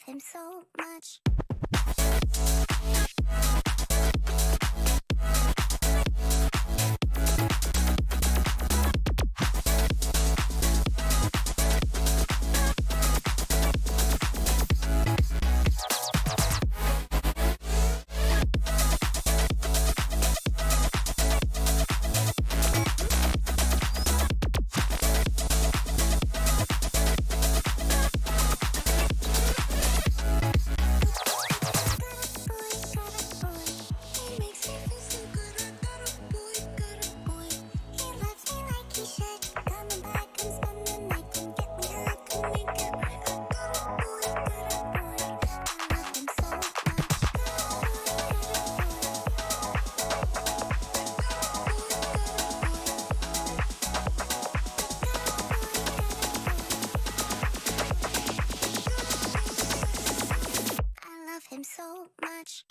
him so much. Him so much.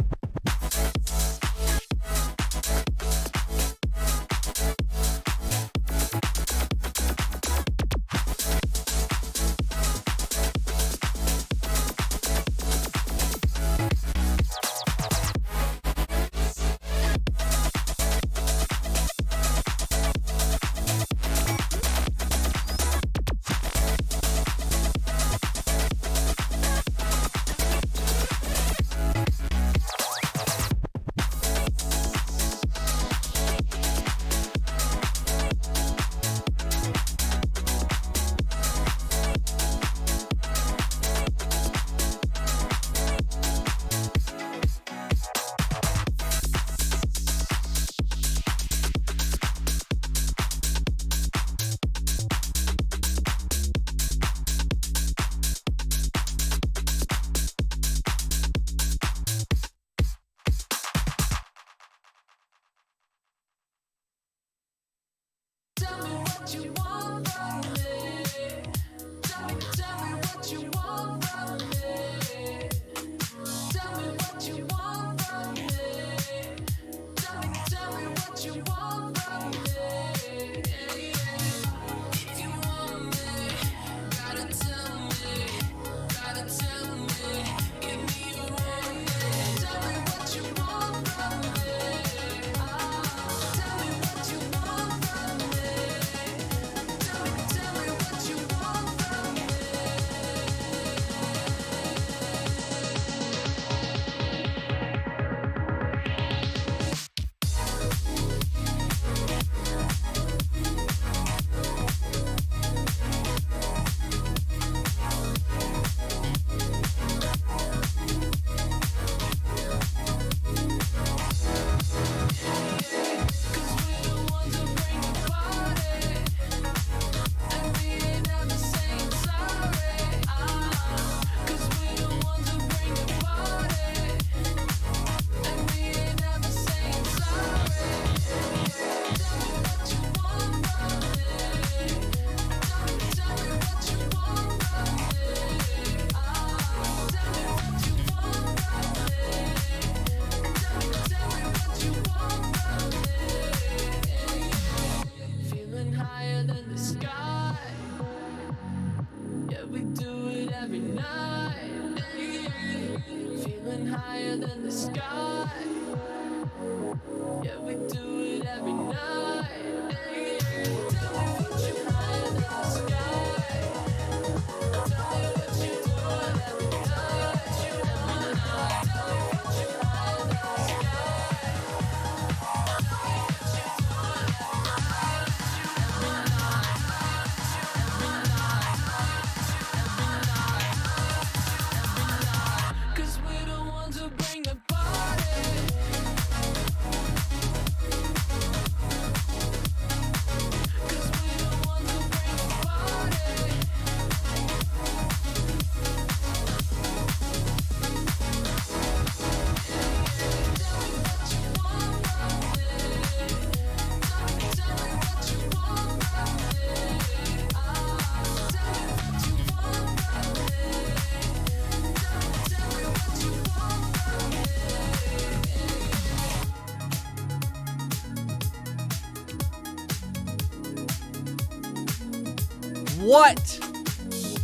What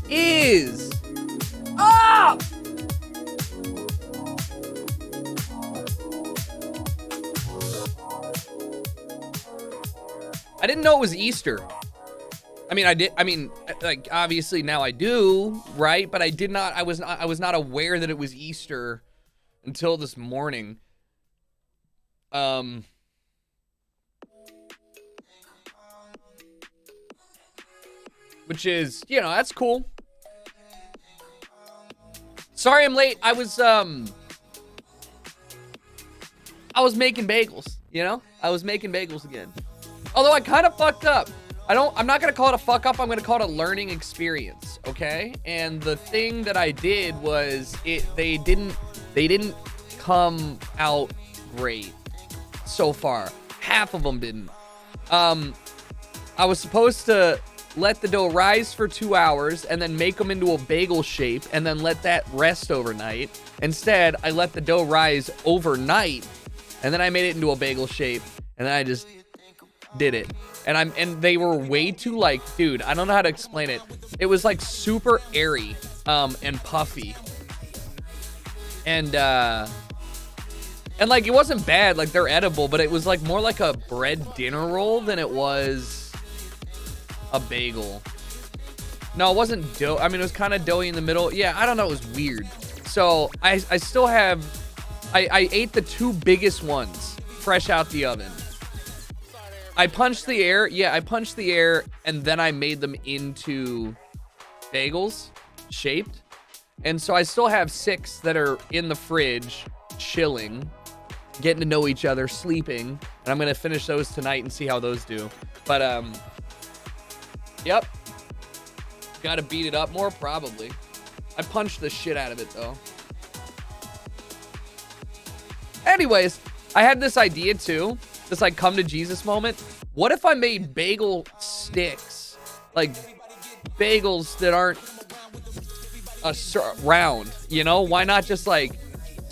is up, I didn't know it was Easter. I mean, like, obviously now I do, right? But I was not aware that it was Easter until this morning. Which is, you know, that's cool. Sorry I'm late. I was making bagels, you know? I was making bagels again. Although I kind of fucked up. I'm not gonna call it a fuck up. I'm gonna call it a learning experience, okay? And the thing that I did was they didn't come out great so far. Half of them didn't. I was supposed to let the dough rise for 2 hours and then make them into a bagel shape and then let that rest overnight. Instead, I let the dough rise overnight and then I made it into a bagel shape and then I just did it. And they were way too, like, dude, I don't know how to explain it. It was like super airy and puffy. And like, it wasn't bad, like, they're edible, but it was like more like a bread dinner roll than it was a bagel. No, it wasn't dough. I mean, it was kind of doughy in the middle. Yeah, I don't know, it was weird. So I still have, I ate the 2 biggest ones fresh out the oven. I punched the air. Yeah, I punched the air and then I made them into bagels shaped. And so I still have 6 that are in the fridge chilling, getting to know each other, sleeping. And I'm going to finish those tonight and see how those do. But, yep. Got to beat it up more, probably. I punched the shit out of it, though. Anyways, I had this idea, too. This, like, come to Jesus moment. What if I made bagel sticks? Like, bagels that aren't round, you know? Why not just, like,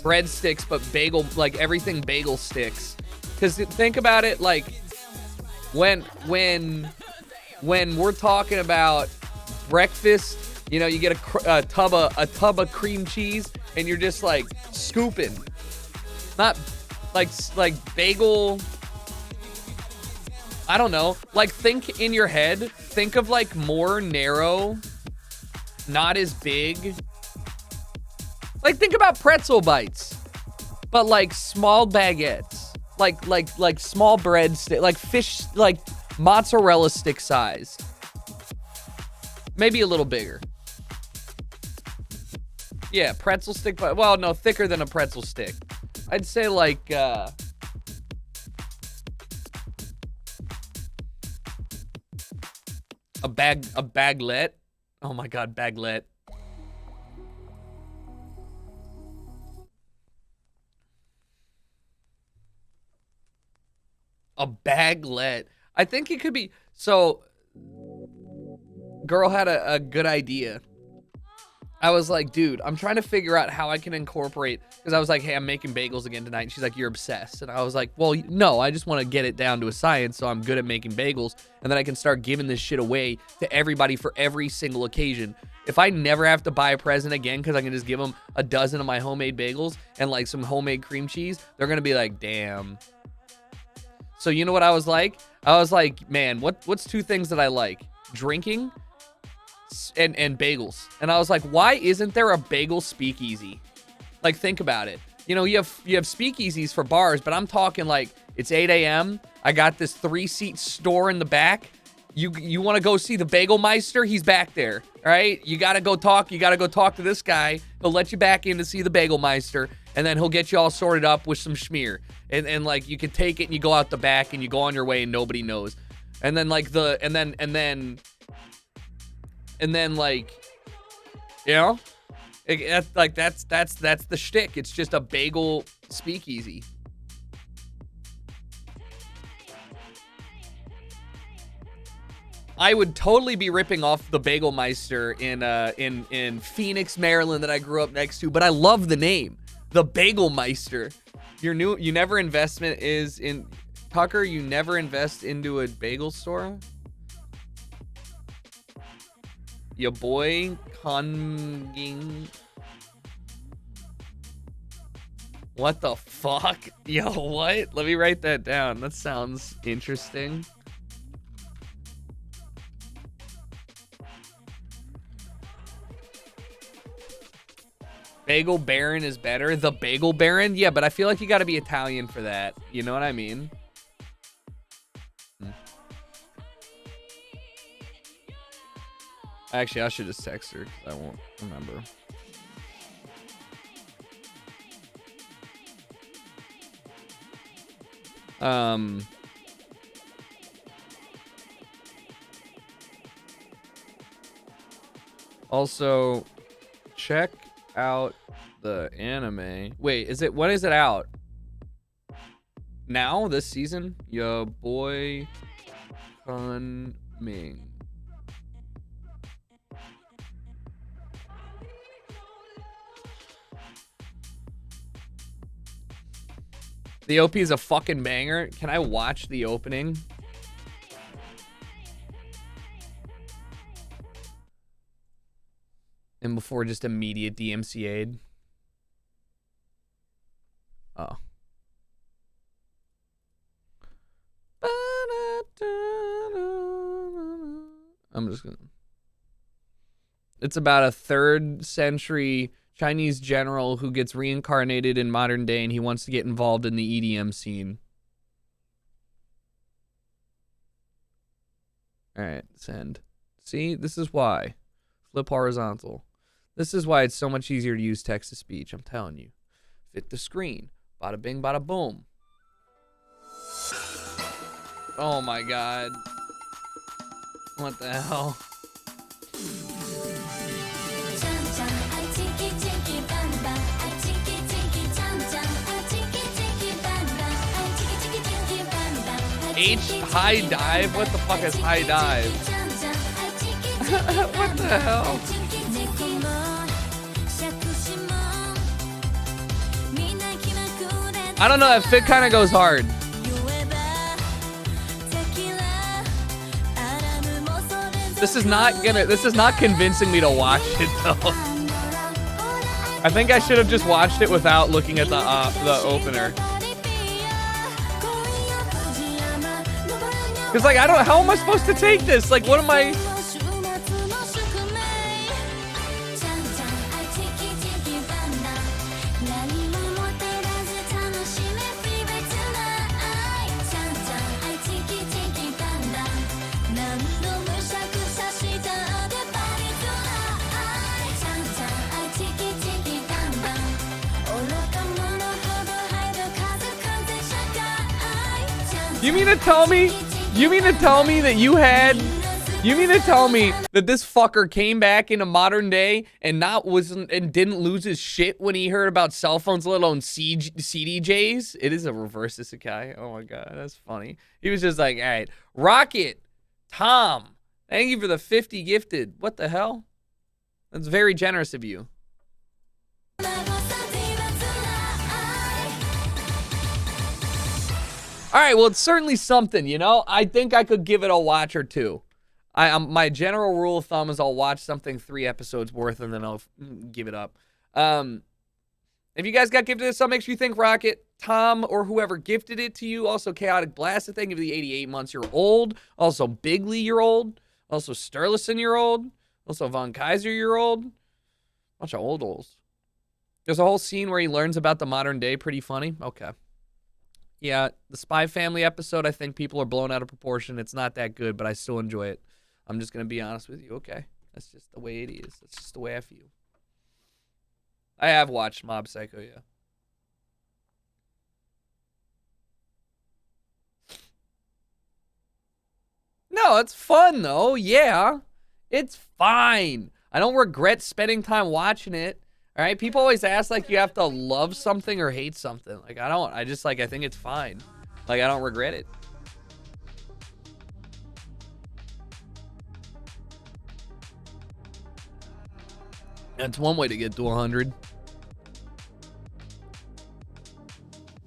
breadsticks, but bagel, like, everything bagel sticks? Because think about it, like, when we're talking about breakfast, you know, you get a tub of cream cheese, and you're just, like, scooping. Not, like bagel... I don't know. Like, think in your head. Think of, like, more narrow, not as big. Like, think about pretzel bites, but, like, small baguettes. Like small bread stick, like fish, like mozzarella stick size. Maybe a little bigger. Yeah, pretzel stick, but, well, no, thicker than a pretzel stick. I'd say, like, a baglet. Oh my God, baglet. A baglet. I think it could be. So, girl had a good idea. I was like, dude, I'm trying to figure out how I can incorporate, because I was like, hey, I'm making bagels again tonight. And she's like, you're obsessed. And I was like, well, no, I just want to get it down to a science so I'm good at making bagels. And then I can start giving this shit away to everybody for every single occasion. If I never have to buy a present again because I can just give them a dozen of my homemade bagels and, like, some homemade cream cheese, they're going to be like, damn. So you know what I was like? I was like, man, what's 2 things that I like? Drinking and bagels. And I was like, why isn't there a bagel speakeasy? Like, think about it. You know, you have speakeasies for bars, but I'm talking like, it's 8 a.m. I got this 3-seat store in the back. You want to go see the Bagel Meister? He's back there, all right? You got to go talk to this guy. He'll let you back in to see the Bagel Meister, and then he'll get you all sorted up with some schmear. And like, you can take it and you go out the back and you go on your way and nobody knows. And then, like, and then, like, you know, that's the shtick. It's just a bagel speakeasy. I would totally be ripping off the Bagel Meister in Phoenix, Maryland, that I grew up next to, but I love the name, the Bagel Meister. You never investment is in Tucker. You never invest into a bagel store. Your boy Konging. What the fuck? Yo, what? Let me write that down. That sounds interesting. Bagel Baron is better. The Bagel Baron? Yeah, but I feel like you got to be Italian for that. You know what I mean? Actually, I should just text her. I won't remember. Also, check out the anime. Wait, is it, when is it out? Now, this season? Yo boy Kun Ming. The OP is a fucking banger. Can I watch the opening? And before just immediate DMCA'd? Oh. I'm just gonna... It's about a 3rd century Chinese general who gets reincarnated in modern day and he wants to get involved in the EDM scene. Alright, send. See, this is why. Flip horizontal. This is why it's so much easier to use text to speech, I'm telling you. Fit the screen. Bada bing, bada boom. Oh my god. What the hell? H high dive? What the fuck is high dive? What the hell? I don't know, that fit kind of goes hard. This is not convincing me to watch it though. I think I should have just watched it without looking at the opener. Cause like how am I supposed to take this? Like what am I? You mean to tell me that you mean to tell me that this fucker came back into modern day and didn't lose his shit when he heard about cell phones, let alone CDJs? It is a reverse isekai. Oh my god, that's funny. He was just like, all right, Rocket, Tom, thank you for the 50 gifted. What the hell? That's very generous of you. All right, well, it's certainly something, you know? I think I could give it a watch or two. My general rule of thumb is I'll watch something 3 episodes worth and then I'll give it up. If you guys got gifted this, so make sure you thank Rocket, Tom, or whoever gifted it to you. Also, Chaotic Blast, thank you for the 88 months you're old. Also, Bigley, you're old. Also, Sturluson, you're old. Also, Von Kaiser, you're old. Bunch of olds. There's a whole scene where he learns about the modern day. Pretty funny. Okay. Yeah, the Spy Family episode, I think people are blown out of proportion. It's not that good, but I still enjoy it. I'm just going to be honest with you. Okay. That's just the way it is. That's just the way I feel. I have watched Mob Psycho, yeah. No, it's fun, though. Yeah. It's fine. I don't regret spending time watching it. All right, people always ask like you have to love something or hate something. Like I don't. I just like I think it's fine. Like I don't regret it. That's one way to get to 100. Do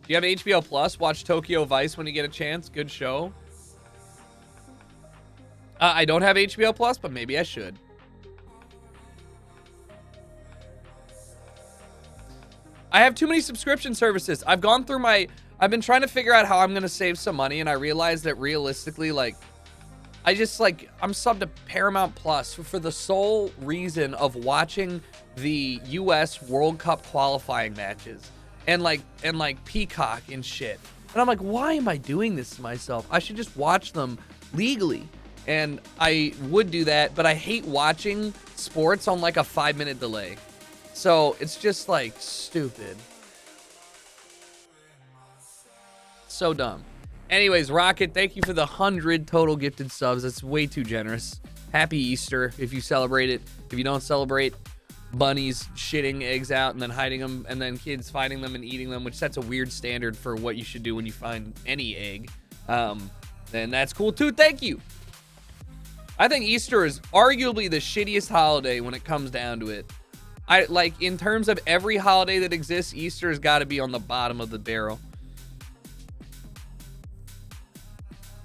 you have HBO Plus? Watch Tokyo Vice when you get a chance. Good show. I don't have HBO Plus, but maybe I should. I have too many subscription services. I've gone through I've been trying to figure out how I'm going to save some money, and I realized that realistically, like, I just like, I'm subbed to Paramount Plus for the sole reason of watching the US World Cup qualifying matches and like Peacock and shit. And I'm like, why am I doing this to myself? I should just watch them legally. And I would do that, but I hate watching sports on like a 5-minute delay. So it's just like stupid. So dumb. Anyways, Rocket, thank you for the 100 total gifted subs. That's way too generous. Happy Easter if you celebrate it. If you don't celebrate, bunnies shitting eggs out and then hiding them, and then kids finding them and eating them, which sets a weird standard for what you should do when you find any egg. Then that's cool too. Thank you. I think Easter is arguably the shittiest holiday when it comes down to it. I like, in terms of every holiday that exists, Easter has got to be on the bottom of the barrel.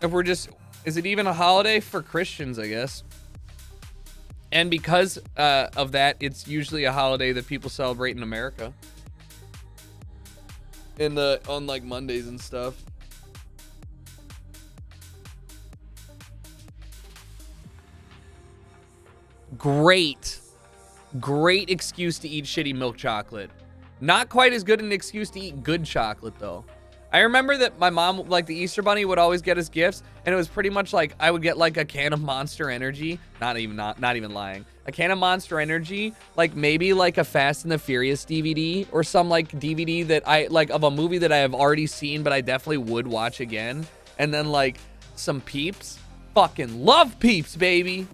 If we're just, is it even a holiday for Christians, I guess? And because of that, it's usually a holiday that people celebrate in America. On like Mondays and stuff. Great excuse to eat shitty milk chocolate. Not quite as good an excuse to eat good chocolate, though. I remember that my mom, like the Easter Bunny, would always get us gifts, and it was pretty much like I would get like a can of Monster Energy. Not even lying. A can of Monster Energy, like maybe like a Fast and the Furious DVD or some like DVD that I like of a movie that I have already seen, but I definitely would watch again. And then like some Peeps. Fucking love Peeps, baby.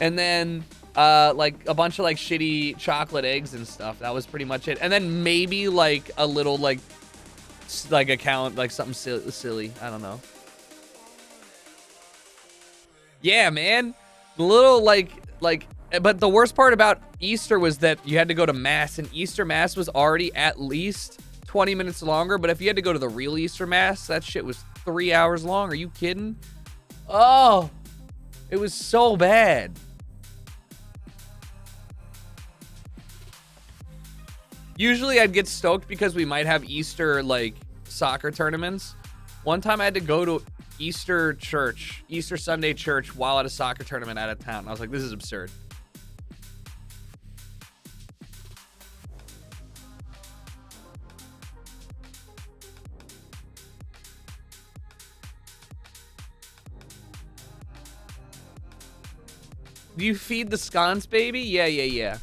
And then like a bunch of like shitty chocolate eggs and stuff. That was pretty much it. And then maybe like a little like account, like something silly. I don't know. Yeah, man. The little but the worst part about Easter was that you had to go to Mass, and Easter Mass was already at least 20 minutes longer. But if you had to go to the real Easter Mass, that shit was 3 hours long. Are you kidding? Oh, it was so bad. Usually I'd get stoked because we might have Easter like soccer tournaments. One time I had to go to Easter Sunday church while at a soccer tournament out of town. I was like, this is absurd. Do you feed the scones, baby? Yeah.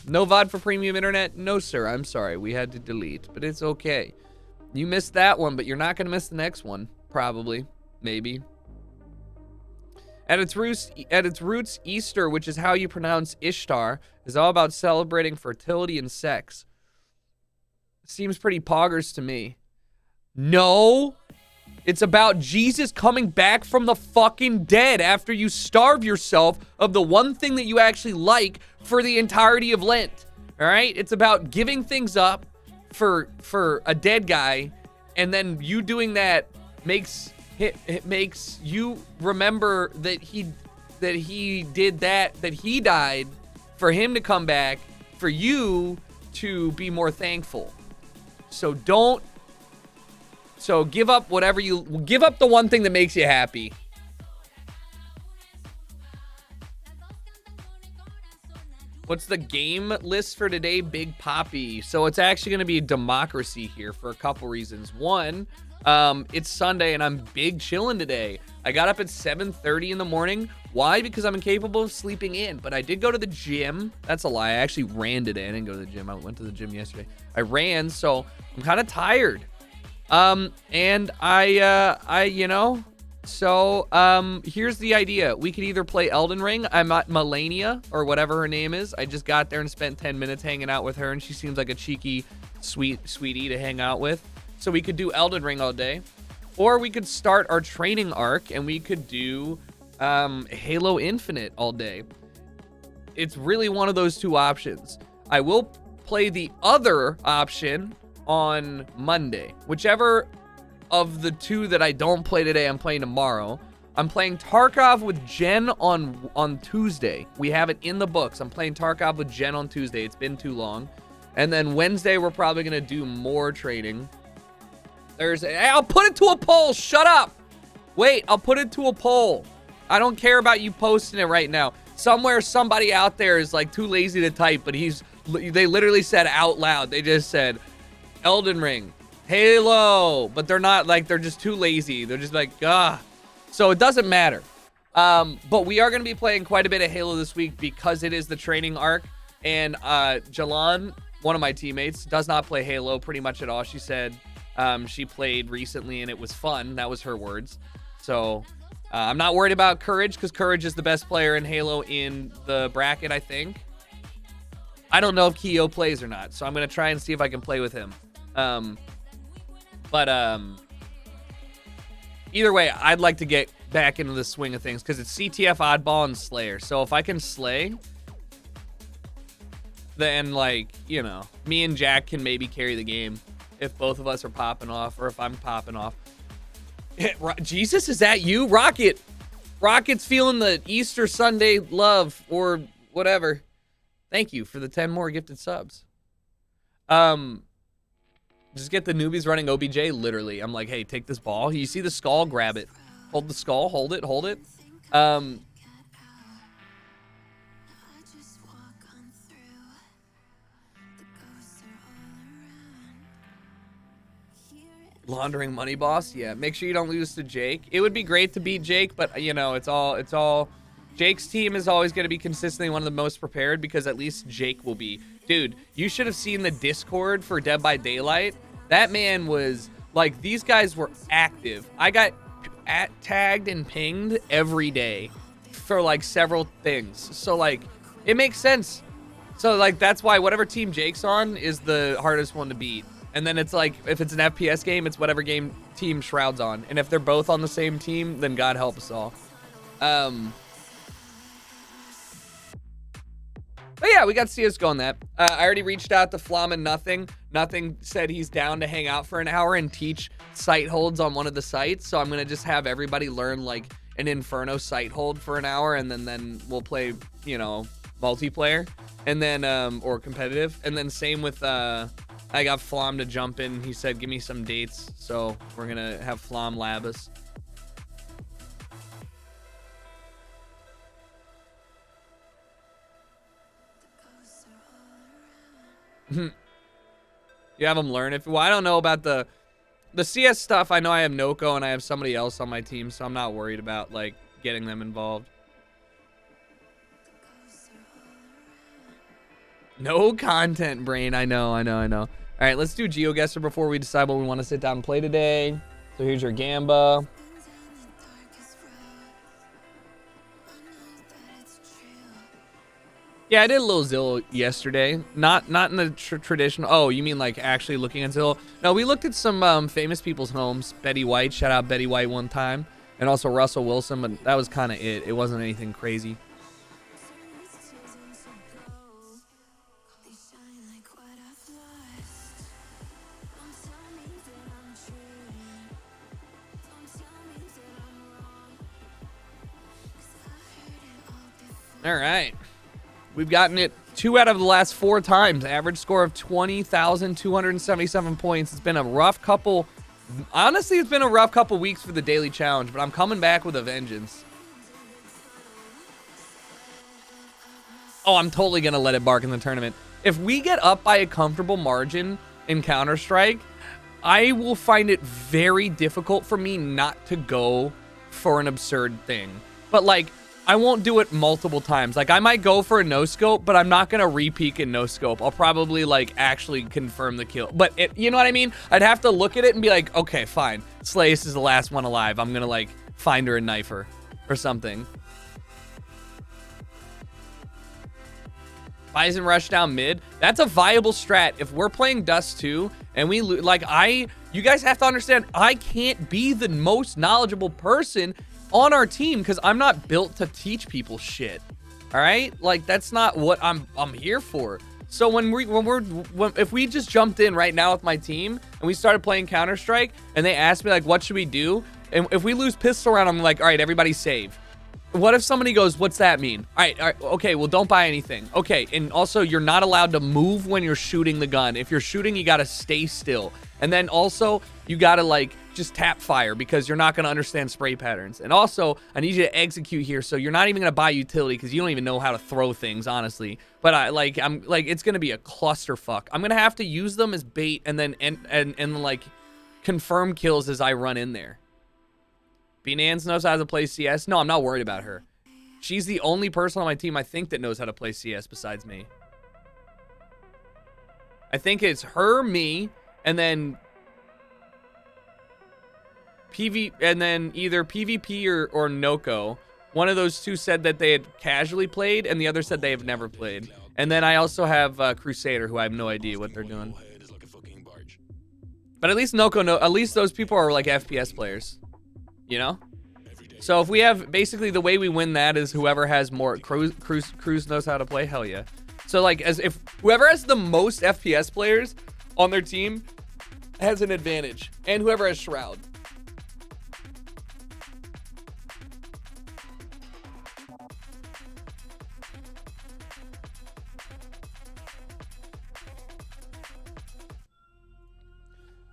No VOD for premium internet? No, sir. I'm sorry. We had to delete, but it's okay. You missed that one, but you're not going to miss the next one. Probably. Maybe. At its roots, Easter, which is how you pronounce Ishtar, is all about celebrating fertility and sex. Seems pretty poggers to me. No. It's about Jesus coming back from the fucking dead after you starve yourself of the one thing that you actually like for the entirety of Lent. All right? It's about giving things up for a dead guy, and then you doing that makes you remember that he did that he died for him to come back, for you to be more thankful. So give up give up the one thing that makes you happy. What's the game list for today? Big Poppy. So it's actually going to be democracy here for a couple reasons. One, it's Sunday and I'm big chilling today. I got up at 7:30 in the morning. Why? Because I'm incapable of sleeping in. But I did go to the gym. That's a lie. I actually ran today. I didn't go to the gym. I went to the gym yesterday. I ran, so I'm kind of tired. And here's the idea. We could either play Elden Ring. I'm at Melania, or whatever her name is. I just got there and spent 10 minutes hanging out with her, and she seems like a cheeky, sweetie to hang out with. So we could do Elden Ring all day. Or we could start our training arc, and we could do, Halo Infinite all day. It's really one of those two options. I will play the other option on Monday. Whichever of the two that I don't play today, I'm playing tomorrow. I'm playing Tarkov with Jen on Tuesday. We have it in the books. I'm playing Tarkov with Jen on Tuesday. It's been too long. And then Wednesday, we're probably going to do more training. Thursday, I'll put it to a poll. Shut up. Wait, I'll put it to a poll. I don't care about you posting it right now. Somewhere, somebody out there is like too lazy to type, but they literally said out loud. They just said Elden Ring, Halo, but they're not like, they're just too lazy. They're just like, ah. So it doesn't matter. But we are going to be playing quite a bit of Halo this week because it is the training arc. And Jalan, one of my teammates, does not play Halo pretty much at all. She said she played recently and it was fun. That was her words. So I'm not worried about Courage because Courage is the best player in Halo in the bracket, I think. I don't know if Keo plays or not, so I'm going to try and see if I can play with him. Either way, I'd like to get back into the swing of things because it's CTF, Oddball, and Slayer. So if I can slay, then, like, you know, me and Jack can maybe carry the game if both of us are popping off or if I'm popping off. Jesus, is that you? Rocket's feeling the Easter Sunday love or whatever. Thank you for the 10 more gifted subs. Just get the newbies running OBJ, literally. I'm like, hey, take this ball. You see the skull? Grab it. Hold the skull. Hold it. Hold it. Laundering money, boss. Yeah, make sure you don't lose to Jake. It would be great to beat Jake, but you know, it's all Jake's team is always going to be consistently one of the most prepared because at least Jake will be. Dude, you should have seen the Discord for Dead by Daylight. That man was like, these guys were active. I got tagged and pinged every day for like several things. So like, it makes sense. So like, that's why whatever team Jake's on is the hardest one to beat. And then it's like, if it's an FPS game, it's whatever game team Shroud's on. And if they're both on the same team, then God help us all. But yeah, we got CSGO on that. I already reached out to Flom and Nothing. Nothing said he's down to hang out for an hour and teach site holds on one of the sites. So I'm going to just have everybody learn like an Inferno site hold for an hour. And then we'll play, you know, multiplayer. And then, or competitive. And then same with, I got Flom to jump in. He said, give me some dates. So we're going to have Flom lab us. You have them learn. Well, I don't know about the CS stuff. I know I have Noko and I have somebody else on my team, so I'm not worried about like getting them involved. No content, brain. I know. All right, let's do GeoGuessr before we decide what we want to sit down and play today. So here's your Gamba. Yeah, I did a little Zillow yesterday. Not in the traditional. Oh, you mean like actually looking at Zillow? No, we looked at some famous people's homes. Betty White, shout out Betty White one time, and also Russell Wilson, but that was kind of it. It wasn't anything crazy. All right. We've gotten it 2 out of the last 4 times. Average score of 20,277 points. It's been a rough couple. Honestly, it's been a rough couple weeks for the daily challenge, but I'm coming back with a vengeance. Oh, I'm totally going to let it bark in the tournament. If we get up by a comfortable margin in Counter-Strike, I will find it very difficult for me not to go for an absurd thing. But like, I won't do it multiple times. Like, I might go for a no-scope, but I'm not going to re-peek in no-scope. I'll probably, like, actually confirm the kill. But, you know what I mean? I'd have to look at it and be like, okay, fine. Slays is the last one alive. I'm going to, like, find her and knife her or something. Bison rush down mid. That's a viable strat. If we're playing Dust 2 and we lose, like, you guys have to understand, I can't be the most knowledgeable person on our team because I'm not built to teach people shit. All right, like that's not what I'm here for. So if we just jumped in right now with my team and we started playing Counter-Strike and they asked me like, what should we do? And if we lose pistol round, I'm like, all right, everybody save. What if somebody goes, what's that mean? All right, okay, well, don't buy anything. Okay, and also you're not allowed to move when you're shooting the gun. If you're shooting, you gotta stay still. And then also you gotta like just tap fire because you're not going to understand spray patterns. And also, I need you to execute here, so you're not even going to buy utility because you don't even know how to throw things, honestly. But it's going to be a clusterfuck. I'm going to have to use them as bait and then and like confirm kills as I run in there. Binance knows how to play CS. No, I'm not worried about her. She's the only person on my team I think that knows how to play CS besides me. I think it's her, me, and then either PvP or Noko. One of those two said that they had casually played, and the other said they have never played. And then I also have Crusader, who I have no idea what they're doing. But at least at least those people are like FPS players, you know? So if we have, basically the way we win that is whoever has more, Cruz knows how to play, hell yeah. So like, as if whoever has the most FPS players on their team has an advantage, and whoever has Shroud.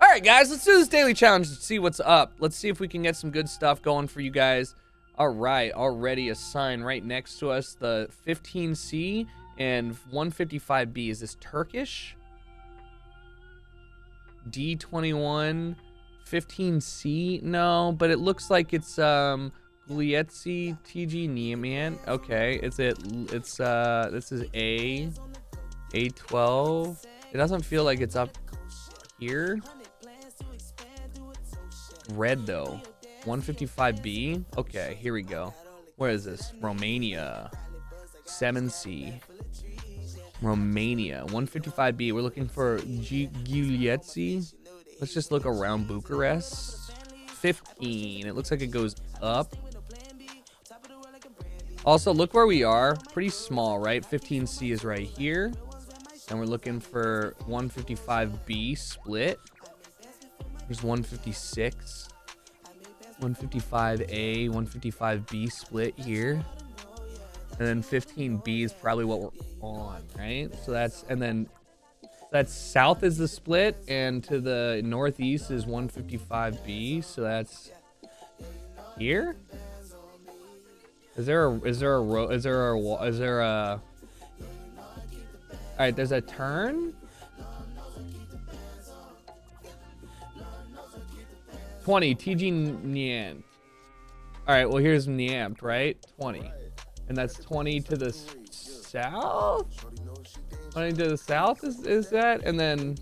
All right, guys, let's do this daily challenge and see what's up. Let's see if we can get some good stuff going for you guys. All right, already a sign right next to us, the 15C and 155B. Is this Turkish? D21, 15C? No, but it looks like it's Glietzi TG Nieman. Okay, this is A12. It doesn't feel like it's up here. Red though, 155B. Okay, here we go. Where is this? Romania, 7C. Romania, 155B. We're looking for Giulietzi. Let's just look around Bucharest. 15. It looks like it goes up. Also, look where we are. Pretty small, right? 15C is right here. And we're looking for 155B split. There's 156. 155A, 155B split here. And then 15B is probably what we're on, right? So that's south is the split, and to the northeast is 155B. So that's here. Is there a all right, there's a turn. 20 TG Niant. All right, well here's Niamt, right? 20. And that's 20 to the south? 20 to the south is that? And then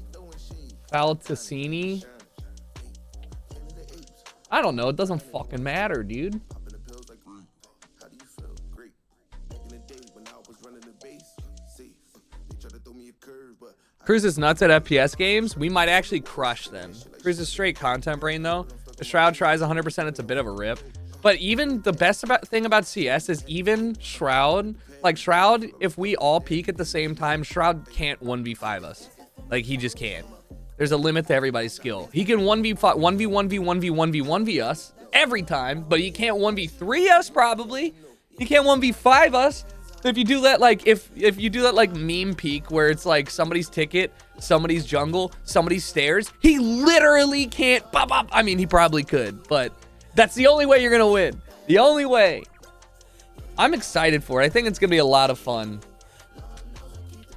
Faltassini. I don't know. It doesn't fucking matter, dude. Cruz is nuts at FPS games. We might actually crush them. Cruz is straight content brain, though. The Shroud tries 100%. It's a bit of a rip. But even the best thing about CS is even Shroud, like Shroud, if we all peak at the same time, Shroud can't 1v5 us. Like, he just can't. There's a limit to everybody's skill. He can 1v1v1v1v1v us every time, but he can't 1v3 us probably. He can't 1v5 us. If you do that, like, if you do that, like, meme peak, where it's, like, somebody's ticket, somebody's jungle, somebody's stairs, he literally can't, pop up. I mean, he probably could, but that's the only way you're going to win. The only way. I'm excited for it. I think it's going to be a lot of fun.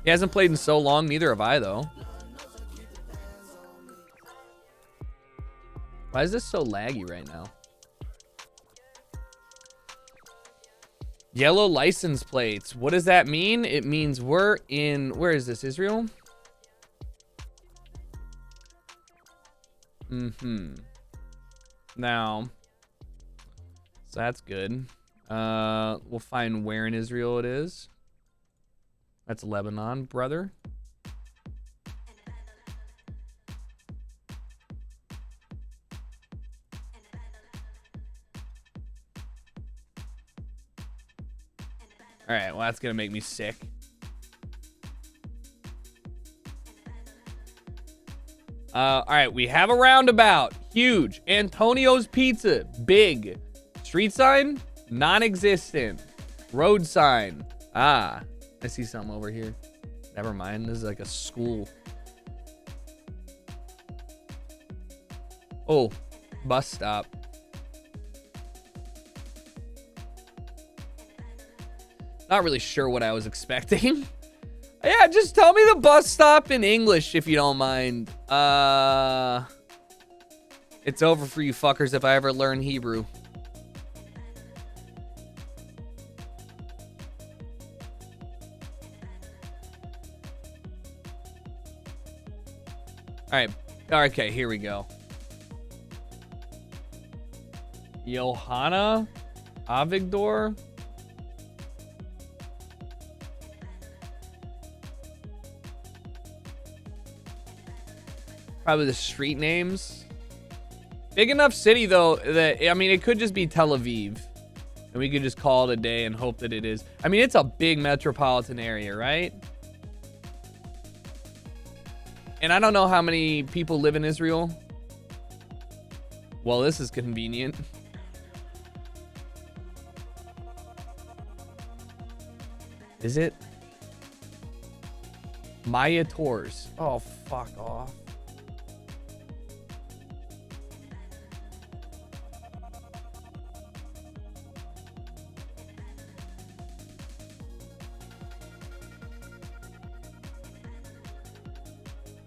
He hasn't played in so long. Neither have I, though. Why is this so laggy right now? Yellow license plates. What does that mean? It means we're in... Where is this? Israel? Now... So that's good. We'll find where in Israel it is. That's Lebanon, brother. All right, well, that's going to make me sick. All right, we have a roundabout. Huge. Antonio's Pizza. Big. Street sign? Non-existent. Road sign. Ah, I see something over here. Never mind. This is like a school. Oh, Bus stop. Not really sure what I was expecting. Yeah, just tell me the bus stop in English if you don't mind. It's over for you fuckers if I ever learn Hebrew. All right. Okay, here we go. Johanna Avigdor. Probably the street names. Big enough city though that, I mean, it could just be Tel Aviv. And we could just call it a day and hope that it is. I mean, it's a big metropolitan area, right? And I don't know how many people live in Israel. Well, this is convenient. Is it? Maya Tours. Oh, fuck off.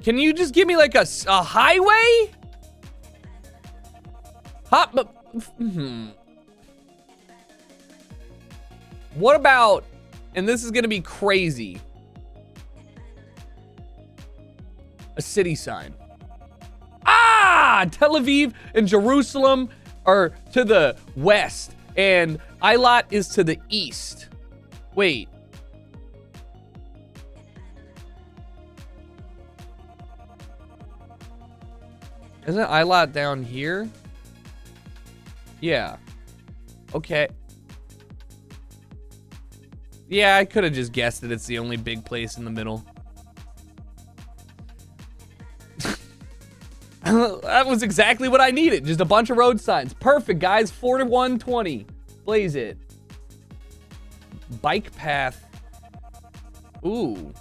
Can you just give me like a highway? What about, and this is gonna be crazy, a city sign. Tel Aviv and Jerusalem are to the west and Eilat is to the east. Wait. Isn't Eilat down here? Yeah. Okay. Yeah, I could have just guessed that it's the only big place in the middle. That was exactly what I needed. Just a bunch of road signs. Perfect, guys. 4120. Blaze it. Bike path. Ooh.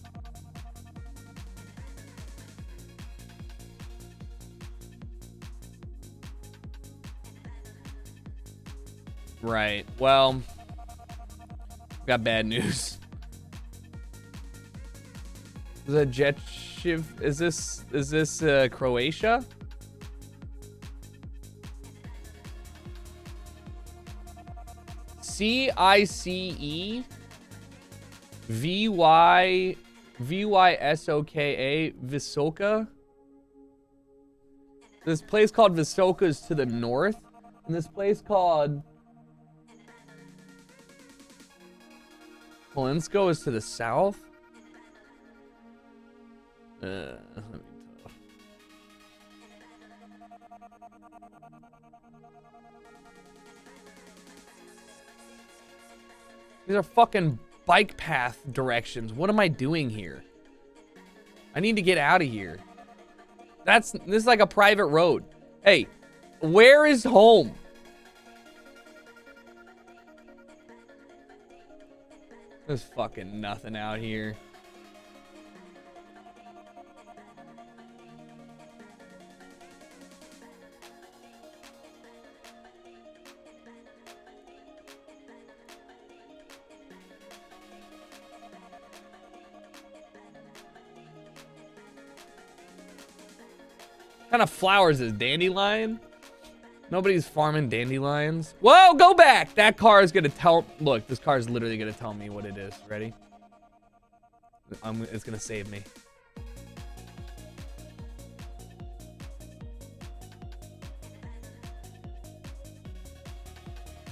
Right. Well, got bad news. The Jetshiv, is this Croatia? CICE VYSOKA Visoka. This place called Visoka is to the north, and this place called Polinsko is to the south. These are fucking bike path directions. What am I doing here? I need to get out of here. This is like a private road. Hey, where is home? There's fucking nothing out here. What kind of flowers is dandelion? Nobody's farming dandelions. Whoa, go back. That car is gonna tell. Look, this car is literally gonna tell me what it is. Ready? It's gonna save me.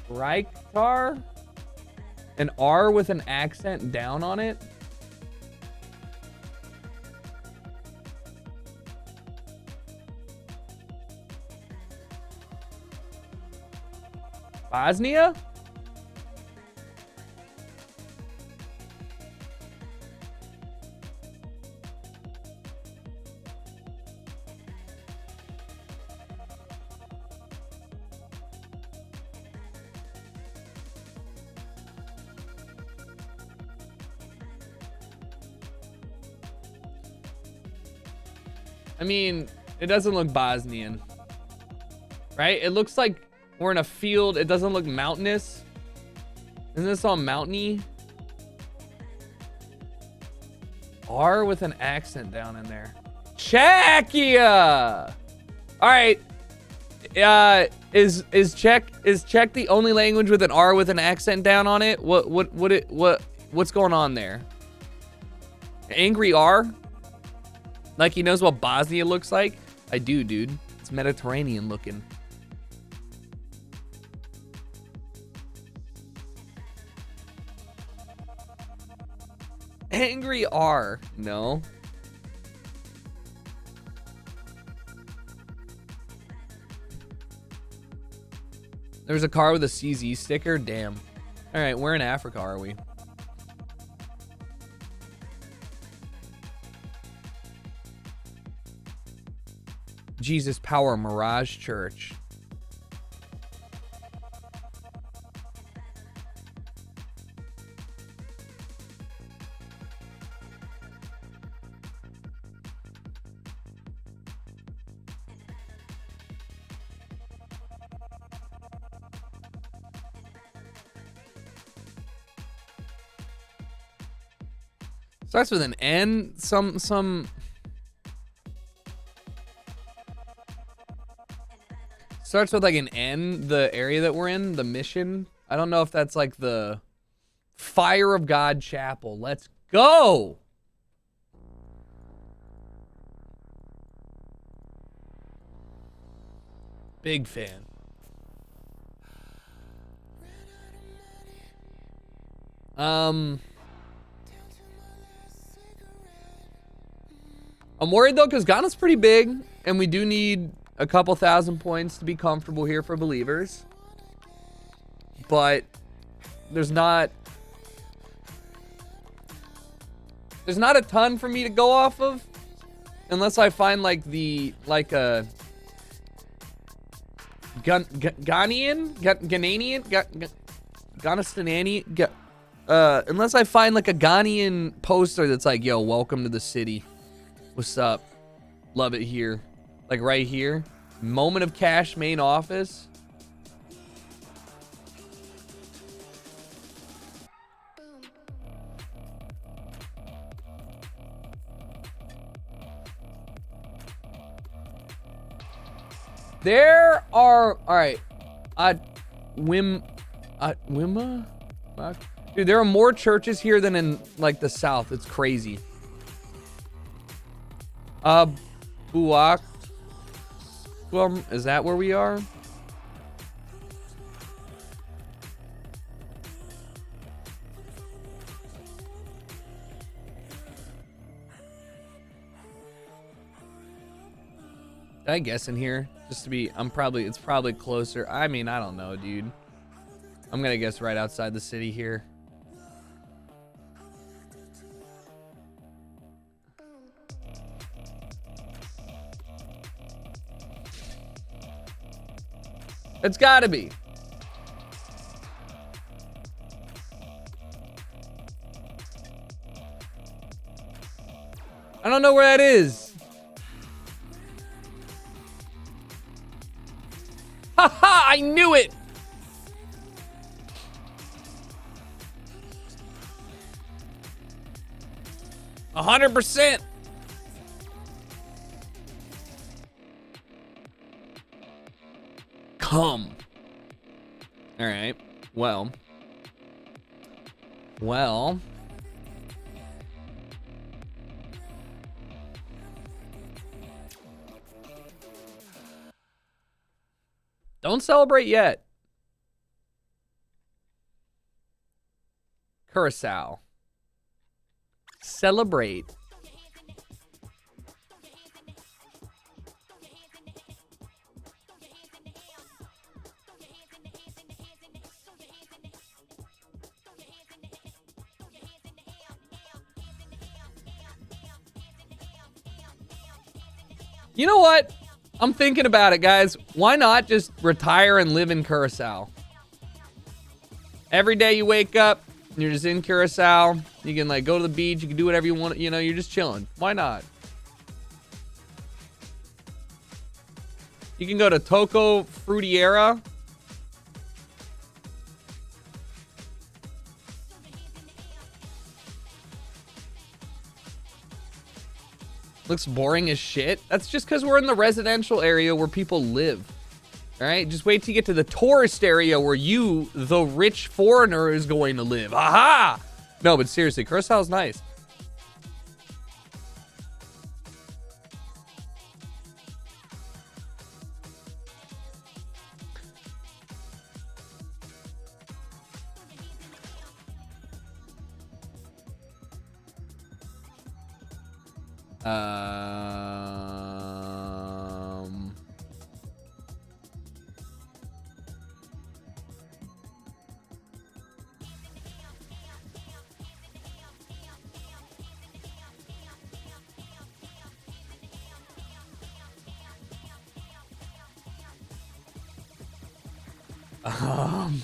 Reichtar? An R with an accent down on it? Bosnia? I mean, it doesn't look Bosnian. right? It looks like we're in a field. It doesn't look mountainous. Isn't this all mountainy? R with an accent down in there. Czechia. All right. Is Czech the only language with an R with an accent down on it? What's going on there? Angry R? Like he knows what Bosnia looks like? I do, dude. It's Mediterranean looking. Angry R. No. There's a car with a CZ sticker? Damn. All right, where in Africa are we? Jesus Power Mirage Church. Starts with an N. Some. Starts with like an N. The area that we're in, the mission. I don't know if that's like the Fire of God Chapel. Let's go. Big fan. I'm worried though, because Ghana's pretty big, and we do need a couple thousand points to be comfortable here for believers. But there's not a ton for me to go off of, unless I find like a unless I find like a Ghanaian poster that's like, yo, welcome to the city. What's up? Love it here. Like right here. Moment of Cash main office. There are, all right. Wimma? Dude, there are more churches here than in like the South. It's crazy. Buak. Well, is that where we are? Did I guess in here? Just to be, it's probably closer. I mean, I don't know, dude. I'm gonna guess right outside the city here. It's gotta be. I don't know where that is. Haha, I knew it. %. Come. All right. Well. Don't celebrate yet. Curacao. Celebrate. You know what? I'm thinking about it, guys. Why not just retire and live in Curacao? Every day you wake up, you're just in Curacao. You can like go to the beach. You can do whatever you want. You know, you're just chilling. Why not? You can go to Toco Fruitiera. Looks boring as shit. That's just because we're in the residential area where people live. All right, just wait till you get to the tourist area where you, the rich foreigner, is going to live. Aha! No, but seriously, Cursow's nice. Um,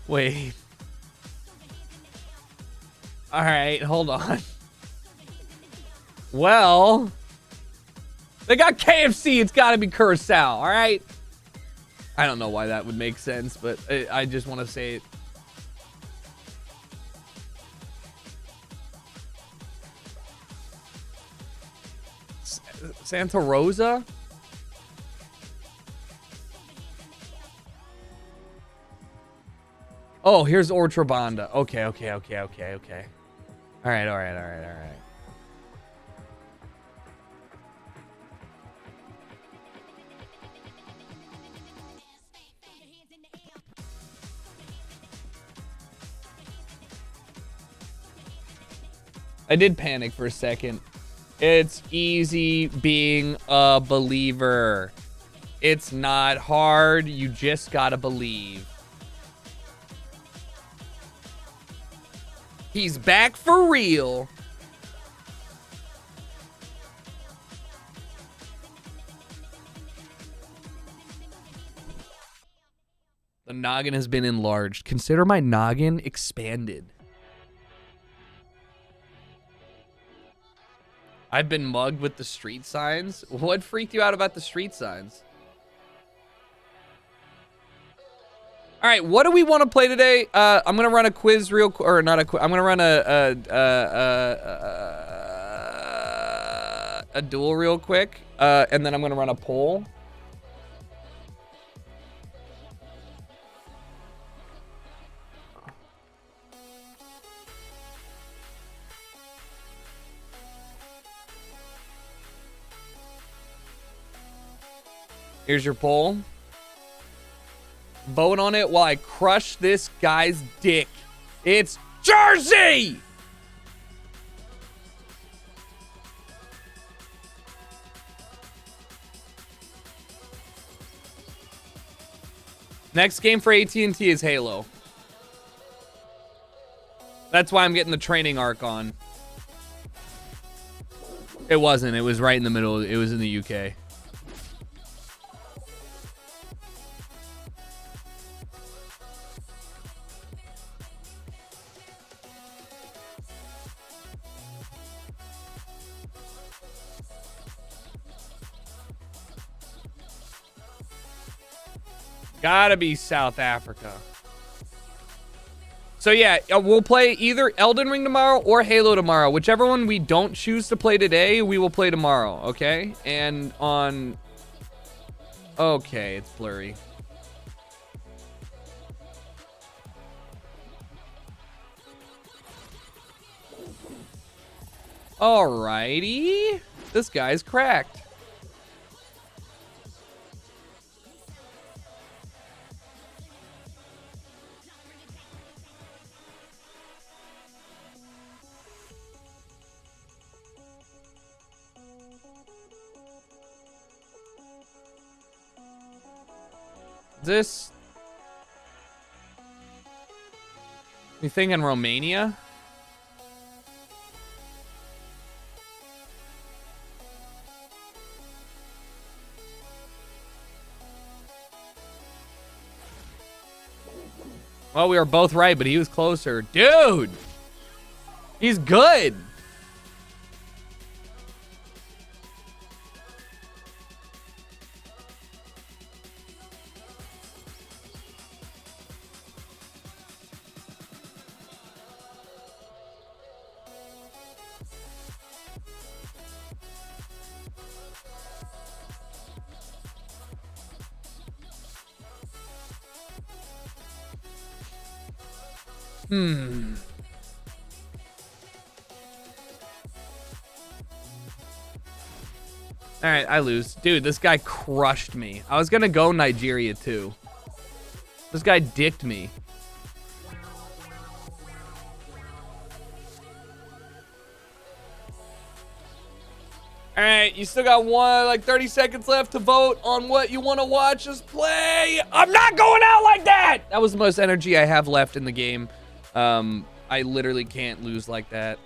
wait. All right, hold on. Well, they got KFC. It's got to be Curacao. All right. I don't know why that would make sense, but I just want to say it. Santa Rosa? Oh, here's Ortrabanda. Okay. All right. I did panic for a second. It's easy being a believer. It's not hard. You just gotta believe. He's back for real. The noggin has been enlarged. Consider my noggin expanded. I've been mugged with the street signs. What freaked you out about the street signs? All right, what do we want to play today? I'm gonna run a quiz real quick, or not a quiz. I'm gonna run a duel real quick, and then I'm gonna run a poll. Here's your poll. Vote on it while I crush this guy's dick. It's Jersey! Next game for AT&T is Halo. That's why I'm getting the training arc on. It wasn't. It was right in the middle. It was in the UK. Gotta be South Africa. So yeah, we'll play either Elden Ring tomorrow or Halo tomorrow. Whichever one we don't choose to play today, we will play tomorrow, okay? And on... Okay, it's blurry. Alrighty. This guy's cracked. This... Anything in Romania? Well, we were both right, but he was closer. Dude! He's good! Hmm. All right, I lose. Dude, this guy crushed me. I was going to go Nigeria too. This guy dicked me. All right, you still got like 30 seconds left to vote on what you want to watch us play. I'm not going out like that. That was the most energy I have left in the game. I literally can't lose like that.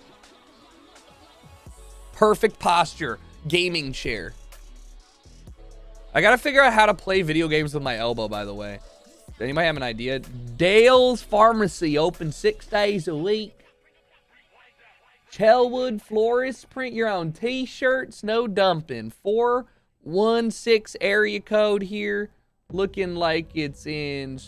Perfect posture. Gaming chair. I gotta figure out how to play video games with my elbow, by the way. Does anybody have an idea? Dale's Pharmacy, open 6 days a week. Chelwood Florist, print your own t-shirts, no dumping. 416 area code here. Looking like it's in...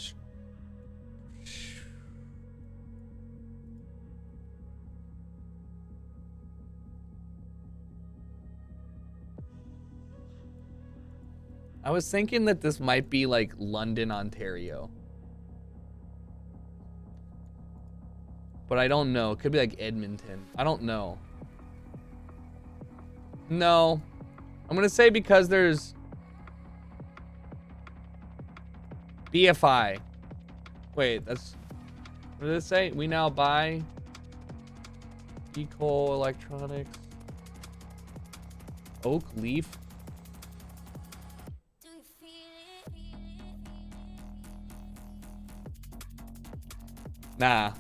I was thinking that this might be like London, Ontario. But I don't know. It could be like Edmonton. I don't know. No. I'm going to say because there's BFI. Wait, that's... What did it say? We now buy Eco Electronics. Oak Leaf. Nah.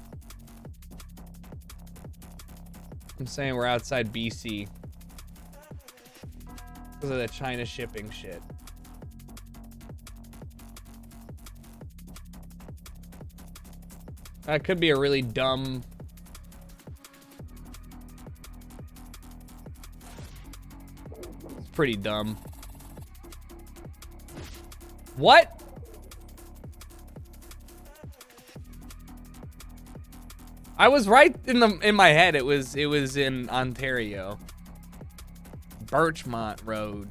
I'm saying we're outside BC. Because of the China shipping shit. That could be a really dumb... It's pretty dumb. What? I was right in my head. It was in Ontario. Birchmont Road.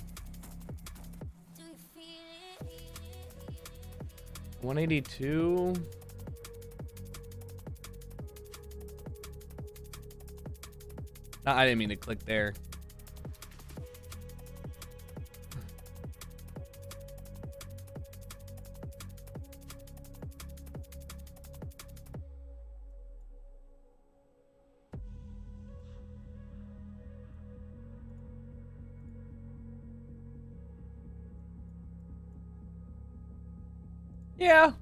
182. No, I didn't mean to click there. Yeah.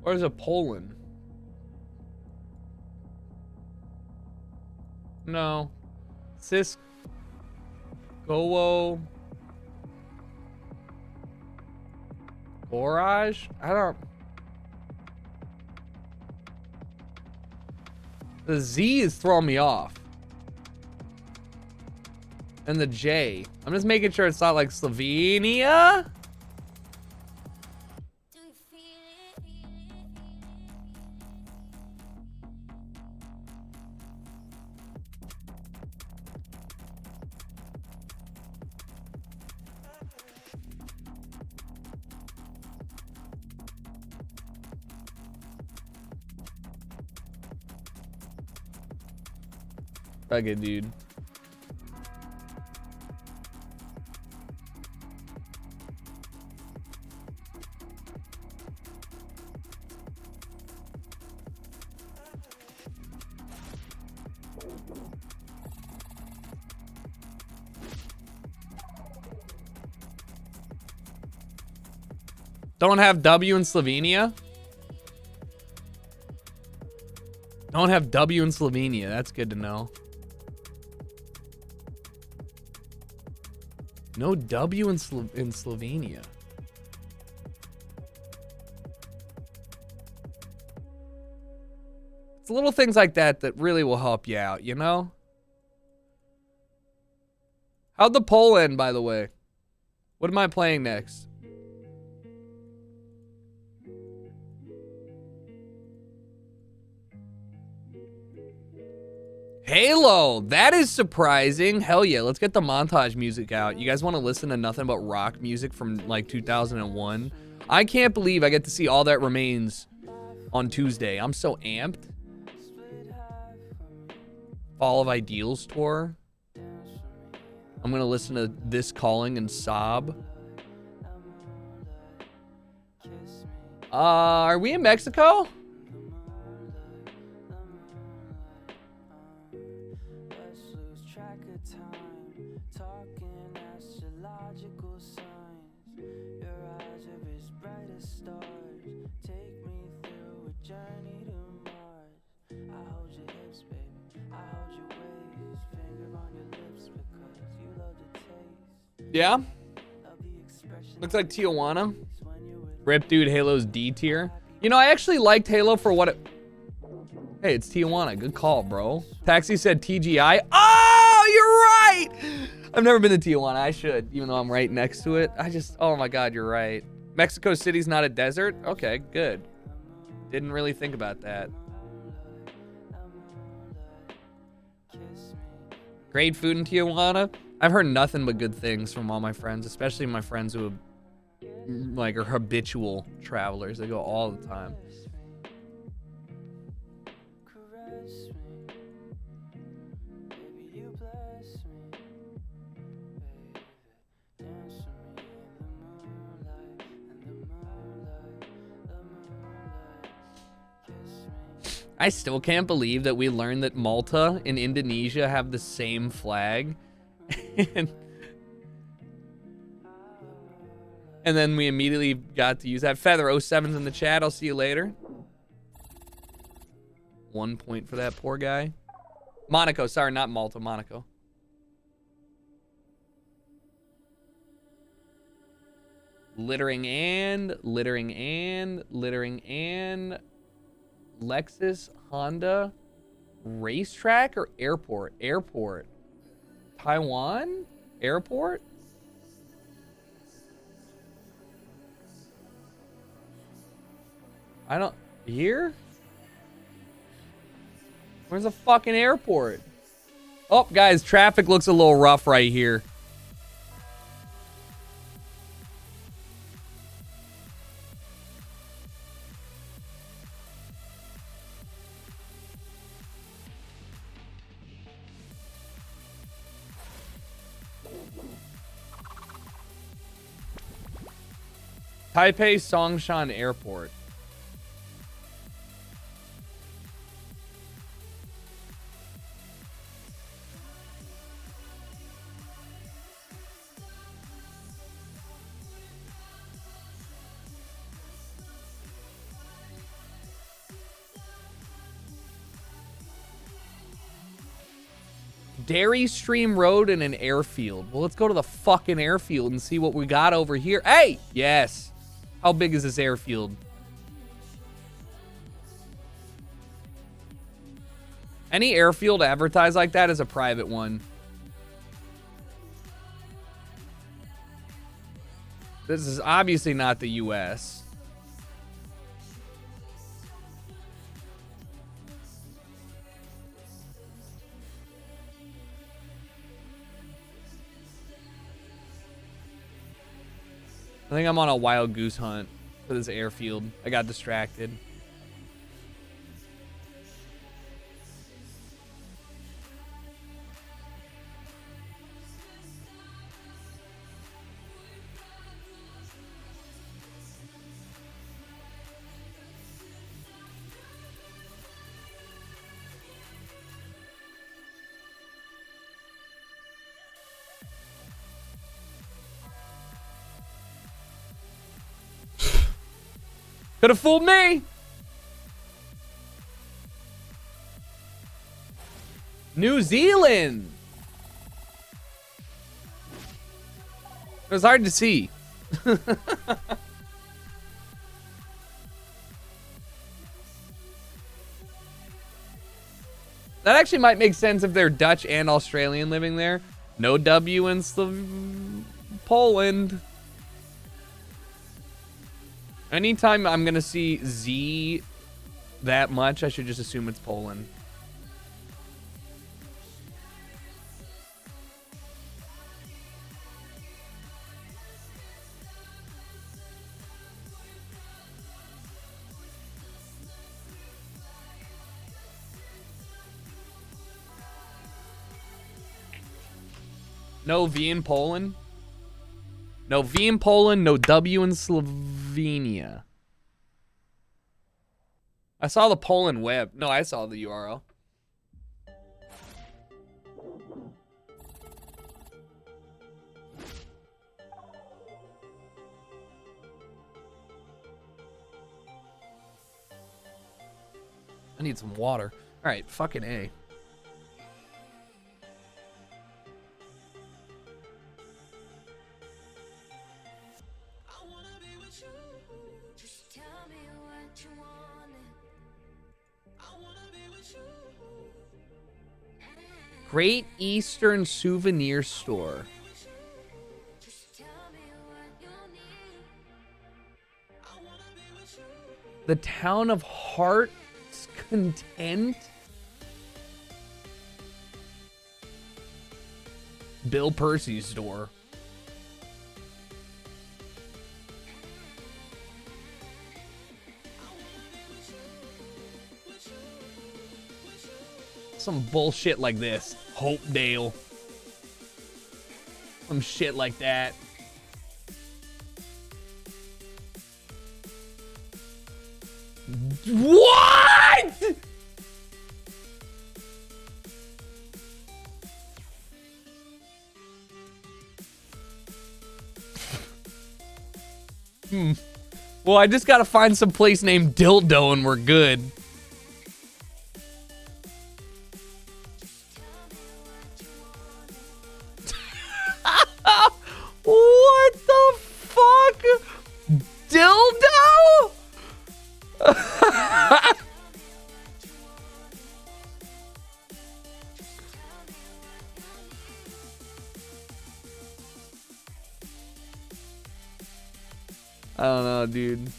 Or is it Poland? No. Cisco. Garage? I don't... The Z is throwing me off. And the J. I'm just making sure it's not like Slovenia. Okay, dude. Don't have W in Slovenia? Don't have W in Slovenia. That's good to know. No W in Slovenia. It's little things like that that really will help you out, you know? How'd the poll end, by the way? What am I playing next? Halo, that is surprising. Hell yeah, let's get the montage music out. You guys want to listen to nothing but rock music from like 2001? I can't believe I get to see All That Remains on Tuesday. I'm so amped. Fall of Ideals tour. I'm gonna listen to This Calling and sob. Are we in Mexico? Yeah. Looks like Tijuana. Rip, dude, Halo's D tier. You know, I actually liked Halo for what it... Hey, it's Tijuana. Good call, bro. Taxi said TGI. Oh, you're right! I've never been to Tijuana. I should, even though I'm right next to it. Oh my God, you're right. Mexico City's not a desert? Okay, good. Didn't really think about that. Great food in Tijuana. I've heard nothing but good things from all my friends, especially my friends who like are habitual travelers. They go all the time. I still can't believe that we learned that Malta and Indonesia have the same flag. And then we immediately got to use that. Feather07's in the chat. I'll see you later. 1 point for that poor guy. Monaco. Sorry, not Malta. Monaco. Littering and Lexus, Honda, racetrack or airport? Airport. Taiwan? Airport? I don't... Here? Where's the fucking airport? Oh, guys, traffic looks a little rough right here. Taipei Songshan Airport. Dairy Stream Road and an airfield. Well, let's go to the fucking airfield and see what we got over here. Hey! Yes. How big is this airfield? Any airfield advertised like that is a private one. This is obviously not the US. I think I'm on a wild goose hunt for this airfield. I got distracted. Could have fooled me. New Zealand. It was hard to see. That actually might make sense if they're Dutch and Australian living there. No W in Poland. Anytime I'm gonna see Z that much, I should just assume it's Poland. No V in Poland. No V in Poland, no W in Slovenia. I saw the Poland web. No, I saw the URL. I need some water. All right, fucking A. Great Eastern Souvenir Store. The town of Heart's Content. Bill Percy's store. Some bullshit like this. Hopedale. Some shit like that. What? Well, I just gotta find some place named Dildo and we're good. What the fuck? Dildo? I don't know, dude.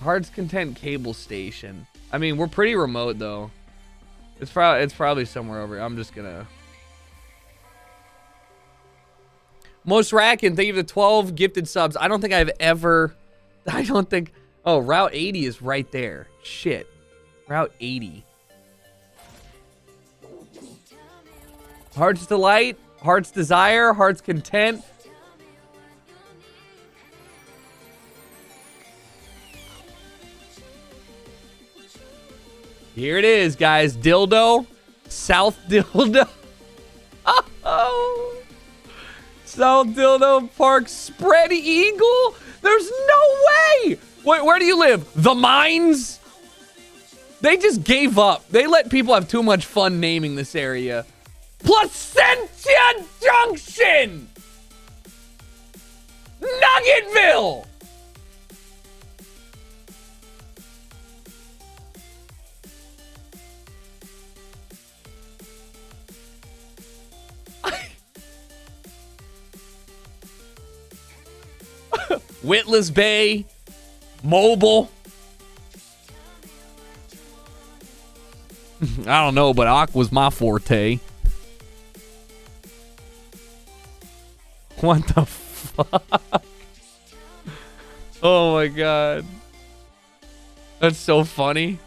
Heart's Content cable station. I mean, we're pretty remote though. It's probably somewhere over here. I'm just gonna. Most Rackin, thank you for the 12 gifted subs. I don't think. Oh, Route 80 is right there. Shit. Route 80. Heart's Delight, Heart's Desire, Heart's Content. Here it is, guys. Dildo. South Dildo. Oh. South Dildo Park. Spread Eagle. There's no way. Wait, where do you live? The Mines? They just gave up. They let people have too much fun naming this area. Placentia Junction! Nuggetville! Witless Bay, Mobile. I don't know, but Aqua's my forte. What the fuck? Oh my god. That's so funny.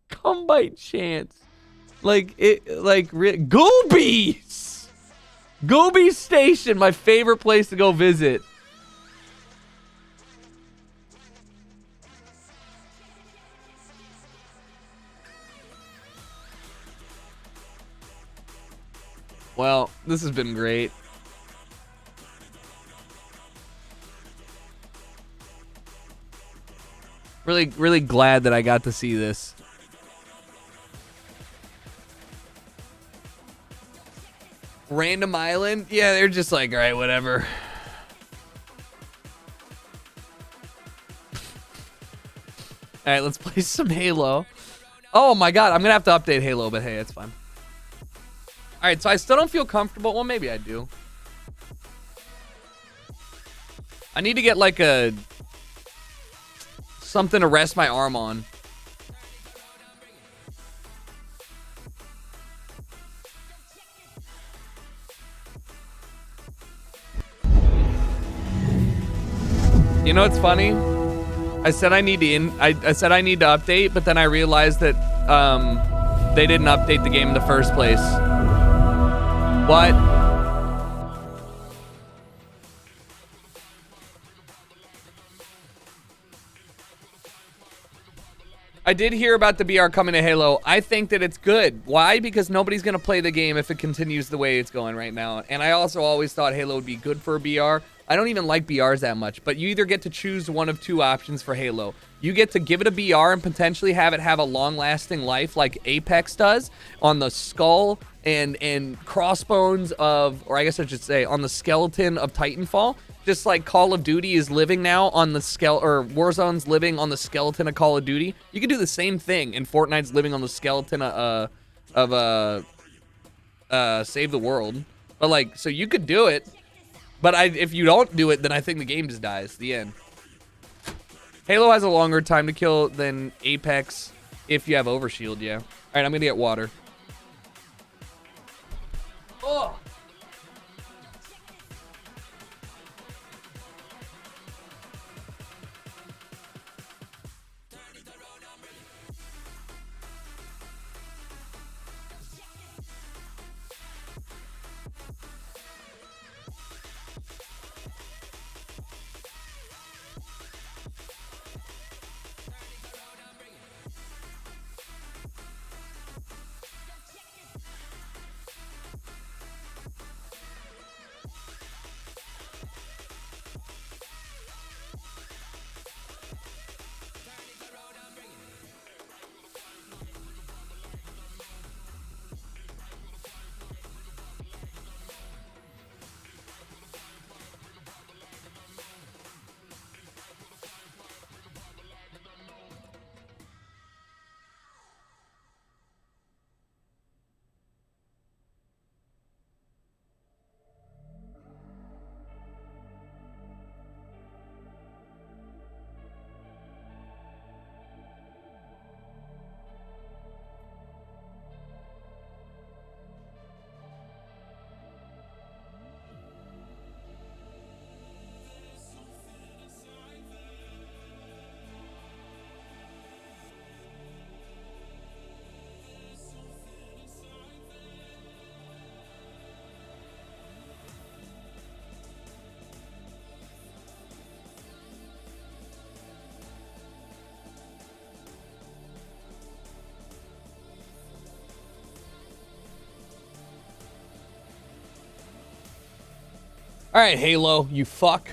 Come by chance. Goobies! Goobies Station, my favorite place to go visit. Well, this has been great. Really, really glad that I got to see this. Random Island? Yeah, they're just like, all right, whatever. All right, let's play some Halo. Oh my god, I'm gonna have to update Halo, but hey, it's fine. All right, so I still don't feel comfortable. Well, maybe I do. I need to get like something to rest my arm on. You know what's funny? I said I need to I said I need to update, but then I realized that they didn't update the game in the first place. What? I did hear about the BR coming to Halo. I think that it's good. Why? Because nobody's going to play the game if it continues the way it's going right now. And I also always thought Halo would be good for a BR. I don't even like BRs that much, but you either get to choose one of two options for Halo. You get to give it a BR and potentially have it have a long-lasting life like Apex does on the skull and crossbones of, or I guess I should say, on the skeleton of Titanfall. Just like Call of Duty is living now on the or Warzone's living on the skeleton of Call of Duty. You could do the same thing, and Fortnite's living on the skeleton of Save the World. But like, so you could do it. But if you don't do it, then I think the game just dies. The end. Halo has a longer time to kill than Apex if you have Overshield, yeah. All right, I'm gonna get water. Oh. All right, Halo, you fuck.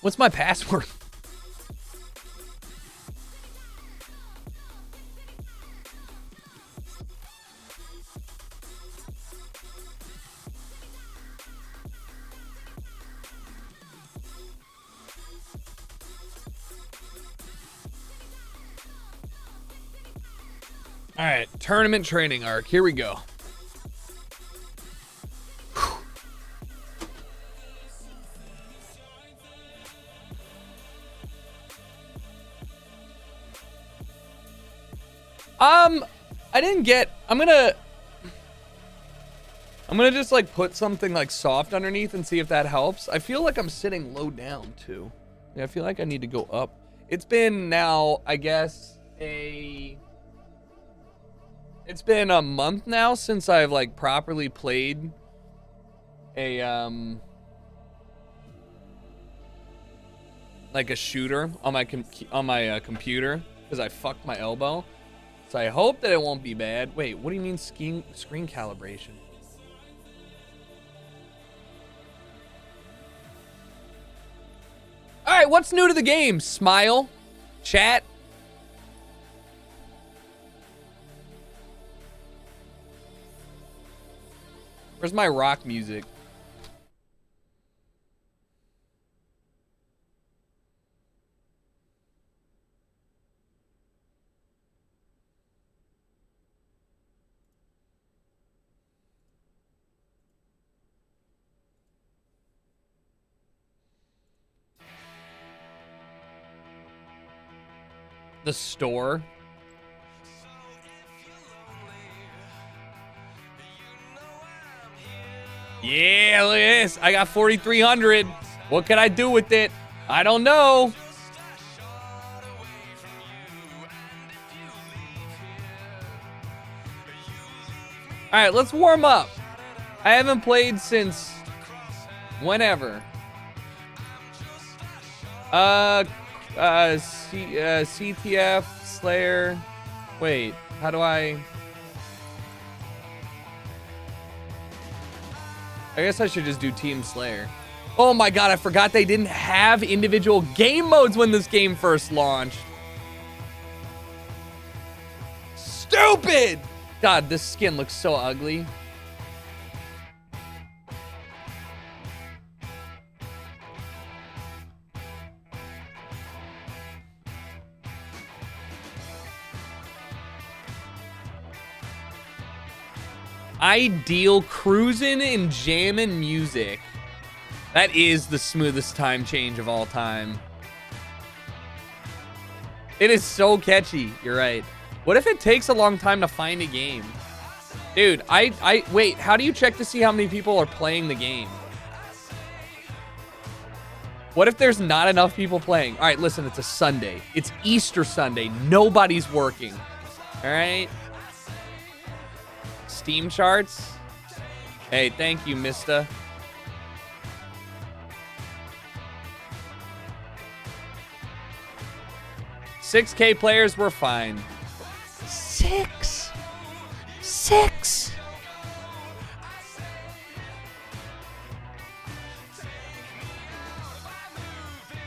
What's my password? All right, tournament training arc. Here we go. I didn't get. I'm gonna just like put something like soft underneath and see if that helps. I feel like I'm sitting low down too. Yeah, I feel like I need to go up. It's been now, I guess, it's been a month now since I've like properly played a like a shooter on my computer because I fucked my elbow. So I hope that it won't be bad. Wait, what do you mean screen calibration? All right, what's new to the game? Smile, chat. Where's my rock music? The store. Yeah, look at this. I got 4,300. What can I do with it? I don't know. All right, let's warm up. I haven't played since whenever. CTF, Slayer. Wait, how do I guess I should just do Team Slayer. Oh my god, I forgot they didn't have individual game modes when this game first launched. Stupid! God, this skin looks so ugly. Ideal cruising and jamming music. That is the smoothest time change of all time. It is so catchy. You're right. What if it takes a long time to find a game? Dude, wait, how do you check to see how many people are playing the game? What if there's not enough people playing? All right, listen, it's a Sunday. It's Easter Sunday. Nobody's working. All right? Steam charts. Hey, thank you, mister. $6K players were fine. Six.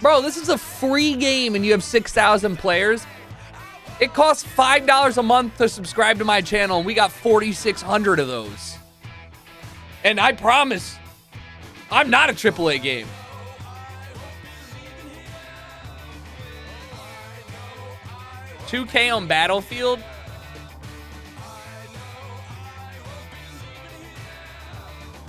Bro, this is a free game and you have 6,000 players. It costs $5 a month to subscribe to my channel, and we got 4,600 of those. And I promise, I'm not a AAA game. $2K on Battlefield?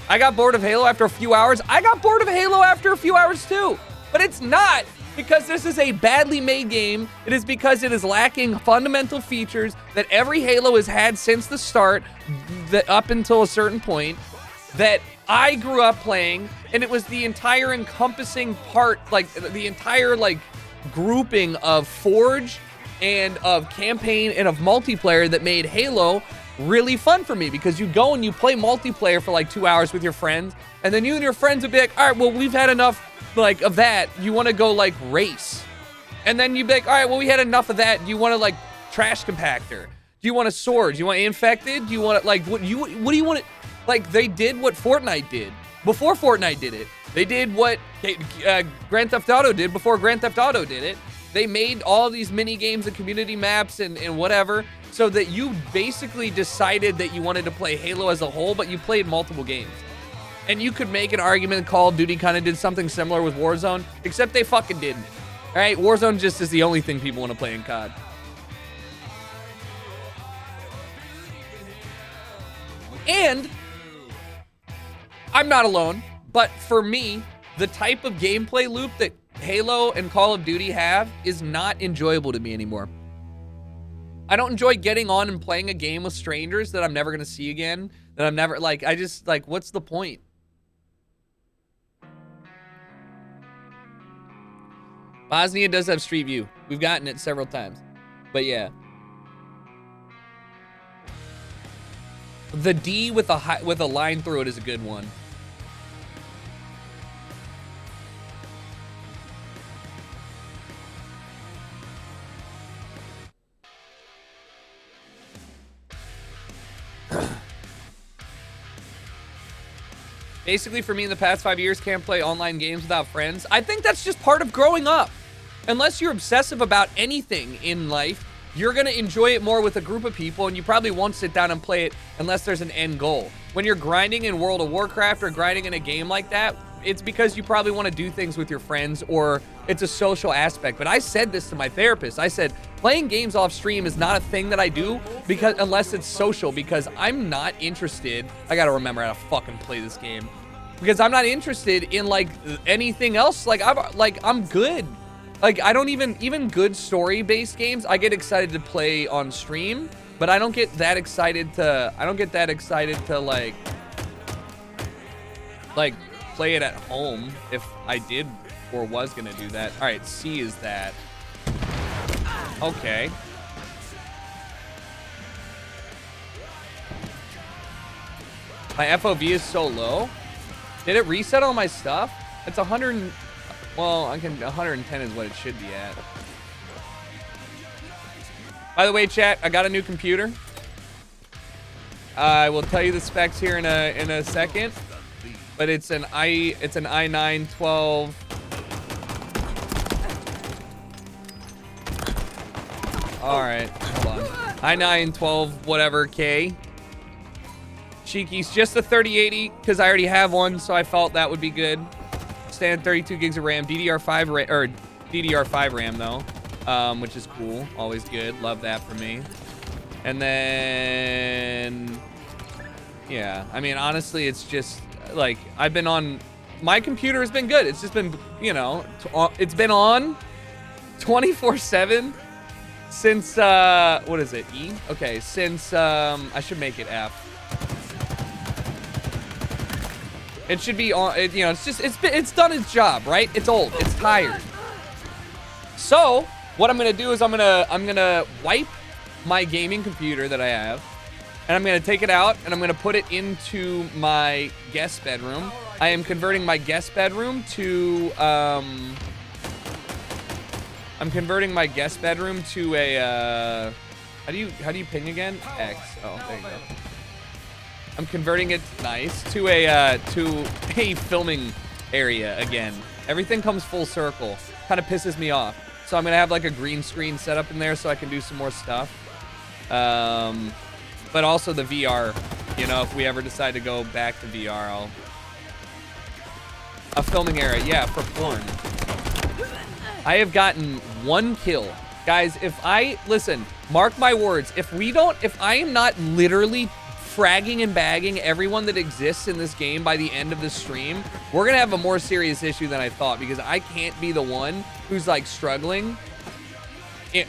I got bored of Halo after a few hours. I got bored of Halo after a few hours too. But it's not because this is a badly made game. It is because it is lacking fundamental features that every Halo has had since the start, that up until a certain point, that I grew up playing, and it was the entire encompassing part, like the entire like grouping of Forge and of campaign and of multiplayer that made Halo really fun for me, because you go and you play multiplayer for like 2 hours with your friends, and then you and your friends would be like, all right, well, we've had enough like of that. You want to go like race? And then you'd be like, all right, well, we had enough of that. Do you want to like trash compactor? Do you want a sword? Do you want infected? Do you want like what do you want it? Like, they did what Fortnite did before Fortnite did it. They did what Grand Theft Auto did before Grand Theft Auto did it. They made all these mini games and community maps and whatever, so that you basically decided that you wanted to play Halo as a whole, but you played multiple games. And you could make an argument Call of Duty kind of did something similar with Warzone, except they fucking didn't. All right, Warzone just is the only thing people want to play in COD. And I'm not alone, but for me, the type of gameplay loop that Halo and Call of Duty have is not enjoyable to me anymore. I don't enjoy getting on and playing a game with strangers that I'm never going to see again, that I'm never, like, I just, like, what's the point? Bosnia does have Street View. We've gotten it several times, but yeah. The D with a line through it is a good one. Basically, for me, in the past 5 years, can't play online games without friends. I think that's just part of growing up. Unless you're obsessive about anything in life, you're going to enjoy it more with a group of people, and you probably won't sit down and play it unless there's an end goal. When you're grinding in World of Warcraft or grinding in a game like that, it's because you probably want to do things with your friends, or it's a social aspect. But I said this to my therapist. I said, playing games off stream is not a thing that I do because unless it's social, because I'm not interested. I got to remember how to fucking play this game, because I'm not interested in like anything else. Like I'm good. Like, I don't even good story-based games, I get excited to play on stream, but I don't get that excited to, like play it at home if I did or was gonna do that. All right, C is that. Okay. My FOV is so low. Did it reset all my stuff? It's 100. Well, 110 is what it should be at. By the way, chat, I got a new computer. I will tell you the specs here in a second. But it's an i9 12. All right, hold on. i9 12 whatever K. Cheeky's just a 3080 because I already have one, so I felt that would be good. Standard 32 gigs of RAM, DDR5 RAM though, which is cool. Always good. Love that for me. And then, yeah, I mean, honestly, it's just like I've been on. My computer has been good. It's just been, you know, it's been on 24/7 since what is it? E? Okay, since I should make it F. It should be on, you know, it's done its job, right? It's old, it's tired. So what I'm gonna do is I'm gonna wipe my gaming computer that I have, and I'm gonna take it out and I'm gonna put it into my guest bedroom. I am converting my guest bedroom to I'm converting my guest bedroom to a how do you ping again? X. Oh, there you go. I'm converting it nice to a filming area again. Everything comes full circle. Kind of pisses me off. So I'm gonna have like a green screen set up in there so I can do some more stuff. But also the VR. You know, if we ever decide to go back to VR, a filming area. Yeah, for porn. I have gotten 1 kill, guys. Listen, mark my words. If I am not literally fragging and bagging everyone that exists in this game by the end of the stream, we're gonna have a more serious issue than I thought, because I can't be the one who's like struggling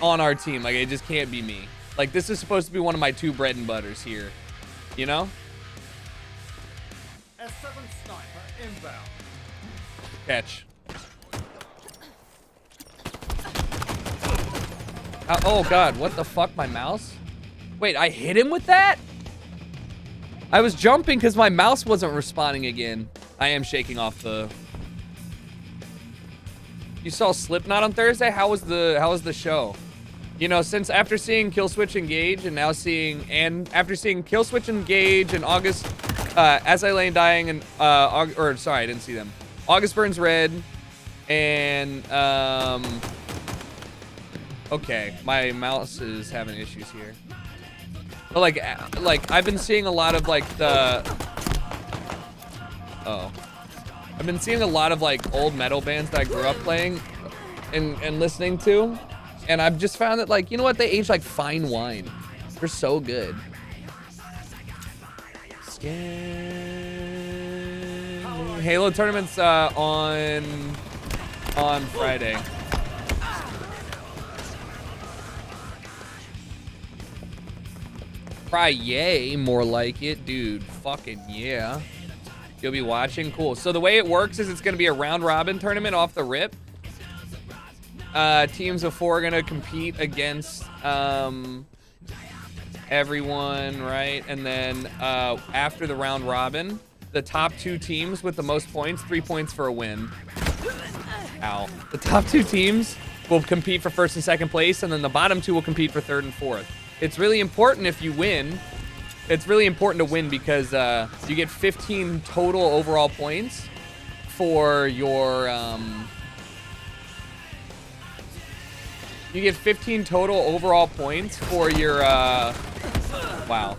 on our team. Like, it just can't be me. Like, this is supposed to be one of my 2 bread and butters here, you know? S7 sniper inbound. Catch. Oh god, what the fuck, my mouse? Wait, I hit him with that? I was jumping because my mouse wasn't responding again. I am shaking off the... You saw Slipknot on Thursday? How was the show? You know, since after seeing Killswitch Engage and after seeing Killswitch Engage in August, As I Lay Dying and sorry, I didn't see them. August Burns Red and okay, my mouse is having issues here. But like I've been seeing a lot of like I've been seeing a lot of like old metal bands that I grew up playing and listening to, and I've just found that, like, you know what, they age like fine wine. They're so good. Halo tournaments on Friday. Yay, more like it, dude. Fucking yeah. You'll be watching. Cool. So the way it works is it's gonna be a round robin tournament off the rip. Teams of 4 are gonna compete against everyone, right? And then after the round robin, the top 2 teams with the most points, 3 points for a win. Ow. The top 2 teams will compete for 1st and 2nd place, and then the bottom 2 will compete for 3rd and 4th. It's really important if you win. It's really important to win because you get 15 total overall points for your you get 15 total overall points for your wow.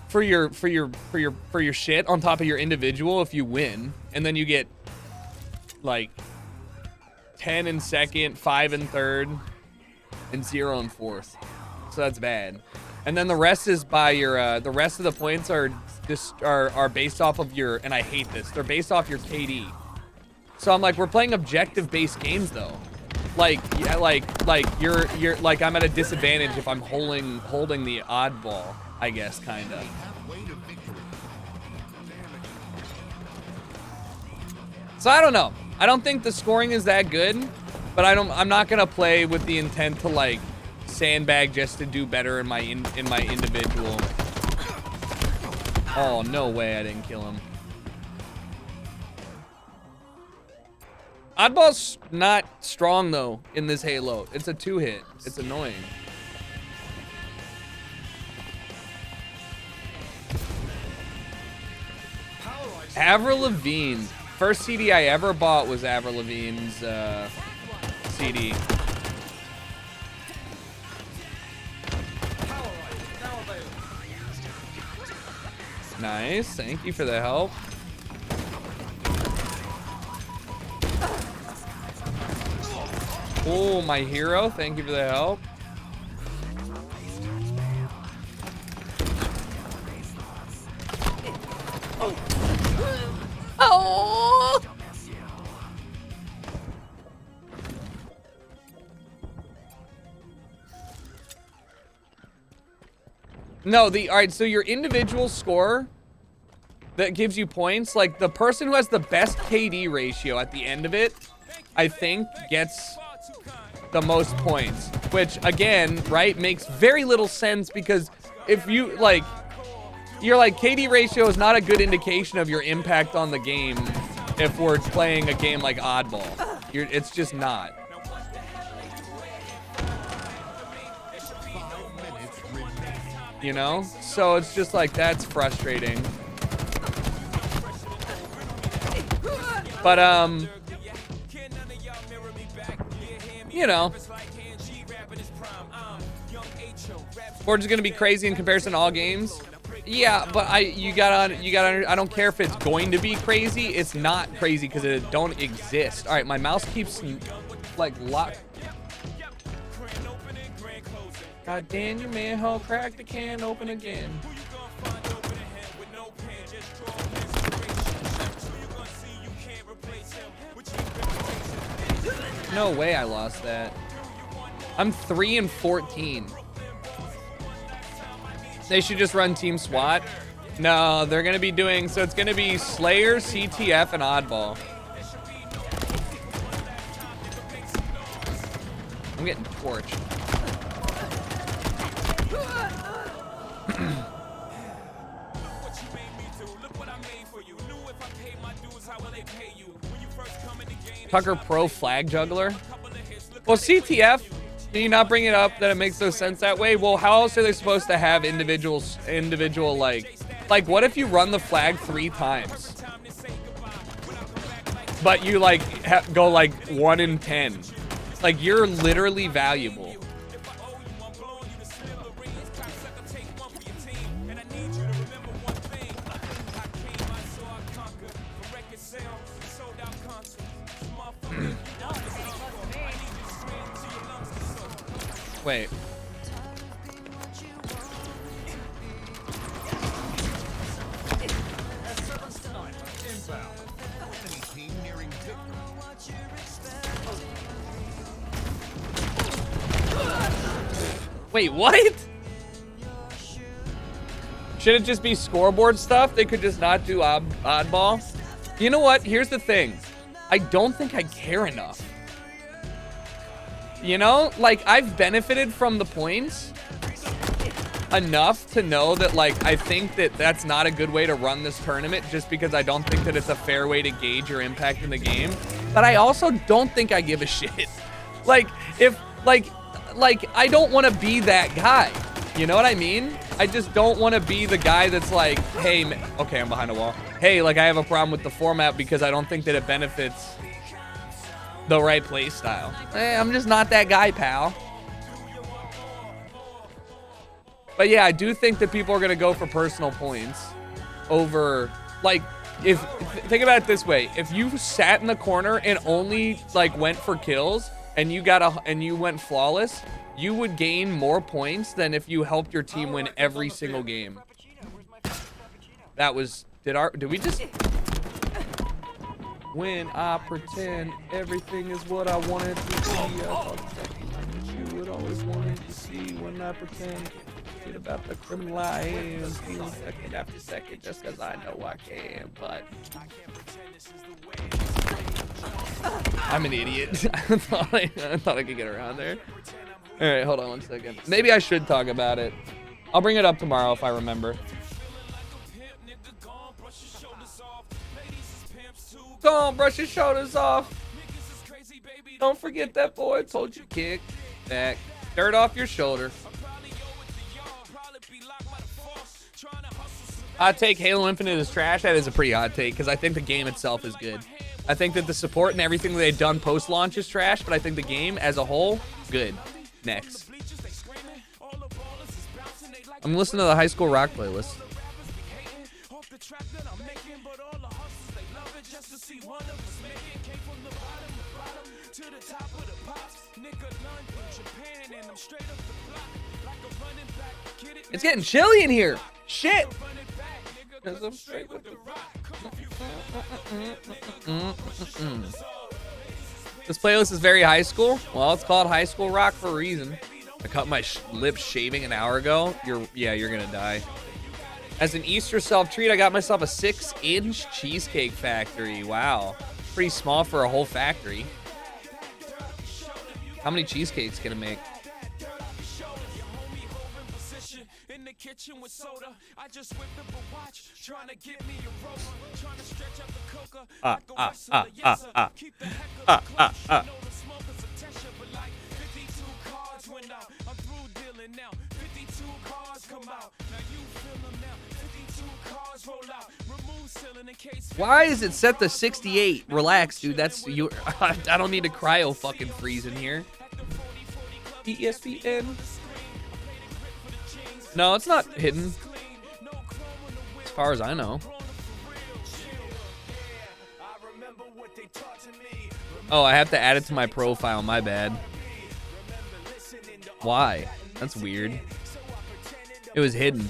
For your shit on top of your individual if you win, and then you get like 10 in 2nd, 5 in 3rd, and 0 in 4th. So that's bad. And then the rest is by your the rest of the points are just are based off of your, and I hate this, they're based off your KD. So I'm like, we're playing objective-based games though. Like, yeah, like you're like I'm at a disadvantage if I'm holding the oddball, I guess, kind of. So I don't know. I don't think the scoring is that good, but I'm not gonna play with the intent to like sandbag just to do better in my individual. Oh, no way I didn't kill him. Oddball's not strong though in this Halo. It's a 2-hit. It's annoying. Avril Lavigne. First CD I ever bought was Avril Lavigne's CD. Nice. Thank you for the help. Oh, my hero. Thank you for the help. Oh. No, all right, so your individual score that gives you points, like the person who has the best KD ratio at the end of it, I think gets the most points, which again, right, makes very little sense because if you like, you're like KD ratio is not a good indication of your impact on the game if we're playing a game like Oddball. It's just not. You know? So it's just like, that's frustrating. But, you know. Forge is gonna be crazy in comparison to all games. Yeah, but you gotta, I don't care if it's going to be crazy, it's not crazy because it don't exist. All right, my mouse keeps like locked. God damn you, man, hoe, crack the can open again. No way I lost that. I'm 3 and 14. They should just run Team SWAT. No, they're gonna be doing, so it's gonna be Slayer, CTF, and Oddball. I'm getting torched. Tucker Pro Flag Juggler. Well, CTF, can you not bring it up that it makes no sense that way? Well, how else are they supposed to have individual like what if you run the flag 3 times? But you like go like 1 in 10. Like you're literally valuable. Wait. Wait, what? Should it just be scoreboard stuff? They could just not do oddball? You know what? Here's the thing. I don't think I care enough. You know, like I've benefited from the points enough to know that like I think that that's not a good way to run this tournament just because I don't think that it's a fair way to gauge your impact in the game. But I also don't think I give a shit. Like if like I don't want to be that guy. You know what I mean? I just don't want to be the guy that's like, hey, okay, I'm behind a wall. Hey, like I have a problem with the format because I don't think that it benefits the right play style. I'm just not that guy, pal. But yeah, I do think that people are gonna go for personal points over, like, think about it this way: if you sat in the corner and only like went for kills and you went flawless, you would gain more points than if you helped your team win every single game. That was did we just? When I pretend everything is what I wanted to be. I thought you would always wanted to see when I pretend. Forget about the criminal I am. Feeling second after second just because I know I can. But I'm an idiot. I thought I could get around there. All right, hold on 1 second. Maybe I should talk about it. I'll bring it up tomorrow if I remember. Go on, brush your shoulders off. Don't forget that boy told you kick back. Dirt off your shoulder. Hot take, Halo Infinite is trash. That is a pretty hot take because I think the game itself is good. I think that the support and everything they've done post-launch is trash, but I think the game as a whole, good. Next. I'm listening to the High School Rock playlist. It's getting chilly in here. Shit. This playlist is very high school. Well, it's called High School Rock for a reason. I cut my lips shaving an hour ago. You're gonna die. As an Easter self-treat, I got myself a 6-inch Cheesecake Factory. Wow. Pretty small for a whole factory. How many cheesecakes can it make? Why is it set to 68? Relax, dude. That's you. I don't need to cryo fucking freeze in here. ESPN. No, it's not hidden. As far as I know. Oh, I have to add it to my profile. My bad. Why? That's weird. It was hidden.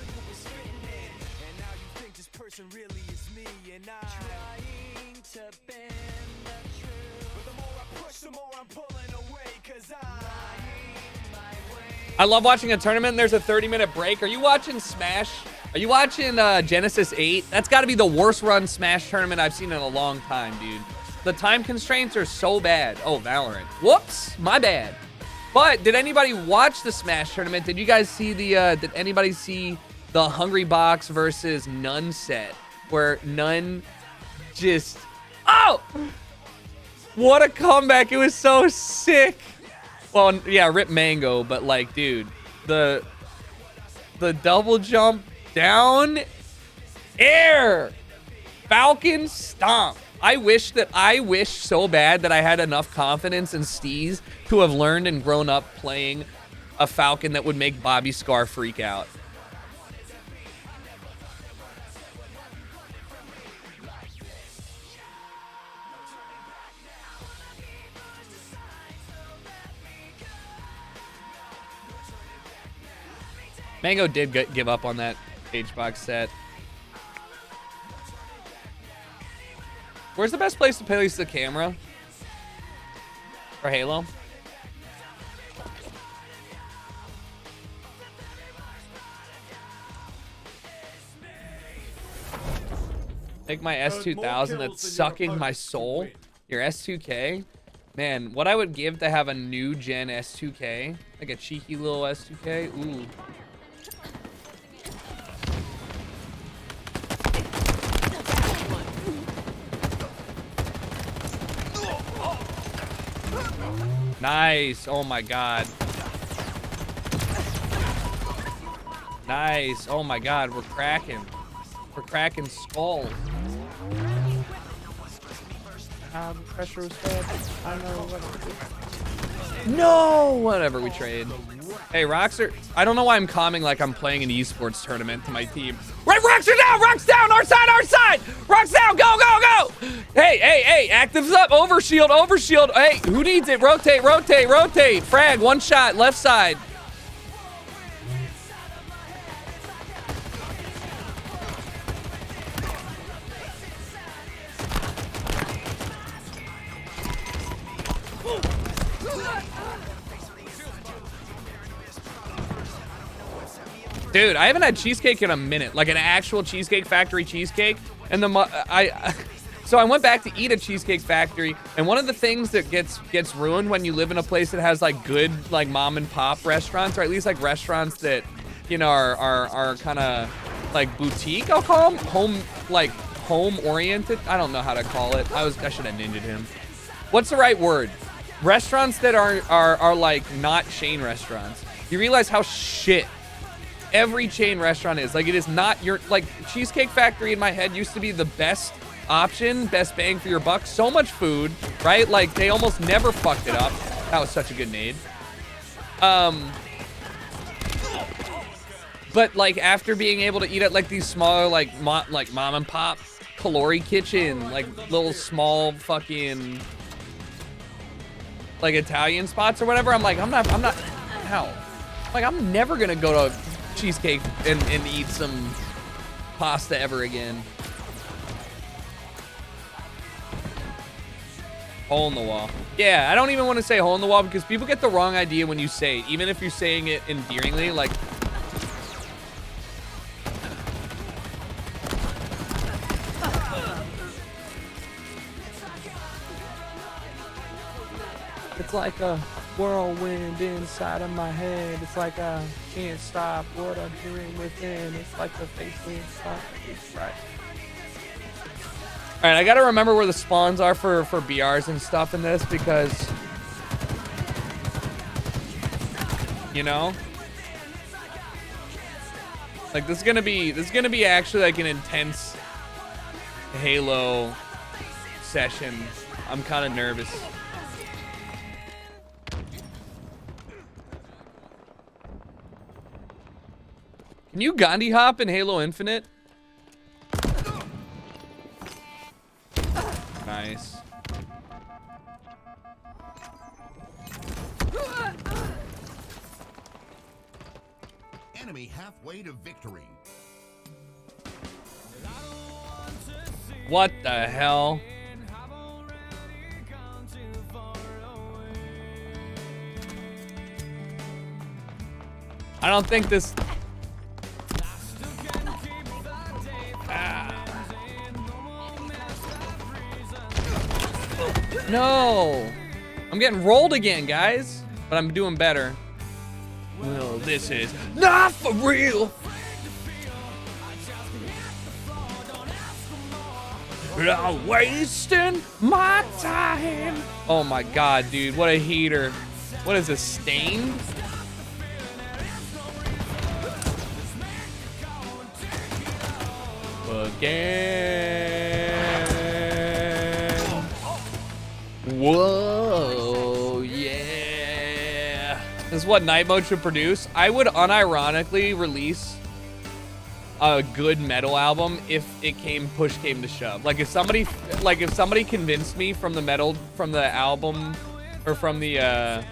I love watching a tournament and there's a 30-minute break. Are you watching Smash? Are you watching Genesis 8? That's got to be the worst run Smash tournament I've seen in a long time, dude. The time constraints are so bad. Oh, Valorant. Whoops, my bad. But did anybody watch the Smash tournament? Did you guys see the, did anybody see the Hungry Box versus Nun set? Where Nun just, oh! What a comeback. It was so sick. Well, yeah, rip Mango, but like, dude, the double jump down air Falcon stomp. I wish so bad that I had enough confidence in Steez to have learned and grown up playing a Falcon that would make Bobby Scar freak out. Mango did give up on that H-Box set. Where's the best place to place the camera for Halo? Take my S2000 that's sucking my soul. Your S2K? Man, what I would give to have a new gen S2K. Like a cheeky little S2K. Ooh. Nice. Oh my god. Nice. Oh my god. We're cracking. We're cracking skulls. The pressure was bad. I know what. No! Whatever, we trade. Hey, Roxer. I don't know why I'm calming like I'm playing an esports tournament to my team. Right, Roxer down! Rox down! Our side! Our side! Rox down! Go, go, go! Hey, hey, hey! Actives up! Overshield! Overshield! Hey, who needs it? Rotate, rotate, rotate! Frag, one shot, left side. Dude, I haven't had cheesecake in a minute, like an actual Cheesecake Factory cheesecake. And so I went back to eat at Cheesecake Factory, and one of the things that gets ruined when you live in a place that has like good like mom and pop restaurants, or at least like restaurants that, you know, are kind of like boutique, I'll call them, home oriented. I don't know how to call it. I should have ninja'd him. What's the right word? Restaurants that are like not chain restaurants. You realize how shit every chain restaurant is. Like, it is not your, like, Cheesecake Factory in my head used to be the best option, best bang for your buck. So much food, right? Like, they almost never fucked it up. That was such a good nade. But like, after being able to eat at like these smaller like mom and pop Kalori Kitchen, like little small fucking like Italian spots or whatever, I'm like, I'm not how? Like, I'm never gonna go to Cheesecake and eat some pasta ever again. Hole in the wall. Yeah, I don't even want to say hole in the wall because people get the wrong idea when you say it, even if you're saying it endearingly. Like, it's like a whirlwind inside of my head. It's like I can't stop what I'm hearing within. It's like the face inside. It's right. All right, I gotta remember where the spawns are for BRs and stuff in this because, you know, like this is gonna be actually like an intense Halo session. I'm kind of nervous. Can you Gandhi hop in Halo Infinite? Nice. Enemy halfway to victory. What the hell? I don't think this... No! I'm getting rolled again, guys. But I'm doing better. Well, this is not for real! I'm wasting my time! Oh my god, dude. What a heater. What is this, stained? Again. Whoa, yeah. This is what night mode should produce. I would unironically release a good metal album if push came to shove. Like if somebody convinced me from the album or from the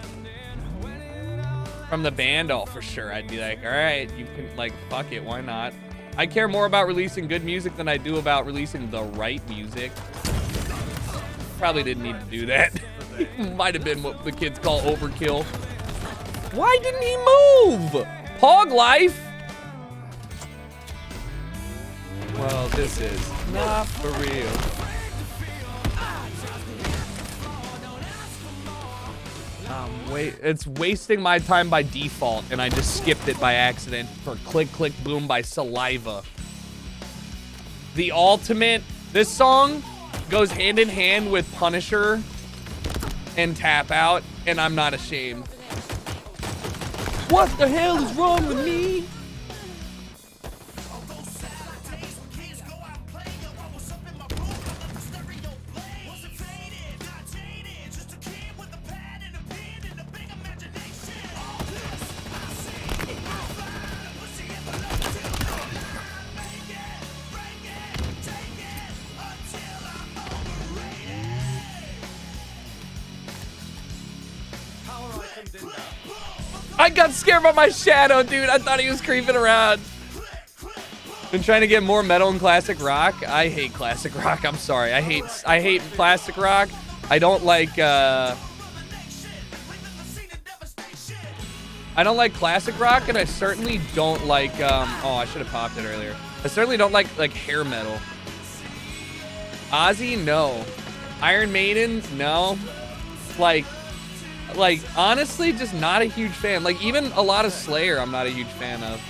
band, oh, for sure, I'd be like, all right, you can, like, fuck it, why not? I care more about releasing good music than I do about releasing the right music. Probably didn't need to do that. Might have been what the kids call overkill. Why didn't he move? Hog life. Well, this is not for real. It's wasting my time by default, and I just skipped it by accident for Click Click Boom by Saliva. The ultimate. This song goes hand in hand with Punisher and Tap Out, and I'm not ashamed. What the hell is wrong with me? I got scared by my shadow, dude. I thought he was creeping around. Been trying to get more metal and classic rock. I hate classic rock. I'm sorry. I hate classic rock. I don't like I don't like classic rock, and I certainly don't like, oh, I should have popped it earlier. I certainly don't like hair metal. Ozzy, no. Iron Maiden, no. Like, honestly, just not a huge fan. Like, even a lot of Slayer, I'm not a huge fan of.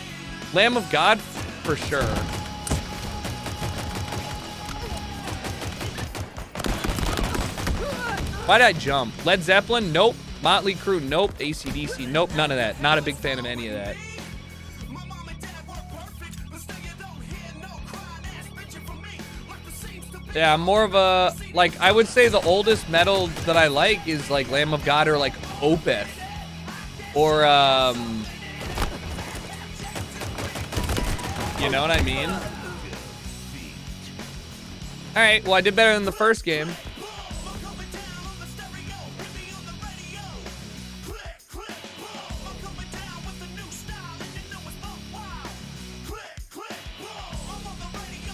Lamb of God, for sure. Why did I jump? Led Zeppelin, nope. Motley Crue, nope. AC/DC, nope. None of that. Not a big fan of any of that. Yeah, I'm more of a, like, I would say the oldest metal that I like is like Lamb of God or like Opeth. Or, you know what I mean? Alright, well, I did better than the first game.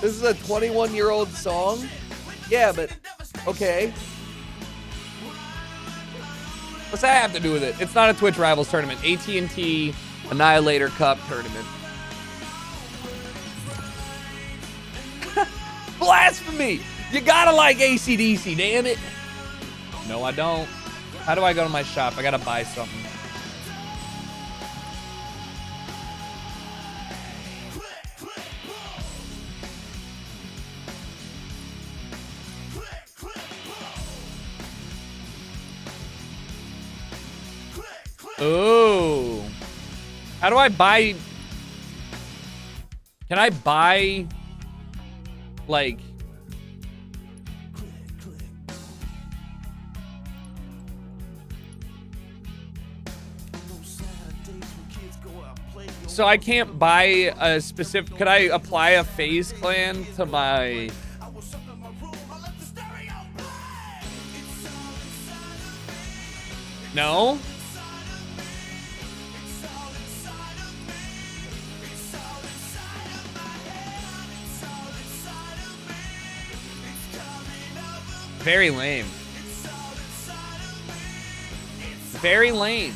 This is a 21-year-old song? Yeah, but okay. What's that have to do with it? It's not a Twitch Rivals tournament. AT&T Annihilator Cup tournament. Blasphemy! You gotta like AC/DC, damn it. No, I don't. How do I go to my shop? I gotta buy something. Oh. How do I buy? Can I buy like so I can't buy a specific, could I apply a FaZe Clan to my no? Very lame. Very lame.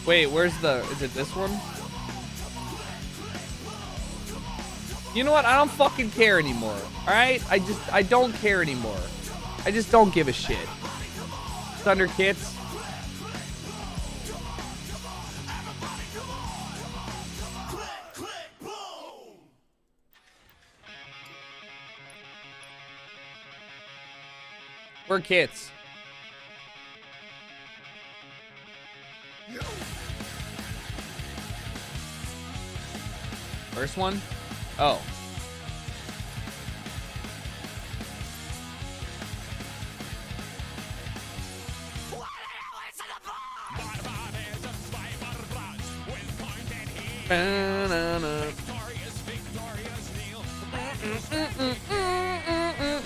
Wait, where's the, is it this one? You know what? I don't fucking care anymore. Alright? I don't care anymore. I just don't give a shit. Thunder Kits. We're kits. First one? Oh.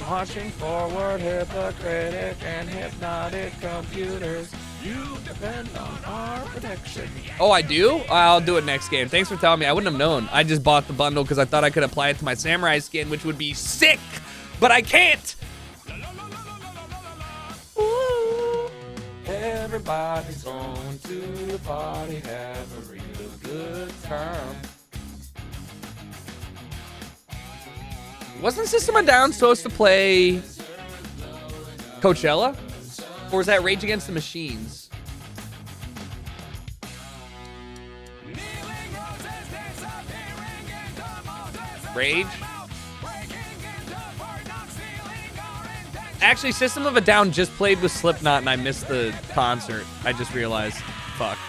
Marching forward, hypocritic and hypnotic computers. You depend on our protection. Oh, I do? I'll do it next game. Thanks for telling me. I wouldn't have known. I just bought the bundle because I thought I could apply it to my samurai skin, which would be sick, but I can't. Ooh. Everybody's going to the party, have a real good time. Wasn't System of a Down supposed to play Coachella? Or was that Rage Against the Machines? Rage? Actually, System of a Down just played with Slipknot and I missed the concert. I just realized. Fuck.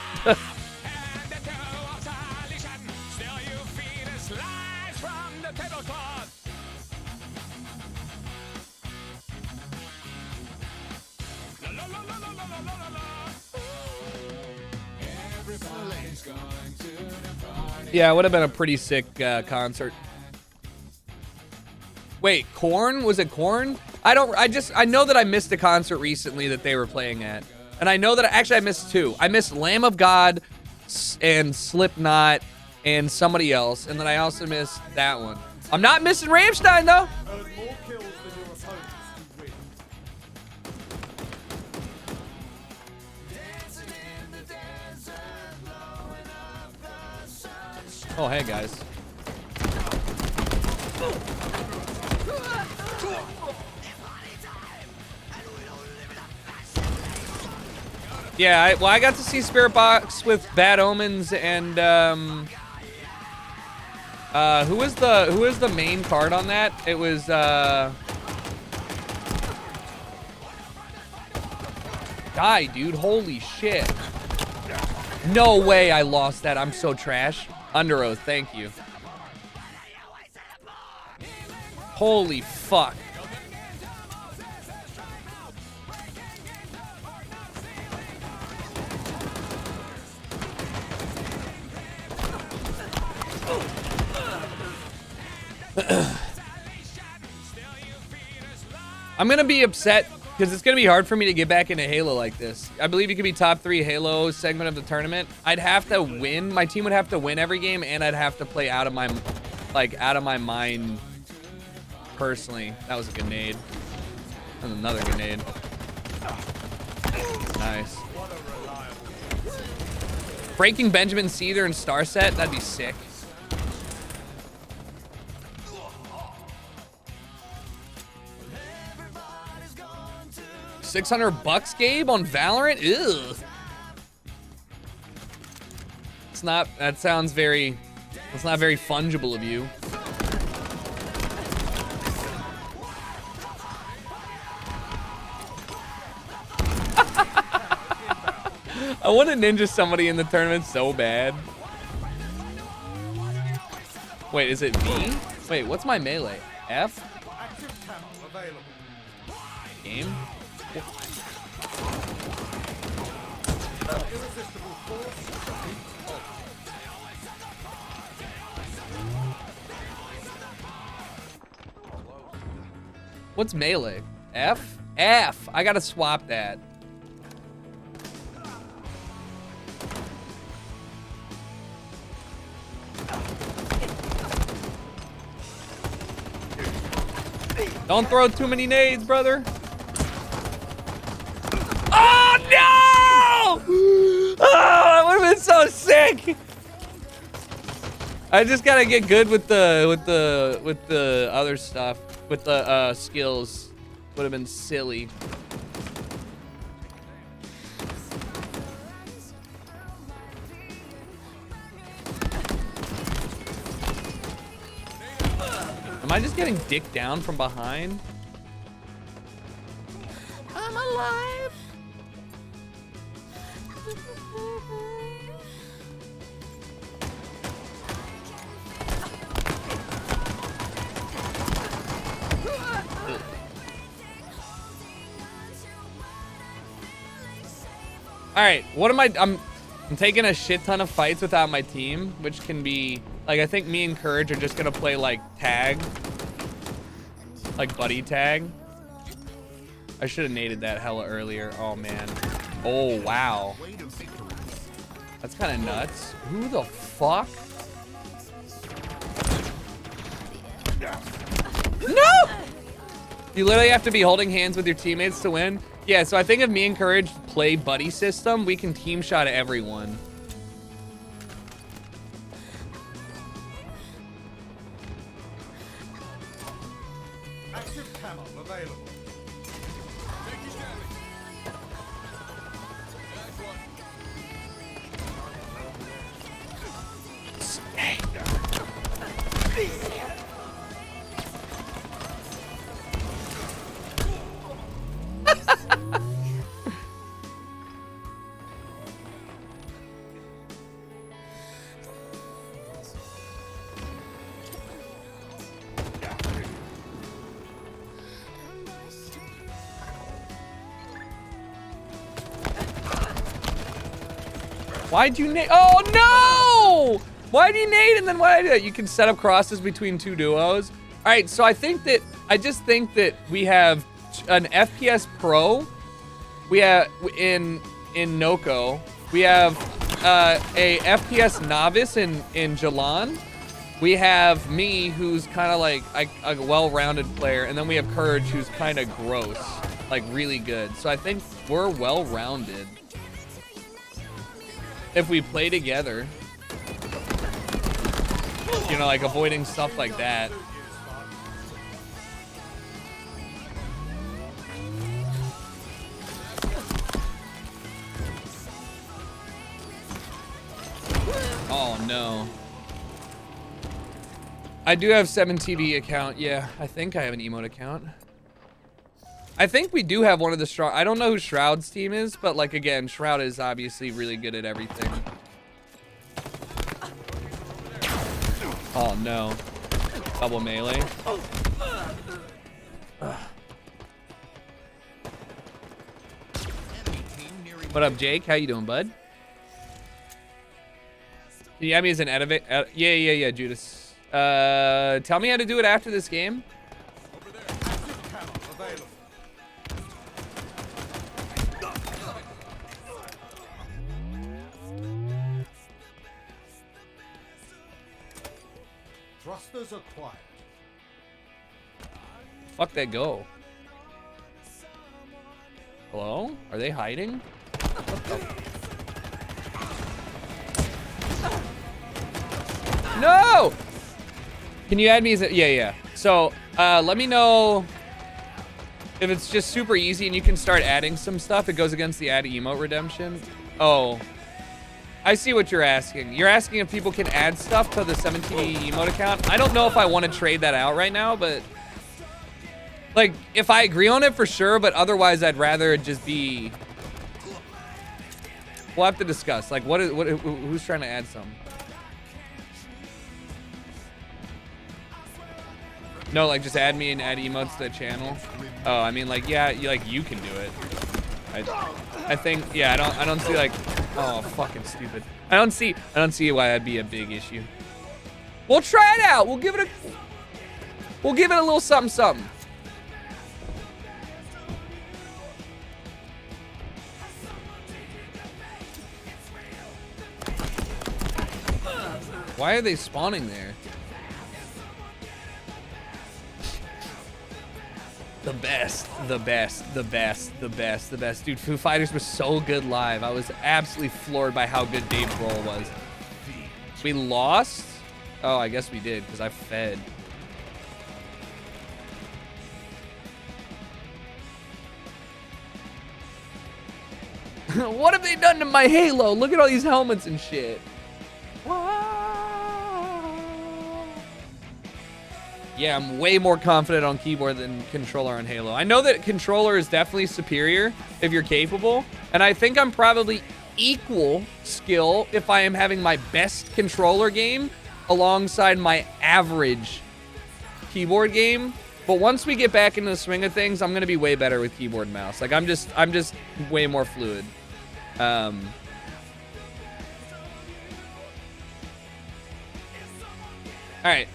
Yeah, it would have been a pretty sick concert. Wait, Korn? Was it Korn? I know that I missed a concert recently that they were playing at. And I know that I missed two. I missed Lamb of God and Slipknot and somebody else. And then I also missed that one. I'm not missing Rammstein though. Earn more kills than your opponents to win. Oh, hey guys. Yeah, I got to see Spirit Box with Bad Omens and who was the main card on that? It was die, dude. Holy shit. No way I lost that. I'm so trash. Under Oath, thank you. Holy fuck. I'm gonna be upset because it's gonna be hard for me to get back into Halo like this. I believe you could be top 3 Halo segment of the tournament. I'd have to win. My team would have to win every game, and I'd have to play out of my mind. Personally, that was a grenade. And another grenade. Nice. Breaking Benjamin Seether and Starset, that'd be sick. $600 Gabe on Valorant? Ew. It's not, that sounds very, it's not very fungible of you. I want to ninja somebody in the tournament so bad. Wait, is it V? Wait, what's my melee? F? Active camo available. Game? Irresistible force. What's melee? F? F! I gotta swap that. Don't throw too many nades, brother. Oh no! Oh, that would have been so sick. I just gotta get good with the other stuff, with the skills. Would have been silly. Am I just getting dicked down from behind? I'm alive. All right, what am I'm taking a shit ton of fights without my team, which can be like, I think me and Courage are just gonna play like tag, like buddy tag. I should have naded that hella earlier. Oh man. Oh wow. That's kind of nuts. Who the fuck? No! You literally have to be holding hands with your teammates to win. Yeah, so I think if me and Courage play buddy system, we can team shot everyone. Active camo available. Hey. Why'd you nade? Oh no! Why'd you nade and then why did you can set up crosses between two duos? All right, so I just think that we have an FPS Pro. We have in Noko. We have a FPS Novice in Jalan. We have me, who's kind of like a well-rounded player, and then we have Courage, who's kind of gross, like really good. So I think we're well-rounded if we play together. You know, like avoiding stuff like that. Oh no. I do have 7TV account. Yeah, I think I have an emote account. I think we do have one of the Shroud. I don't know who Shroud's team is, but like again, Shroud is obviously really good at everything. Oh no. Double melee. What up, Jake? How you doing, bud? Can you add me as an edit? Yeah, Judas. Tell me how to do it after this game. Active camo available. Thrusters acquired. Fuck that go. Hello? Are they hiding? What the? No! Can you add me as a... Yeah. So, let me know if it's just super easy and you can start adding some stuff. It goes against the add emote redemption. Oh. I see what you're asking. You're asking if people can add stuff to the 17 emote account. I don't know if I want to trade that out right now, but... Like, if I agree on it, for sure, but otherwise I'd rather it just be... We'll have to discuss. Like, who's trying to add some? No, like, just add me and add emotes to the channel. Oh, I mean, like, yeah, you can do it. I think, yeah, I don't see, like... Oh, fucking stupid. I don't see why that'd be a big issue. We'll try it out. We'll give it a little something, something. Why are they spawning there? The best. Dude, Foo Fighters was so good live. I was absolutely floored by how good Dave Grohl was. We lost? Oh, I guess we did, because I fed. What have they done to my Halo? Look at all these helmets and shit. Yeah, I'm way more confident on keyboard than controller on Halo. I know that controller is definitely superior if you're capable, and I think I'm probably equal skill if I am having my best controller game alongside my average keyboard game. But once we get back into the swing of things, I'm gonna be way better with keyboard and mouse. Like I'm just way more fluid. All right.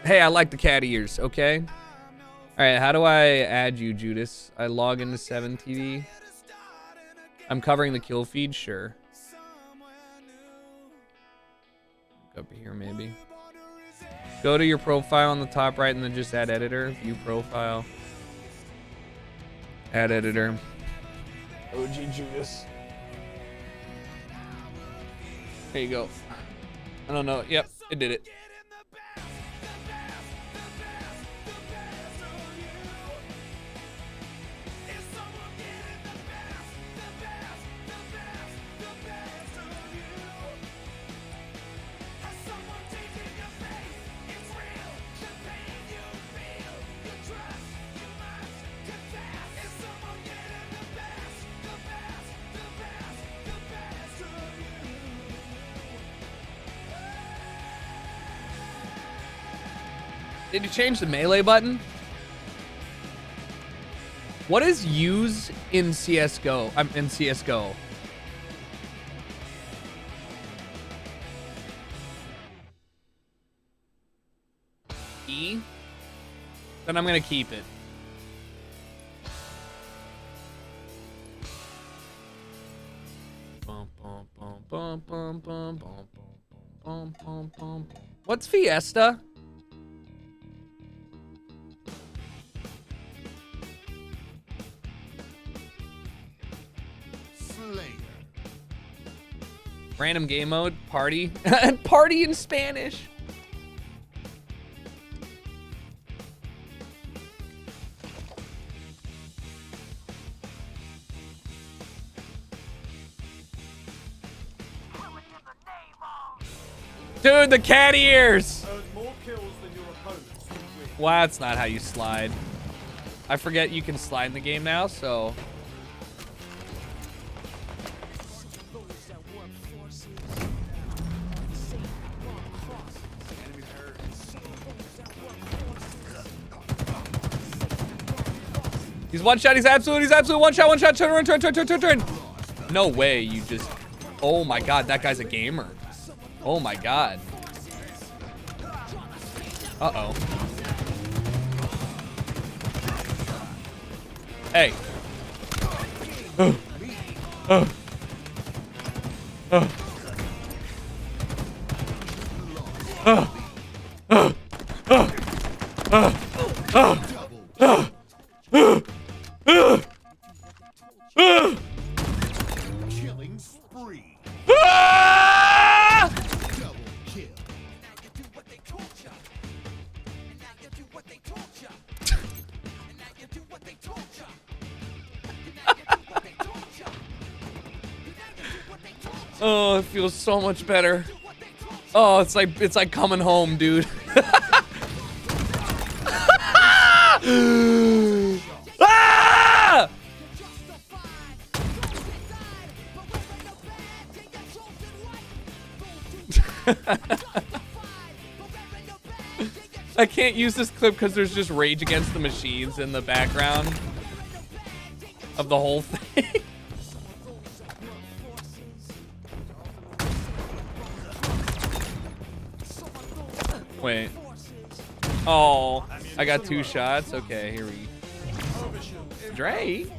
Hey, I like the cat ears, okay? All right, how do I add you, Judas? I log into 7TV. I'm covering the kill feed, sure. Up here, maybe. Go to your profile on the top right and then just add editor. View profile. Add editor. OG Judas. There you go. I don't know. Yep, it did it. Did you change the melee button? What is use in CSGO? I'm in CSGO. E, then I'm gonna keep it. What's Fiesta? Slayer. Random game mode, party. Party in Spanish. Dude, the cat ears! Earn more kills than your opponents. You win. Well, that's not how you slide. I forget you can slide in the game now, so... He's one shot, he's absolute one shot, turn. No way, you just... Oh my god, that guy's a gamer. Oh my god. Uh-oh. Hey. Killing spree. Ah! Double kill. Oh, it feels so much better. Oh, it's like coming home, dude. Ah! I can't use this clip because there's just Rage Against the Machines in the background of the whole thing. Wait. Oh, I got 2 shots. Okay, here we go. Drake.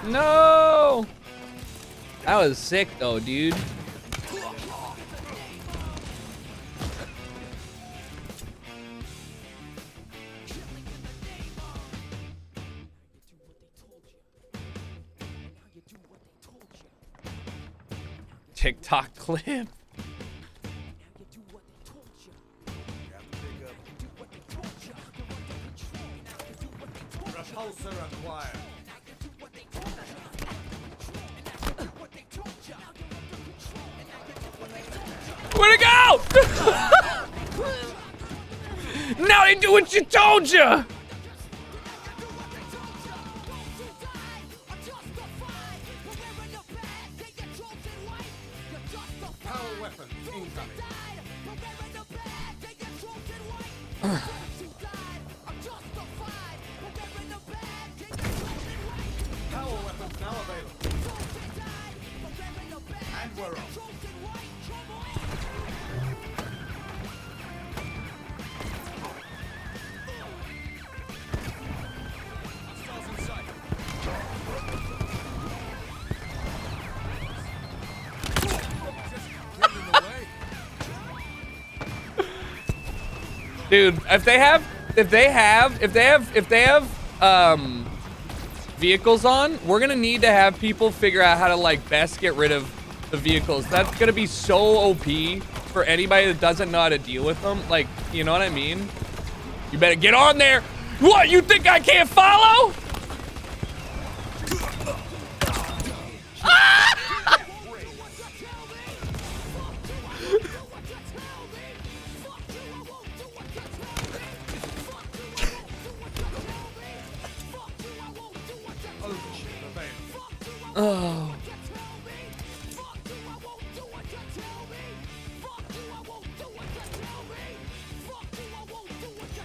No! That was sick though, dude. TikTok clip. Repulsor acquired. Where'd it go? Now they do what you told you. Power weapon incoming. Power weapons now available. And we're off. Hostiles in sight. Get in the way. Dude, if they have vehicles on, we're gonna need to have people figure out how to like best get rid of the vehicles. That's gonna be so OP for anybody that doesn't know how to deal with them. Like, you know what I mean? You better get on there. What, you think I can't follow? Overshield available. Oh.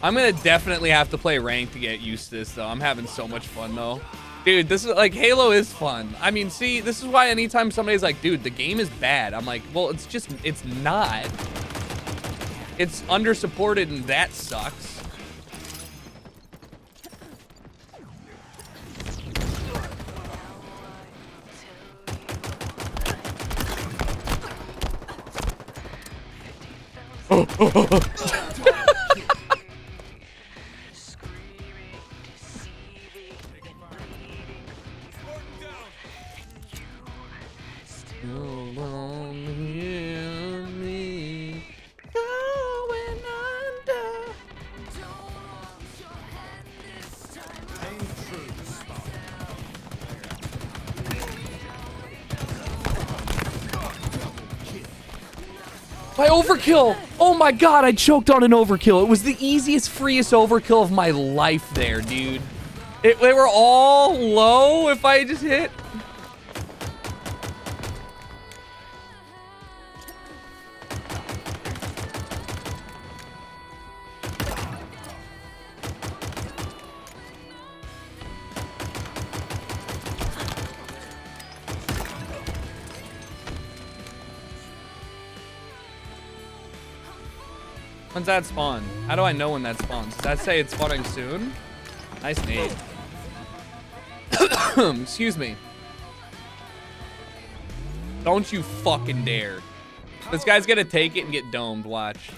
I'm gonna definitely have to play ranked to get used to this though. I'm having so much fun though. Dude, this is like Halo is fun. I mean, see, this is why anytime somebody's like, dude, the game is bad, I'm like, well, it's not. It's undersupported and that sucks. Aim true. Stop. My overkill! Oh my god, I choked on an overkill. It was the easiest, freest overkill of my life there, dude. They were all low if I just hit. When's that spawn? How do I know when that spawns? Does that say it's spawning soon? Nice nade. Excuse me. Don't you fucking dare. This guy's gonna take it and get domed, watch.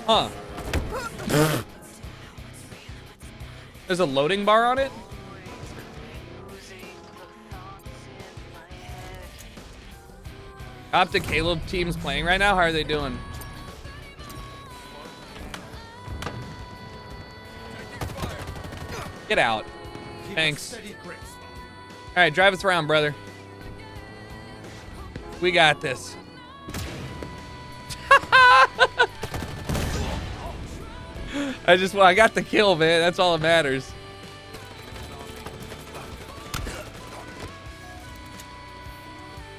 Huh. There's a loading bar on it? Optic Halo team's playing right now. How are they doing? Get out. Keep a Thanks. steady grip, Spark. All right, drive us around, brother. We got this. I got the kill, man. That's all that matters.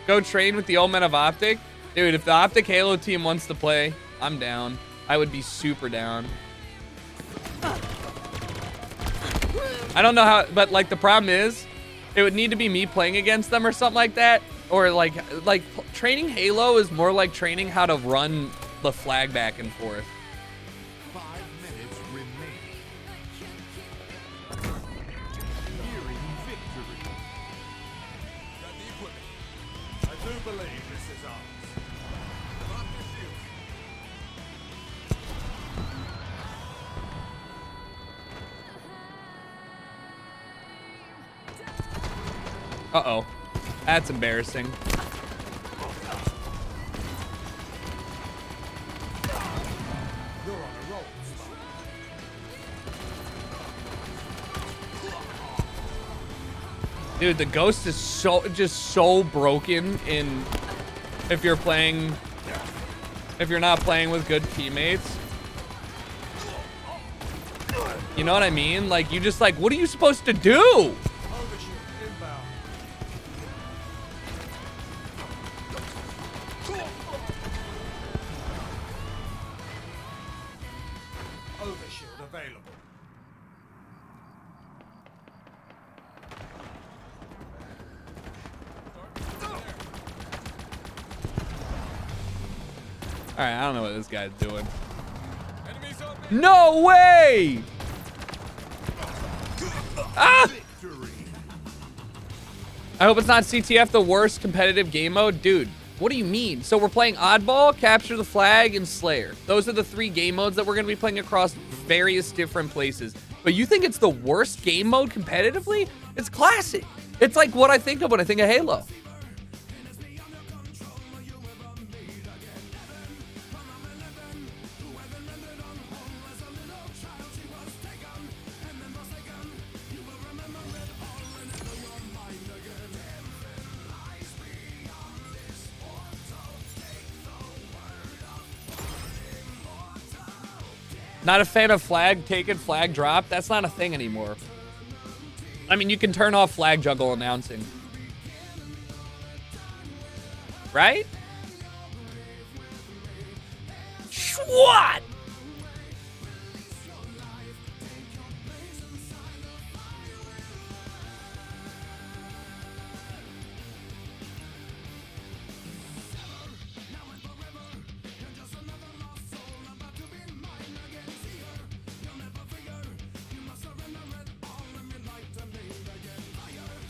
Go train with the old men of Optic. Dude, if the Optic Halo team wants to play, I'm down. I would be super down. I don't know how, but like the problem is, it would need to be me playing against them or something like that. Or like training Halo is more like training how to run the flag back and forth. 5 minutes remaining. Nearing victory. Got the equipment. I do believe this is ours. Drop the shield. Uh-oh. That's embarrassing. You're on a roll, Spark. Dude, the Ghost is so broken in if you're not playing with good teammates. You know what I mean? Like, you just like, what are you supposed to do? Overshield inbound. Overshield available. All right, I don't know what this guy's doing. Enemies on me. No way! Ah! Victory. I hope it's not CTF, the worst competitive game mode. Dude, what do you mean? So we're playing Oddball, Capture the Flag, and Slayer. Those are the 3 game modes that we're going to be playing across various different places. But you think it's the worst game mode competitively? It's classic. It's like what I think of when I think of Halo. Not a fan of flag taken, flag drop. That's not a thing anymore. I mean, you can turn off flag juggle announcing. Right? What?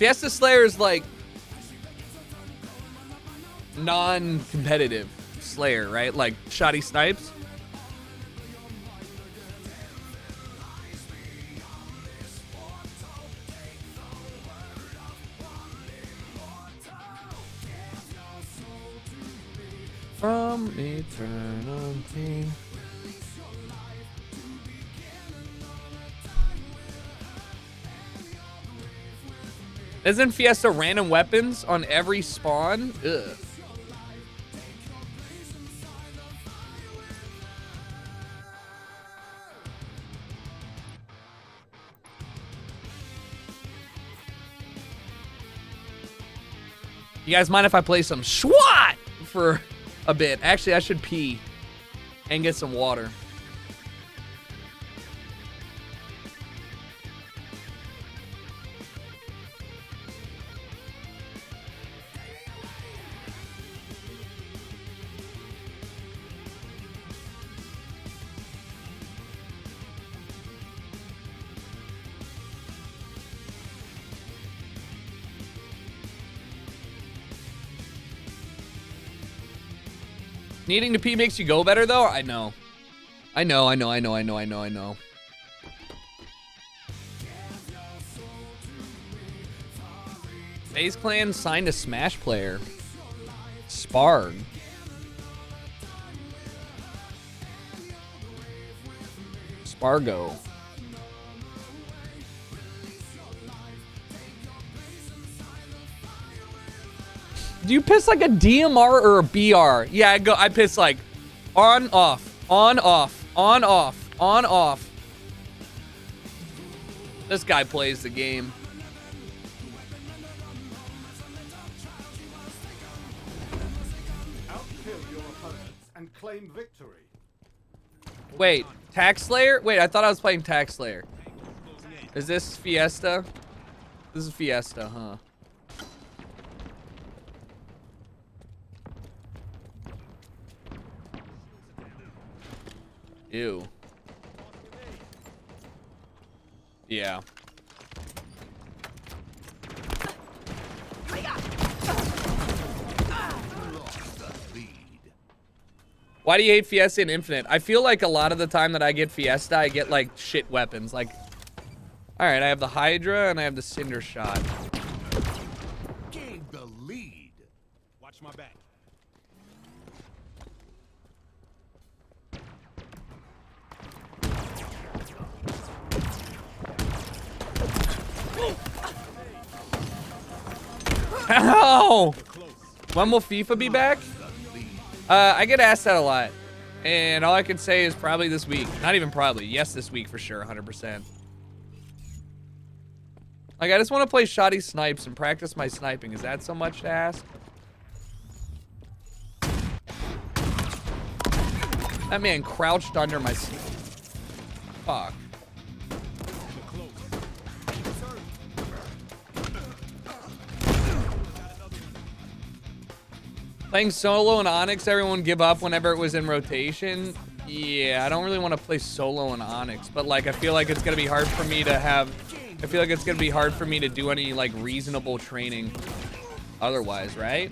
Fiesta Slayer is like non-competitive Slayer, right? Like Shoddy Snipes. From eternity. Isn't Fiesta random weapons on every spawn? Ugh. You guys mind if I play some SWAT for a bit? Actually, I should pee and get some water. Needing to pee makes you go better, though? I know. I know. FaZe Clan signed a Smash player. Sparg. Spargo. Do you piss like a DMR or a BR? Yeah, I piss like on, off, on, off, on, off, on, off. This guy plays the game. Outkill your opponents and claim victory. Wait, Tax Slayer? Wait, I thought I was playing Tax Slayer. Is this Fiesta? This is Fiesta, huh? Ew. Yeah. Why do you hate Fiesta and Infinite? I feel like a lot of the time that I get Fiesta, I get like shit weapons. Like, all right, I have the Hydra and I have the Cinder Shot. Gain the lead. Watch my back. Ow! When will FIFA be back? I get asked that a lot. And all I can say is probably this week. Not even probably. Yes, this week for sure, 100%. Like, I just want to play Shoddy Snipes and practice my sniping. Is that so much to ask? That man crouched under my... Fuck. Playing solo and Onyx, everyone give up whenever it was in rotation. Yeah, I don't really want to play solo and Onyx, but like I feel like it's gonna be hard for me to have. I feel like it's gonna be hard for me to do any like reasonable training otherwise, right?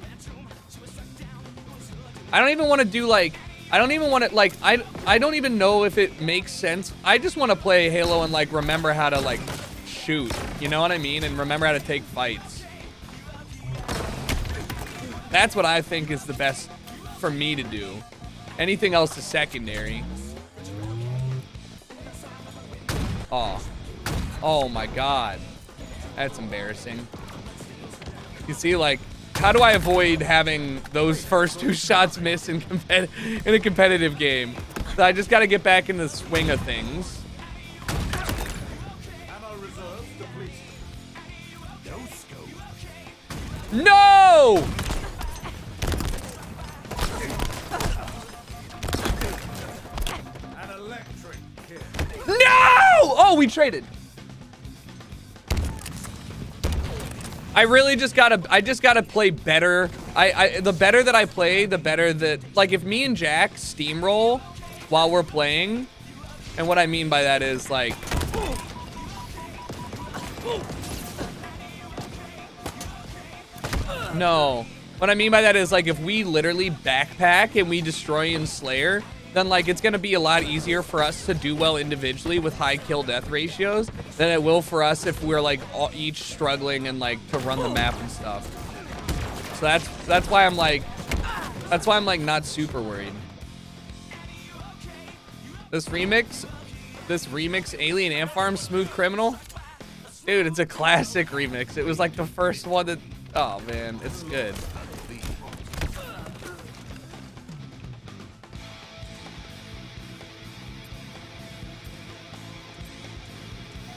I don't even want to do like. I don't even want to like. I don't even know if it makes sense. I just want to play Halo and like remember how to like shoot. You know what I mean? And remember how to take fights. That's what I think is the best for me to do. Anything else is secondary. Oh. Oh my god. That's embarrassing. You see, like, how do I avoid having those first two shots miss in a competitive game? So I just gotta get back in the swing of things. Ammo reserves depleted. No scope. No! An electric kill. No! Oh, we traded. I really just gotta play better. The better that I play, the better that, like, if me and Jack steamroll while we're playing, and what I mean by that is like, No. What I mean by that is, like, if we literally backpack and we destroy Enslayer, then, like, it's going to be a lot easier for us to do well individually with high kill-death ratios than it will for us if we're, like, each struggling and, like, to run the map and stuff. So that's why I'm, like, not super worried. This remix, Alien Ant Farm Smooth Criminal, dude, it's a classic remix. It was, like, the first one that, oh, man, it's good.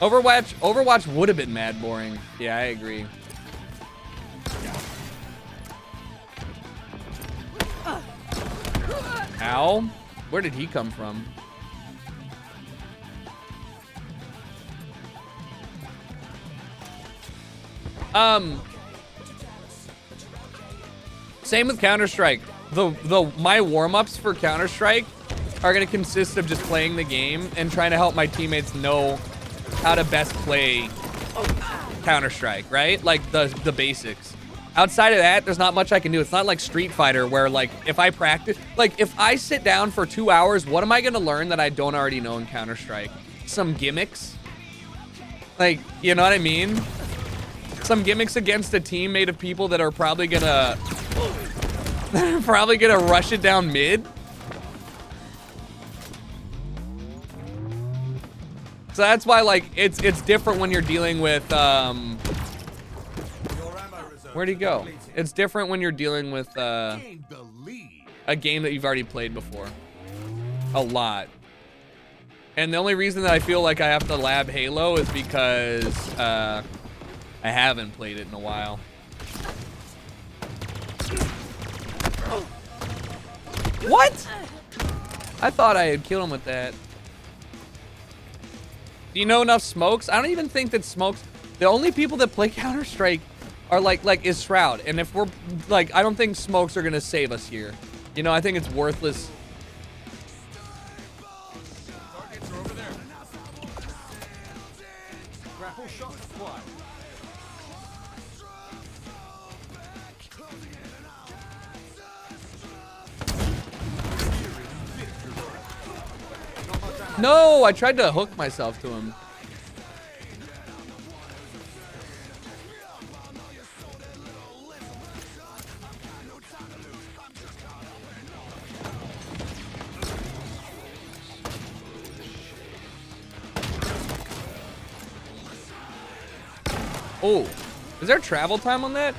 Overwatch would have been mad boring. Yeah, I agree. Ow. Where did he come from? Same with Counter-Strike. My warm-ups for Counter-Strike are gonna consist of just playing the game and trying to help my teammates know how to best play Counter-Strike, right? Like the basics. Outside of that, there's not much I can do. It's not like Street Fighter where, like, if I practice, like, if I sit down for 2 hours, what am I gonna learn that I don't already know in Counter-Strike? Some gimmicks? Like, you know what I mean? Some gimmicks against a team made of people that are probably gonna rush it down mid. So that's why, like, it's different when you're dealing with where'd he go? It's different when you're dealing with a game that you've already played before. A lot. And the only reason that I feel like I have to lab Halo is because I haven't played it in a while. What? I thought I had killed him with that. Do you know enough smokes? I don't even think that smokes. The only people that play Counter-Strike are like is Shroud. And if we're like, I don't think smokes are gonna save us here. You know, I think it's worthless. Targets are over there. Grapple shot fly. No, I tried to hook myself to him. Oh, is there travel time on that?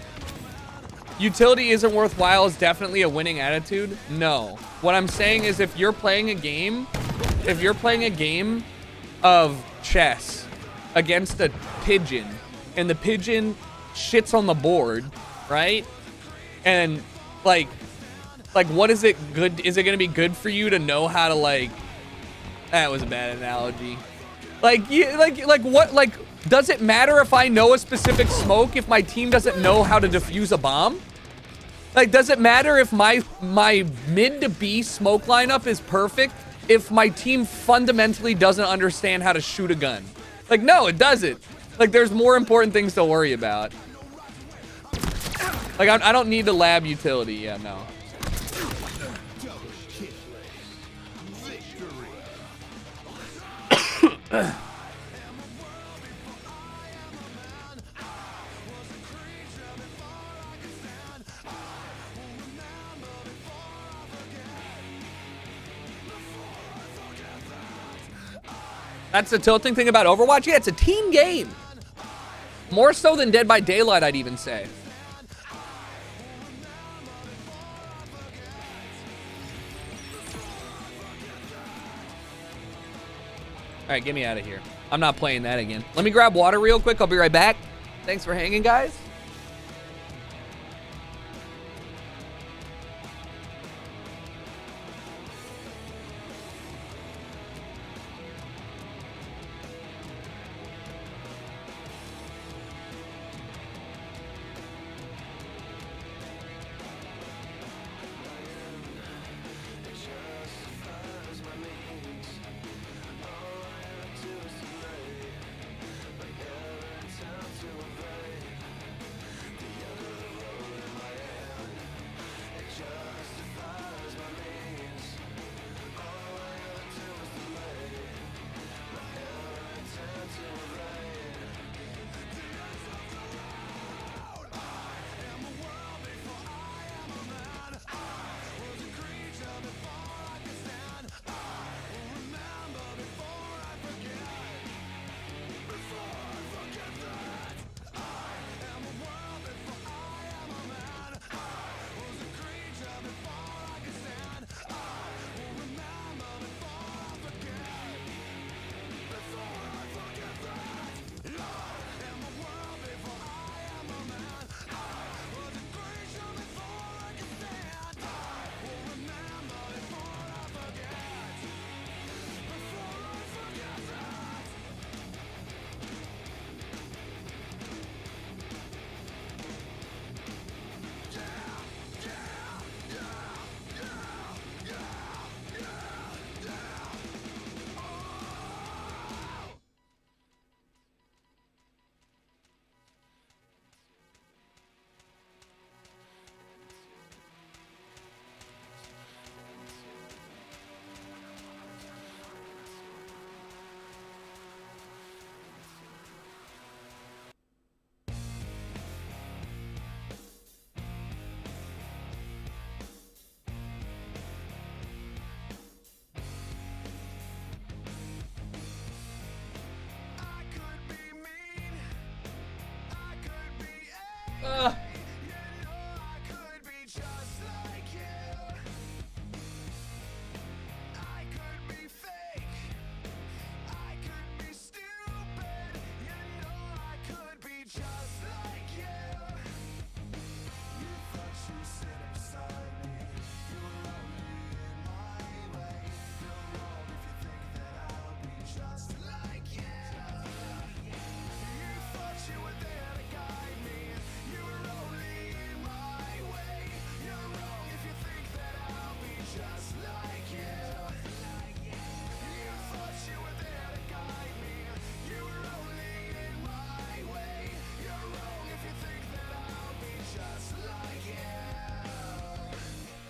Utility isn't worthwhile is definitely a winning attitude. No. What I'm saying is if you're playing a game of chess against a pigeon and the pigeon shits on the board, right? And like what is it good? Is it going to be good for you to know how to like, that was a bad analogy. Like what, like, does it matter if I know a specific smoke if my team doesn't know how to defuse a bomb? Like, does it matter if my mid to B smoke lineup is perfect if my team fundamentally doesn't understand how to shoot a gun? Like, no, it doesn't. Like, there's more important things to worry about. Like, I don't need to lab utility. Yeah, no. That's the tilting thing about Overwatch. Yeah, it's a team game. More so than Dead by Daylight, I'd even say. All right, get me out of here. I'm not playing that again. Let me grab water real quick. I'll be right back. Thanks for hanging, guys.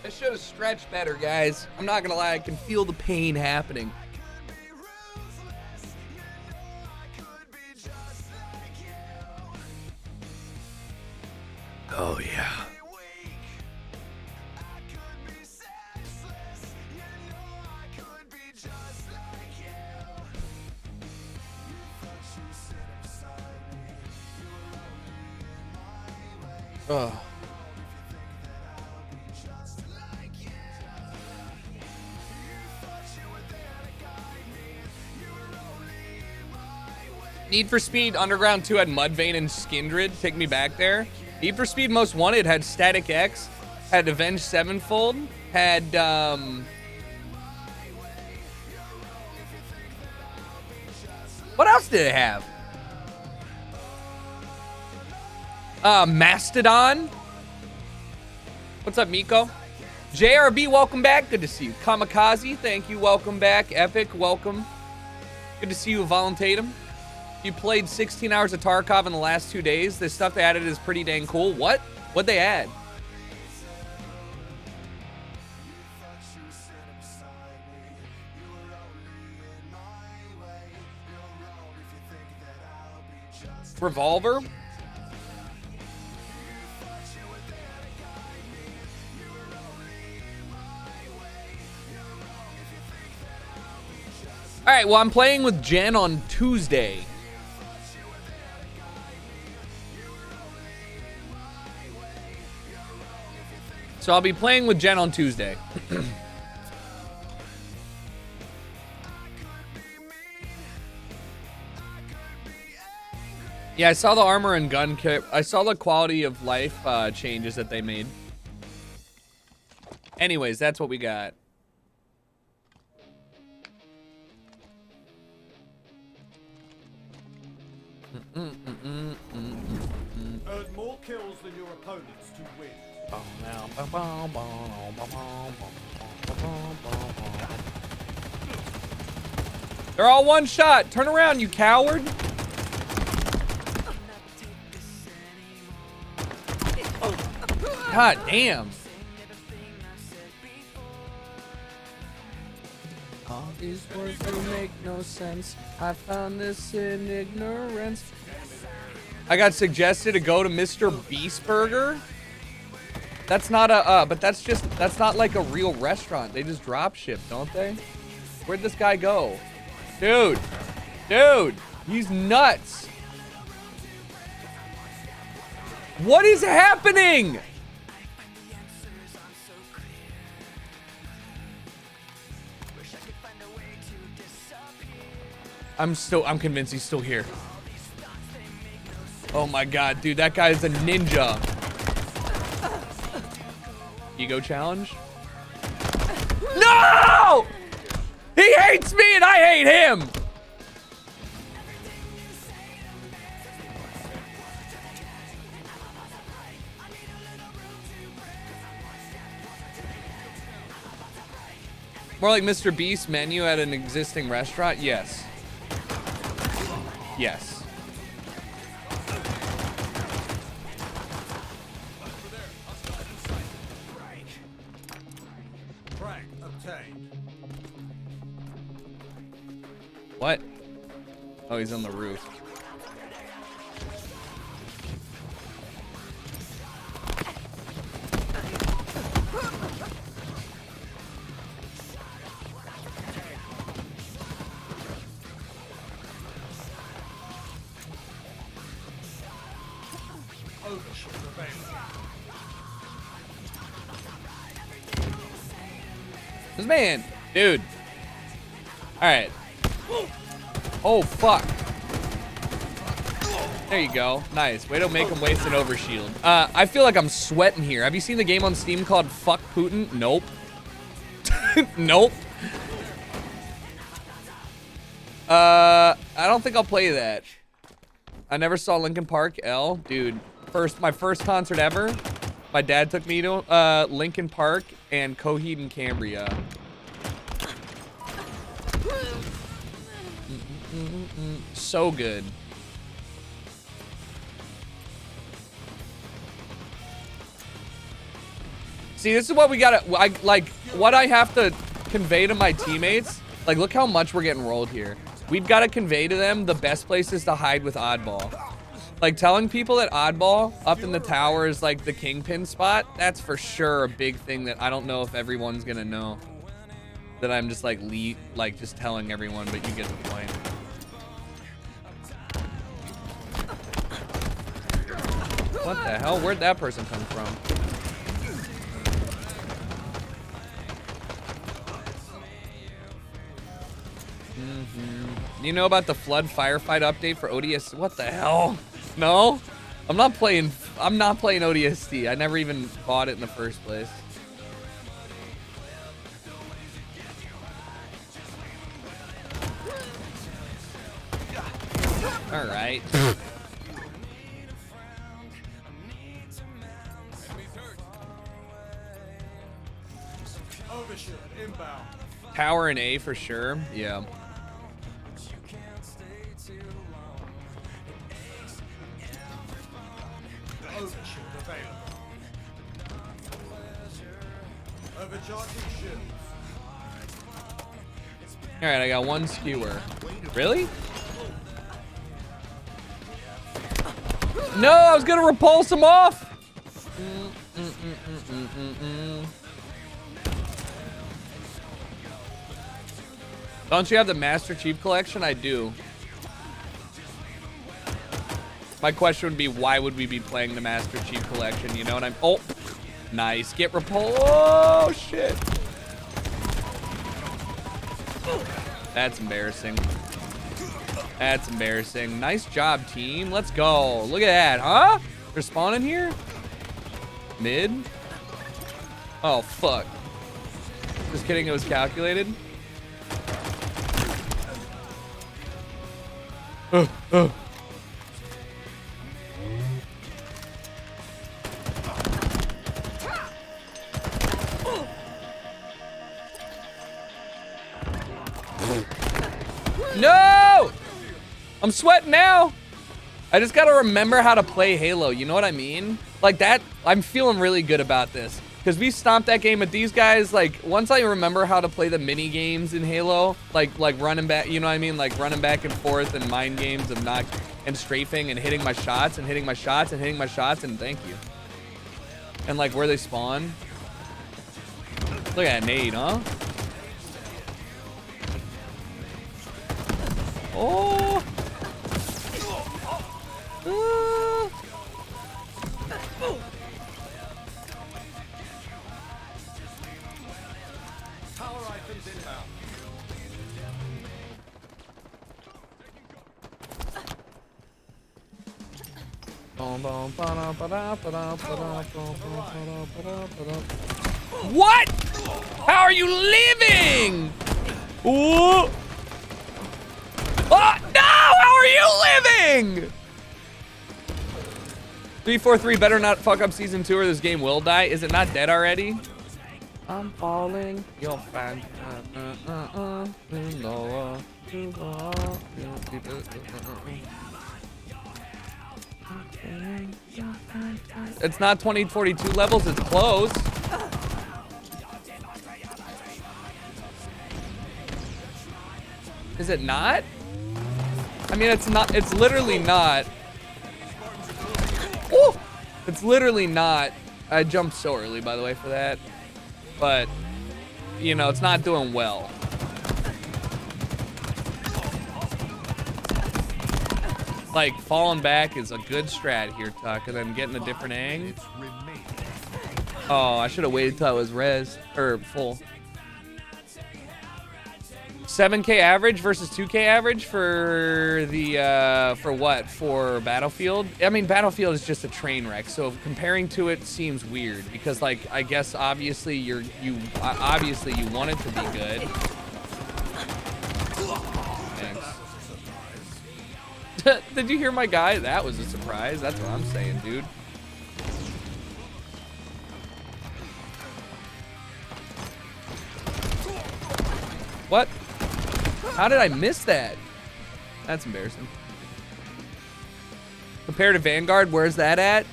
I should have stretched better, guys. I'm not gonna lie, I can feel the pain happening. Oh yeah. Oh. Need for Speed Underground 2 had Mudvayne and Skindred. Take me back there. Need for Speed Most Wanted had Static X, had Avenged Sevenfold, had What else did it have? Mastodon. What's up, Miko? JRB, welcome back. Good to see you. Kamikaze, thank you. Welcome back. Epic, welcome. Good to see you, Voluntatum. You played 16 hours of Tarkov in the last 2 days. The stuff they added is pretty dang cool. What? What'd they add? Revolver? All right, well, I'm playing with Jen on Tuesday. So I'll be playing with Jen on Tuesday. Yeah, I saw the armor and gun kit. I saw the quality of life changes that they made. Anyways, that's what we got. Earn more kills than your opponents to win. They're all one shot. Turn around, you coward. God damn. All these words they make no sense. I found this in ignorance. I got suggested to go to Mr. Beast Burger. That's not a but that's not like a real restaurant. They just drop ship, don't they? Where'd this guy go? Dude, he's nuts. What is happening? I'm convinced he's still here. Oh my god, dude, that guy is a ninja. Ego challenge? No! He hates me and I hate him! More like Mr. Beast menu at an existing restaurant? Yes. Yes. What? Oh, he's on the roof. available. This man, dude. All right. Oh, fuck. There you go. Nice. Way to make him waste an overshield. I feel like I'm sweating here. Have you seen the game on Steam called Fuck Putin? Nope. Nope. I don't think I'll play that. I never saw Linkin Park. L. Dude, my first concert ever. My dad took me to Linkin Park and Coheed and Cambria. So good. See, this is what we gotta, what I have to convey to my teammates. Like, look how much we're getting rolled here. We've got to convey to them the best places to hide with Oddball. Like, telling people that Oddball up in the tower is like the kingpin spot, that's for sure a big thing that I don't know if everyone's gonna know. That I'm just like, just telling everyone, but you get the point. What the hell? Where'd that person come from? You know about the flood firefight update for ODS? What the hell? No? I'm not playing ODST. I never even bought it in the first place. All right. Overshield inbound. Tower and A for sure. Yeah. Overshield available. Overcharging shields. All right, I got one skewer. Really? No, I was gonna repulse him off. Don't you have the Master Chief Collection? I do. My question would be, why would we be playing the Master Chief Collection? You know what I'm... Oh, nice. Get repulsed. Oh, shit. That's embarrassing. That's embarrassing. Nice job, team. Let's go. Look at that, huh? They're spawning here? Mid? Oh, fuck. Just kidding, it was calculated. No! I'm sweating now. I just gotta remember how to play Halo. You know what I mean? Like that, I'm feeling really good about this. Because we stomped that game with these guys. Like, once I remember how to play the mini games in Halo, like running back, you know what I mean? Like running back and forth and mind games of knock and strafing and hitting my shots and hitting my shots and hitting my shots and thank you. And like where they spawn. Look at that nade, huh? Oh! Power items inbound. What? How are you living? Ooh. Oh, no! How are you living? 343 better not fuck up season 2 or this game will die. Is it not dead already? I'm falling. You'll find. It's not 2042 levels. It's close. Is it not? I mean, it's not. It's literally not. Ooh! It's literally not. I jumped so early, by the way, for that. But, you know, it's not doing well. like falling back is a good strat here, Tuck, and then getting a different ang. Oh, I should have waited till I was res or full. 7K average versus 2K average for the for what? For Battlefield? I mean, Battlefield is just a train wreck, so comparing to it seems weird because, like, I guess obviously you want it to be good. Thanks. Did you hear my guy? That was a surprise. That's what I'm saying, dude. What? How did I miss that? That's embarrassing. Compared to Vanguard, where's that at?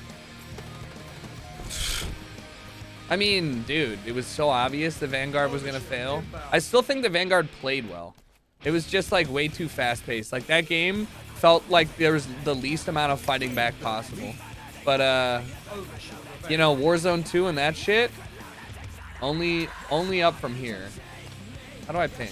I mean, dude, it was so obvious that Vanguard was gonna fail. I still think that Vanguard played well. It was just like way too fast-paced. Like that game felt like there was the least amount of fighting back possible. But you know, Warzone 2 and that shit, only up from here. How do I ping?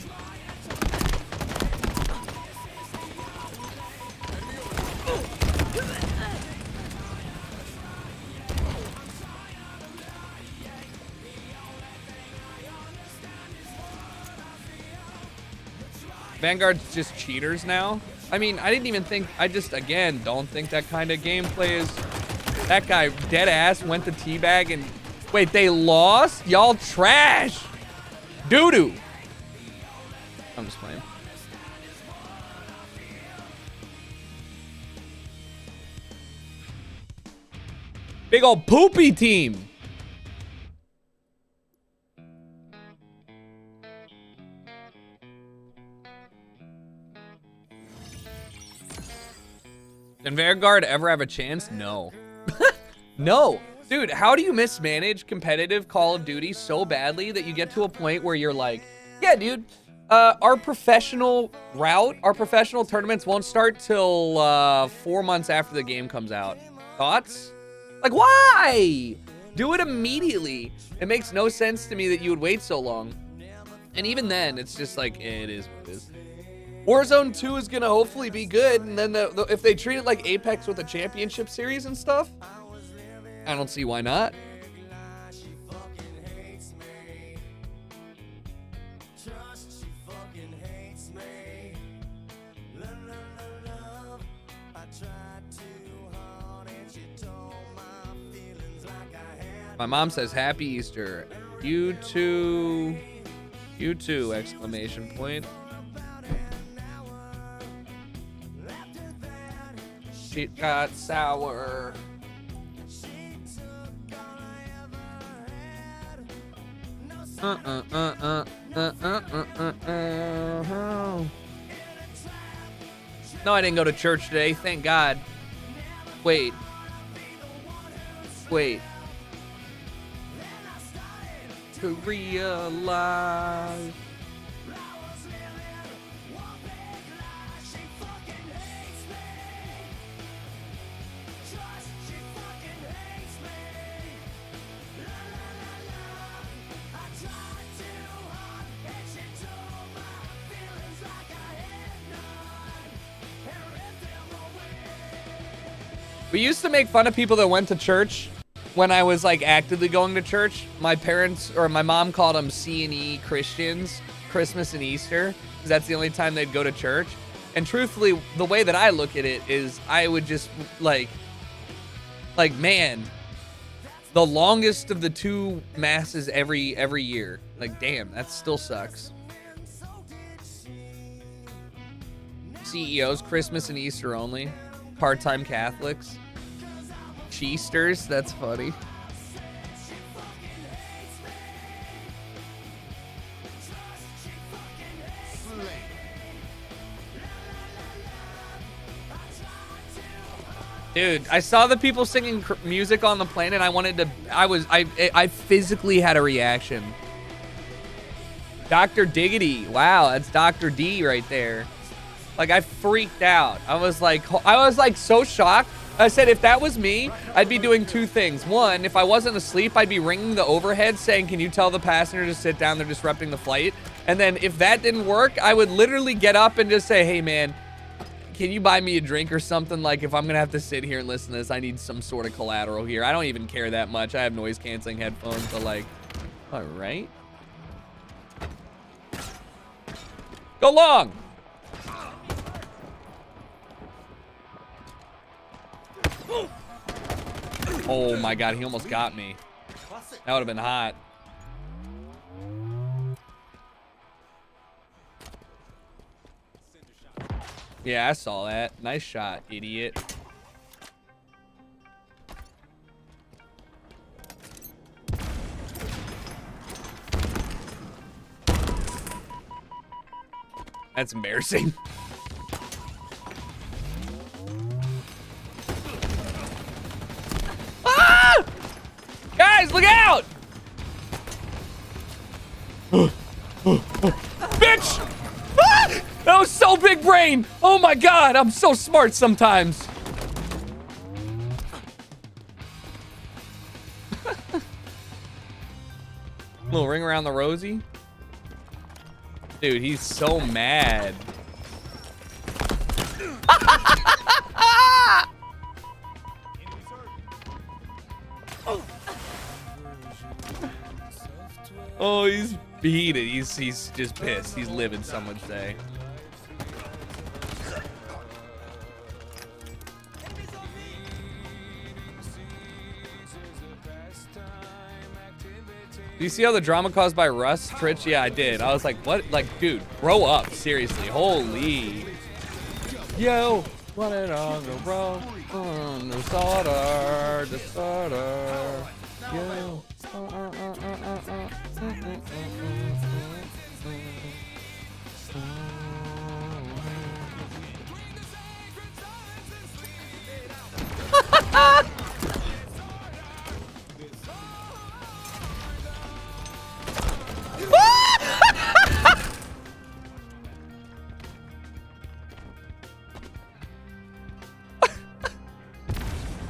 Vanguard's just cheaters now. I mean, I didn't even think, I just, again, don't think that kind of gameplay is, that guy dead ass went to teabag and, wait, they lost? Y'all trash. Doo-doo. I'm just playing. Big old poopy team. Did Vanguard ever have a chance? No. No. Dude, how do you mismanage competitive Call of Duty so badly that you get to a point where you're like, yeah, dude, our professional route, our professional tournaments won't start till 4 months after the game comes out. Thoughts? Like, why? Do it immediately. It makes no sense to me that you would wait so long. And even then, it's just like, it is what it is. Warzone 2 is gonna hopefully be good, and then if they treat it like Apex with a championship series and stuff, I don't see why not. My mom says happy Easter. You too, exclamation point. Shit got sour. No, I didn't go to church today, thank God. Wait. To realize. We used to make fun of people that went to church when I was like actively going to church. My parents or my mom called them C&E Christians, Christmas and Easter, because that's the only time they'd go to church. And truthfully, the way that I look at it is I would just like man, the longest of the two masses every year. Like, damn, that still sucks. CEOs, Christmas and Easter only. Part-time Catholics. Cheesters, that's funny. Dude, I saw the people singing music on the plane and I wanted to, I physically had a reaction. Dr. Diggity, wow, that's Dr. D right there. Like, I freaked out. I was like so shocked. I said, if that was me, I'd be doing two things. One, if I wasn't asleep, I'd be ringing the overhead saying, can you tell the passenger to sit down? They're disrupting the flight. And then if that didn't work, I would literally get up and just say, hey, man, can you buy me a drink or something? Like, if I'm gonna have to sit here and listen to this, I need some sort of collateral here. I don't even care that much. I have noise canceling headphones, but like, all right. Go long. Oh my God, he almost got me. That would have been hot. Yeah, I saw that. Nice shot, idiot. That's embarrassing. Ah! Guys, look out! Bitch! Ah! That was so big brain. Oh my God, I'm so smart sometimes. Little ring around the rosy. Dude, he's so mad. Oh, he's beat it. He's just pissed. He's livid, some would say. Do you see all the drama caused by Russ, Twitch? Yeah, I did. I was like, what? Like, dude, grow up. Seriously. Holy. Yo, run it on the road. On the disorder. Disorder. Yo.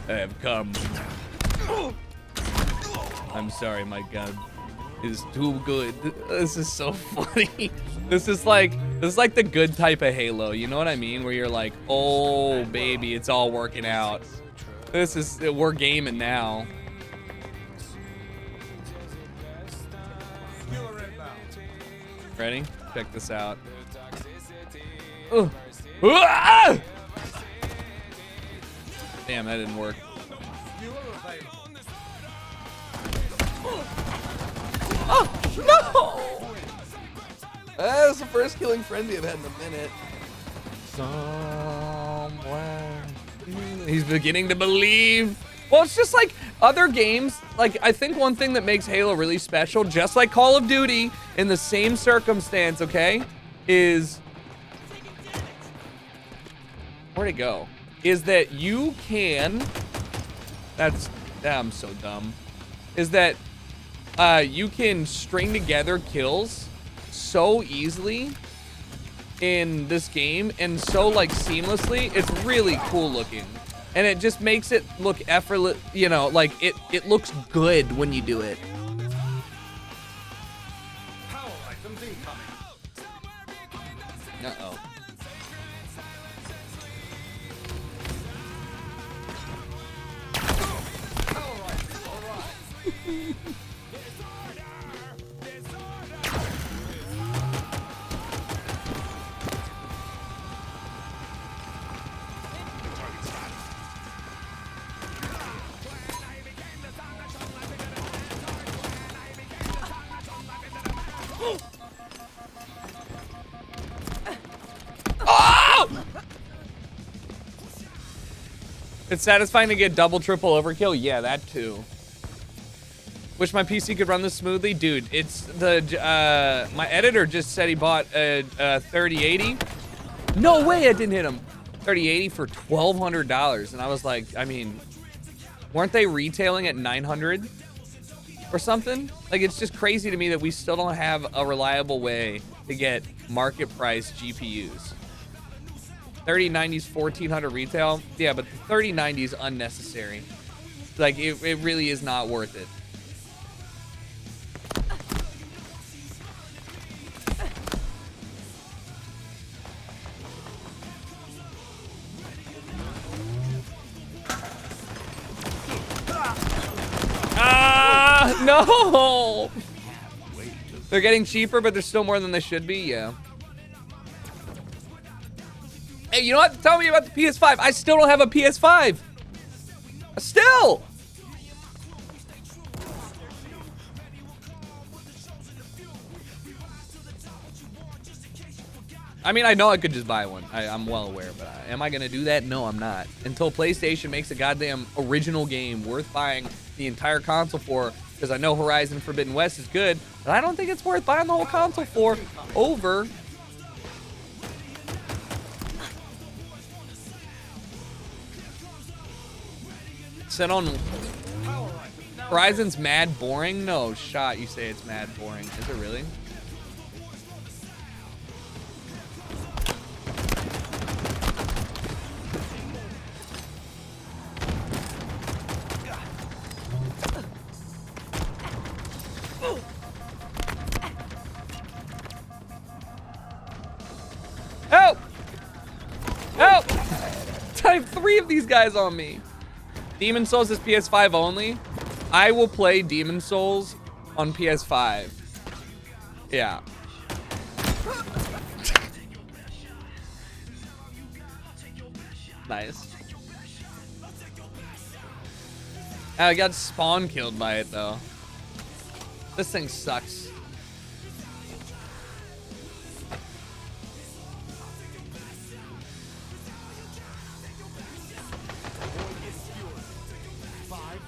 I have come. I'm sorry, my gun is too good. This is so funny. This is like the good type of Halo. You know what I mean? Where you're like, oh baby, it's all working out. We're gaming now. Ready? Check this out. Ah! Damn, that didn't work. Oh, no! That's the first killing frenzy I've had in a minute. Somewhere. He's beginning to believe. Well, it's just like other games. Like, I think one thing that makes Halo really special, just like Call of Duty, in the same circumstance, okay, is... Where'd it go? Is that you can... I'm so dumb. Is that you can string together kills so easily in this game and so like seamlessly. It's really cool looking. And it just makes it look effortless, you know, like it looks good when you do it. Power items incoming. Uh-oh. Power items, all right. It's satisfying to get double, triple overkill. Yeah, that too. Wish my PC could run this smoothly. Dude, it's the, my editor just said he bought a 3080. No way I didn't hit him. 3080 for $1,200. And I was like, I mean, weren't they retailing at 900 or something? Like, it's just crazy to me that we still don't have a reliable way to get market price GPUs. 3090's 1400 retail. Yeah, but the 3090 is unnecessary. Like, it really is not worth it. No! They're getting cheaper, but they're still more than they should be, yeah. Hey, you know what? Tell me about the PS5. I still don't have a PS5. Still! I mean, I know I could just buy one. I'm well aware, but am I going to do that? No, I'm not. Until PlayStation makes a goddamn original game worth buying the entire console for, because I know Horizon Forbidden West is good, but I don't think it's worth buying the whole console for over... Set on... Horizon's mad boring? No, shot, you say it's mad boring. Is it really? Help! Help! I have 3 of these guys on me. Demon Souls is PS5 only. I will play Demon Souls on PS5. Yeah. Nice. I got spawn killed by it though. This thing sucks.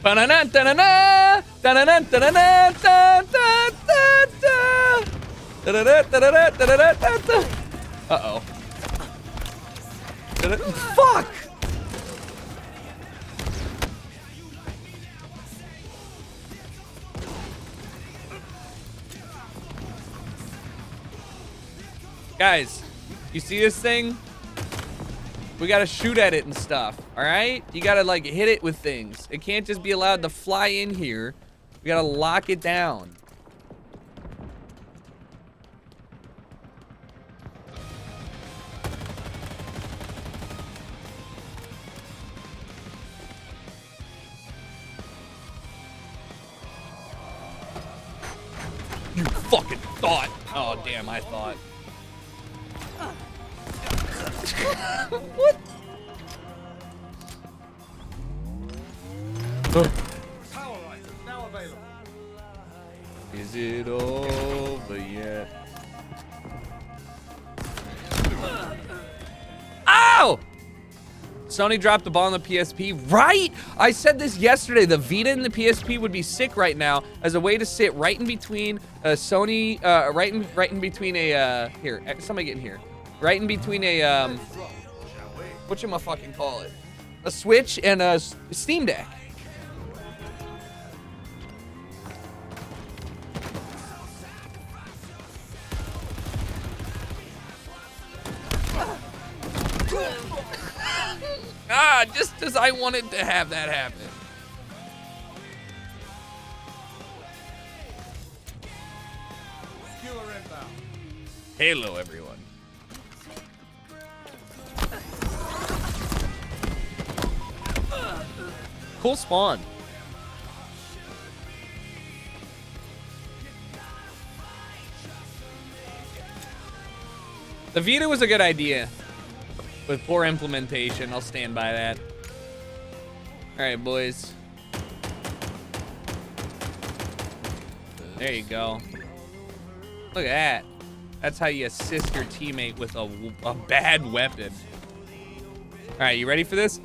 Ba-na-na, da-na-na, da-na-na, da-na-na, da-da-da-da-da. Da-da-da, da-da-da, da-da-da-da-da. Uh-oh. Fuck! Guys, you see this thing? We gotta shoot at it and stuff, all right? You gotta like hit it with things. It can't just be allowed to fly in here. We gotta lock it down. You fucking thought. Oh, damn, I thought. What? Power items now available. Is it over yet? Ow! Sony dropped the ball on the PSP. Right? I said this yesterday. The Vita and the PSP would be sick right now as a way to sit right in between Sony, right in between a, here, somebody get in here. Right in between a, whatchamacallit? A Switch and a Steam Deck. Ah, just as I wanted to have that happen. Skewer inbound. Halo, everyone. Cool spawn. The Vita was a good idea. With poor implementation, I'll stand by that. All right, boys. There you go. Look at that. That's how you assist your teammate with a bad weapon. All right, you ready for this?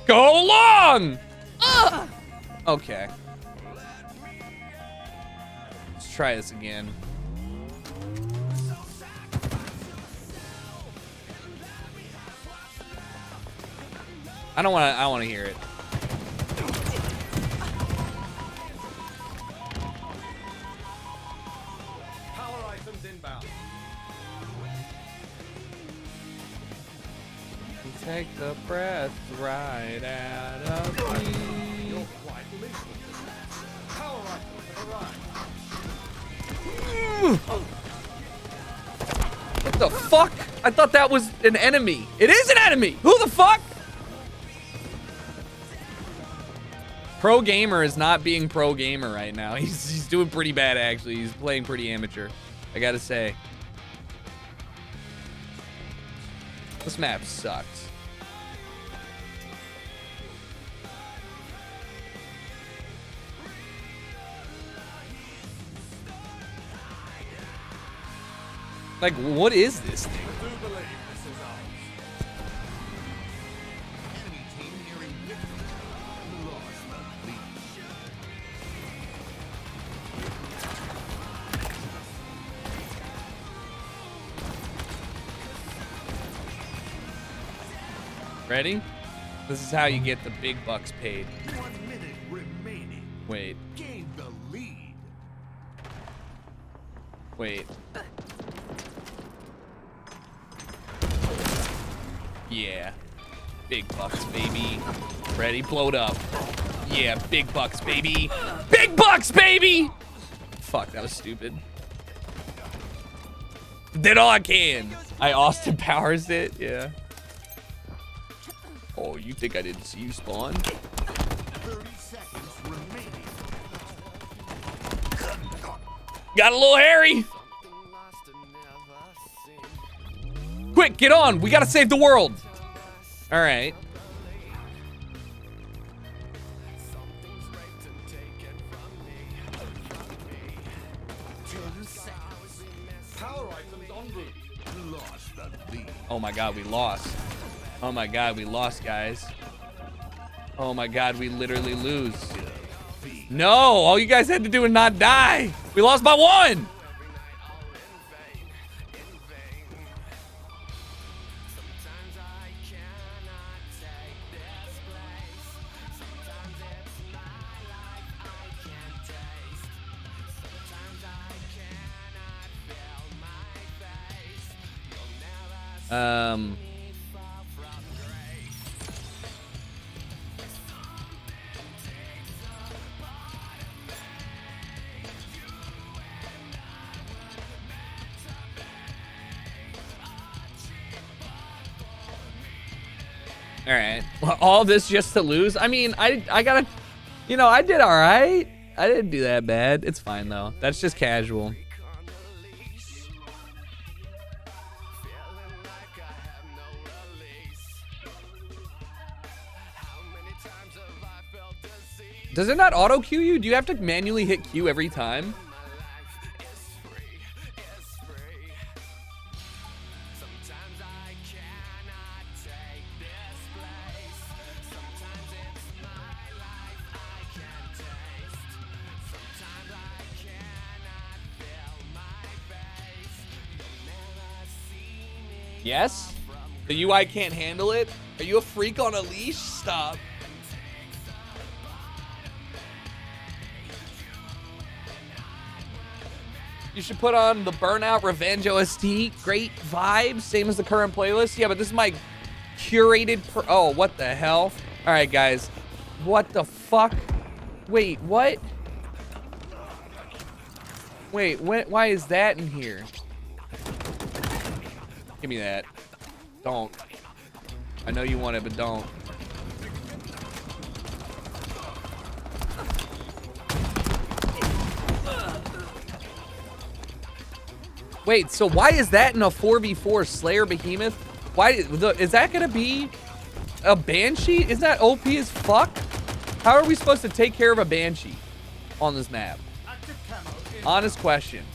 Go long! Okay. Let's try this again. I don't want to hear it. Power items inbound. Take the breath right out of me. You're quite lethal. Power items have arrived. What the fuck? I thought that was an enemy. It is an enemy. Who the fuck? Pro gamer is not being pro gamer right now. He's doing pretty bad, actually. He's playing pretty amateur, I gotta say. This map sucks. Like, what is this thing? I do believe this is ours. Enemy team nearing victory. Lost the lead. Ready? This is how you get the big bucks paid. 1 minute remaining. Wait, Gain the lead. wait. Yeah. Big bucks, baby. Ready? Blow it up. Yeah, big bucks, baby. Big bucks, baby! Fuck, that was stupid. Did all I can. I Austin Powers it, yeah. Oh, you think I didn't see you spawn? 30 seconds remaining. Got a little hairy. Quick, get on. We gotta save the world. All right. Power items en route. Lost the lead. Oh my God, we lost. Oh my God, we lost, guys. Oh my God, we literally lose. No, all you guys had to do was not die. We lost by 1. All right. Well, all this just to lose? I mean, I gotta, you know, I did all right. I didn't do that bad. It's fine, though. That's just casual. Does it not auto queue you? Do you have to manually hit Q every time? Yes? The UI can't handle it? Are you a freak on a leash? Stop. You should put on the Burnout Revenge OST. Great vibes, same as the current playlist. Yeah, but this is my curated oh, what the hell? All right, guys. What the fuck? Wait, what? Wait, why is that in here? Give me that. Don't. I know you want it, but don't. Wait, so why is that in a 4v4 Slayer Behemoth? Why is that gonna be a Banshee? Is that OP as fuck? How are we supposed to take care of a Banshee on this map? Honest question.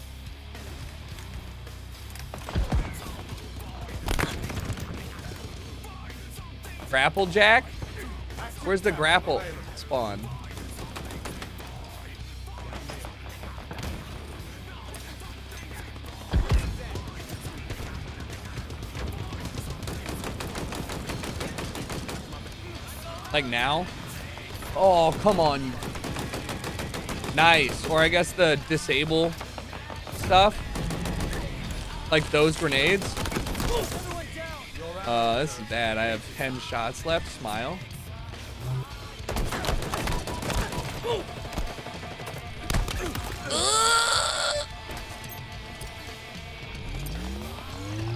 Grapple Jack? Where's the grapple spawn? Like now? Oh, come on. Nice. Or I guess the disable stuff. Like those grenades. This is bad. I have 10 shots left. Smile.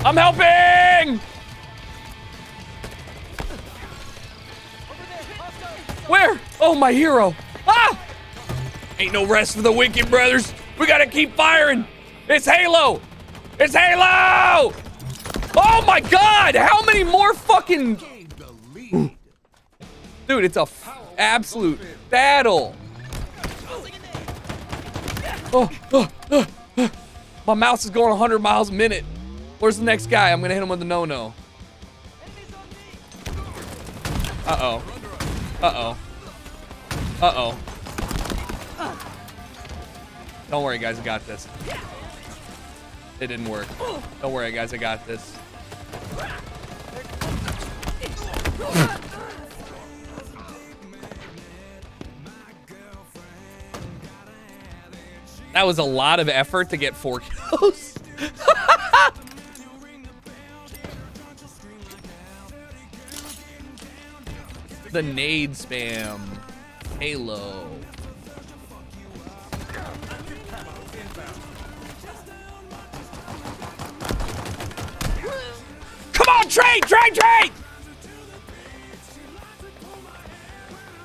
I'm helping! Where? Oh, my hero. Ah! Ain't no rest for the wicked, brothers. We gotta keep firing. It's Halo. It's Halo! Oh my God! How many more fucking... Dude, it's a absolute battle. My mouse is going 100 miles a minute. Where's the next guy? I'm gonna hit him with the no-no. Uh-oh. Uh-oh. Uh-oh. Don't worry, guys. I got this. It didn't work. Don't worry, guys. I got this. That was a lot of effort to get 4 kills. The nade spam. Halo. Come on, trade!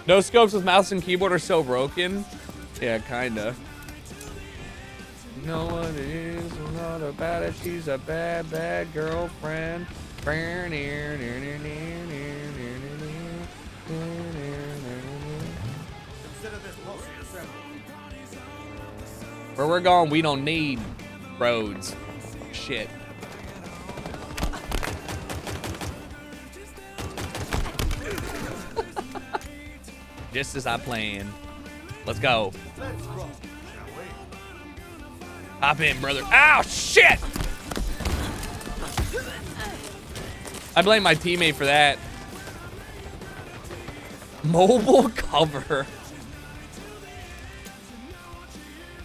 No scopes with mouse and keyboard are so broken. Yeah, kinda. No one is not about it. She's a bad, bad girlfriend. Where we're going, we don't need roads. Shit. Just as I planned. Let's go. Hop in, brother. Ow, shit! I blame my teammate for that. Mobile cover.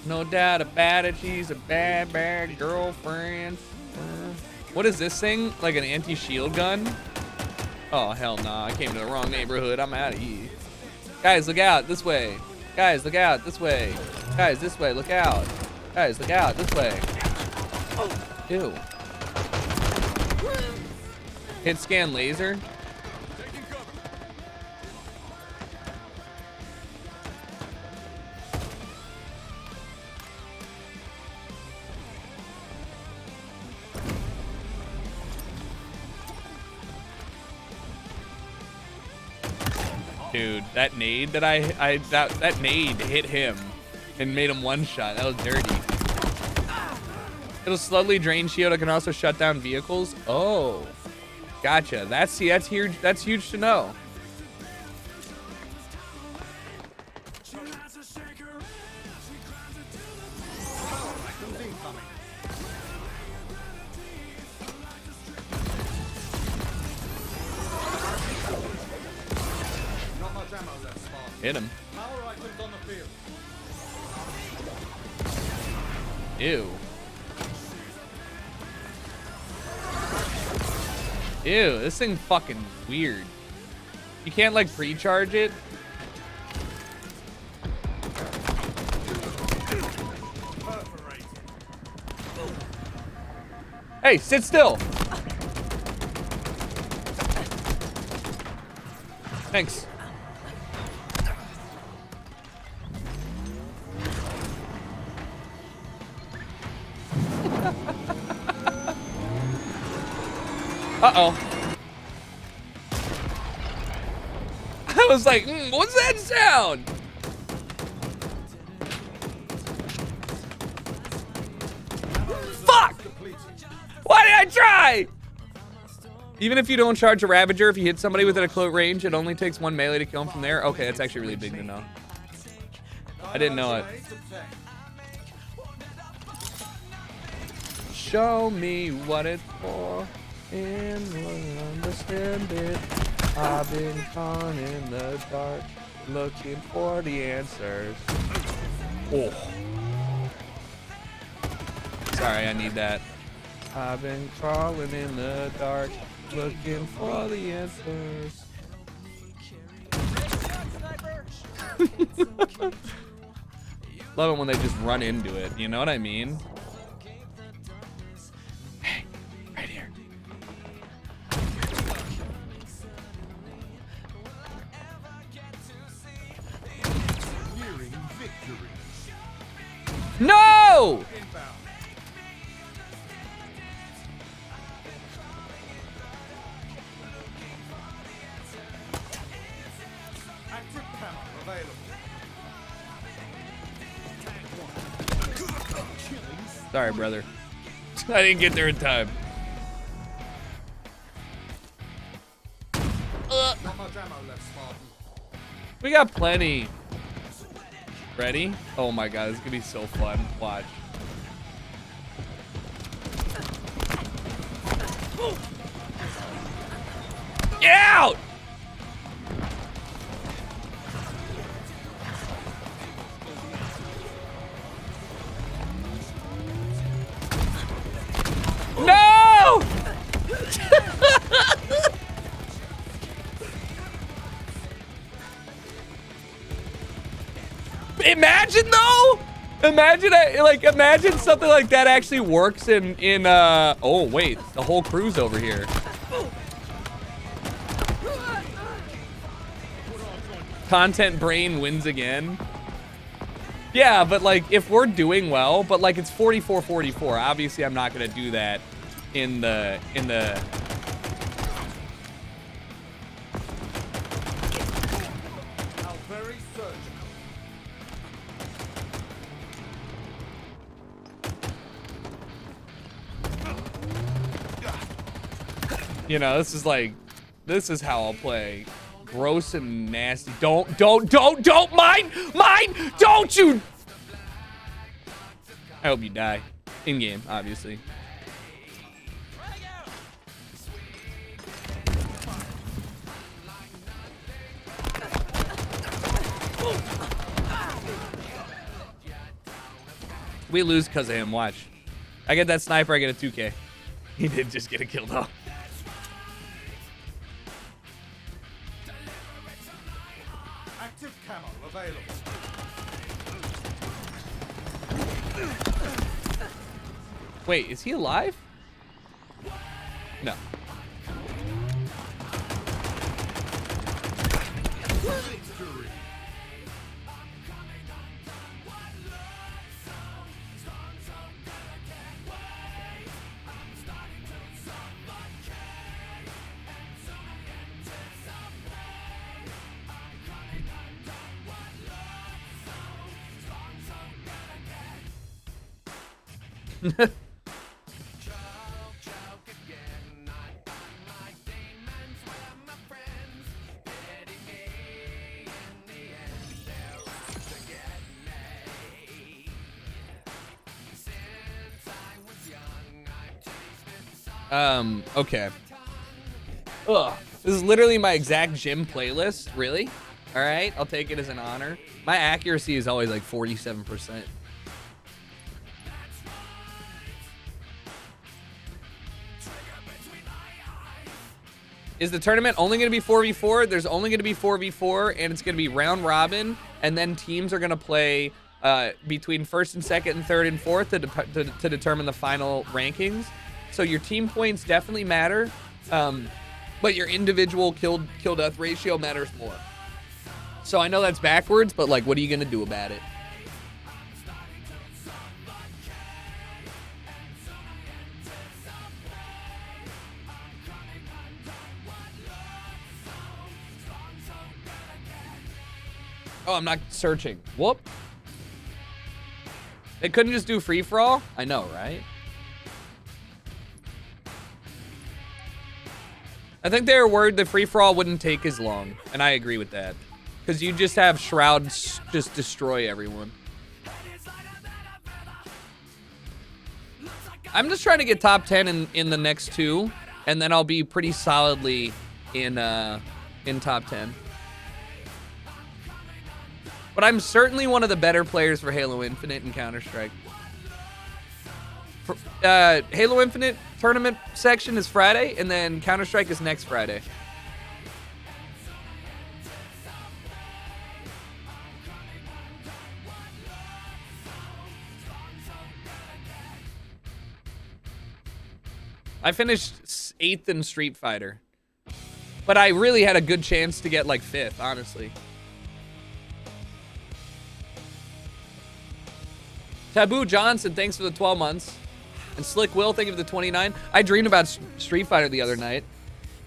No doubt about it, she's a bad, bad girlfriend. What is this thing? Like an anti-shield gun? Oh, hell nah. I came to the wrong neighborhood. I'm out of here. Guys, look out. This way. Guys, look out. This way. Guys, this way. Look out. Guys, look out. This way. Ew. Hit scan laser. Dude, that nade that that nade hit him and made him one shot. That was dirty. It'll slowly drain shield. It can also shut down vehicles. Oh, gotcha. That's huge. That's huge to know. Hit him. Ew. Ew, this thing fucking weird. You can't like pre-charge it. Hey, sit still. Thanks. Uh-oh. I was like, what's that sound? Fuck! Why did I try? Even if you don't charge a Ravager, if you hit somebody within a close range, it only takes 1 melee to kill him from there. Okay, that's actually really big to know. I didn't know it. Show me what it's for, and we'll understand it. I've been gone in the dark, looking for the answers. Oh. Sorry, I need that. I've been crawling in the dark, looking for the answers. Love it when they just run into it, you know what I mean? Hey, right here. No! Inbound. Active camo available. Sorry, brother. I didn't get there in time. Not much ammo left, Spartan. We got plenty. Ready? Oh my god, this is gonna be so fun. Watch. Get out! No! Imagine though! Imagine something like that actually works in oh wait, the whole crew's over here. Content brain wins again. Yeah, but like if we're doing well, but like it's 44-44. Obviously I'm not gonna do that in the How very surgical. you know, this is how I'll play. Gross and nasty. Don't, mine, don't you. I hope you die. In game, obviously. We lose because of him, watch. I get that sniper, I get a 2K. He did just get a kill though. Active camo available. Wait, is he alive? No. Victory. Okay. Ugh. This is literally my exact gym playlist. Really? All right. I'll take it as an honor. My accuracy is always like 47%. Is the tournament only going to be 4v4? There's only going to be 4v4, and it's going to be round robin, and then teams are going to play between first and second and third and fourth to determine the final rankings. So your team points definitely matter, but your individual kill death ratio matters more. So I know that's backwards, but like, what are you going to do about it? Oh, I'm not searching. Whoop. They couldn't just do free for all? I know, right? I think they were worried the free for all wouldn't take as long, and I agree with that. Because you just have Shrouds just destroy everyone. I'm just trying to get top 10 in the next two, and then I'll be pretty solidly in top 10. But I'm certainly one of the better players for Halo Infinite and Counter-Strike. Halo Infinite tournament section is Friday, and then Counter-Strike is next Friday. I finished 8th in Street Fighter. But I really had a good chance to get like 5th, honestly. Taboo Johnson, thanks for the 12 months. And Slick Will, thank you for the 29. I dreamed about Street Fighter the other night.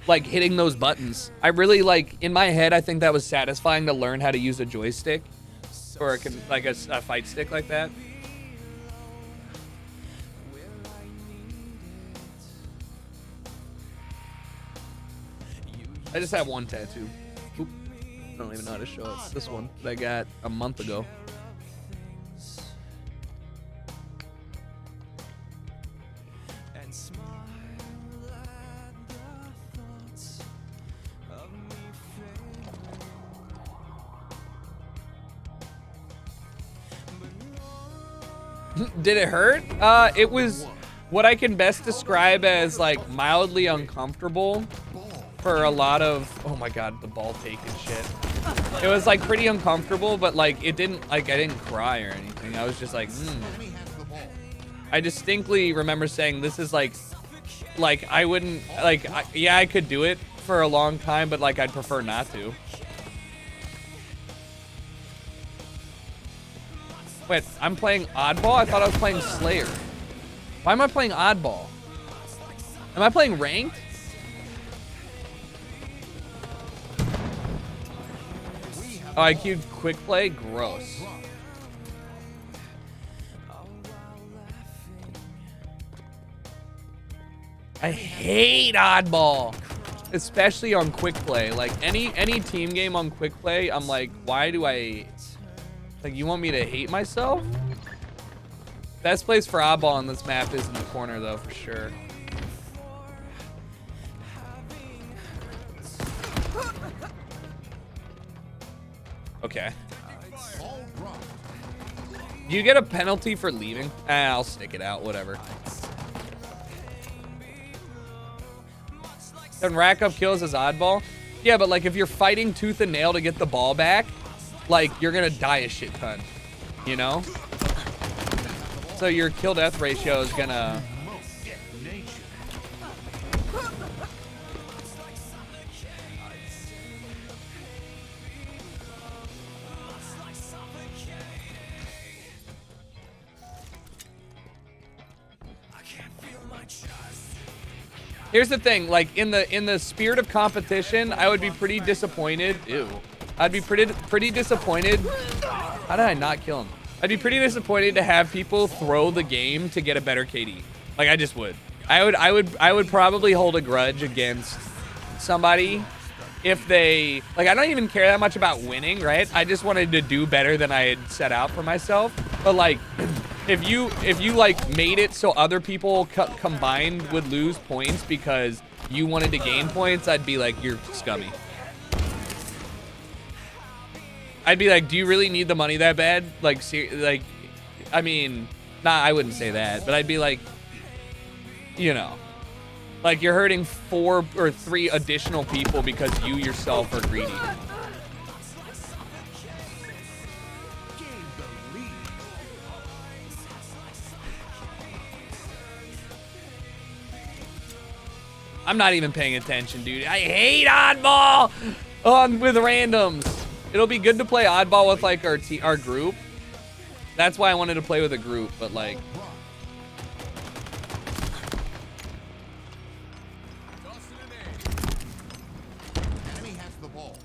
Like hitting those buttons. I really like, in my head, I think that was satisfying to learn how to use a joystick. Or like a fight stick like that. I just have one tattoo. Oop. I don't even know how to show it. It's this one that I got a month ago. Did it hurt? It was what I can best describe as like mildly uncomfortable for a lot of, oh my god, the ball taking shit. It was like pretty uncomfortable, but like it didn't, like I didn't cry or anything. I was just like, I distinctly remember saying this is like I wouldn't, like, yeah, I could do it for a long time, but like I'd prefer not to. Wait, I'm playing Oddball? I thought I was playing Slayer. Why am I playing Oddball? Am I playing Ranked? Oh, I queued Quick Play? Gross. I hate Oddball. Especially on Quick Play. Like, any team game on Quick Play, I'm like, why do I... Like, you want me to hate myself? Best place for Oddball on this map is in the corner, though, for sure. Okay. Do you get a penalty for leaving? I'll stick it out, whatever. Can rack up kills as Oddball? Yeah, but like if you're fighting tooth and nail to get the ball back, like you're gonna die a shit ton, you know? So your kill death ratio is gonna... Here's the thing, like in the spirit of competition, I would be pretty disappointed. Ew. I'd be pretty disappointed. How did I not kill him? I'd be pretty disappointed to have people throw the game to get a better KD. Like I just would. I would probably hold a grudge against somebody if they, like, I don't even care that much about winning, right? I just wanted to do better than I had set out for myself. But like if you like made it so other people combined would lose points because you wanted to gain points, I'd be like, you're scummy. I'd be like, do you really need the money that bad? Like, I mean, nah, I wouldn't say that, but I'd be like, you know, like you're hurting 4 or 3 additional people because you yourself are greedy. I'm not even paying attention, dude. I hate Oddball with randoms. It'll be good to play Oddball with like our group. That's why I wanted to play with a group, but like... Enemy has the ball.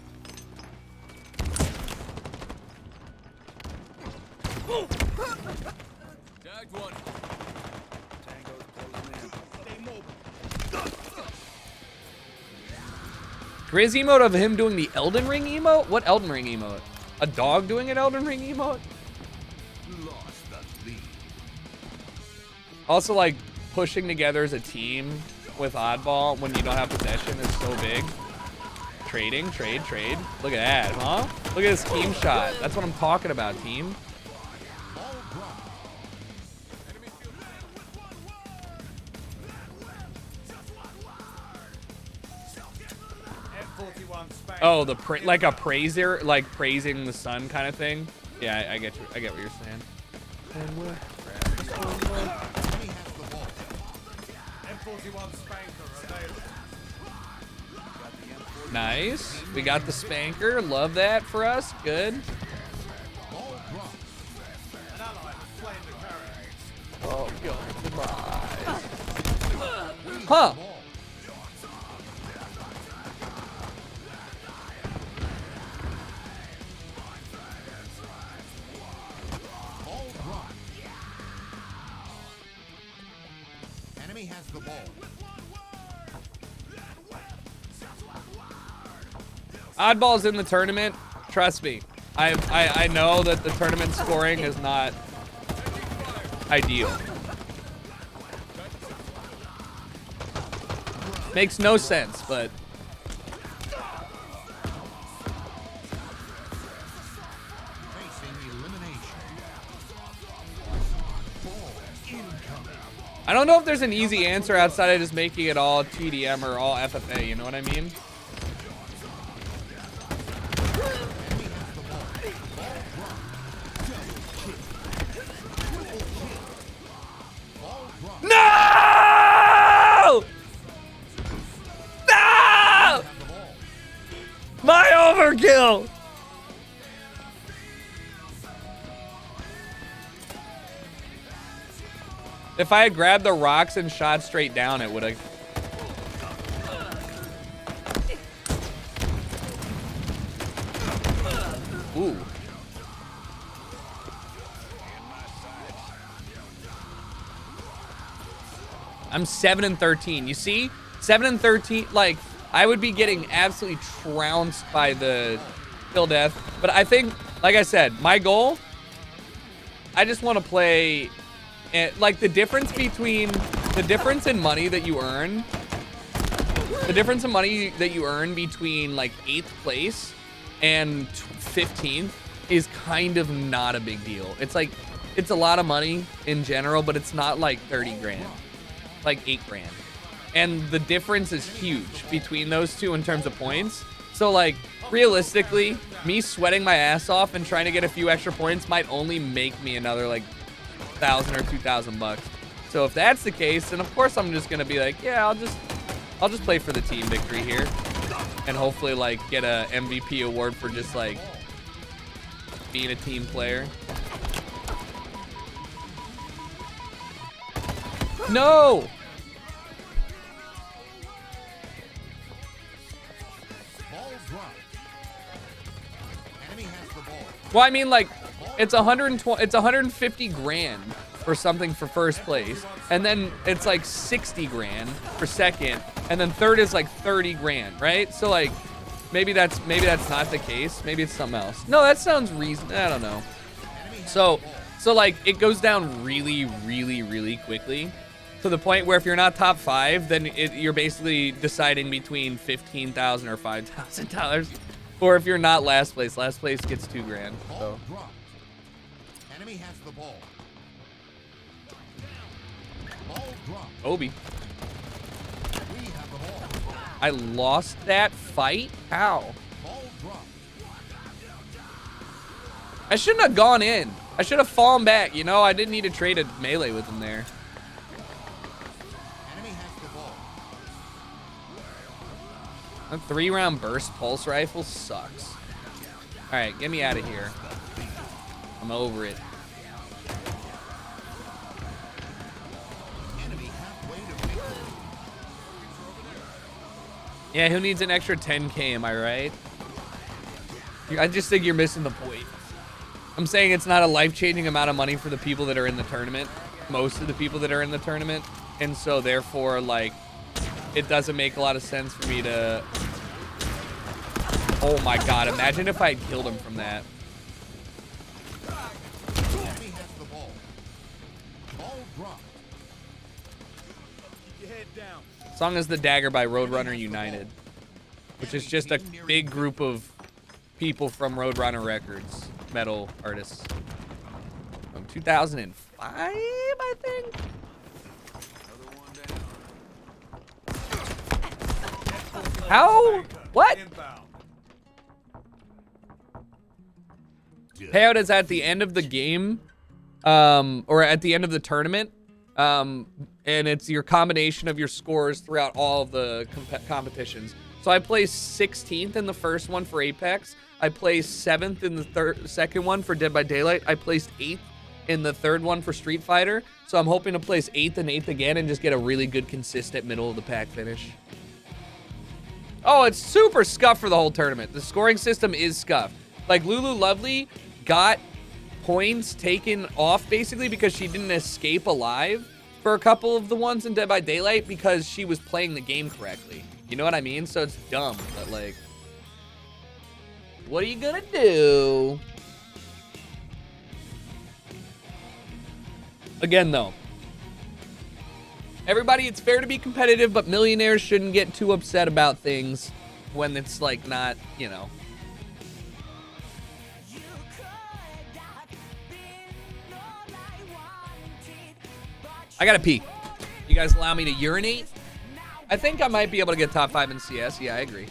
Tagged one. Tango's closing in. Stay mobile. Grizz emote of him doing the Elden Ring emote? What Elden Ring emote? A dog doing an Elden Ring emote? Lost the lead. Also, like, pushing together as a team with Oddball when you don't have possession is so big. Trading, trade. Look at that, huh? Look at this team shot. That's what I'm talking about, team. Oh, like a praiser, like praising the sun kind of thing. Yeah, I get you. I get what you're saying. Nice. We got the spanker. Love that for us. Good. Huh. Ball dropped. Enemy has the ball. Oddball's in the tournament. Trust me. I know that the tournament scoring is not ideal. Makes no sense, but Facing elimination. Ball incoming. I don't know if there's an easy answer outside of just making it all TDM or all FFA, you know what I mean? No! No! My overkill! If I had grabbed the rocks and shot straight down, it would have. Ooh. I'm 7-13. You see? 7-13. Like, I would be getting absolutely trounced by the kill death. But I think, like I said, my goal, I just want to play. And like the difference in money that you earn, between like 8th place and 15th is kind of not a big deal. It's like, it's a lot of money in general, but it's not like 30 grand, like 8 grand. And the difference is huge between those two in terms of points. So like realistically, me sweating my ass off and trying to get a few extra points might only make me another like 1,000 or 2,000 bucks. So if that's the case, then of course I'm just gonna be like, yeah, I'll just play for the team victory here, and hopefully like get a MVP award for just like being a team player. No. Ball dropped. Enemy has the ball. Well, I mean, like, it's 120, it's 150 grand for something for first place, and then it's like 60 grand for second, and then third is like 30 grand, right? So like, maybe that's not the case. Maybe it's something else. No, that sounds reasonable. I don't know. So like, it goes down really, really, really quickly, to the point where if you're not top 5, then you're basically deciding between $15,000 or $5,000. Or if you're not last place gets 2 grand. So. Ball dropped. Enemy has the ball. Ball dropped. Obi, We have the ball. I lost that fight? How? Ball dropped. I shouldn't have gone in. I should have fallen back, you know? I didn't need to trade a melee with him there. Enemy has the ball. A 3-round burst pulse rifle sucks. All right, get me out of here. I'm over it. Enemy halfway to victory. Yeah, who needs an extra 10K, am I right? I just think you're missing the point. I'm saying it's not a life-changing amount of money for the people that are in the tournament. Most of the people that are in the tournament. And so, therefore, like, it doesn't make a lot of sense for me to... Oh my god, imagine if I had killed him from that. Enemy has the ball. Ball dropped. Keep your head down. Song is The Dagger by Roadrunner United, which is just a big group of people from Roadrunner Records, metal artists. From 2005, I think? How? What? Inbound. Payout is at the end of the game, or at the end of the tournament, and it's your combination of your scores throughout all of the competitions. So I placed 16th in the first one for Apex. I placed 7th in the second one for Dead by Daylight. I placed 8th in the third one for Street Fighter. So I'm hoping to place 8th and 8th again and just get a really good, consistent middle of the pack finish. Oh, it's super scuffed for the whole tournament. The scoring system is scuffed. Like, Lulu Lovely got points taken off basically because she didn't escape alive for a couple of the ones in Dead by Daylight because she was playing the game correctly. You know what I mean? So it's dumb, but like, what are you gonna do? Again, though, everybody, it's fair to be competitive, but millionaires shouldn't get too upset about things when it's like not, you know. I gotta pee. You guys allow me to urinate? I think I might be able to get top 5 in CS. Yeah, I agree.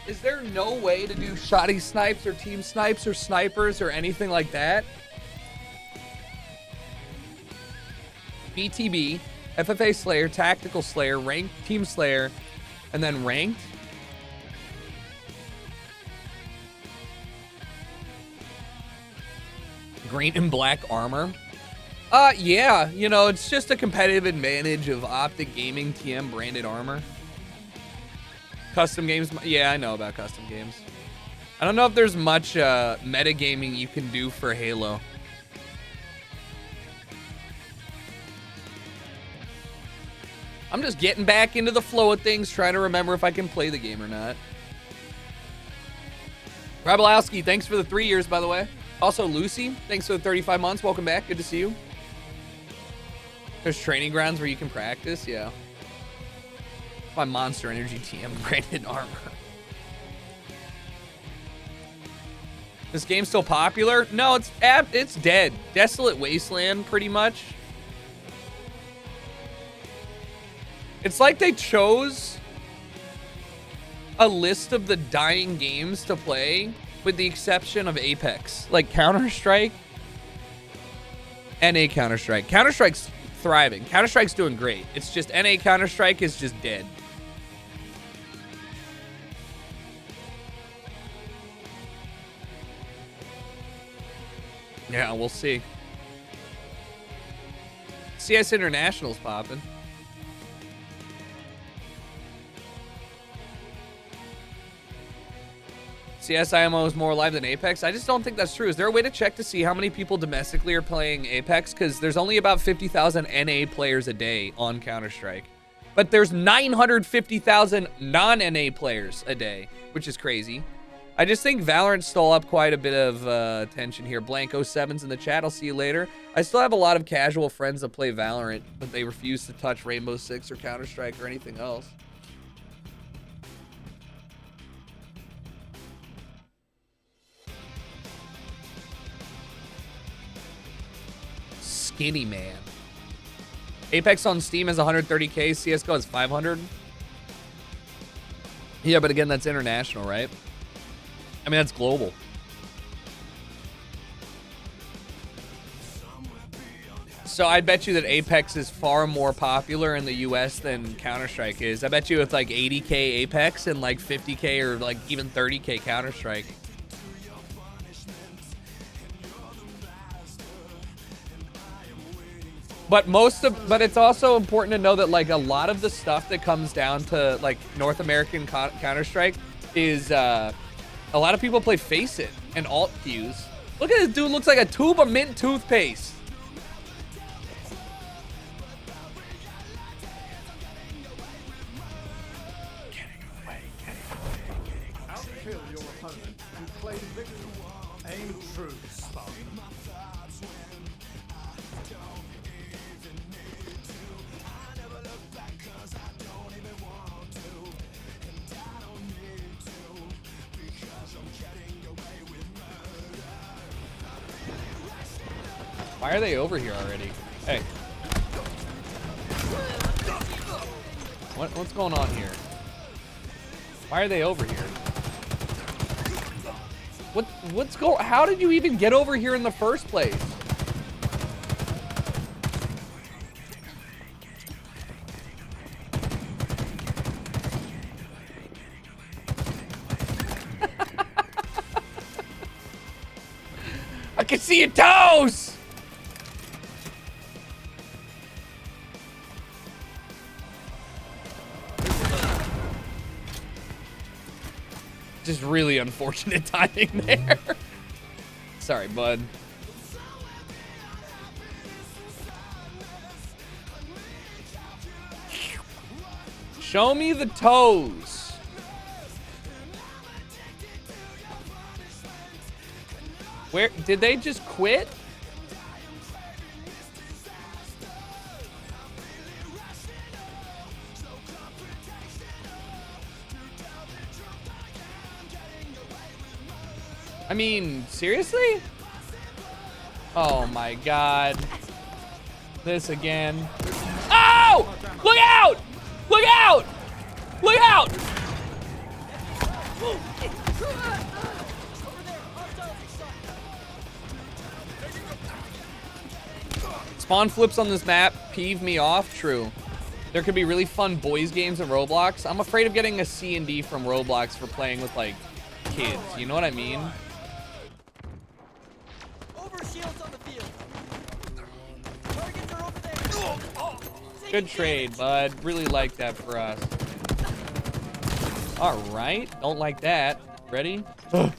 Is there no way to do shoddy snipes or team snipes or snipers or anything like that? BTB, FFA Slayer, Tactical Slayer, Ranked Team Slayer, and then Ranked? Green and black armor? Yeah, you know, it's just a competitive advantage of Optic Gaming TM branded armor. Custom games, yeah, I know about custom games. I don't know if there's much metagaming you can do for Halo. I'm just getting back into the flow of things, trying to remember if I can play the game or not. Rabalowski, thanks for the 3 years, by the way. Also, Lucy, thanks for the 35 months. Welcome back. Good to see you. There's training grounds where you can practice. Yeah. My Monster Energy TM branded armor. This game's still popular? No, it's dead. Desolate Wasteland, pretty much. It's like they chose a list of the dying games to play with the exception of Apex. Like Counter-Strike, NA Counter-Strike. Counter-Strike's thriving. Counter-Strike's doing great. It's just NA Counter-Strike is just dead. Yeah, we'll see. CS International's popping. CS IMO is more alive than Apex. I just don't think that's true. Is there a way to check to see how many people domestically are playing Apex? Because there's only about 50,000 NA players a day on Counter-Strike. But there's 950,000 non-NA players a day, which is crazy. I just think Valorant stole up quite a bit of attention here. Blank07's in the chat. I'll see you later. I still have a lot of casual friends that play Valorant, but they refuse to touch Rainbow Six or Counter-Strike or anything else. Skinny man. Apex on Steam has 130k. CSGO has 500. Yeah, but again, that's international, right? I mean, that's global. So I bet you that Apex is far more popular in the US than Counter-Strike is. I bet you it's like 80k Apex and like 50k or like even 30k Counter-Strike. But it's also important to know that like a lot of the stuff that comes down to like North American Counter-Strike is a lot of people play Faceit and alt queues. Look at this dude, looks like a tube of mint toothpaste. Outkill your opponent and claim victory. Aim true, Spartan. Why are they over here already? Hey. What's going on here? Why are they over here? How did you even get over here in the first place? I can see your toes! Just really unfortunate timing there. Sorry, bud. Show me the toes. Where did they just quit? I mean, seriously? Oh my god. This again. Oh! Look out! Look out! Look out! Spawn flips on this map peeve me off. True. There could be really fun boys games in Roblox. I'm afraid of getting a C and D from Roblox for playing with like kids. You know what I mean? Good trade, bud. Really like that for us. All right. Don't like that. Ready? All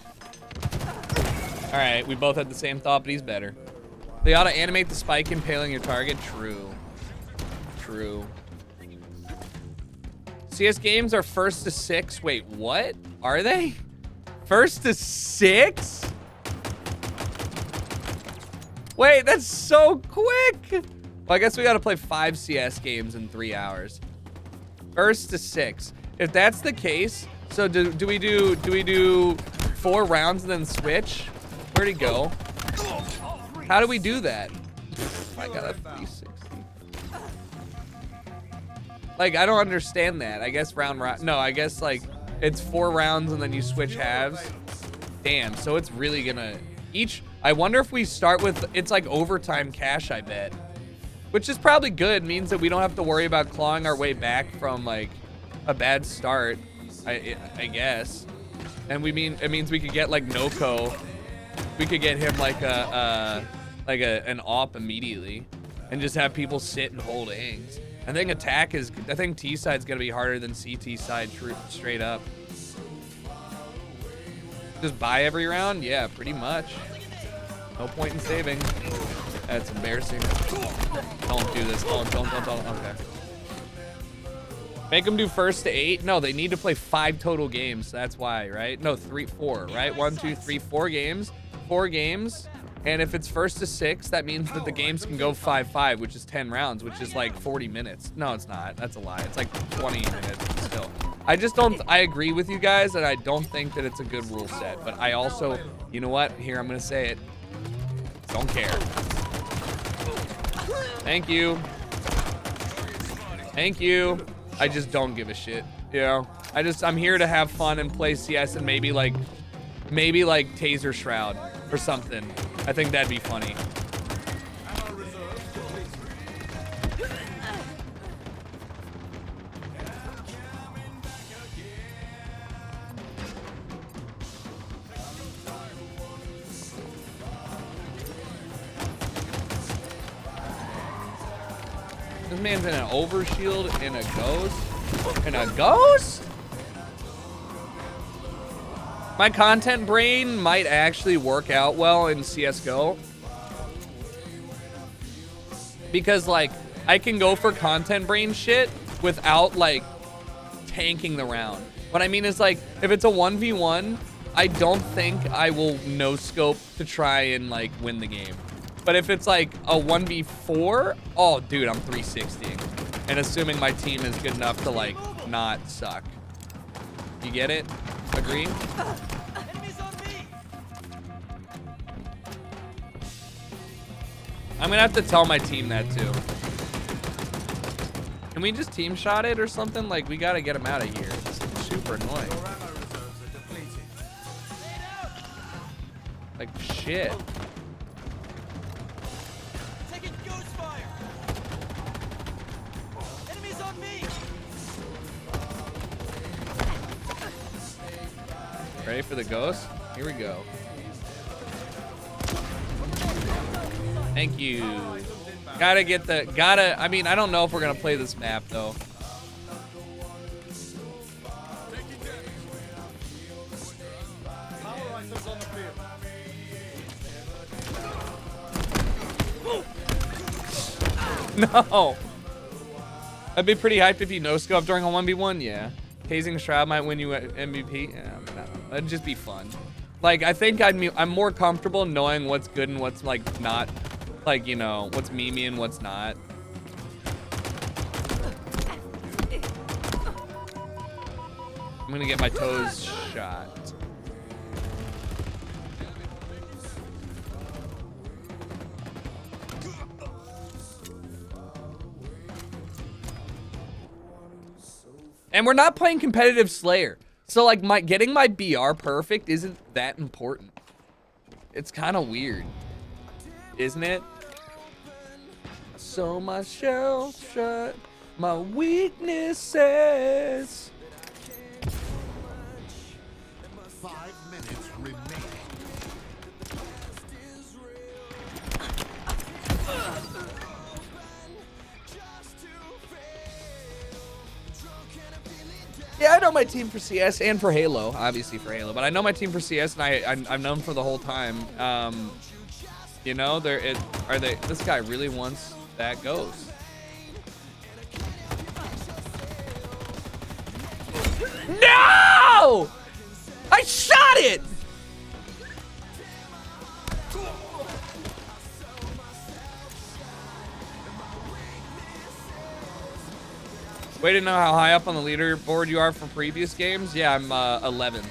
right. We both had the same thought, but he's better. They ought to animate the spike impaling your target. True. True. CS games are first to 6. Wait, what? Are they? First to 6? Wait, that's so quick. Well, I guess we got to play 5 CS games in 3 hours. First to 6. If that's the case, so do we do 4 rounds and then switch? Where'd he go? How do we do that? I got a 360. Like, I don't understand that. I guess round. No, I guess like It's 4 rounds and then you switch halves. Damn, so it's really gonna I wonder if we start with, it's like overtime cash, I bet, which is probably good. Means that we don't have to worry about clawing our way back from like a bad start, I guess. And it means we could get like Noko. We could get him like an op immediately and just have people sit and hold Aings. I think T side's gonna be harder than CT side straight up. Just buy every round? Yeah, pretty much. No point in saving. That's embarrassing. Don't do this. Don't. Okay. Make them do first to 8? No, they need to play 5 total games. That's why, right? No, 4, right? 1, 2, 3, 4 games. 4 games. And if it's first to 6, that means that the games can go 5-5, which is 10 rounds, which is like 40 minutes. No, it's not. That's a lie. It's like 20 minutes still. I agree with you guys, and I don't think that it's a good rule set. But I also, you know what? Here, I'm going to say it. Don't care. Thank you. Thank you. I just don't give a shit. You know, I'm here to have fun and play CS and maybe like Taser Shroud or something. I think that'd be funny. This man's in an overshield and a ghost. And a ghost? My content brain might actually work out well in CSGO. Because, like, I can go for content brain shit without, like, tanking the round. What I mean is, like, if it's a 1v1, I don't think I will no-scope to try and, like, win the game. But if it's, like, a 1v4, oh, dude, I'm 360. And assuming my team is good enough to, like, not suck. You get it? Agree? I'm gonna have to tell my team that too. Can we just team shot it or something? Like, we gotta get him out of here. It's super annoying. Like, shit. Ready for the ghost? Here we go. Thank you. I mean, I don't know if we're gonna play this map though. No. I'd be pretty hyped if you no-scope during a 1v1, yeah. Tasing Shroud might win you MVP. Yeah, no, that'd just be fun. Like, I think I'm more comfortable knowing what's good and what's like not, like, you know, what's memey and what's not. I'm gonna get my toes shot. And we're not playing competitive Slayer. So like getting my BR perfect isn't that important. It's kind of weird, isn't it? So my shelf shut, my weaknesses. 5 minutes remaining. Yeah, I know my team for CS and for Halo, obviously for Halo, but I know my team for CS, and I've known for the whole time. You know, this guy really wants that ghost. No! I shot it! Way to know how high up on the leaderboard you are from previous games. Yeah, I'm 11th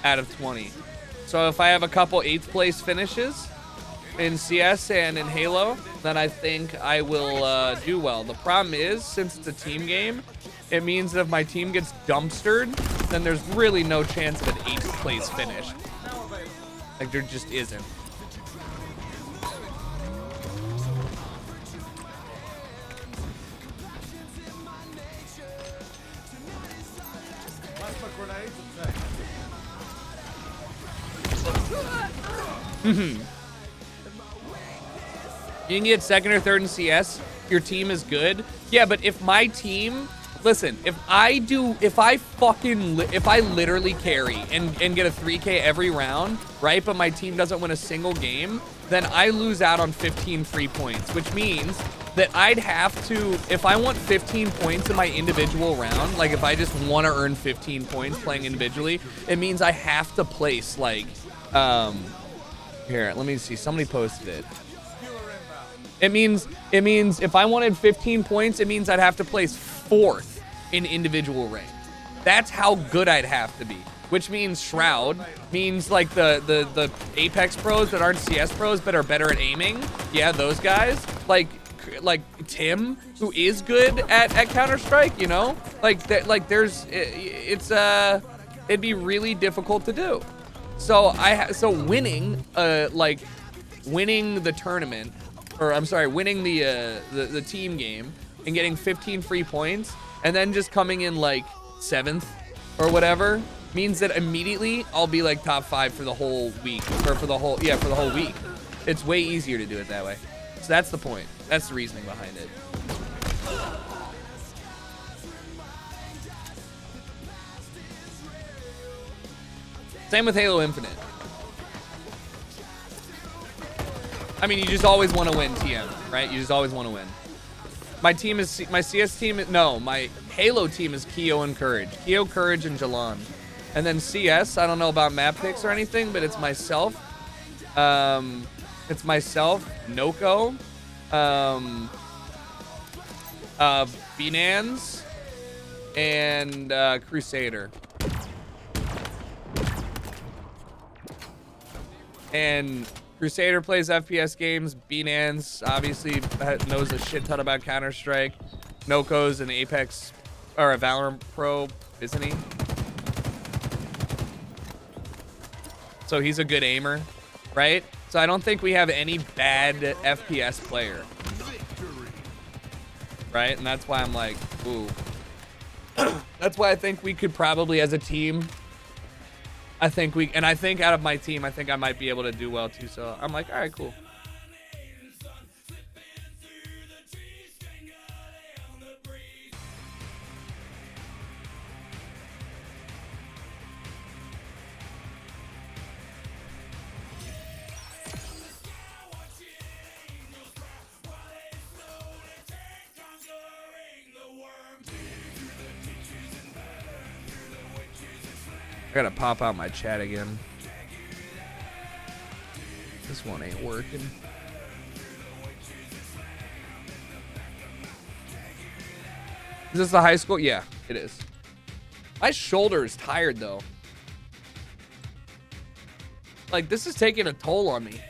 out of 20. So if I have a couple 8th place finishes in CS and in Halo, then I think I will do well. The problem is, since it's a team game, it means that if my team gets dumpstered, then there's really no chance of an 8th place finish. Like, there just isn't. Plasma grenades and tanks. You can get 2nd or 3rd in CS. Your team is good. Yeah, but if my team, listen, if I literally carry and get a 3K every round, right? But my team doesn't win a single game, then I lose out on 15 free points, which means that I'd have to, if I want 15 points in my individual round, like if I just want to earn 15 points playing individually, it means I have to place like, here, let me see. Somebody posted it. It means if I wanted 15 points, it means I'd have to place 4th in individual rank. That's how good I'd have to be. Which means Shroud means like the Apex pros that aren't CS pros but are better at aiming. Yeah, those guys. Like Tim, who is good at Counter-Strike, you know? It'd be really difficult to do. So winning the tournament, or I'm sorry, winning the team game and getting 15 free points and then just coming in like 7th or whatever means that immediately I'll be like top 5 for the whole week, or for the whole week. It's way easier to do it that way. So that's the point. That's the reasoning behind it. Same with Halo Infinite. I mean, you just always want to win TM, right? You just always want to win. My CS team, no, my Halo team is Keo and Courage. Keo, Courage, and Jalan. And then CS, I don't know about map picks or anything, but it's myself. Noko, Binance, and Crusader. And Crusader plays FPS games. Binance obviously knows a shit ton about Counter-Strike. Noko's an Apex or a Valorant pro, isn't he? So he's a good aimer, right? So I don't think we have any bad FPS player. Right? And that's why I'm like, ooh. That's why I think we could probably, as a team, I think out of my team, I think I might be able to do well too. So I'm like, all right, cool. I gotta pop out my chat again. This one ain't working. Is this the high school? Yeah, it is. My shoulder is tired though. Like, this is taking a toll on me.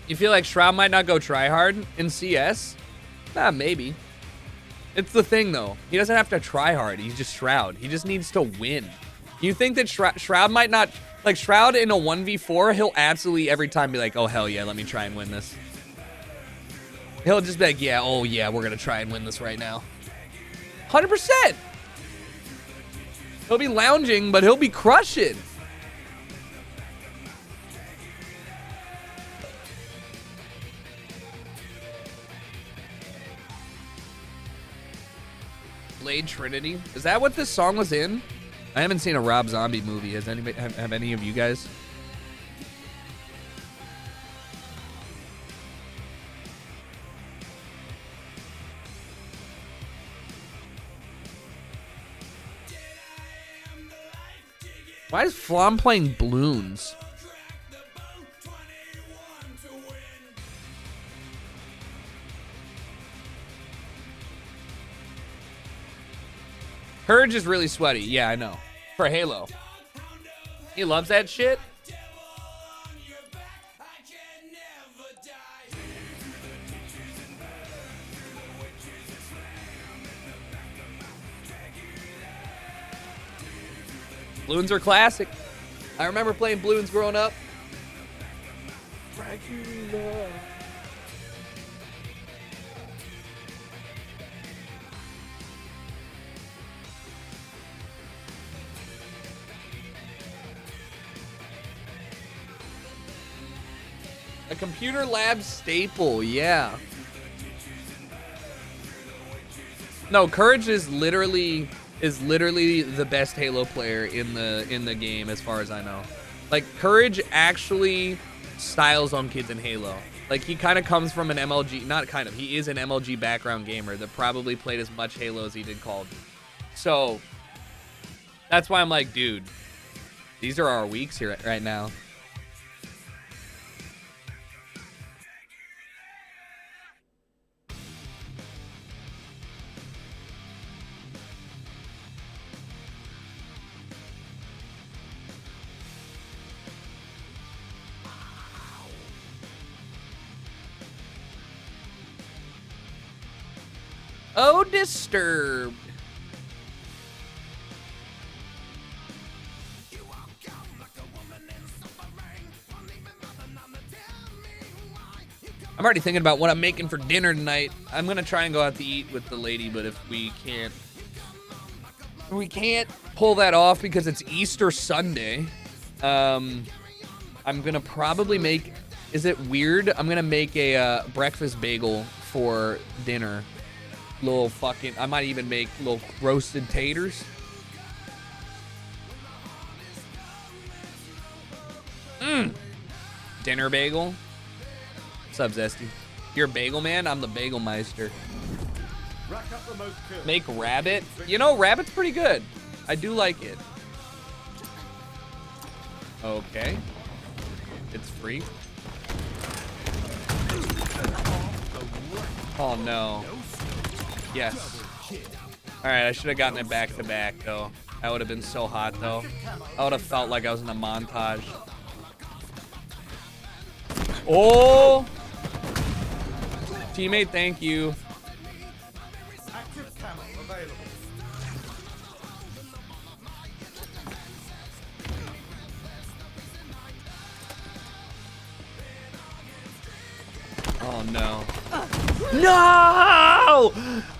You feel like Shroud might not go try hard in CS? Nah, maybe. It's the thing though. He doesn't have to try hard. He's just Shroud. He just needs to win. You think that Shroud might not, like Shroud in a 1v4, he'll absolutely every time be like, oh hell yeah, let me try and win this. He'll just be like, yeah, oh yeah, we're gonna try and win this right now. 100%. He'll be lounging, but he'll be crushing. Blade Trinity. Is that what this song was in? I haven't seen a Rob Zombie movie. Has anybody have any of you guys? Why is Flom playing balloons? Courage is really sweaty. Yeah, I know. For Halo. He loves that shit. Bloons are classic. I remember playing Bloons growing up. A computer lab staple, yeah. No, Courage is literally the best Halo player in the game as far as I know. Like Courage actually styles on kids in Halo. Like he kind of comes from an MLG, not kind of, he is an MLG background gamer that probably played as much Halo as he did Call of Duty. So that's why I'm like, dude, these are our weeks here right now. Oh, Disturbed. I'm already thinking about what I'm making for dinner tonight. I'm gonna try and go out to eat with the lady, but if we can't pull that off because it's Easter Sunday, I'm gonna probably make, is it weird? I'm gonna make a breakfast bagel for dinner. Little fucking, I might even make little roasted taters. Dinner bagel. What's up, Zesty? You're a bagel man? I'm the bagel meister. Rack up the most kills. Make rabbit. You know, rabbit's pretty good. I do like it. Okay. It's free. Oh no. Yes. Alright, I should have gotten it back to back though. That would have been so hot though. I would have felt like I was in a montage. Oh! Teammate, thank you. Active camo available. Oh no. No!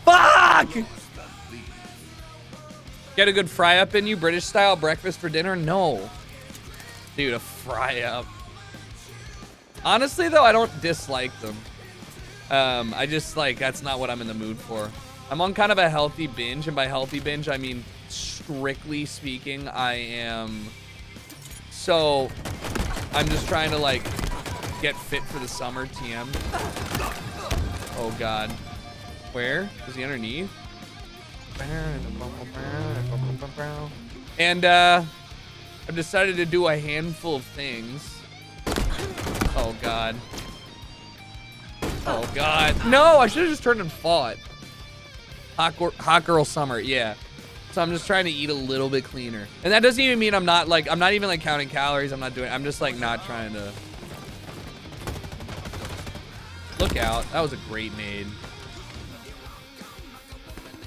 Fuck! Get a good fry up in you, British style breakfast for dinner? No. Dude, a fry up. Honestly though, I don't dislike them. I just like, that's not what I'm in the mood for. I'm on kind of a healthy binge, and by healthy binge, I mean, strictly speaking, I am, so I'm just trying to like get fit for the summer, TM. Oh God. Where? Is he underneath? And I've decided to do a handful of things. Oh God. Oh God. No, I should have just turned and fought. Hot girl summer, yeah. So I'm just trying to eat a little bit cleaner. And that doesn't even mean I'm not even like counting calories. I'm just like not trying to. Look out, that was a great nade.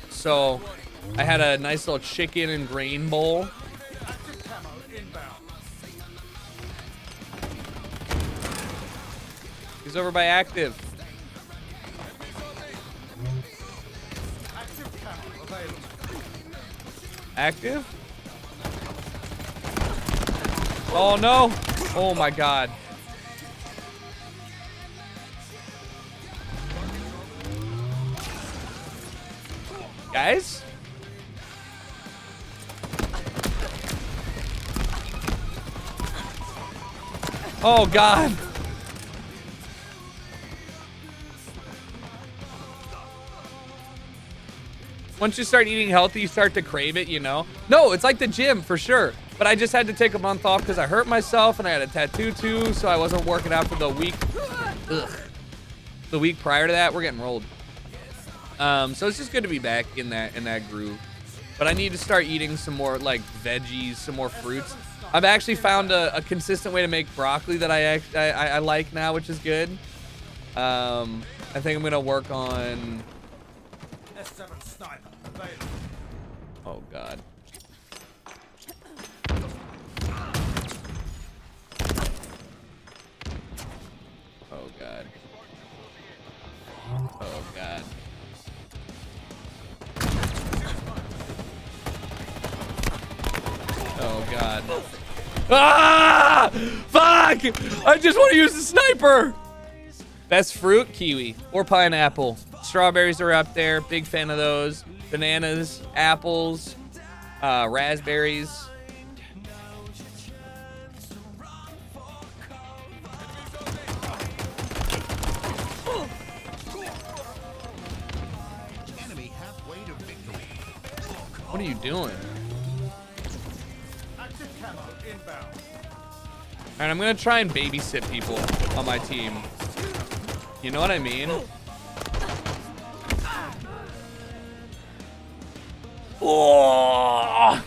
So I had a nice little chicken and grain bowl. Active camo inbound. He's over by active. Active camo available. Active? Oh no. Oh my God. Guys? Oh God. Once you start eating healthy, you start to crave it, you know? No, it's like the gym for sure. But I just had to take a month off because I hurt myself and I had a tattoo too, so I wasn't working out for the week. Ugh. The week prior to that, we're getting rolled. So it's just good to be back in that groove. But I need to start eating some more like veggies, some more fruits. I've actually found a consistent way to make broccoli that I like now, which is good. I think I'm gonna work on. S7 sniper available. Oh God. god. Ah! Fuck! I just want to use the sniper! Best fruit? Kiwi. Or pineapple. Strawberries are up there. Big fan of those. Bananas, apples, raspberries. Enemy halfway to victory. What are you doing? Active camo inbound. Alright, I'm gonna try and babysit people on my team. You know what I mean? Oh!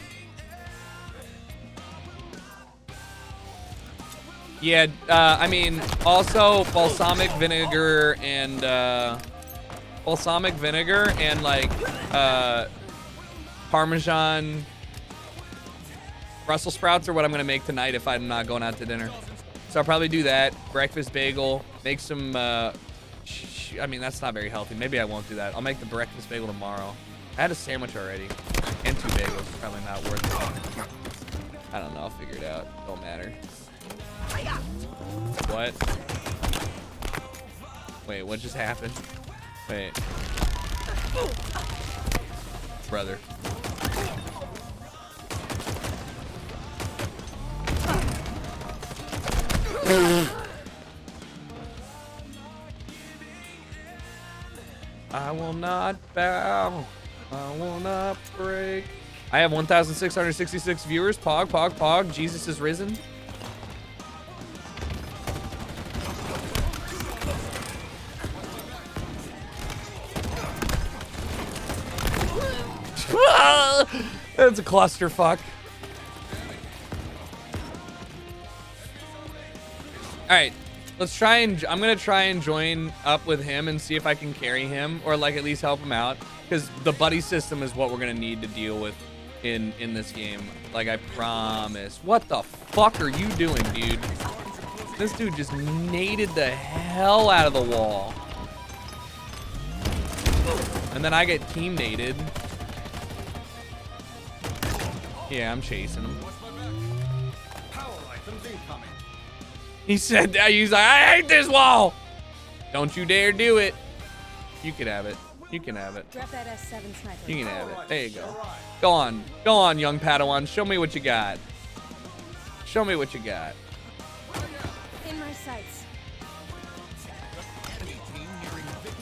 Yeah, I mean, also balsamic vinegar and like Parmesan Brussels sprouts are what I'm gonna make tonight if I'm not going out to dinner. So I'll probably do that. Breakfast bagel. Make some. I mean, that's not very healthy. Maybe I won't do that. I'll make the breakfast bagel tomorrow. I had a sandwich already, and 2 bagels. Probably not worth it. I don't know. I'll figure it out. Don't matter. What? Wait, what just happened? Wait. Brother. I will not bow. I will not break. I have 1,666 viewers. Pog, pog, pog. Jesus is risen. That's a clusterfuck. All right, let's try and I'm gonna try and join up with him and see if I can carry him or like at least help him out, because the buddy system is what we're gonna need to deal with in this game. Like I promise. What the fuck are you doing, dude? This dude just naded the hell out of the wall, and then I get team naded. Yeah, I'm chasing him. Power items incoming. He said that. He's like, I hate this wall. Don't you dare do it. You can have it. You can have it. Drop that S7 sniper. You can have it. There you go. Go on. Go on, young Padawan. Show me what you got. Show me what you got. In my sights. Enemy team nearing victory.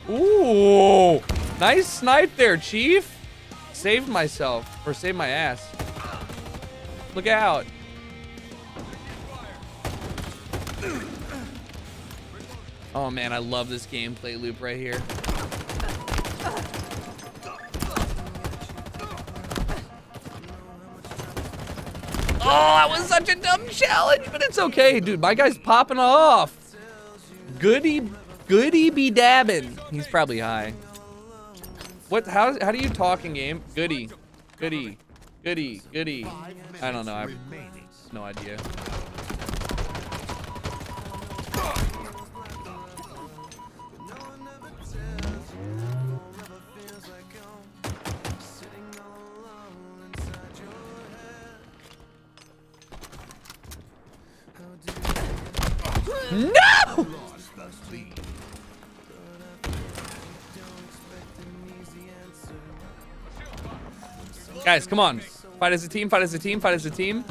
Ooh. Nice snipe there, Chief. Saved myself. Or saved my ass. Look out. Oh man, I love this gameplay loop right here. Oh, that was such a dumb challenge, but it's okay, dude. My guy's popping off. Goody be dabbing. He's probably high. What? How do you talk in game? Goody. I don't know. I have no idea. No! Guys, come on. Fight as a team, fight as a team, fight as a team.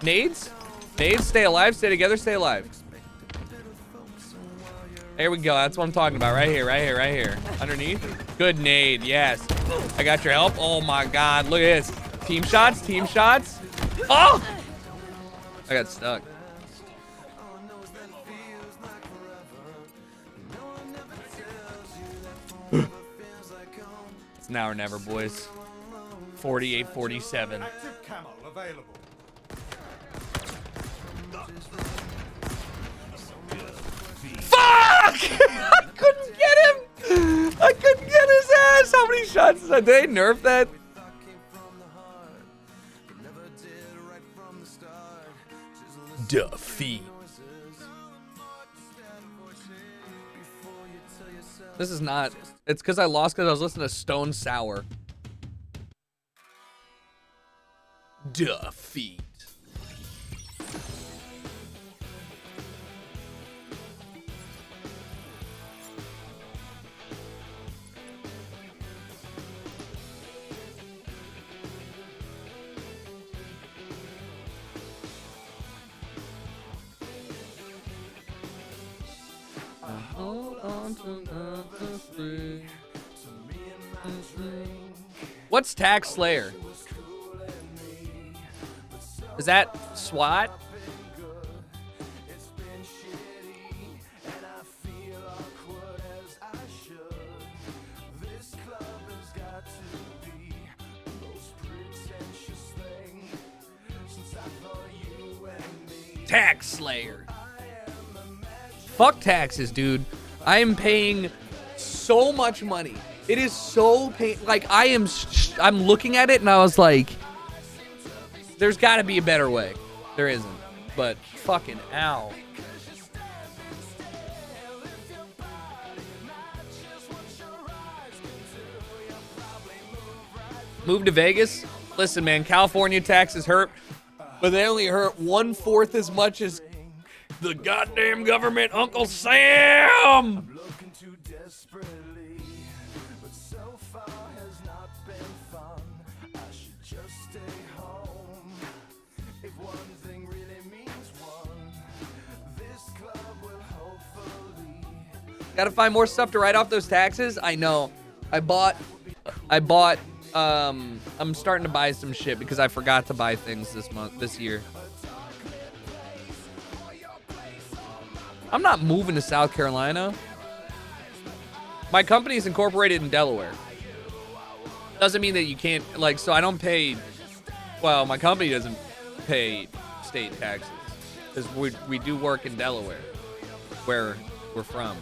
Nades? Nades, stay alive, stay together, stay alive. There we go. That's what I'm talking about. Right here, right here, right here. Underneath. Good nade, yes. I got your help. Oh my god, look at this. Team shots, team shots. Oh! I got stuck. It's now or never, boys. 48-47. Active camo available. Fuck! I couldn't get him! I couldn't get his ass! How many shots did they nerf that? Defeat. This is not. It's because I lost because I was listening to Stone Sour. Defeat. What's Tax Slayer? Is that SWAT? Tax Slayer. Fuck taxes, dude. I am paying so much money. It is so like I'm looking at it and I was like, there's got to be a better way. There isn't. But fucking ow. Move to Vegas? Listen, man, California taxes hurt, but they only hurt 1/4 as much as the goddamn government, Uncle Sam. Gotta find more stuff to write off those taxes. I know. I bought, I'm starting to buy some shit because I forgot to buy things this year. I'm not moving to South Carolina. My company is incorporated in Delaware. Doesn't mean that you can't, like, so I don't pay, well, my company doesn't pay state taxes because we do work in Delaware, where we're from.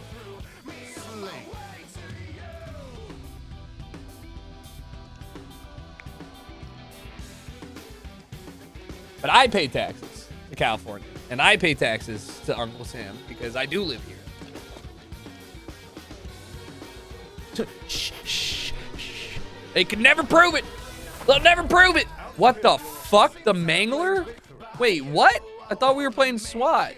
But I pay taxes to California, and I pay taxes to Uncle Sam because I do live here. Shh, shh, shh. They can never prove it. They'll never prove it. What the fuck? The Mangler? Wait, what? I thought we were playing SWAT.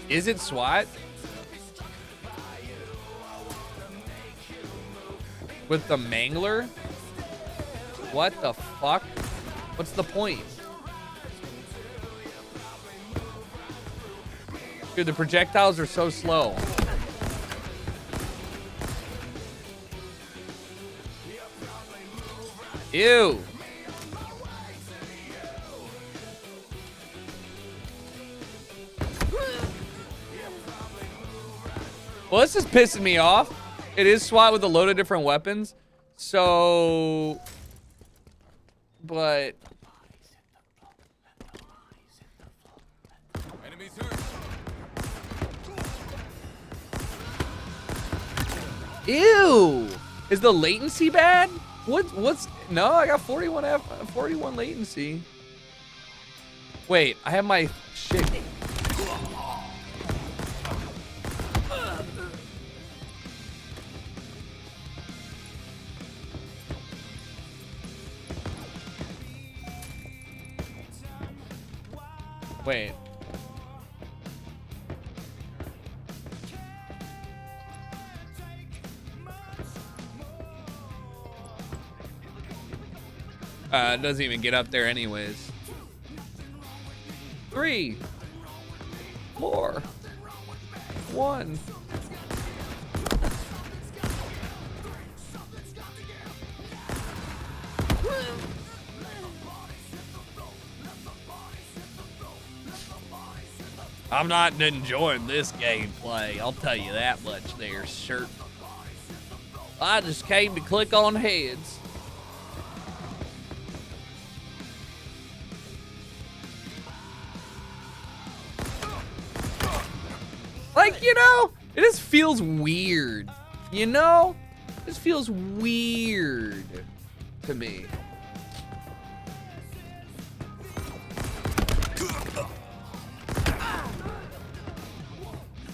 Is it SWAT? With the Mangler? What the fuck? What's the point? Dude, the projectiles are so slow. Ew. Well, this is pissing me off. It is SWAT with a load of different weapons. So, but Enemies hurt. ew. Is the latency bad? What's no, I got 41 latency. Wait, I have my shit. Wait. It doesn't even get up there anyways. 3 more. 1. I'm not enjoying this gameplay. I'll tell you that much there, shirt. I just came to click on heads. Like, you know, it just feels weird. You know? This feels weird to me.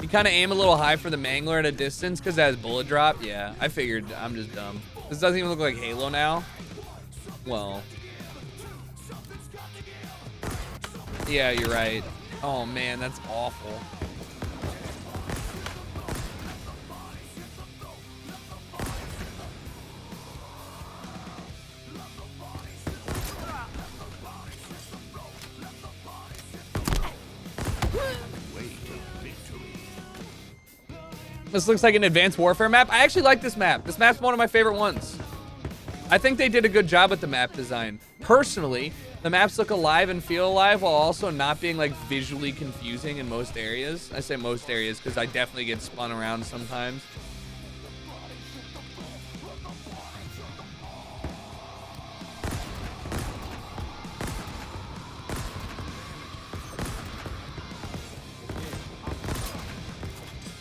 You kind of aim a little high for the Mangler at a distance because it has bullet drop. Yeah, I figured. I'm just dumb. This doesn't even look like Halo now. Well. Yeah, you're right. Oh, man, that's awful. This looks like an Advanced Warfare map. I actually like this map. This map's one of my favorite ones. I think they did a good job with the map design. Personally, the maps look alive and feel alive while also not being like visually confusing in most areas. I say most areas because I definitely get spun around sometimes.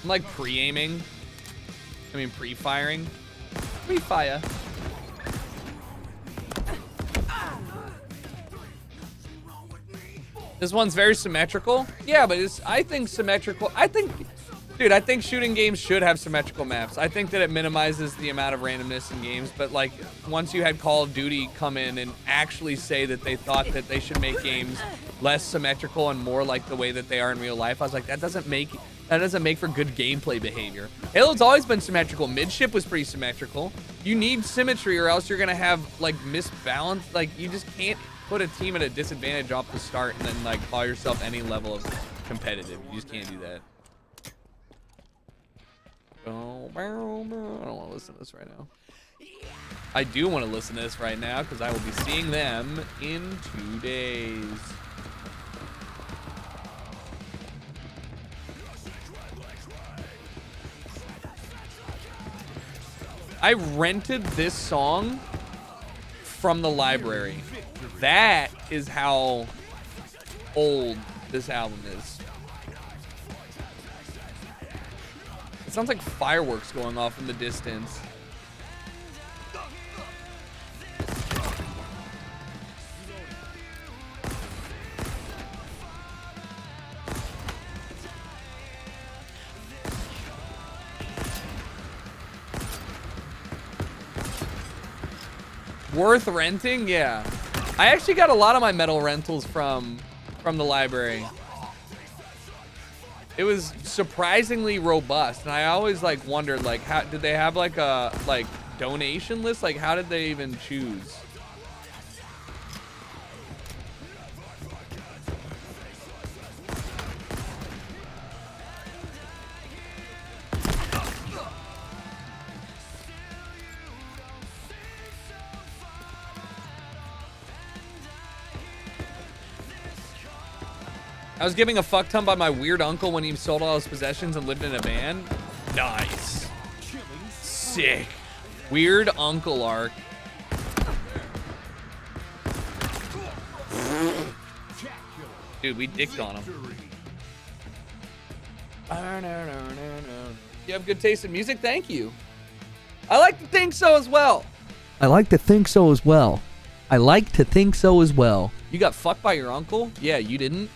I'm like pre-aiming. I mean pre-firing. Pre-fire. This one's very symmetrical. Yeah, but it's, I think symmetrical. Dude, I think shooting games should have symmetrical maps. I think that it minimizes the amount of randomness in games, but like once you had Call of Duty come in and actually say that they thought that they should make games less symmetrical and more like the way that they are in real life, I was like, that doesn't make for good gameplay behavior. Halo's always been symmetrical. Midship was pretty symmetrical. You need symmetry or else you're gonna have like misbalance. Like you just can't put a team at a disadvantage off the start and then like call yourself any level of competitive. You just can't do that. I don't want to listen to this right now. I do want to listen to this right now because I will be seeing them in 2 days. I rented this song from the library. That is how old this album is. It sounds like fireworks going off in the distance. Worth renting? Yeah. I actually got a lot of my metal rentals from the library. It was surprisingly robust, and I always like wondered like how did they have like a donation list? Like how did they even choose? I was giving a fuck ton by my weird uncle when he sold all his possessions and lived in a van. Nice. Sick. Weird uncle arc. Dude, we dicked on him. You have good taste in music? Thank you. I like to think so as well. I like to think so as well. I like to think so as well. You got fucked by your uncle? Yeah, you didn't.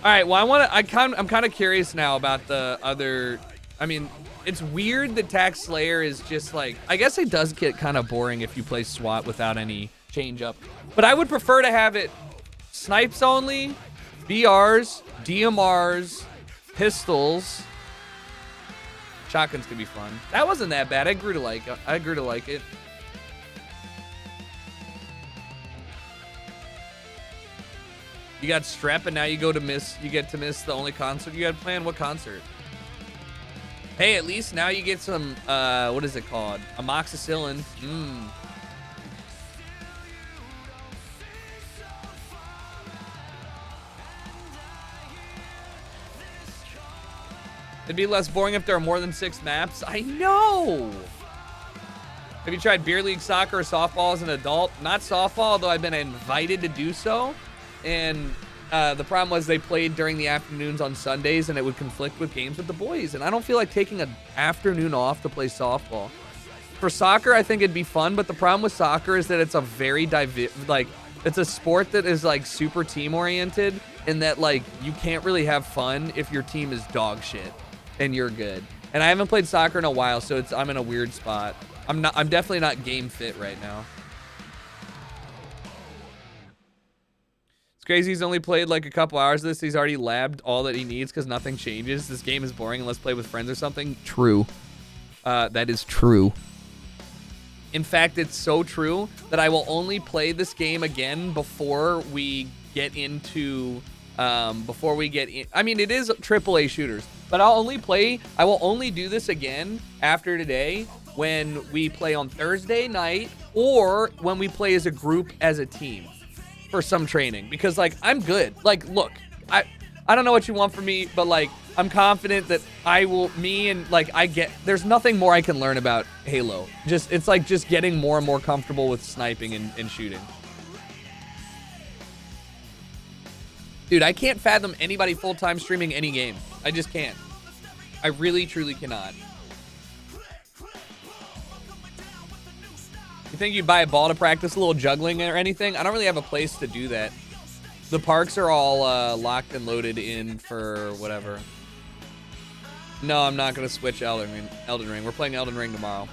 All right, well, I'm kind of curious now about the other. I mean, it's weird that Tax Slayer is just like. I guess it does get kind of boring if you play SWAT without any change up. But I would prefer to have it snipes only, BRs, DMRs, pistols. Shotguns could be fun. That wasn't that bad. I grew to like it. You got strep, and now you get to miss the only concert you had planned. What concert? Hey, at least now you get some, what is it called? Amoxicillin. It'd be less boring if there are more than 6 maps. I know! Have you tried beer league soccer or softball as an adult? Not softball, although I've been invited to do so. And the problem was they played during the afternoons on Sundays, and it would conflict with games with the boys. And I don't feel like taking an afternoon off to play softball. For soccer, I think it'd be fun, but the problem with soccer is that it's a very it's a sport that is like super team oriented, and that like you can't really have fun if your team is dog shit and you're good. And I haven't played soccer in a while, so I'm in a weird spot. I'm definitely not game fit right now. It's crazy he's only played like a couple hours of this. He's already labbed all that he needs because nothing changes. This game is boring unless played with friends or something. True. That is true. In fact, it's so true that I will only play this game again before we get into, I mean, it is AAA shooters, but I will only do this again after today when we play on Thursday night or when we play as a group, as a team for some training, because like, I'm good. Like, look, I don't know what you want from me, but like, I'm confident that there's nothing more I can learn about Halo. It's like just getting more and more comfortable with sniping and shooting. Dude, I can't fathom anybody full-time streaming any game. I just can't. I really, truly cannot. You think you'd buy a ball to practice a little juggling or anything? I don't really have a place to do that. The parks are all locked and loaded in for whatever. No, I'm not going to switch Elden Ring. We're playing Elden Ring tomorrow.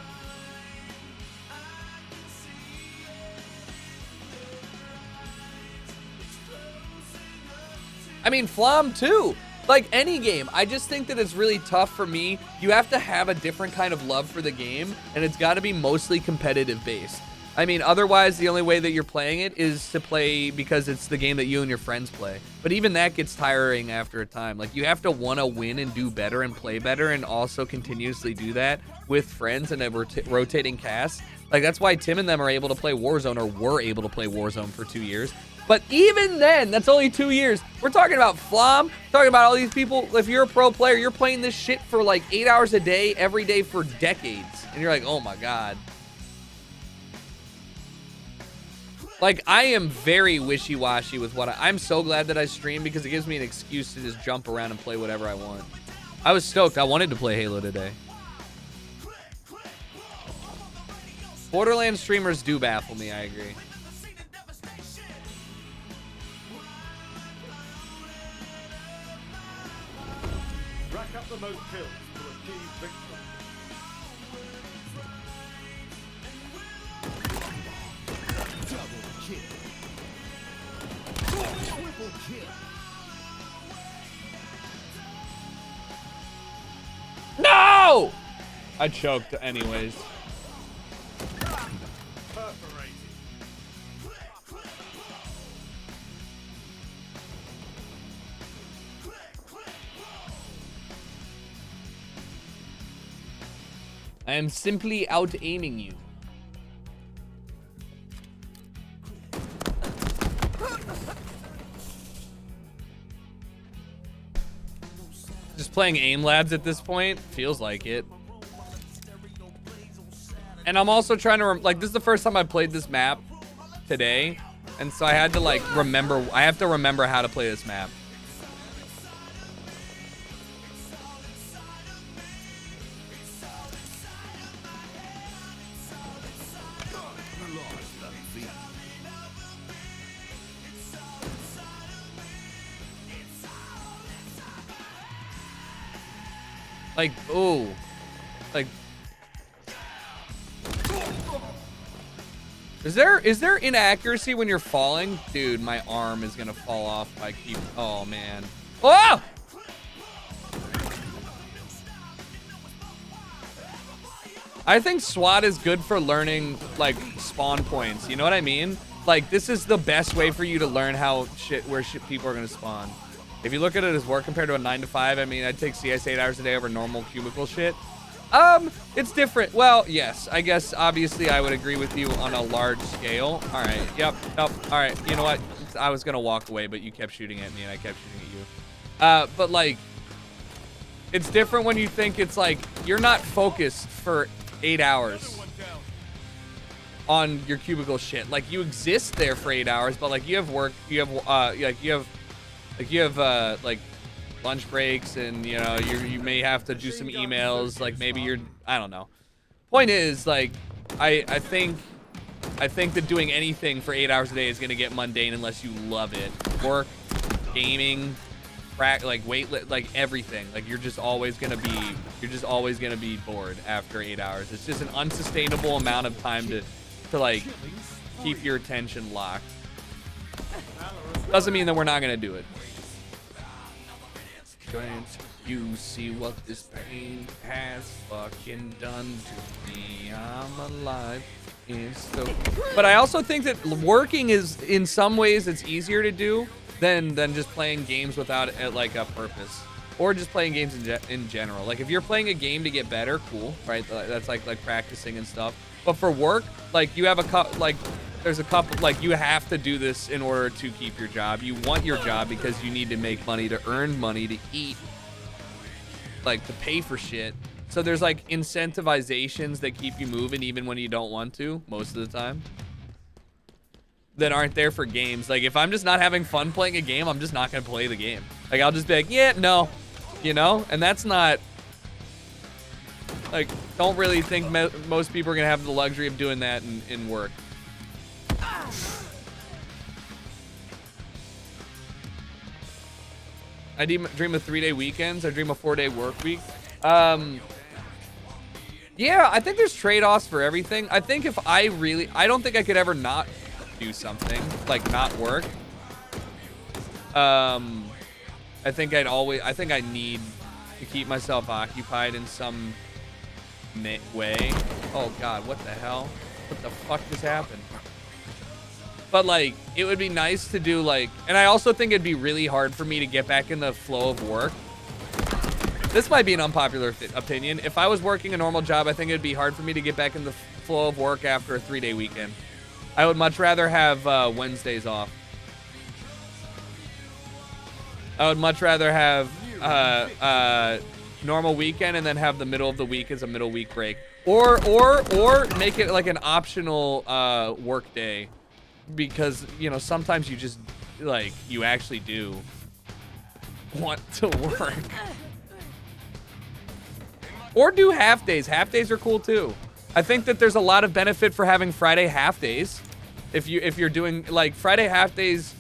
I mean, Flom too. Like any game, I just think that it's really tough for me. You have to have a different kind of love for the game, and it's got to be mostly competitive based. I mean, otherwise, the only way that you're playing it is to play because it's the game that you and your friends play. But even that gets tiring after a time. Like, you have to want to win and do better and play better and also continuously do that with friends and a rotating cast. Like, that's why Tim and them are able to play Warzone, or were able to play Warzone for 2 years. But even then, that's only 2 years. We're talking about Flom, talking about all these people. If you're a pro player, you're playing this shit for like 8 hours a day, every day for decades. And you're like, oh my God. Like, I am very wishy-washy with what I'm so glad that I stream because it gives me an excuse to just jump around and play whatever I want. I was stoked. I wanted to play Halo today. Borderlands streamers do baffle me, I agree. Rack up the most kills to achieve victory. No! I choked anyways. Perforated. I am simply out-aiming you. Just playing aim labs at this point feels like it. And I'm also trying to like, this is the first time I played this map today, and so I had to like remember. I have to remember how to play this map. Like, ooh. Like, is there inaccuracy when you're falling? Dude, my arm is gonna fall off if I keep, oh man. Oh! I think SWAT is good for learning, like, spawn points. You know what I mean? Like, this is the best way for you to learn how where people are gonna spawn. If you look at it as work compared to a 9 to 5, I mean, I'd take CS 8 hours a day over normal cubicle shit. It's different. Well, yes, I guess obviously I would agree with you on a large scale. All right, yep, nope. All right, you know what? I was gonna walk away, but you kept shooting at me and I kept shooting at you. But like, it's different when you think it's like, you're not focused for 8 hours. on your cubicle shit. Like you exist there for 8 hours, but like you have work, you have like lunch breaks, and you know you may have to do some emails. Like maybe you're, I don't know. Point is, like I think that doing anything for 8 hours a day is gonna get mundane unless you love it. Work, gaming, like weight, like everything. Like you're just always gonna be bored after 8 hours. It's just an unsustainable amount of time to like keep your attention locked. Doesn't mean that we're not gonna do it. Can't you see what this pain has fucking done to me? I'm alive. It's so... But I also think that working is, in some ways, it's easier to do than just playing games without like a purpose, or just playing games in general. Like if you're playing a game to get better, cool, right? That's like practicing and stuff. But for work, like you have there's a couple, like you have to do this in order to keep your job. You want your job because you need to make money, to earn money, to eat, like to pay for shit. So there's like incentivizations that keep you moving even when you don't want to, most of the time, that aren't there for games. Like if I'm just not having fun playing a game, I'm just not gonna play the game. Like I'll just be like, yeah, no, you know? And that's not, like, don't really think most people are gonna have the luxury of doing that in work. I dream of 3-day weekends. I dream of 4-day work week. Yeah, I think there's trade-offs for everything. I think if I don't think I could ever not do something, like not work. I think I need to keep myself occupied in some way. Oh God, what the hell? What the fuck just happened? But like, it would be nice to do like, and I also think it'd be really hard for me to get back in the flow of work. This might be an unpopular opinion. If I was working a normal job, I think it'd be hard for me to get back in the flow of work after a 3-day weekend. I would much rather have Wednesdays off. I would much rather have normal weekend and then have the middle of the week as a middle week break, or make it like an optional work day, because you know sometimes you just like you actually do want to work. Or do half days. Half days are cool too. I think that there's a lot of benefit for having Friday half days. If you're doing like Friday half days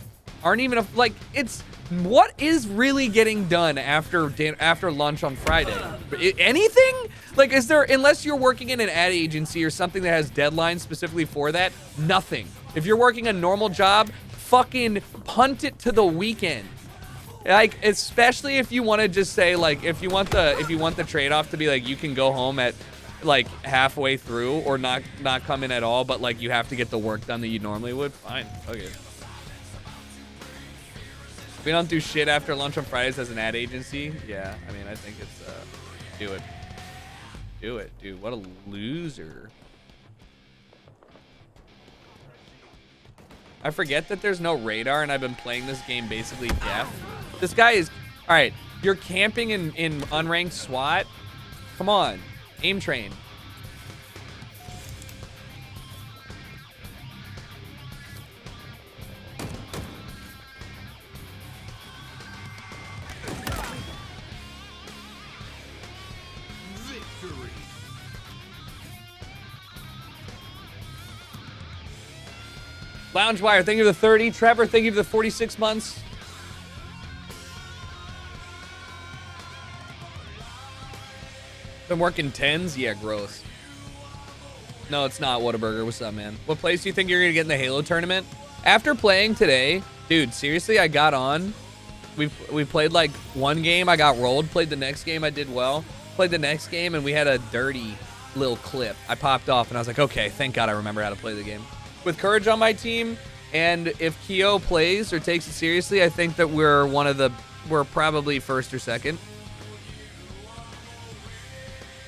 aren't even like, it's what is really getting done after lunch on Friday? Anything? Like, is there, unless you're working in an ad agency or something that has deadlines specifically for that, nothing. If you're working a normal job, fucking punt it to the weekend. Like, especially if you want to just say like, if you want the trade-off to be like you can go home at like halfway through or not come in at all, but like you have to get the work done that you normally would, fine. Okay. We don't do shit after lunch on Fridays as an ad agency. Yeah, I mean, I think it's do it, dude. What a loser. I forget that there's no radar and I've been playing this game basically deaf. This guy is, all right, you're camping in unranked SWAT. Come on, aim train. Victory. Loungewire, thank you for the 30. Trevor, thank you for the 46 months. Been working 10s? Yeah, gross. No, it's not. Whataburger. What's up, man? What place do you think you're going to get in the Halo tournament? After playing today, dude, seriously, I got on. We played like one game. I got rolled. Played the next game. I did well. Played the next game, and we had a dirty little clip. I popped off, and I was like, okay, thank God I remember how to play the game. With Courage on my team, and if Keo plays or takes it seriously, I think that we're probably first or second.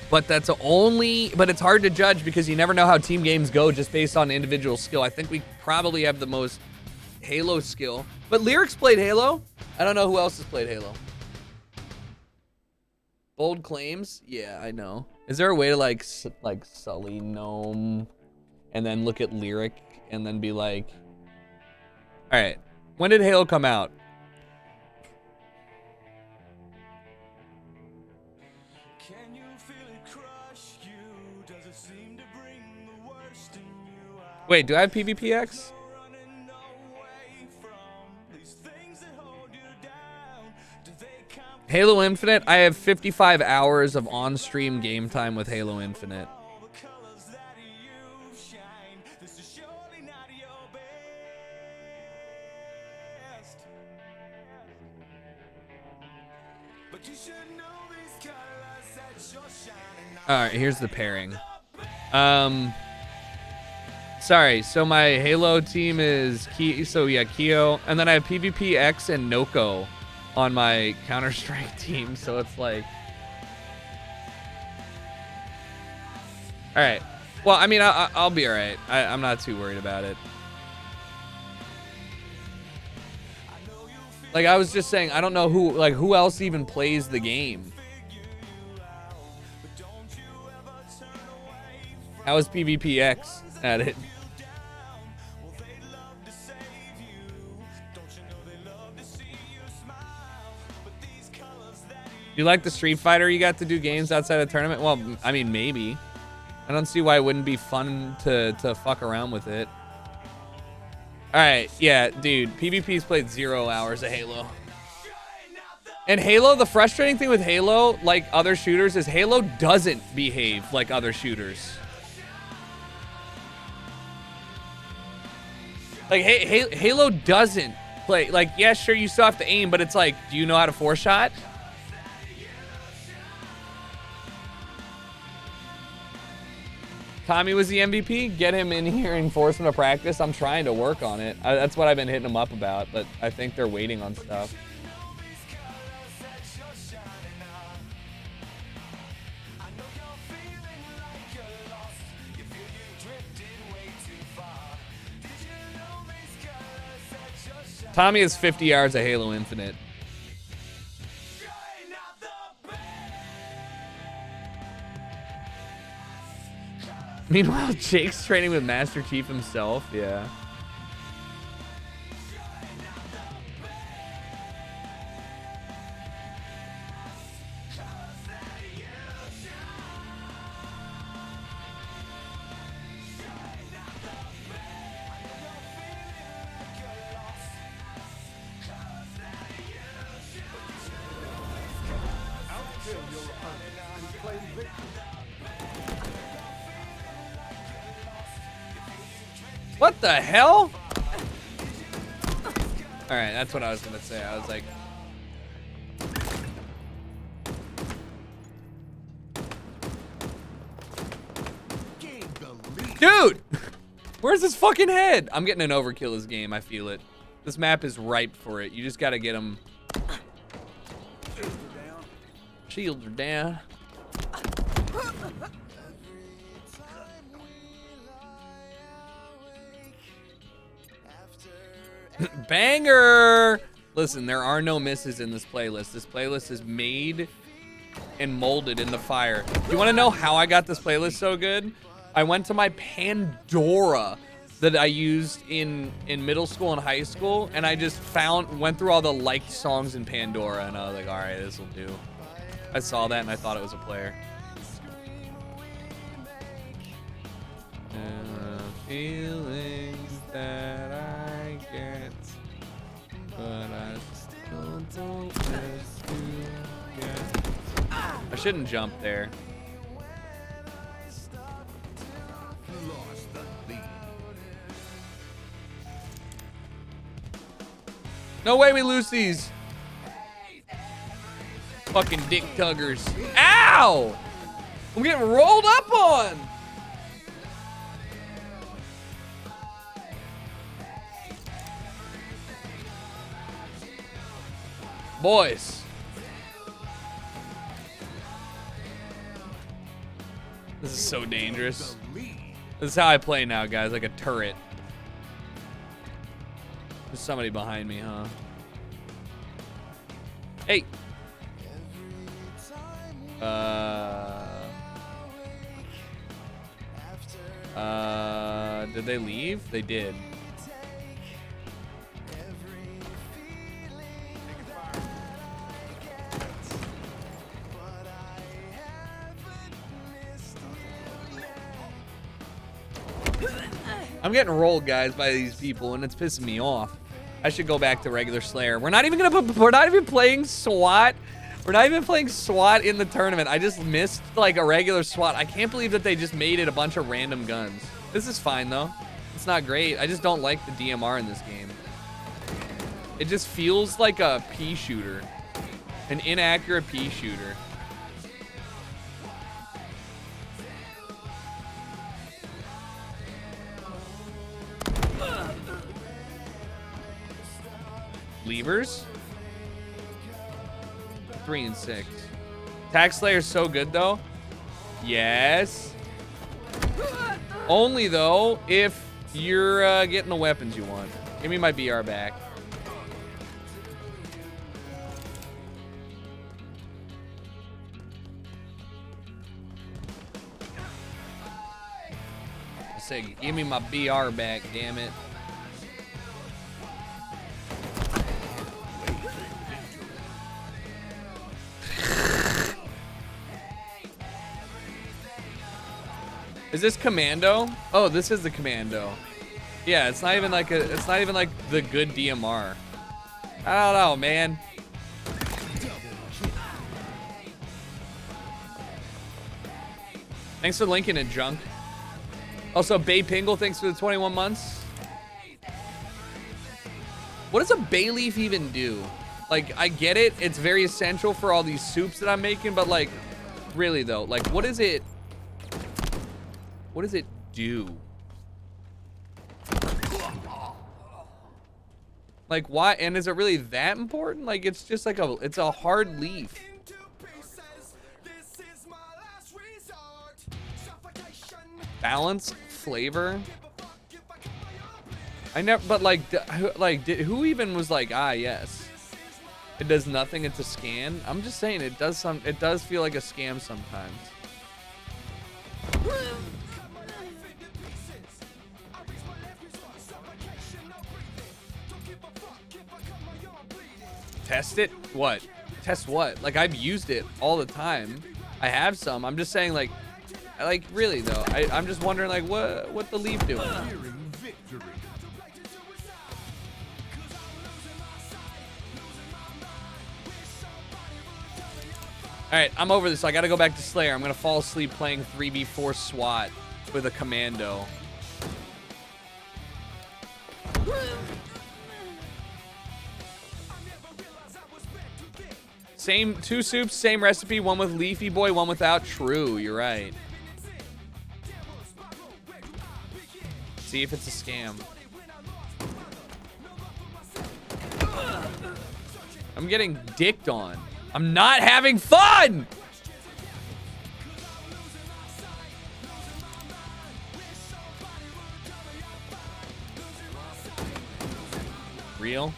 But but it's hard to judge because you never know how team games go just based on individual skill. I think we probably have the most Halo skill. But Lyrics played Halo. I don't know who else has played Halo. Bold claims? Yeah, I know. Is there a way to like Sully Gnome and then look at Lyric and then be like, all right, when did Halo come out? Can you feel it crush you? Does it seem to bring the worst in you out? Wait, do I have PvPX? Running away from these things that hold you down. Do they come Halo Infinite, I have 55 hours of on-stream game time with Halo Infinite. all the colors that you shine? This is surely not your best. But you should know these colors that you're shining on. All right, here's the pairing. Sorry, so my Halo team is Keo, and then I have PvPX and Noko on my Counter-Strike team, so it's like... All right. Well, I mean, I'll be all right. I'm not too worried about it. Like, I was just saying, I don't know who else even plays the game. How is PvPX at it? You like the Street Fighter? You got to do games outside of tournament? Well, I mean, maybe. I don't see why it wouldn't be fun to fuck around with it. All right, yeah, dude. PvP's played 0 hours of Halo. And Halo, the frustrating thing with Halo, like other shooters, is Halo doesn't behave like other shooters. Like, Halo doesn't play. Like, yeah, sure, you still have to aim, but it's like, do you know how to 4-shot? Tommy was the MVP. Get him in here and force him to practice. I'm trying to work on it. That's what I've been hitting him up about, but I think they're waiting on stuff. Tommy has 50 yards of Halo Infinite. Meanwhile, Jake's training with Master Chief himself. Yeah. What the hell? All right, that's what I was gonna say. I was like, dude, where's his fucking head? I'm getting an overkill this game. I feel it. This map is ripe for it. You just gotta get him. Shields are down. Banger! Listen, there are no misses in this playlist. This playlist is made and molded in the fire. You want to know how I got this playlist so good? I went to my Pandora that I used in middle school and high school, and I just went through all the liked songs in Pandora, and I was like, all right, this will do. I saw that and I thought it was a player. Feelings that I get, but I still don't get. I shouldn't jump there. Lost the lead. No way we lose these. Fucking dick tuggers. Ow! I'm getting rolled up on. Boys. This is so dangerous. This is how I play now, guys, like a turret. There's somebody behind me, huh? Hey. Did they leave? They did. I'm getting rolled, guys, by these people, and it's pissing me off. I should go back to regular Slayer. We're not even playing SWAT. We're not even playing SWAT in the tournament. I just missed like a regular SWAT. I can't believe that they just made it a bunch of random guns. This is fine though. It's not great. I just don't like the DMR in this game. It just feels like a pea shooter. An inaccurate pea shooter. Levers? 3 and 6. Tax Slayer's so good though. Yes. Only though if you're getting the weapons you want. Give me my BR back. I say, give me my BR back, damn it. Is this Commando? Oh, this is the Commando. Yeah, it's not even like the good DMR. I don't know, man. Thanks for linking it, Junk. Also, Bay Pingle, thanks for the 21 months. What does a bay leaf even do? Like, I get it. It's very essential for all these soups that I'm making, but like, really though, like, what is it? What does it do? Like, why? And is it really that important? Like, it's just like it's a hard leaf. Balance, flavor. I never, but like, who even was like, ah, yes. It does nothing. It's a scan. I'm just saying, it does feel like a scam sometimes. Test it? What? Test what? Like, I've used it all the time. I have some. I'm just saying, like really though. I'm just wondering, like, what the leaf doing? Victory. All right, I'm over this. I gotta go back to Slayer. I'm gonna fall asleep playing 3v4 SWAT with a Commando. Same, 2 soups, same recipe, one with Leafy Boy, one without. True, you're right. See if it's a scam. I'm getting dicked on. I'm not having fun! Real?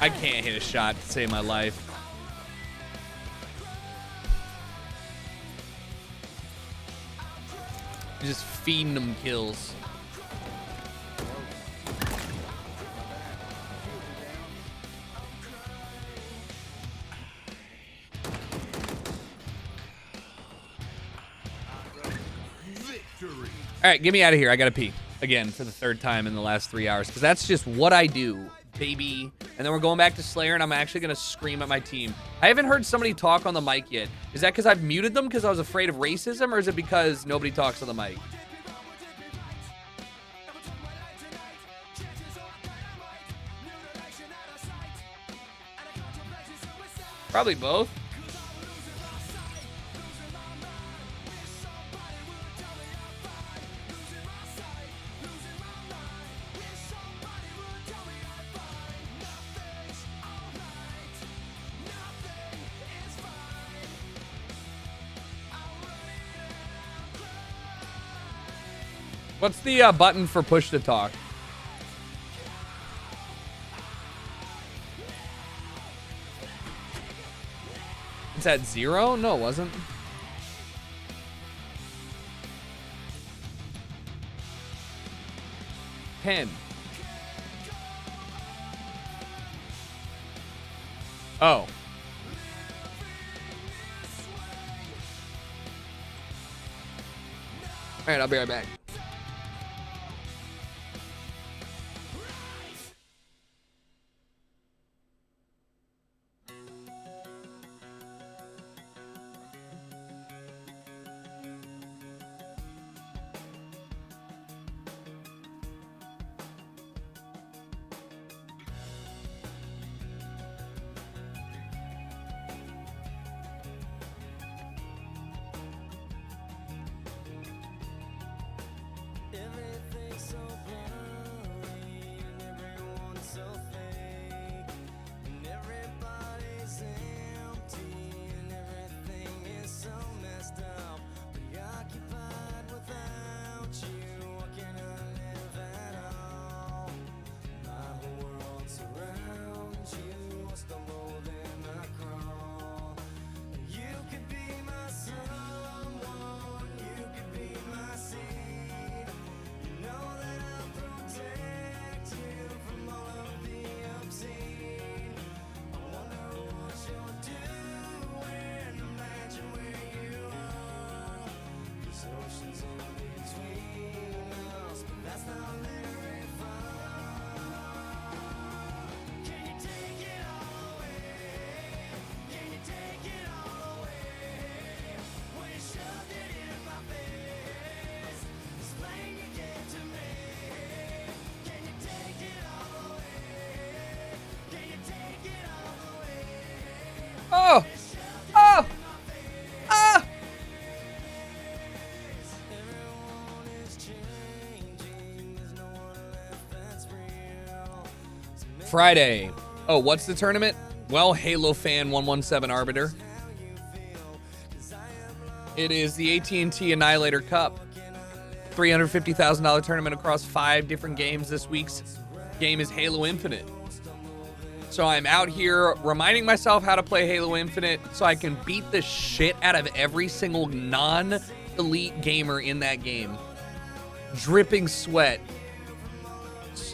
I can't hit a shot to save my life. Just feeding them kills. Victory. All right, get me out of here. I gotta pee again for the 3rd time in the last 3 hours because that's just what I do, baby. And then we're going back to Slayer, and I'm actually gonna scream at my team. I haven't heard somebody talk on the mic yet. Is that because I've muted them because I was afraid of racism, or is it because nobody talks on the mic? Probably both. What's the button for push to talk? It's at 0? No, it wasn't. Ten. Oh. All right, I'll be right back. Oh! Oh! Ah! Friday. Oh, what's the tournament? Well, Halo Fan 117 Arbiter. It is the AT&T Annihilator Cup. $350,000 tournament across 5 different games. This week's game is Halo Infinite. So I'm out here reminding myself how to play Halo Infinite so I can beat the shit out of every single non-elite gamer in that game. Dripping sweat.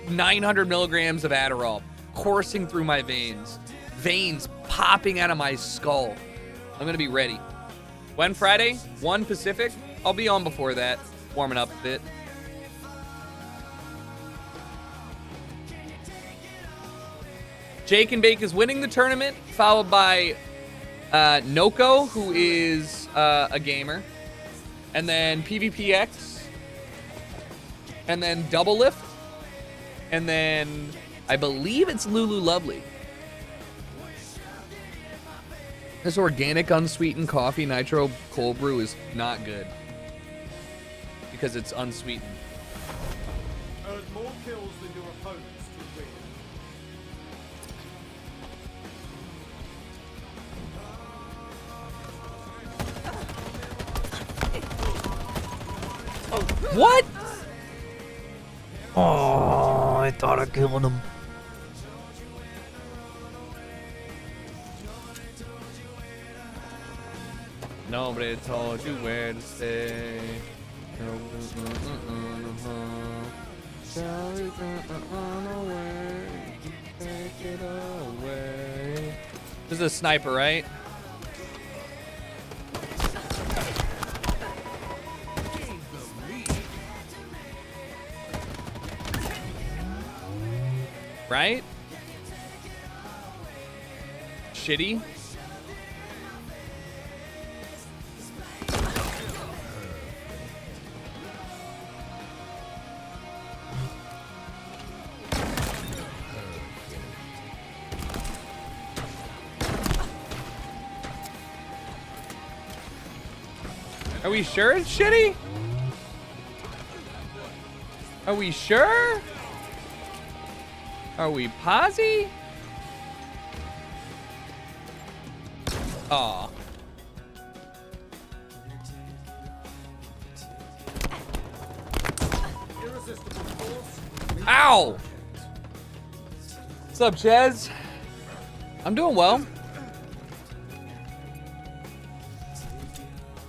900 milligrams of Adderall coursing through my veins. Veins popping out of my skull. I'm going to be ready. When Friday? 1 Pacific? I'll be on before that. Warming up a bit. Jake and Bake is winning the tournament, followed by Noko, who is a gamer, and then PvPX, and then Double Lift, and then I believe it's Lulu Lovely. This organic unsweetened coffee nitro cold brew is not good because it's unsweetened. Earn more kills than your opponents to win. What? Oh, I thought I killed him. Nobody told you where to stay. This is a sniper, right? Right? Shitty. Are we sure it's shitty? Are we sure? Are we posy? Aw. Ow! What's up, Chaz? I'm doing well.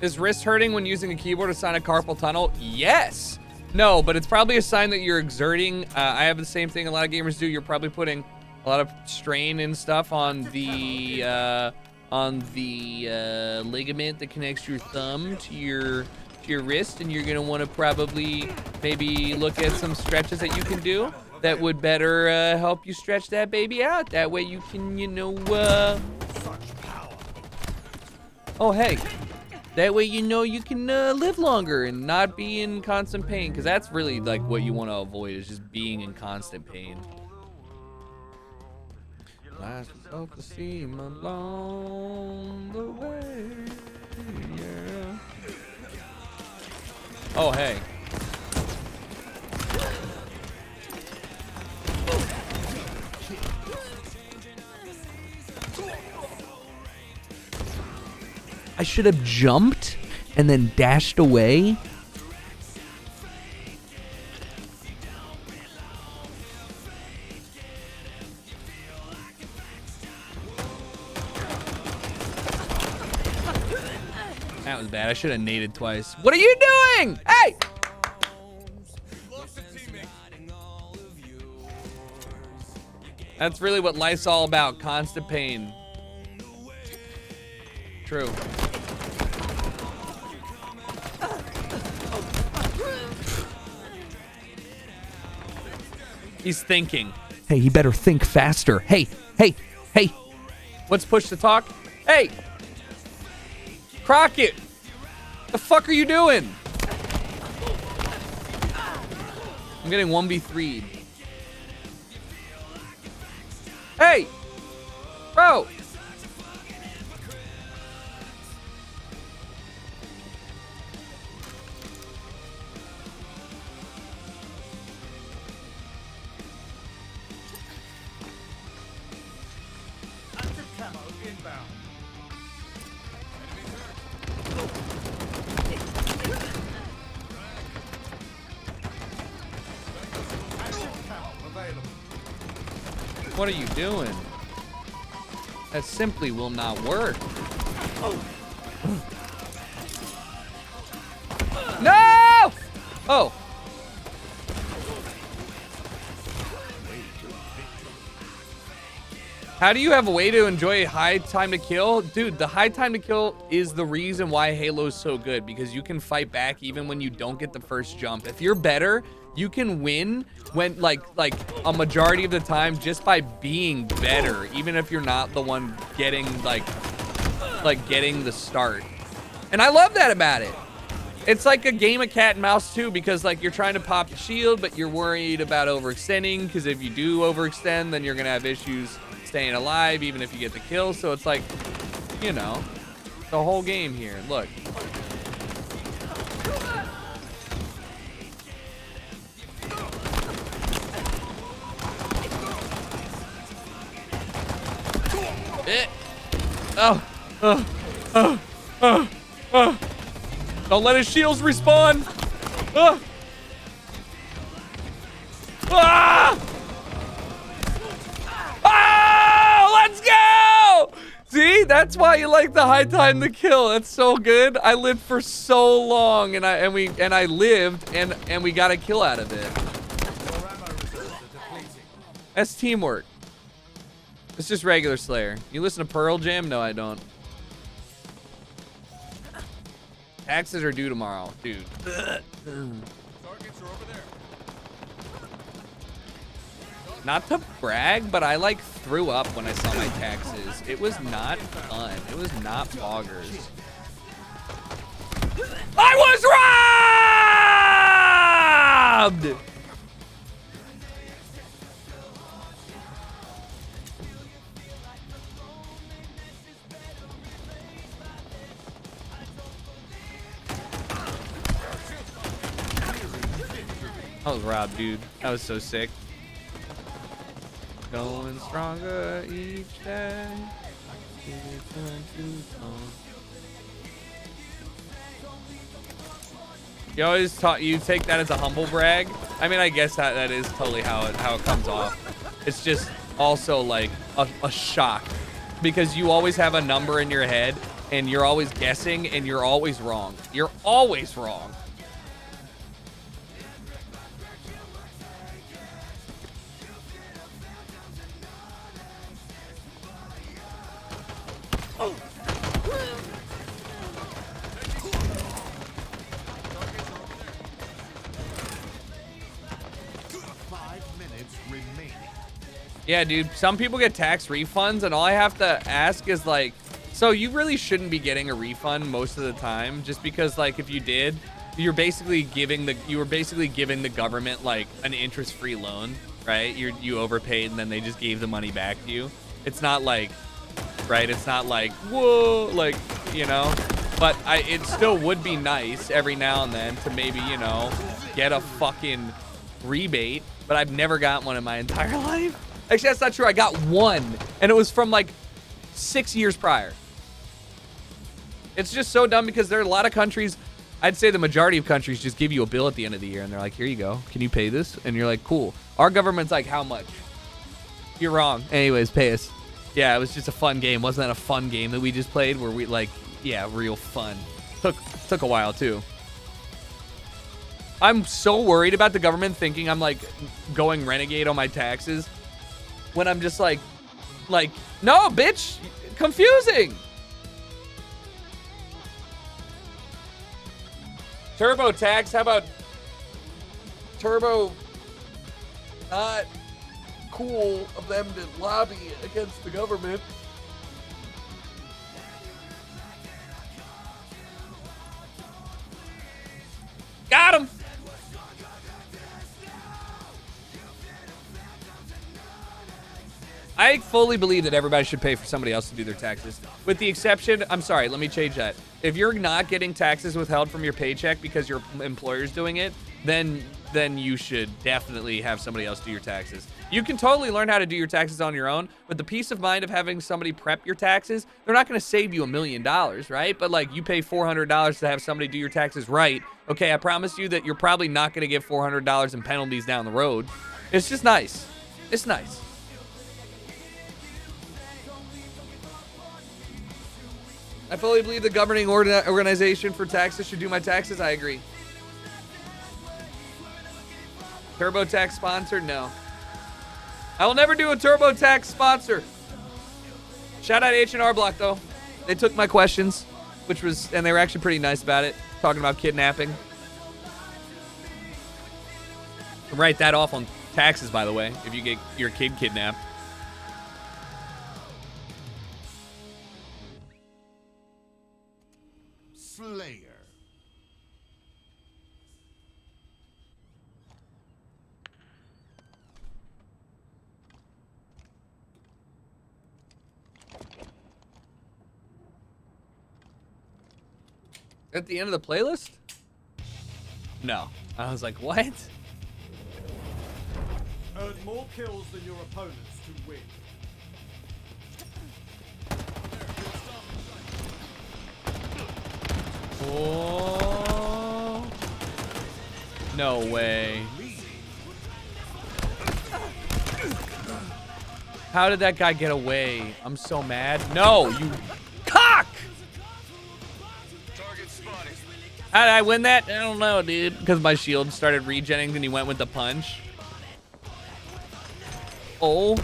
Is wrist hurting when using a keyboard a sign of carpal tunnel? Yes. No, but it's probably a sign that you're exerting. I have the same thing a lot of gamers do. You're probably putting a lot of strain and stuff on the ligament that connects your thumb to your wrist, and you're gonna want to probably maybe look at some stretches that you can do that would better help you stretch that baby out. That way you can, you know, oh hey, that way you know you can live longer and not be in constant pain, because that's really like what you want to avoid, is just being in constant pain. Last self-esteem along the way, yeah. Oh hey. I should have jumped and then dashed away. That was bad. I should have naded twice. What are you doing? Hey! That's really what life's all about. Constant pain. True. He's thinking. Hey, he better think faster. Hey, hey, hey. What's push to talk? Hey! Crockett! The fuck are you doing? I'm getting 1v3'd. Hey! Bro! Active camo inbound. Active camo available. What are you doing? That simply will not work. No! Oh. How do you have a way to enjoy a high time to kill? Dude, the high time to kill is the reason why Halo's so good, because you can fight back even when you don't get the first jump. If you're better, you can win when like a majority of the time just by being better, even if you're not the one getting like getting the start. And I love that about it. It's like a game of cat and mouse too, because like you're trying to pop the shield, but you're worried about overextending, because if you do overextend, then you're gonna have issues staying alive even if you get the kill. So it's like, you know, the whole game here. Look. Don't let his shields respawn. Oh, let's go! See, that's why you like the high time to kill. That's so good. I lived for so long, and I lived, and we got a kill out of it. That's teamwork. It's just regular Slayer. You listen to Pearl Jam? No, I don't. Taxes are due tomorrow, dude. Targets are over there. Not to brag, but I like threw up when I saw my taxes. It was not fun. It was not boggers. I was robbed! I was robbed, dude. That was so sick. Going stronger each day. You always you take that as a humble brag. I mean, I guess that is totally how it comes off. It's just also like a shock, because you always have a number in your head and you're always guessing, and you're always wrong. You're always wrong. Oh. 5 minutes remaining. Yeah, dude, some people get tax refunds, and all I have to ask is, like, so you really shouldn't be getting a refund most of the time, just because, like, if you did, you were basically giving the government, like, an interest-free loan, right? You overpaid, and then they just gave the money back to you. It's not like, right? It's not like, whoa, like, you know? But it still would be nice every now and then to maybe, you know, get a fucking rebate, but I've never got one in my entire life. Actually, that's not true. I got one, and it was from like 6 years prior. It's just so dumb because there are a lot of countries, I'd say the majority of countries just give you a bill at the end of the year, and they're like, here you go. Can you pay this? And you're like, cool. Our government's like, how much? You're wrong. Anyways, pay us. Yeah, it was just a fun game. Wasn't that a fun game that we just played where we like, yeah, real fun. Took a while too. I'm so worried about the government thinking I'm like going renegade on my taxes when I'm just like, no, bitch, confusing. Turbo tax, how about turbo not cool of them to lobby against the government? Got him. I fully believe that everybody should pay for somebody else to do their taxes. With the exception, I'm sorry, let me change that. If you're not getting taxes withheld from your paycheck because your employer's doing it, then you should definitely have somebody else do your taxes. You can totally learn how to do your taxes on your own, but the peace of mind of having somebody prep your taxes, they're not going to save you $1 million, right? But like you pay $400 to have somebody do your taxes right. Okay, I promise you that you're probably not going to get $400 in penalties down the road. It's just nice. It's nice. I fully believe the governing organization for taxes should do my taxes. I agree. TurboTax sponsored? No. I will never do a TurboTax sponsor. Shout out H&R Block, though. They took my questions, and they were actually pretty nice about it, talking about kidnapping. Write that off on taxes, by the way, if you get your kid kidnapped. Slayer. At the end of the playlist? No. I was like, what? Earn more kills than your opponents to win. Oh. No way. How did that guy get away? I'm so mad. No, you cock! How did I win that? I don't know, dude. Because my shield started regenning and he went with the punch. Oh.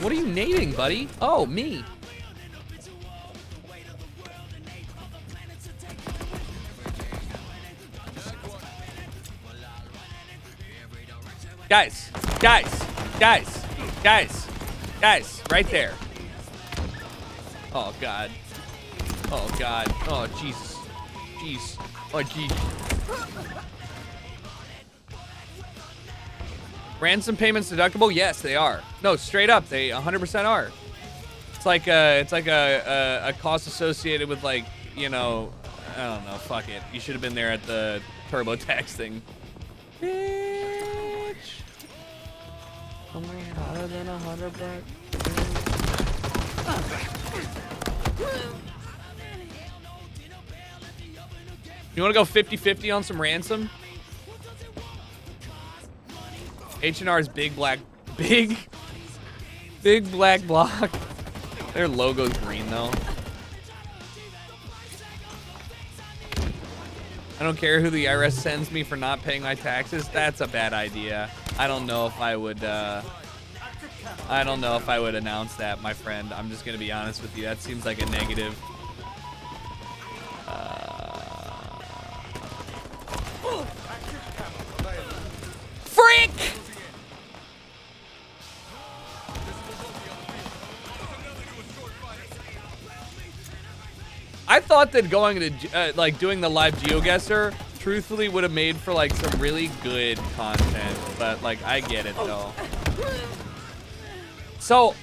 What are you nading, buddy? Oh, me. Guys, right there. Oh, God. Oh, God. Oh, Jesus. Jeez. Oh, jeez. Ransom payments deductible? Yes, they are. No, straight up, they 100% are. It's like a cost associated with, like, you know, I don't know, fuck it. You should have been there at the TurboTax thing. Bitch. Somewhere hotter than $100. You want to go 50-50 on some ransom? H&R's big Big black block. Their logo's green though. I don't care who the IRS sends me for not paying my taxes. That's a bad idea. I don't know if I would announce that, my friend. I'm just gonna be honest with you. That seems like a negative. Freak! I thought that going to like doing the live GeoGuessr truthfully would have made for like some really good content, but like I get it though. So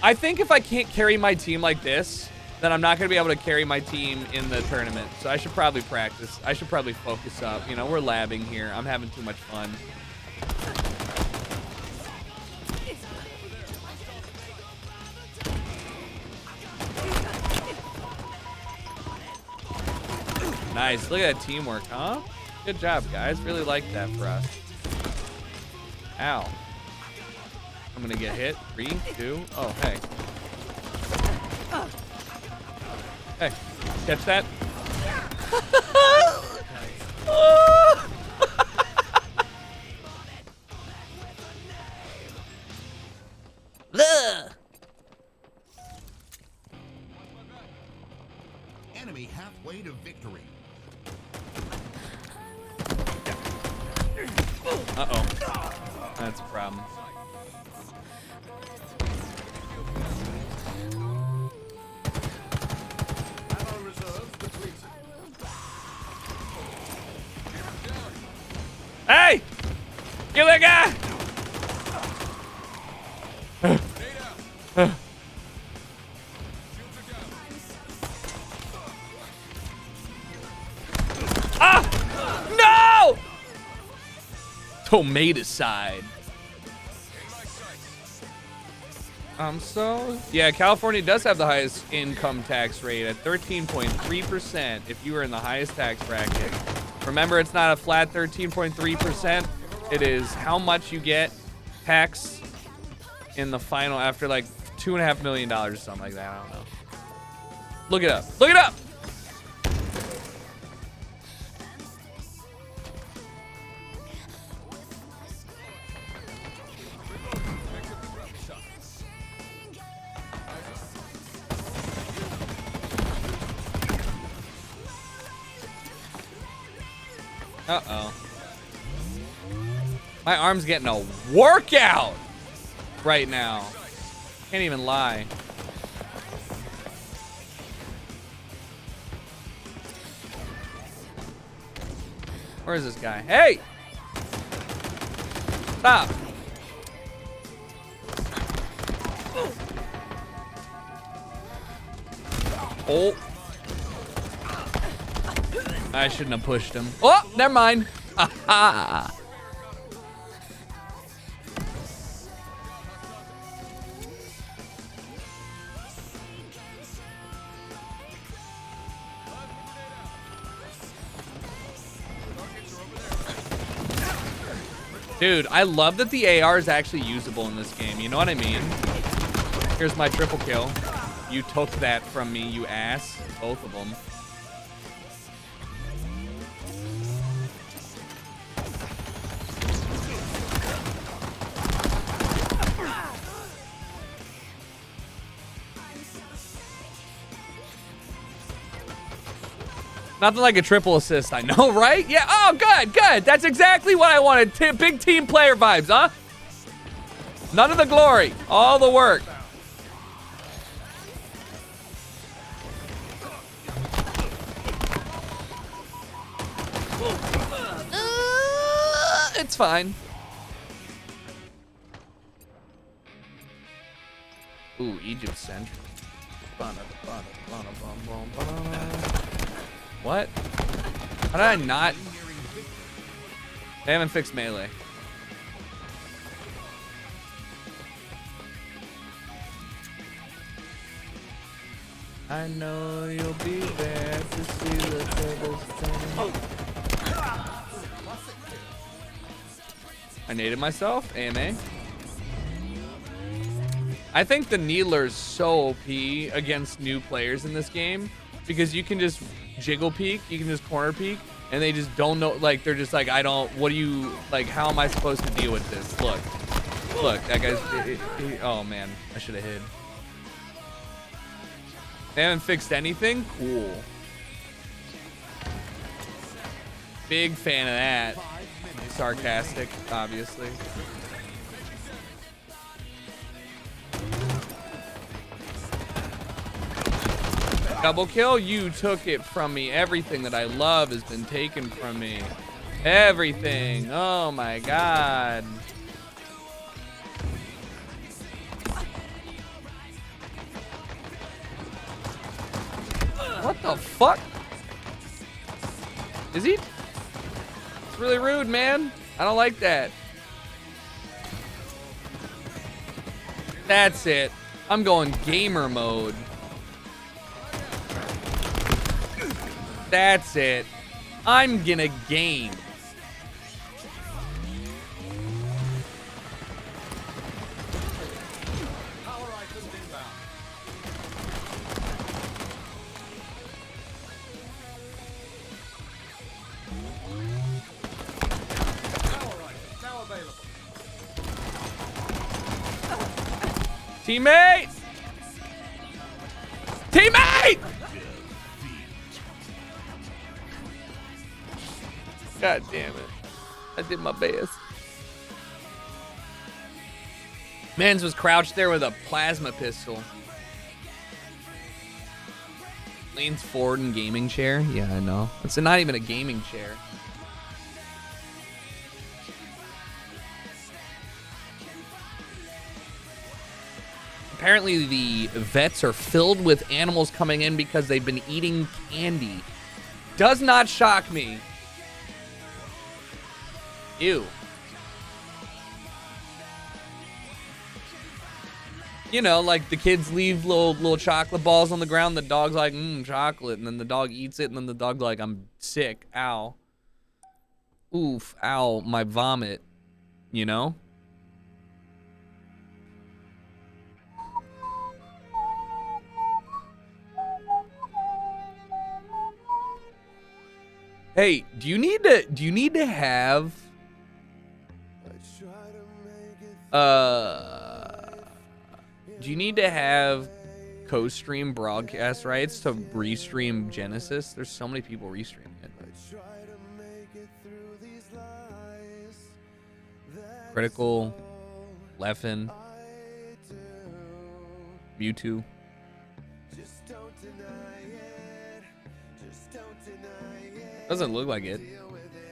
I think if I can't carry my team like this, then I'm not gonna be able to carry my team in the tournament. So I should probably practice. I should probably focus up. You know, we're labbing here. I'm having too much fun. Nice. Look at that teamwork, huh? Good job, guys. Really like that for us. Ow. I'm gonna get hit. 3, 2. Oh, hey. Hey, catch that? Enemy halfway to victory. Uh-oh. That's a problem. Ammo reserves depleted. Hey! Kill that guy! Ah! No! Tomato side. Yeah, California does have the highest income tax rate at 13.3% if you are in the highest tax bracket. Remember, it's not a flat 13.3%. It is how much you get taxed in the final after like $2.5 million or something like that. I don't know. Look it up. Look it up. Uh-oh. My arm's getting a workout right now. Can't even lie. Where is this guy? Hey! Stop. Oh. I shouldn't have pushed him. Oh, never mind. Aha. Dude, I love that the AR is actually usable in this game. You know what I mean? Here's my triple kill. You took that from me, you ass. Both of them. Nothing like a triple assist, I know, right? Yeah, oh, good, good. That's exactly what I wanted. Big team player vibes, huh? None of the glory, all the work. It's fine. Ooh, Egypt Central. What? How did I not? They haven't fixed melee. I know you'll be there to see the tables turning. I naded myself, AMA. I think the Needler's so OP against new players in this game because you can just jiggle peek, you can just corner peek, and they just don't know. Like, they're just like, I don't, what do you, like, how am I supposed to deal with this? Look, that guy's, oh man, I should have hid. They haven't fixed anything? Cool. Big fan of that. Sarcastic, obviously. Double kill? You took it from me. Everything that I love has been taken from me. Everything. Oh my god. What the fuck? Is he? It's really rude, man. I don't like that. That's it. I'm going gamer mode. That's it. I'm gonna game. Power items inbound. Power items now available. Teammate! Teammate! God damn it. I did my best. Mans was crouched there with a plasma pistol. Leans forward in gaming chair. Yeah, I know. It's not even a gaming chair. Apparently the vets are filled with animals coming in because they've been eating candy. Does not shock me. Ew. You know, like the kids leave little chocolate balls on the ground. The dog's like, chocolate. And then the dog eats it. And then the dog's like, I'm sick. Ow. Oof. Ow. My vomit. You know? Hey, do you need to have do you need to have co-stream broadcast rights to restream Genesis? There's so many people restreaming it. Critical, Leffen, Mewtwo. Doesn't look like it.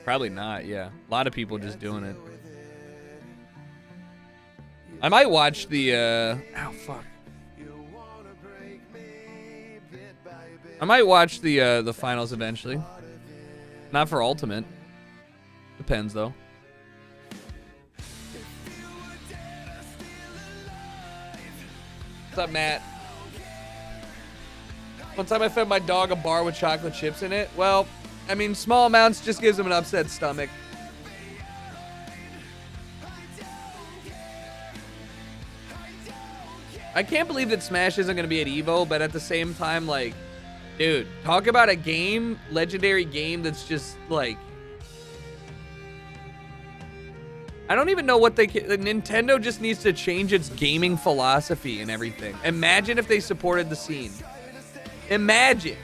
Probably not, yeah. A lot of people just doing it. I might watch the, ow, fuck. I might watch the finals eventually. Not for Ultimate. Depends, though. What's up, Matt? One time I fed my dog a bar with chocolate chips in it. Well, I mean, small amounts just gives him an upset stomach. I can't believe that Smash isn't going to be at EVO, but at the same time, like, dude, talk about a game, legendary game that's just, like, I don't even know what they can, Nintendo just needs to change its gaming philosophy and everything. Imagine if they supported the scene. Imagine.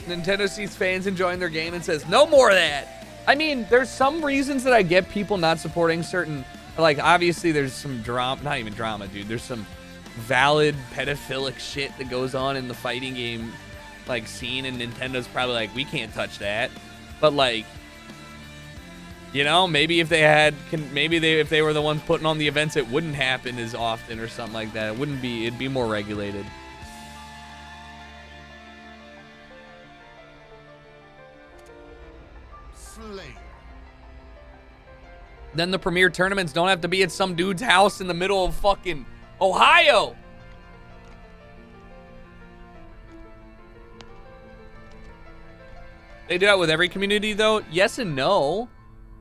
Nintendo sees fans enjoying their game and says, no more of that. I mean, there's some reasons that I get people not supporting certain, like, obviously there's some drama, not even drama, dude. There's some valid pedophilic shit that goes on in the fighting game, like, scene, and Nintendo's probably like, we can't touch that. But, like, You know, maybe if they had, if they were the ones putting on the events, it wouldn't happen as often or something like that. It wouldn't be, it'd be more regulated. Slay. Then the premier tournaments don't have to be at some dude's house in the middle of fucking Ohio. They do that with every community though? Yes and no.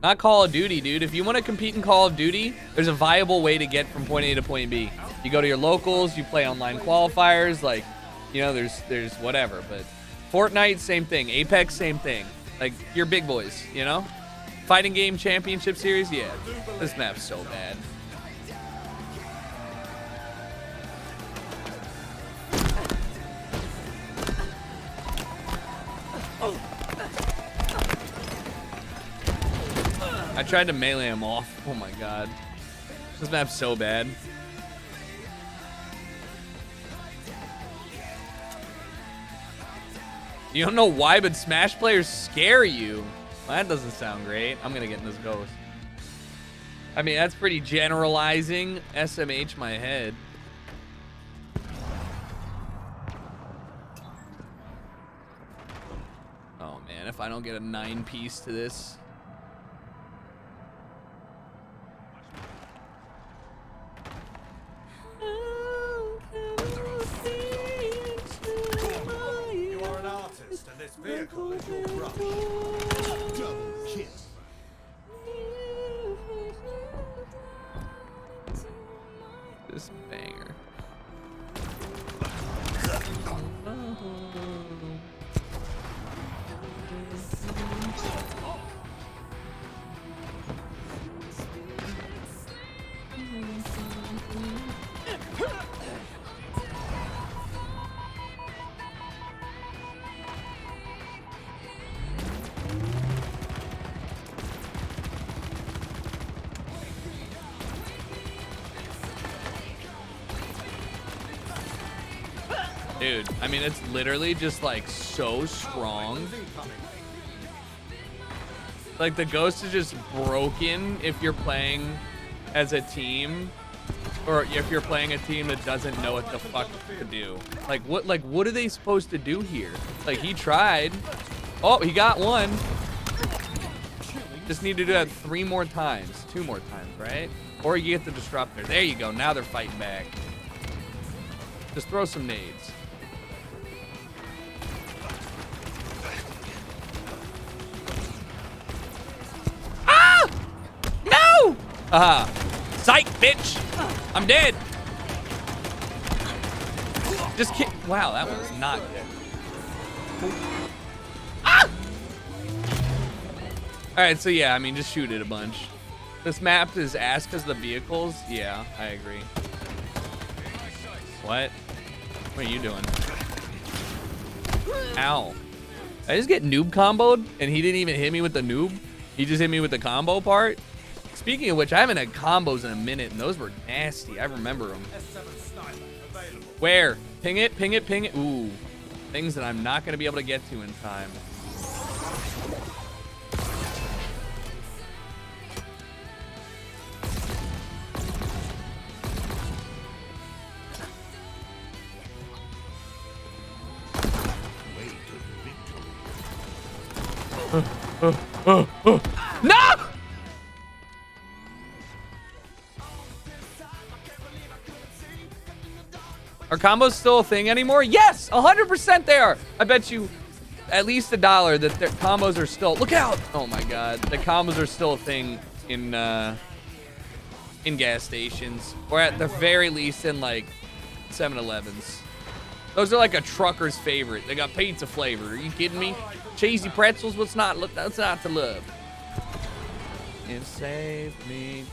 Not Call of Duty, dude. If you want to compete in Call of Duty, there's a viable way to get from point A to point B. You go to your locals, you play online qualifiers, like, you know, there's whatever. But Fortnite, same thing. Apex, same thing. Like, you're big boys, you know? Fighting game championship series, yeah. This map's so bad. I tried to melee him off. Oh my god. This map's so bad. You don't know why, but Smash players scare you. Well, that doesn't sound great. I'm gonna get in this ghost. I mean, that's pretty generalizing. SMH my head. Oh man, if I don't get a 9-piece to this. You are an artist, and this vehicle is your brush. Double kill. This banger. Dude, I mean, it's literally just like so strong. Like the ghost is just broken if you're playing as a team, or if you're playing a team that doesn't know what the fuck to do. Like what are they supposed to do here? Like he tried. Oh, he got one. Just need to do that 3 more times, 2 more times, right? Or you get the disruptor. There you go. Now they're fighting back. Just throw some nades. No! Psych, bitch! I'm dead! Just kidding. Wow, that was not good. Ah! Alright, so yeah, I mean, just shoot it a bunch. This map is ass because of the vehicles? Yeah, I agree. What? What are you doing? Ow. I just get noob comboed and he didn't even hit me with the noob? He just hit me with the combo part? Speaking of which, I haven't had combos in a minute, and those were nasty. I remember them. Where? Ping it, ping it, ping it. Ooh. Things that I'm not going to be able to get to in time. No! Are combos still a thing anymore? Yes, 100% they are. I bet you at least $1 that their combos are still. Look out! Oh my god, the combos are still a thing in gas stations, or at the very least in like 7-Elevens. Those are like a trucker's favorite. They got pizza flavor. Are you kidding me? Cheesy pretzels. What's not to love? It saved me.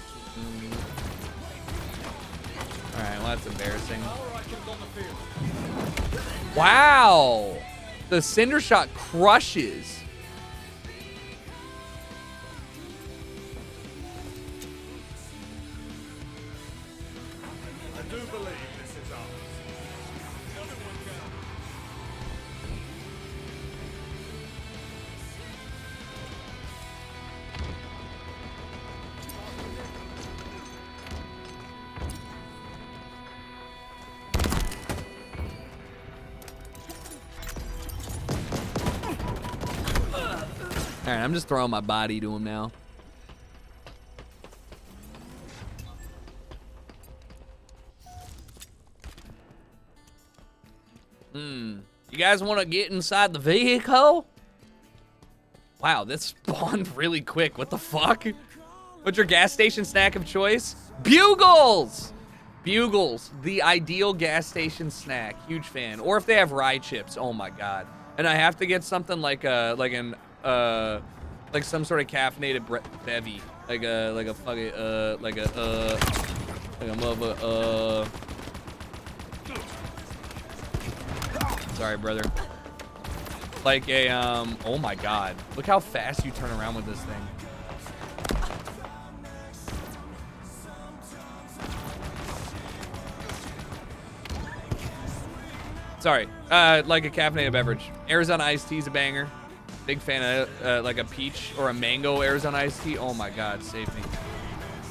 All right, well that's embarrassing. Wow, the Cinder Shot crushes. I do believe this is ours. All right, I'm just throwing my body to him now. You guys want to get inside the vehicle? Wow, this spawned really quick. What the fuck? What's your gas station snack of choice? Bugles! Bugles, the ideal gas station snack. Huge fan. Or if they have rye chips, oh my god. And I have to get something like some sort of caffeinated bevy, like a mother. Sorry, brother. Like a oh my god, look how fast you turn around with this thing. Sorry, like a caffeinated beverage. Arizona iced tea is a banger. Big fan of like a peach or a mango Arizona iced tea. Oh my god, save me.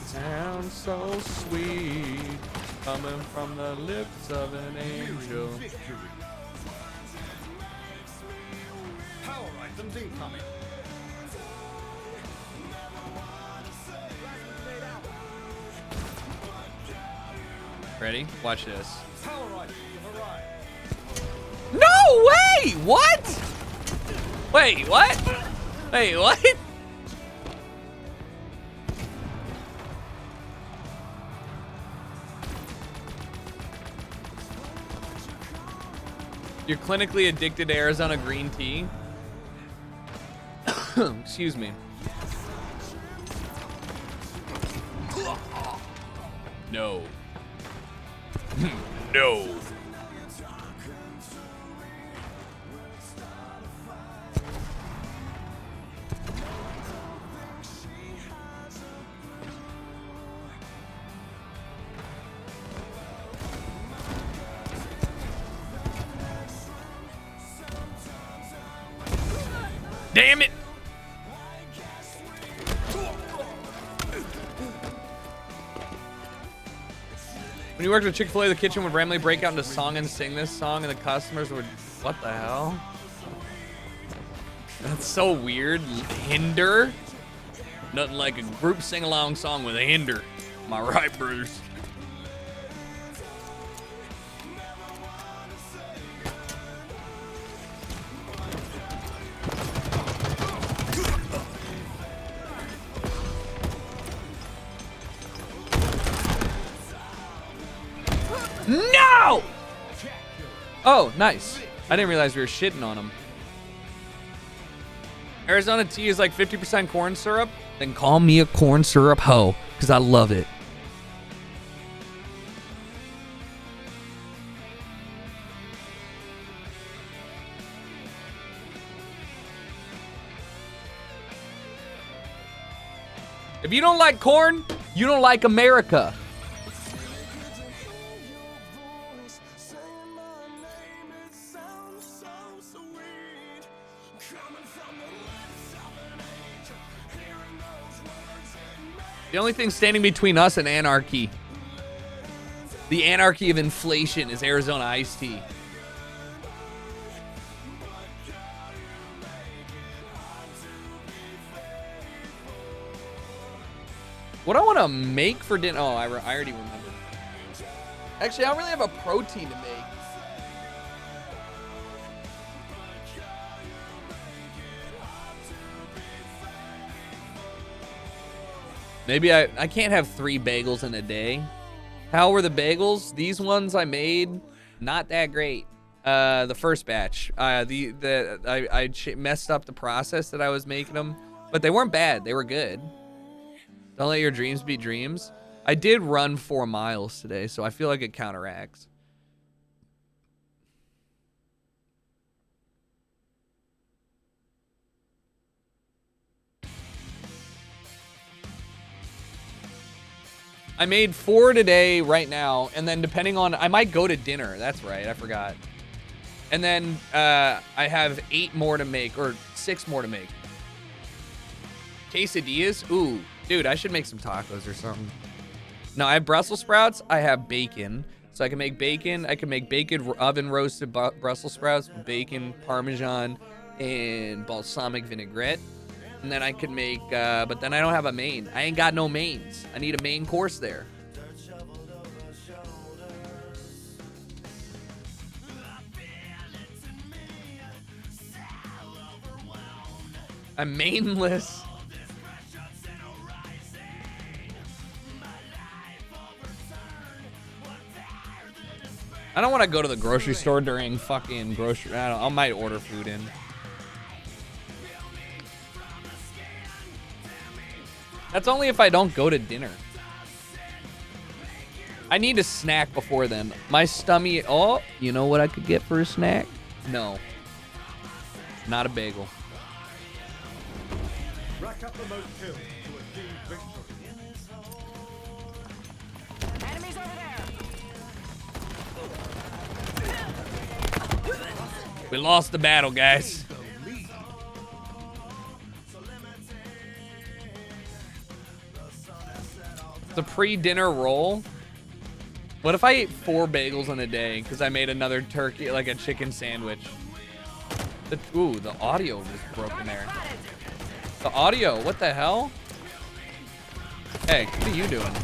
Sounds so sweet, coming from the lips of an angel. Victory. Power items incoming. Ready? Watch this. Power items have arrived. No way! What? Wait, what? Wait, what? You're clinically addicted to Arizona green tea? Excuse me. No. No. Damn it! When you worked at Chick-fil-A, the kitchen would randomly break out into song and sing this song, and the customers would... What the hell? That's so weird. Hinder? Nothing like a group sing-along song with a hinder. Am I right, brothers? No! Oh, nice. I didn't realize we were shitting on him. Arizona tea is like 50% corn syrup. Then call me a corn syrup hoe, because I love it. If you don't like corn, you don't like America. The only thing standing between us and anarchy, the anarchy of inflation, is Arizona iced tea. What I want to make for dinner? Oh, I already remember. Actually, I don't really have a protein to make. Maybe I can't have 3 bagels in a day. How were the bagels? These ones I made, not that great. The first batch, I messed up the process that I was making them, but they weren't bad. They were good. Don't let your dreams be dreams. I did run 4 miles today, so I feel like it counteracts. I made 4 today right now, and then depending on, I might go to dinner. That's right, I forgot. And then I have 8 more to make, or 6 more to make. Quesadillas? Ooh, dude, I should make some tacos or something. No, I have Brussels sprouts. I have bacon. So I can make bacon. I can make bacon oven roasted Brussels sprouts with bacon, Parmesan, and balsamic vinaigrette. And then I could make, but then I don't have a main. I ain't got no mains. I need a main course there. I'm mainless. I don't want to go to the grocery store during fucking grocery. I might order food in. That's only if I don't go to dinner. I need a snack before then. My stomach. Oh, you know what I could get for a snack? No. Not a bagel. Rack up the most kills to achieve victory. Enemies over there. We lost the battle, guys. It's a pre-dinner roll. What if I ate 4 bagels in a day because I made another turkey, like a chicken sandwich? Ooh, the audio was broken there. The audio, what the hell? Hey, what are you doing?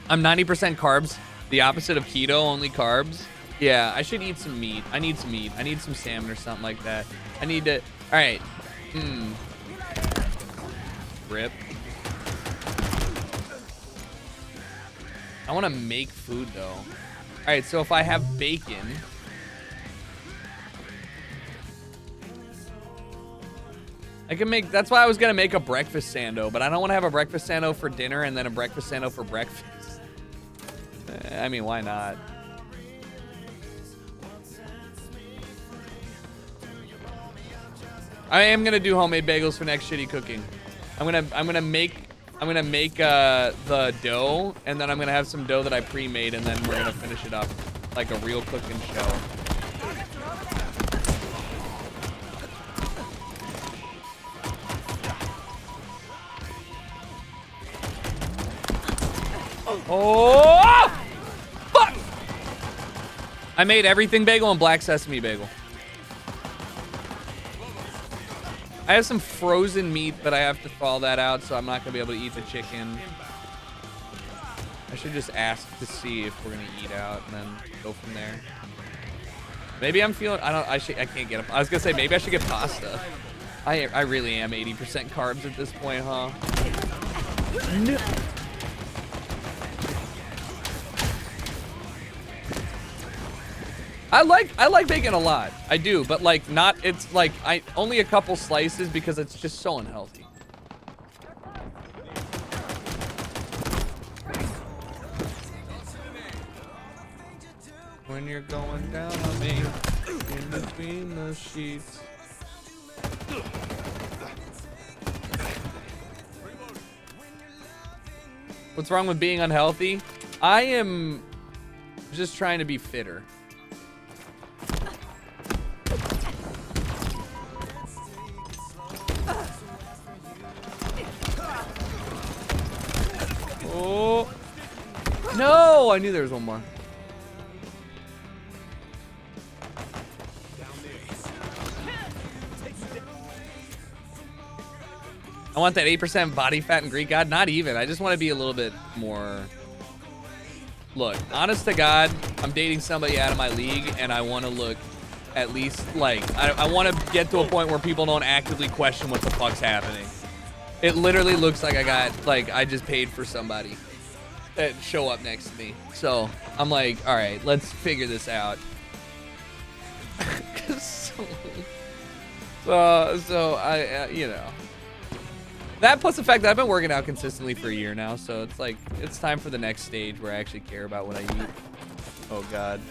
I'm 90% carbs. The opposite of keto, only carbs. Yeah, I should eat some meat. I need some meat. I need some salmon or something like that. I need to... All right. Rip. I want to make food, though. All right, so if I have bacon... I can make... That's why I was going to make a breakfast sando, but I don't want to have a breakfast sando for dinner and then a breakfast sando for breakfast. I mean, why not? I am gonna do homemade bagels for next shitty cooking. I'm gonna make the dough, and then I'm gonna have some dough that I pre-made, and then we're gonna finish it up like a real cooking show. Oh! Fuck! I made everything bagel and black sesame bagel. I have some frozen meat, but I have to thaw that out, so I'm not gonna be able to eat the chicken. I should just ask to see if we're gonna eat out and then go from there. Maybe I'm feeling, I can't get I was gonna say maybe I should get pasta. I really am 80% carbs at this point, huh? No. I like bacon a lot. I do, but like not, it's like only a couple slices because it's just so unhealthy. When you're going down on me, in between the sheets. What's wrong with being unhealthy? I am just trying to be fitter. Oh no! I knew there was one more. I want that 8% body fat and Greek God. Not even. I just want to be a little bit more. Look, honest to God, I'm dating somebody out of my league, and I want to look at least like I want to get to a point where people don't actively question what the fuck's happening. It literally looks like I just paid for somebody that show up next to me. So I'm like, all right, let's figure this out. so I, you know, that plus the fact that I've been working out consistently for a year now. So it's like, it's time for the next stage where I actually care about what I eat. Oh God.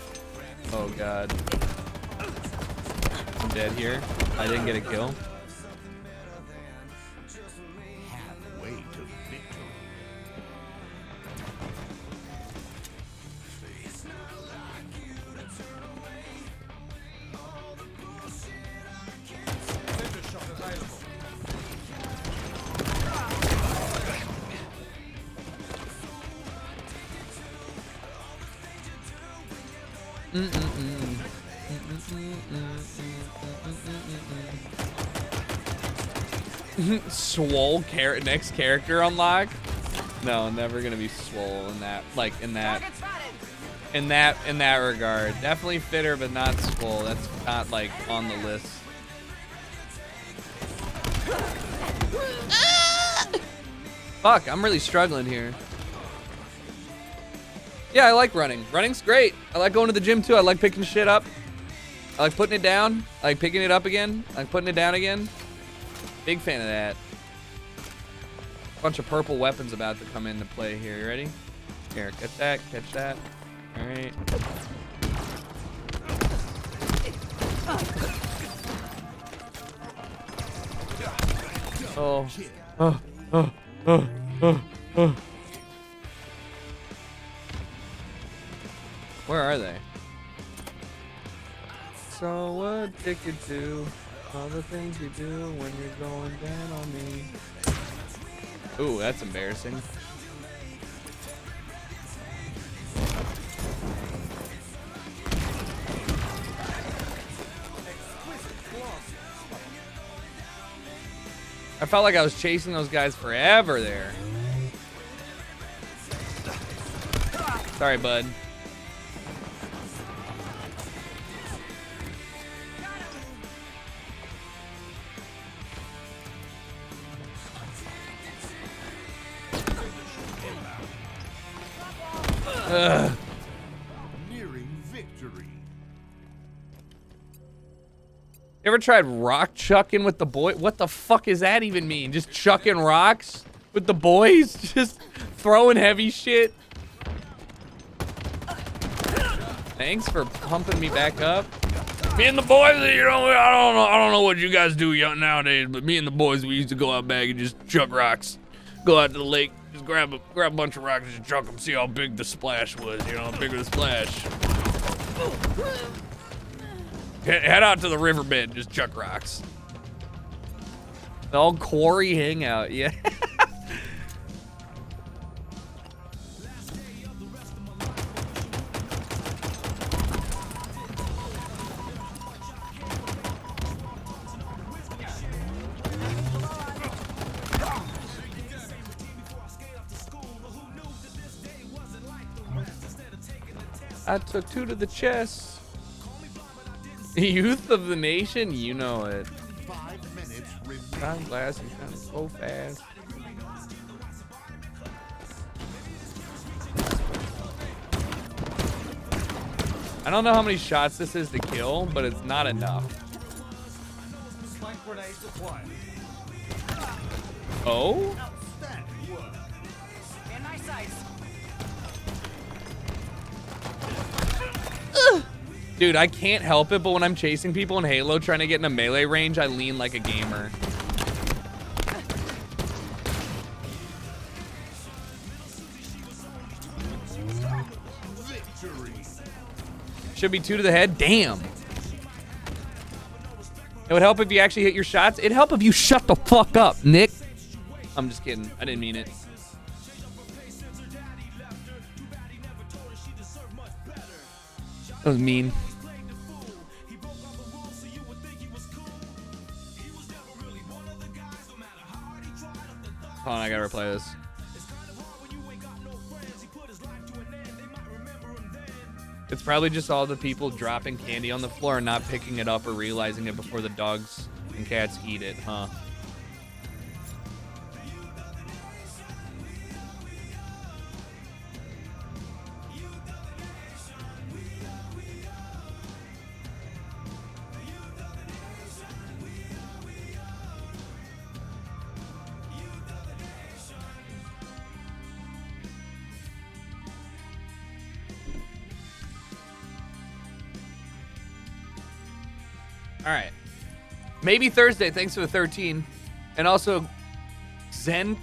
Oh God. I'm dead here. I didn't get a kill. Halfway to victory. Cinder shot available. Swole next character unlock. No, never gonna be swole in that, like in that, Target spotted. in that regard. Definitely fitter, but not swole. That's not like on the list. Fuck, I'm really struggling here. Yeah, I like running. Running's great. I like going to the gym too. I like picking shit up. I like putting it down. I like picking it up again. I like putting it down again. Big fan of that. Bunch of purple weapons about to come into play here. You ready? Here, catch that, catch that. All right. Oh. Where are they? So addicted to all the things you do when you're going down on me. Ooh, that's embarrassing. I felt like I was chasing those guys forever there. Sorry, bud. Ugh. Nearing victory. You ever tried rock chucking with the boy? What the fuck does that even mean? Just chucking rocks with the boys? Just throwing heavy shit? Thanks for pumping me back up. Me and the boys, you know, I don't know what you guys do nowadays, but me and the boys, we used to go out back and just chuck rocks. Go out to the lake, just grab a bunch of rocks and just chuck them, see how big the splash was, you know, how big of the splash. Head out to the riverbed and just chuck rocks. The old quarry hangout, yeah. I took 2 to the chest. Youth of the nation, you know it. 5 minutes remaining. Time glass and kind of so fast. I don't know how many shots this is to kill, but it's not enough. Spike grenade deployed. Oh? Outstanding work. In my sights. Dude, I can't help it, but when I'm chasing people in Halo trying to get in a melee range, I lean like a gamer. Victory. Should be 2 to the head. Damn. It would help if you actually hit your shots. It'd help if you shut the fuck up, Nick. I'm just kidding. I didn't mean it. That was mean. Hold on, I gotta replay this. It's probably just all the people dropping candy on the floor and not picking it up or realizing it before the dogs and cats eat it, huh? All right. Maybe Thursday, thanks for the 13. And also, Zen,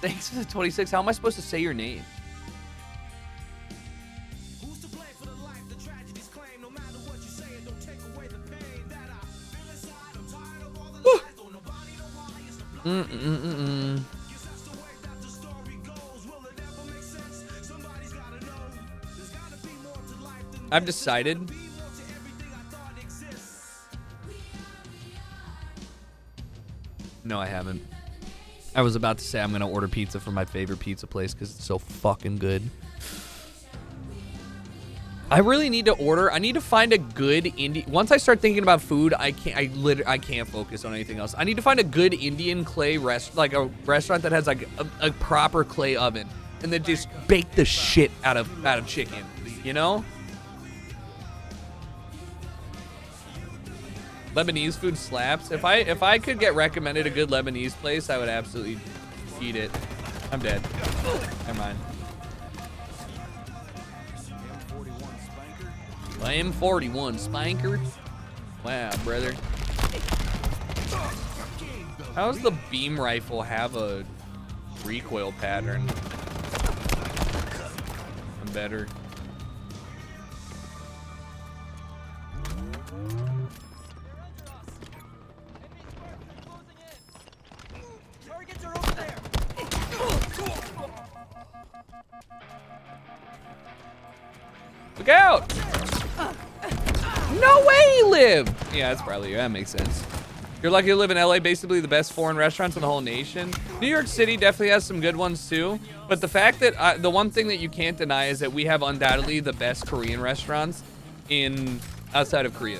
thanks for the 26. How am I supposed to say your name? I've decided. No, I haven't. I was about to say I'm gonna order pizza from my favorite pizza place because it's so fucking good. I really need to order. I need to find a good Indian. Once I start thinking about food, I can't focus on anything else. I need to find a good Indian clay like a restaurant that has like a proper clay oven and then just bake the shit out of chicken. You know? Lebanese food slaps. If I could get recommended a good Lebanese place, I would absolutely eat it. I'm dead. Never mind. M41 Spanker. Wow, brother. How does the beam rifle have a recoil pattern? I'm better. Targets are over there. Look out! No way he lived! Yeah, that's probably, that makes sense. You're lucky to live in LA, basically the best foreign restaurants in the whole nation. New York City definitely has some good ones too. But the fact that, the one thing that you can't deny is that we have undoubtedly the best Korean restaurants outside of Korea.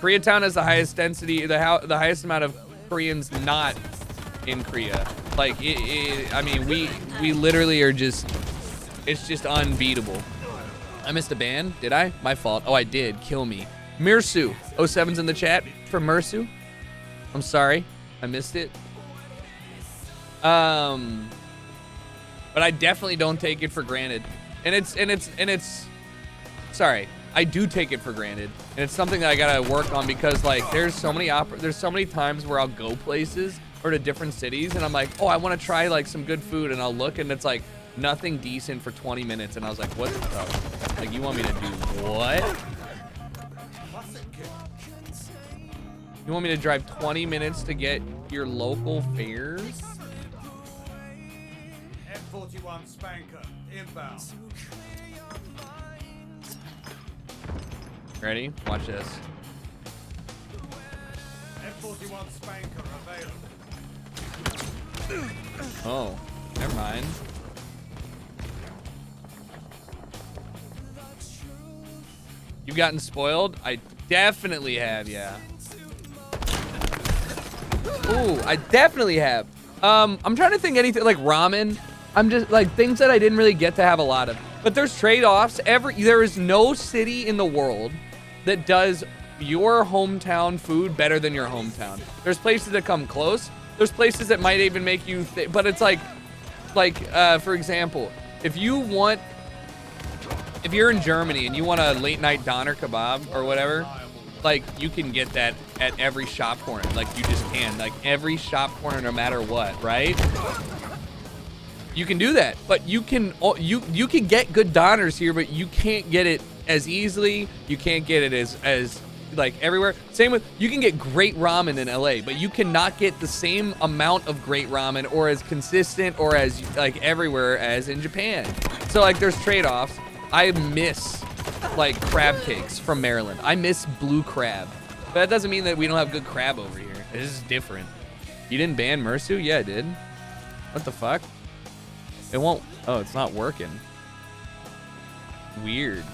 Koreatown has the highest density, the highest amount of Koreans not in Korea. Like, I mean, we literally are just, it's just unbeatable. I missed a ban, did I? My fault. Oh, I did. Kill me. Mirsu. 07's in the chat from Mirsu. I'm sorry. I missed it. But I definitely don't take it for granted. And it's sorry. I do take it for granted. And it's something that I gotta work on because like there's so many times where I'll go places or to different cities and I'm like, oh, I want to try like some good food, and I'll look and it's like nothing decent for 20 minutes, and I was like, what the, like, you want me to do what? You want me to drive 20 minutes to get your local fares? M41 Spanker, inbound. Ready? Watch this. M41 Spanker available. Oh, never mind. You've gotten spoiled? I definitely have, yeah. Ooh, I definitely have. I'm trying to think anything like ramen. I'm just like things that I didn't really get to have a lot of. But there's trade-offs. There is no city in the world that does your hometown food better than your hometown. There's places that come close. There's places that might even make you but it's like for example, if you're in Germany and you want a late night doner kebab or whatever, like you can get that at every shop corner. Like you just can, like every shop corner, no matter what, right? You can do that, but you can get good doners here, but you can't get it as easily. You can't get it as like everywhere. Same with, you can get great ramen in LA, but you cannot get the same amount of great ramen or as consistent or as like everywhere as in Japan. So like there's trade-offs. I miss like crab cakes from Maryland. I miss blue crab. But that doesn't mean that we don't have good crab over here. It's just different. You didn't ban Mersu? Yeah, I did. What the fuck? It won't, oh, it's not working. Weird.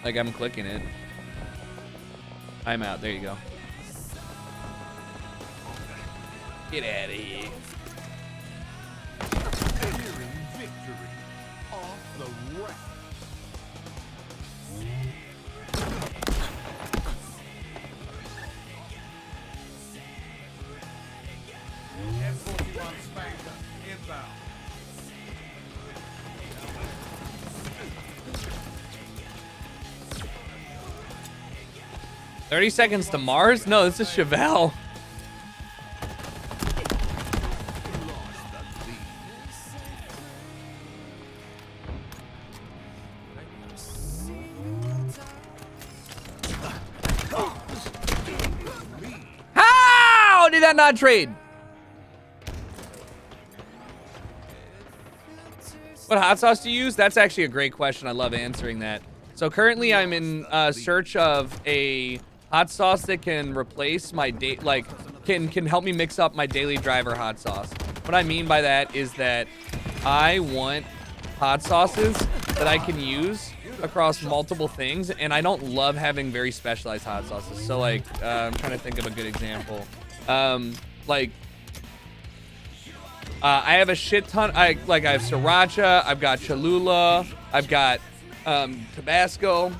Like I'm clicking it. I'm out, there you go. Get out of here. Nearing victory. Off the rack. M41 Spanker, inbound. 30 seconds to Mars? No, this is Chevelle. How did that not trade? What hot sauce do you use? That's actually a great question. I love answering that. So currently I'm in search of a hot sauce that can replace my can help me mix up my daily driver hot sauce. What I mean by that is that I want hot sauces that I can use across multiple things, and I don't love having very specialized hot sauces. So like, I'm trying to think of a good example. I have a shit ton. I have sriracha. I've got Cholula. I've got Tabasco,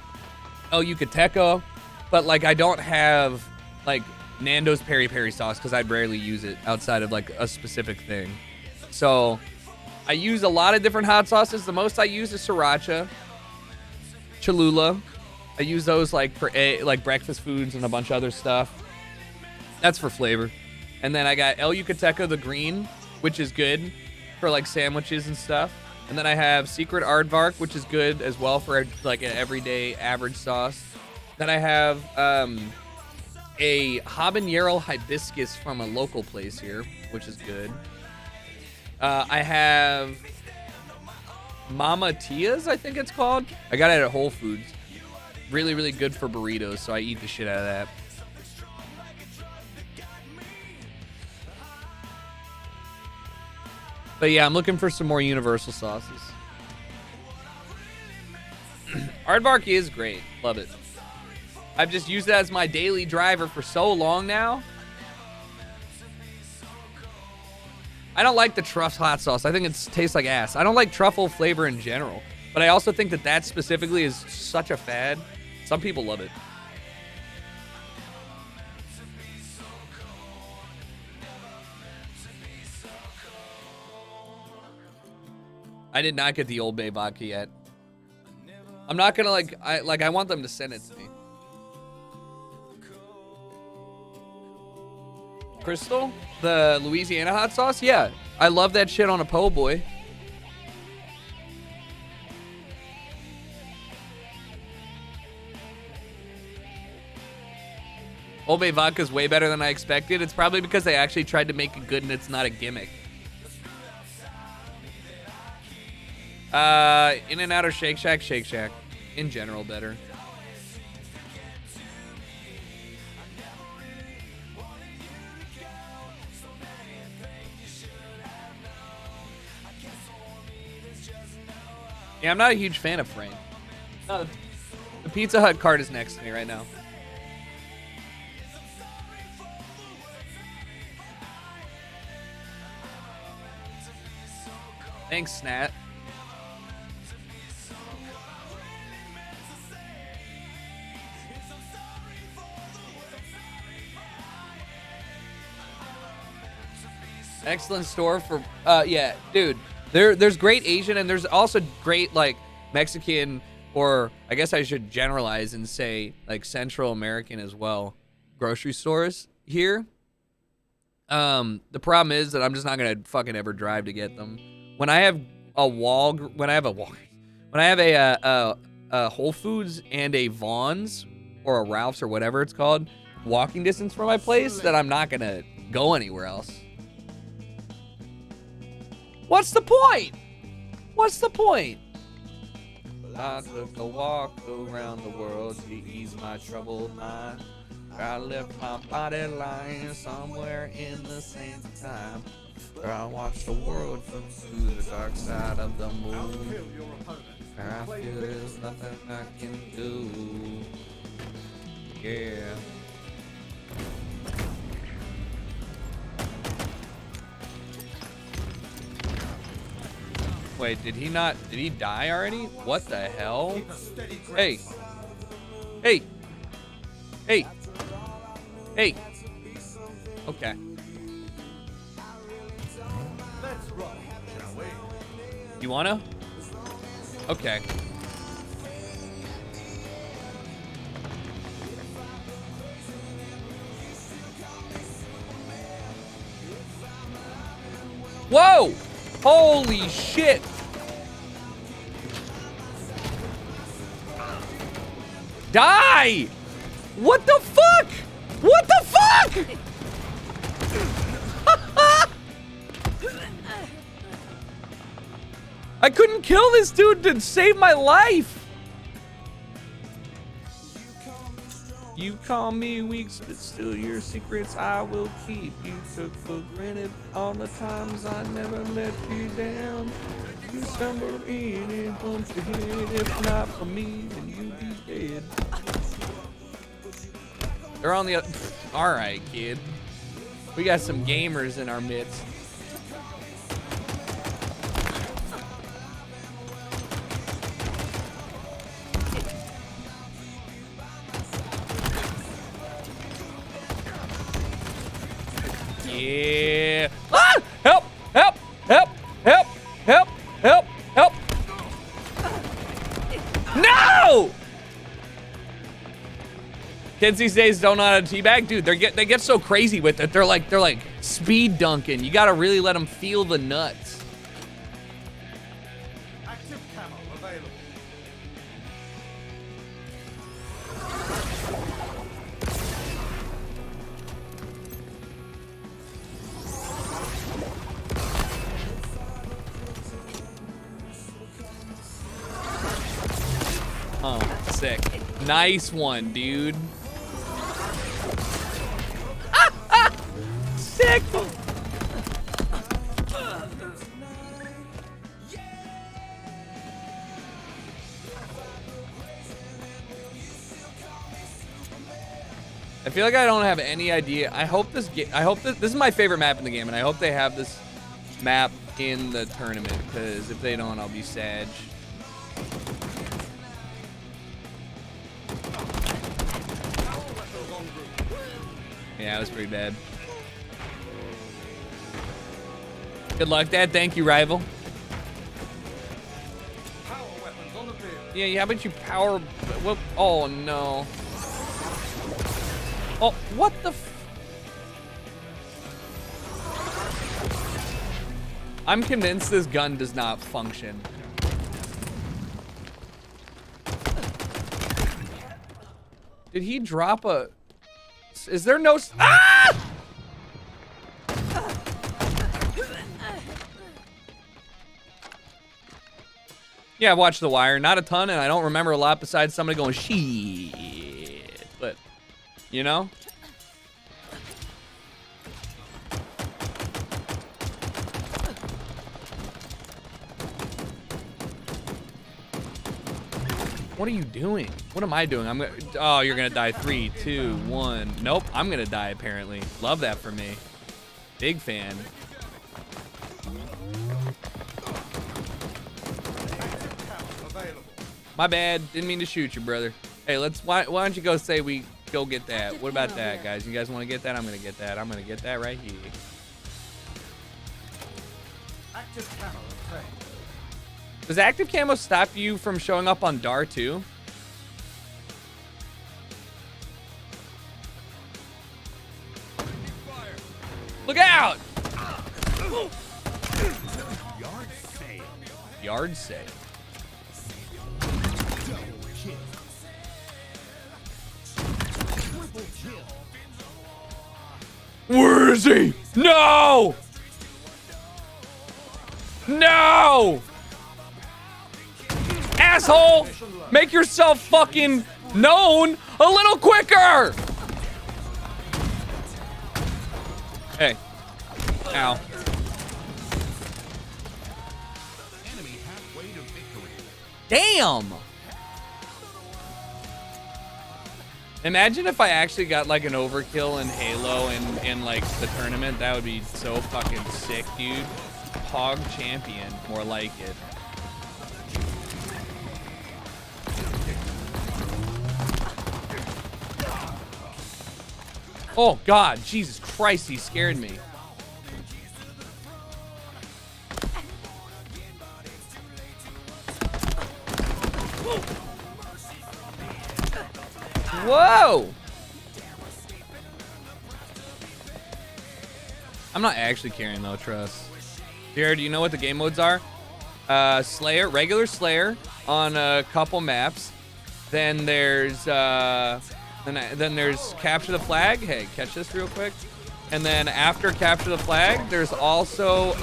El Yucateco, but like I don't have like Nando's peri peri sauce because I'd rarely use it outside of like a specific thing. So I use a lot of different hot sauces. The most I use is sriracha, Cholula. I use those like for like breakfast foods and a bunch of other stuff. That's for flavor. And then I got El Yucateco, the green, which is good for like sandwiches and stuff. And then I have Secret Aardvark, which is good as well for like an everyday average sauce. Then I have a habanero hibiscus from a local place here, which is good. I have Mama Tia's, I think it's called. I got it at Whole Foods. Really, really good for burritos, so I eat the shit out of that. But yeah, I'm looking for some more universal sauces. Aardvark is great. Love it. I've just used it as my daily driver for so long now. I don't like the truffle hot sauce. I think it tastes like ass. I don't like truffle flavor in general. But I also think that specifically is such a fad. Some people love it. I did not get the Old Bay vodka yet. I'm not gonna I want them to send it to me. Crystal? The Louisiana hot sauce? Yeah. I love that shit on a po' boy. Old Bay vodka is way better than I expected. It's probably because they actually tried to make it good and it's not a gimmick. In-N-Out or Shake Shack? Shake Shack. In general, better. Yeah, I'm not a huge fan of Frank. No, the Pizza Hut cart is next to me right now. Thanks, Snat. Excellent store for yeah, dude. There's great Asian and there's also great like Mexican, or I guess I should generalize and say like Central American as well, grocery stores here. The problem is that I'm just not gonna fucking ever drive to get them. When I have a Whole Foods and a Vaughn's or a Ralph's or whatever it's called, walking distance from my place, that I'm not gonna go anywhere else. What's the point? What's the point? I took a walk around the world to ease my troubled mind. I left my body lying somewhere in the same time. I watched the world from through the dark side of the moon. I feel there's nothing I can do. Yeah. Wait, did he die already? What the hell? Hey. Hey. Hey. Hey. Okay. Let's rock, shall we? You wanna? Okay. Whoa! Holy shit! Die! What the fuck? What the fuck? I couldn't kill this dude to save my life. You call me weak, but still your secrets I will keep. You took for granted all the times I never let you down. You stumbled in and bumped your head. If not for me, then you'd be dead. They're on the other. All right, kid. We got some gamers in our midst. Yeah. Ah! Help! Help! Help! Help! Help! Help! Help! No! Kids these days don't know how to teabag, dude. They get so crazy with it. They're like speed dunking. You gotta really let them feel the nuts. Active camo available. Oh, sick. Nice one, dude. Sick. I feel like I don't have any idea. I hope this is my favorite map in the game, and I hope they have this map in the tournament, because if they don't, I'll be sad. Yeah, it was pretty bad. Good luck, Dad. Thank you, rival. Power weapons on the field. Yeah, how about you power... Whoop. Oh, no. Oh, what the f... I'm convinced this gun does not function. Did he drop a... Is there no... Ah! Yeah, I watched The Wire. Not a ton, and I don't remember a lot besides somebody going, shit. But, you know? What are you doing? What am I doing? I'm gonna... Oh, you're gonna die. 3, 2, 1. Nope, I'm gonna die, apparently. Love that for me. Big fan. My bad. Didn't mean to shoot you, brother. Hey, why don't you go say we go get that? What about that, guys? You guys want to get that? I'm gonna get that. I'm gonna get that right here. Active camo obtained. Does active camo stop you from showing up on DAR too? Look out! Yard sale. Yard sale. Where is he? No! No! Asshole! Make yourself fucking known a little quicker! Hey. Ow. Enemy halfway to victory. Damn! Imagine if I actually got like an overkill in Halo in like the tournament. That would be so fucking sick, dude. Hog champion, more like it. Oh God, Jesus Christ, he scared me. Whoa! I'm not actually carrying though, trust. Jared, do you know what the game modes are? Slayer, regular Slayer on a couple maps. Then there's then there's capture the flag. Hey, catch this real quick. And then after capture the flag, there's also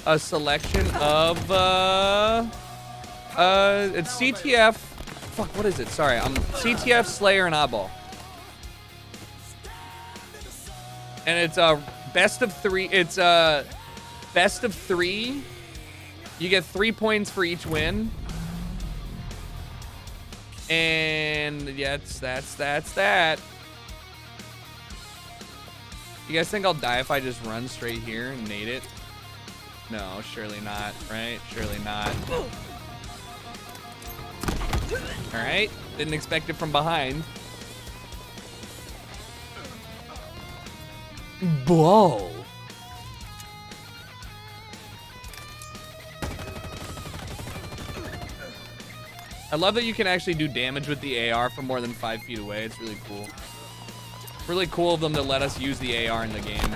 a selection of it's CTF. Fuck, what is it? Sorry, CTF, Slayer, and Oddball. And it's a best of 3. It's a best of 3. You get 3 points for each win. And yeah, that's that. You guys think I'll die if I just run straight here and nade it? No, surely not, right? Surely not. All right, didn't expect it from behind. Whoa. I love that you can actually do damage with the AR from more than 5 feet away. It's really cool. Really cool of them to let us use the AR in the game.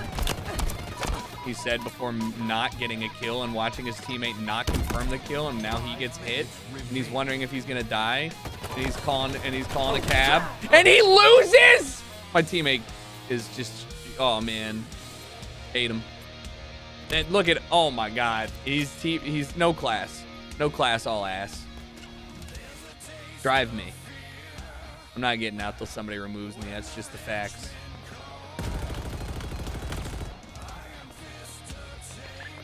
He said before not getting a kill and watching his teammate not confirm the kill, and now he gets hit and he's wondering if he's gonna die. And he's calling a cab and he loses. My teammate is just, oh man, hate him. And look at, oh my god, he's no class, all ass. Drive me. I'm not getting out till somebody removes me. That's just the facts.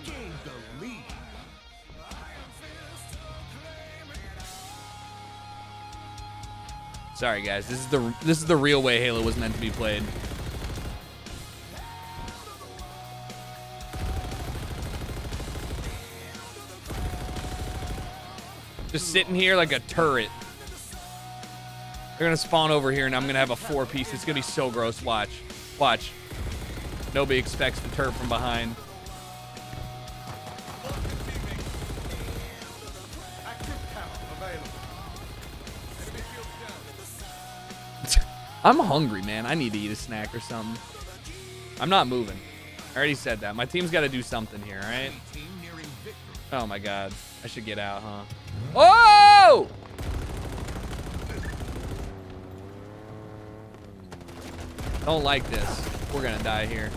Gain the lead. Sorry guys, this is the real way Halo was meant to be played. Just sitting here like a turret. They're gonna spawn over here and I'm gonna have a 4-piece. It's gonna be so gross. Watch. Watch. Nobody expects the turret from behind. Active camo available. Enemy shields down. I'm hungry, man. I need to eat a snack or something. I'm not moving. I already said that. My team's got to do something here, all right? Team nearing victory. Oh my god. I should get out, huh? Oh! Don't like this. We're gonna die here.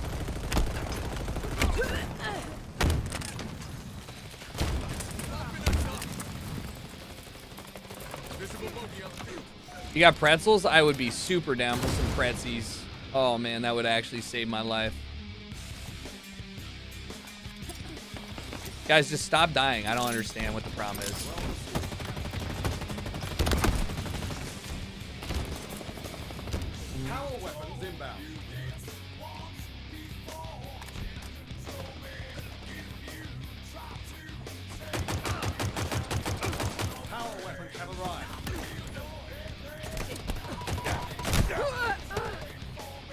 You got pretzels? I would be super down for some pretzies. Oh man, that would actually save my life. Guys, just stop dying. I don't understand what the problem is. Power weapons inbound. Power weapons have arrived.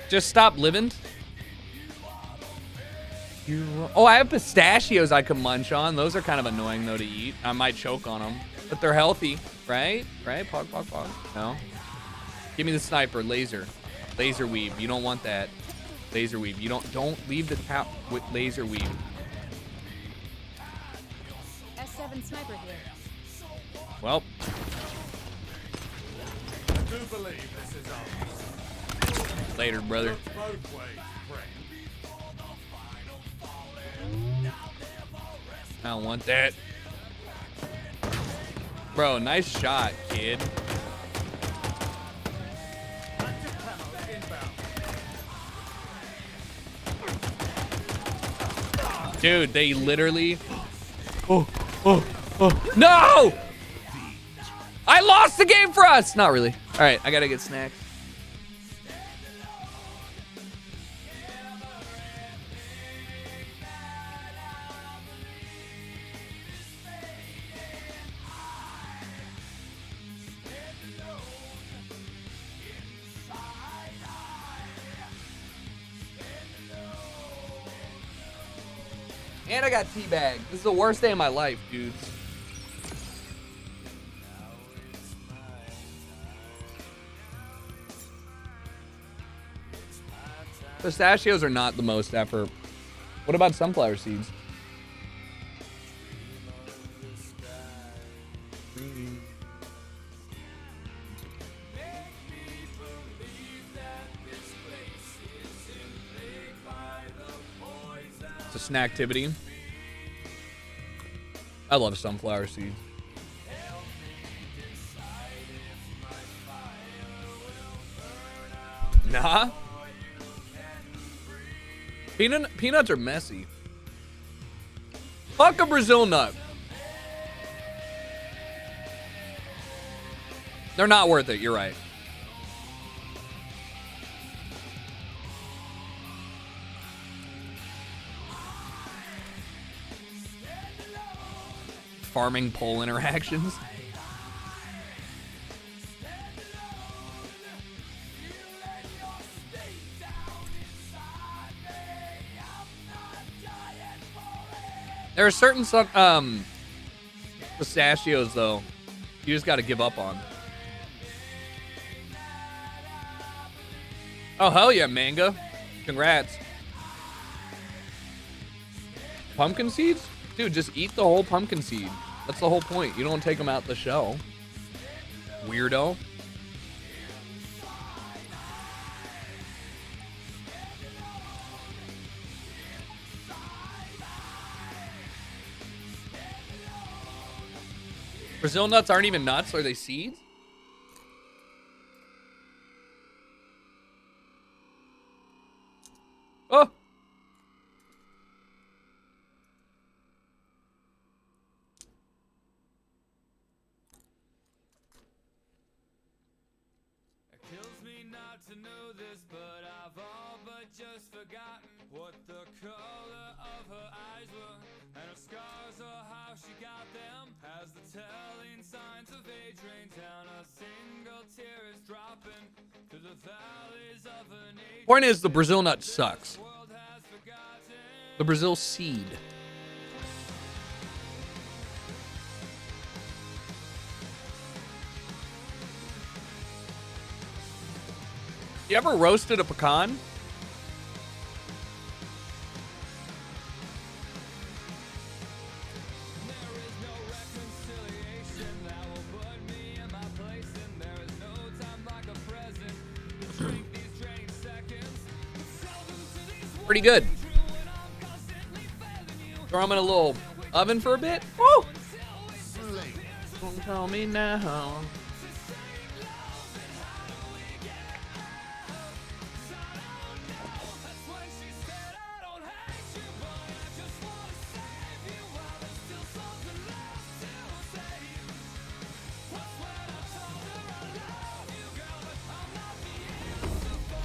Just stop living. Oh, I have pistachios I can munch on. Those are kind of annoying, though, to eat. I might choke on them. But they're healthy, right? Right? Pog, pog, pog. No? Give me the sniper. Laser. Laser weave. You don't want that. Laser weave. You don't leave the tap with laser weave. S7 sniper here. Well, I do believe this is ours. later, brother. Both ways, friend. I don't want that. Bro, nice shot, kid. Active camo inbound. Dude, they literally... Oh. No! I lost the game for us! Not really. All right, I gotta get snacks. And I got teabagged. This is the worst day of my life, dudes. Pistachios are not the most effort. What about sunflower seeds? It's a snacktivity. I love sunflower seeds. Nah. Peanuts are messy. Fuck a Brazil nut. They're not worth it, you're right. Farming pole interactions. There are certain pistachios though you just got to give up on. Oh hell yeah, manga! Congrats. Pumpkin seeds, dude. Just eat the whole pumpkin seed. That's the whole point. You don't take them out the shell. Weirdo. Brazil nuts aren't even nuts, are they seeds? Oh! It kills me not to know this, but I've all but just forgotten what the color of her eyes were, and her scars or how she got them. As the telling signs of age rain down, a single tear is dropping through the valleys of an age. Point is, the Brazil nut sucks. The Brazil seed. You ever roasted a pecan? Pretty good. Throw them in a little oven for a bit. Woo! Don't tell me now.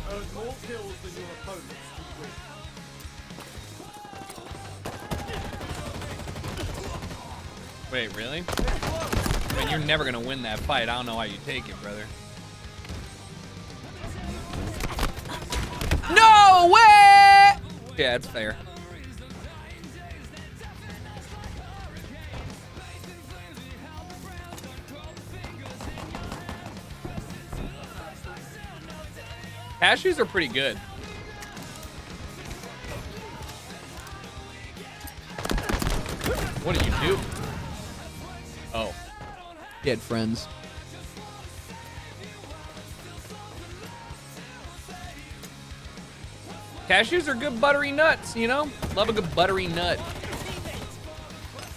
Earn more kills than your opponents to win. Wait, really? I mean, you're never gonna win that fight. I don't know how you take it, brother. No way! Yeah, it's fair. Cashews are pretty good. What did you do? Oh. He had friends. Cashews are good buttery nuts, you know? Love a good buttery nut.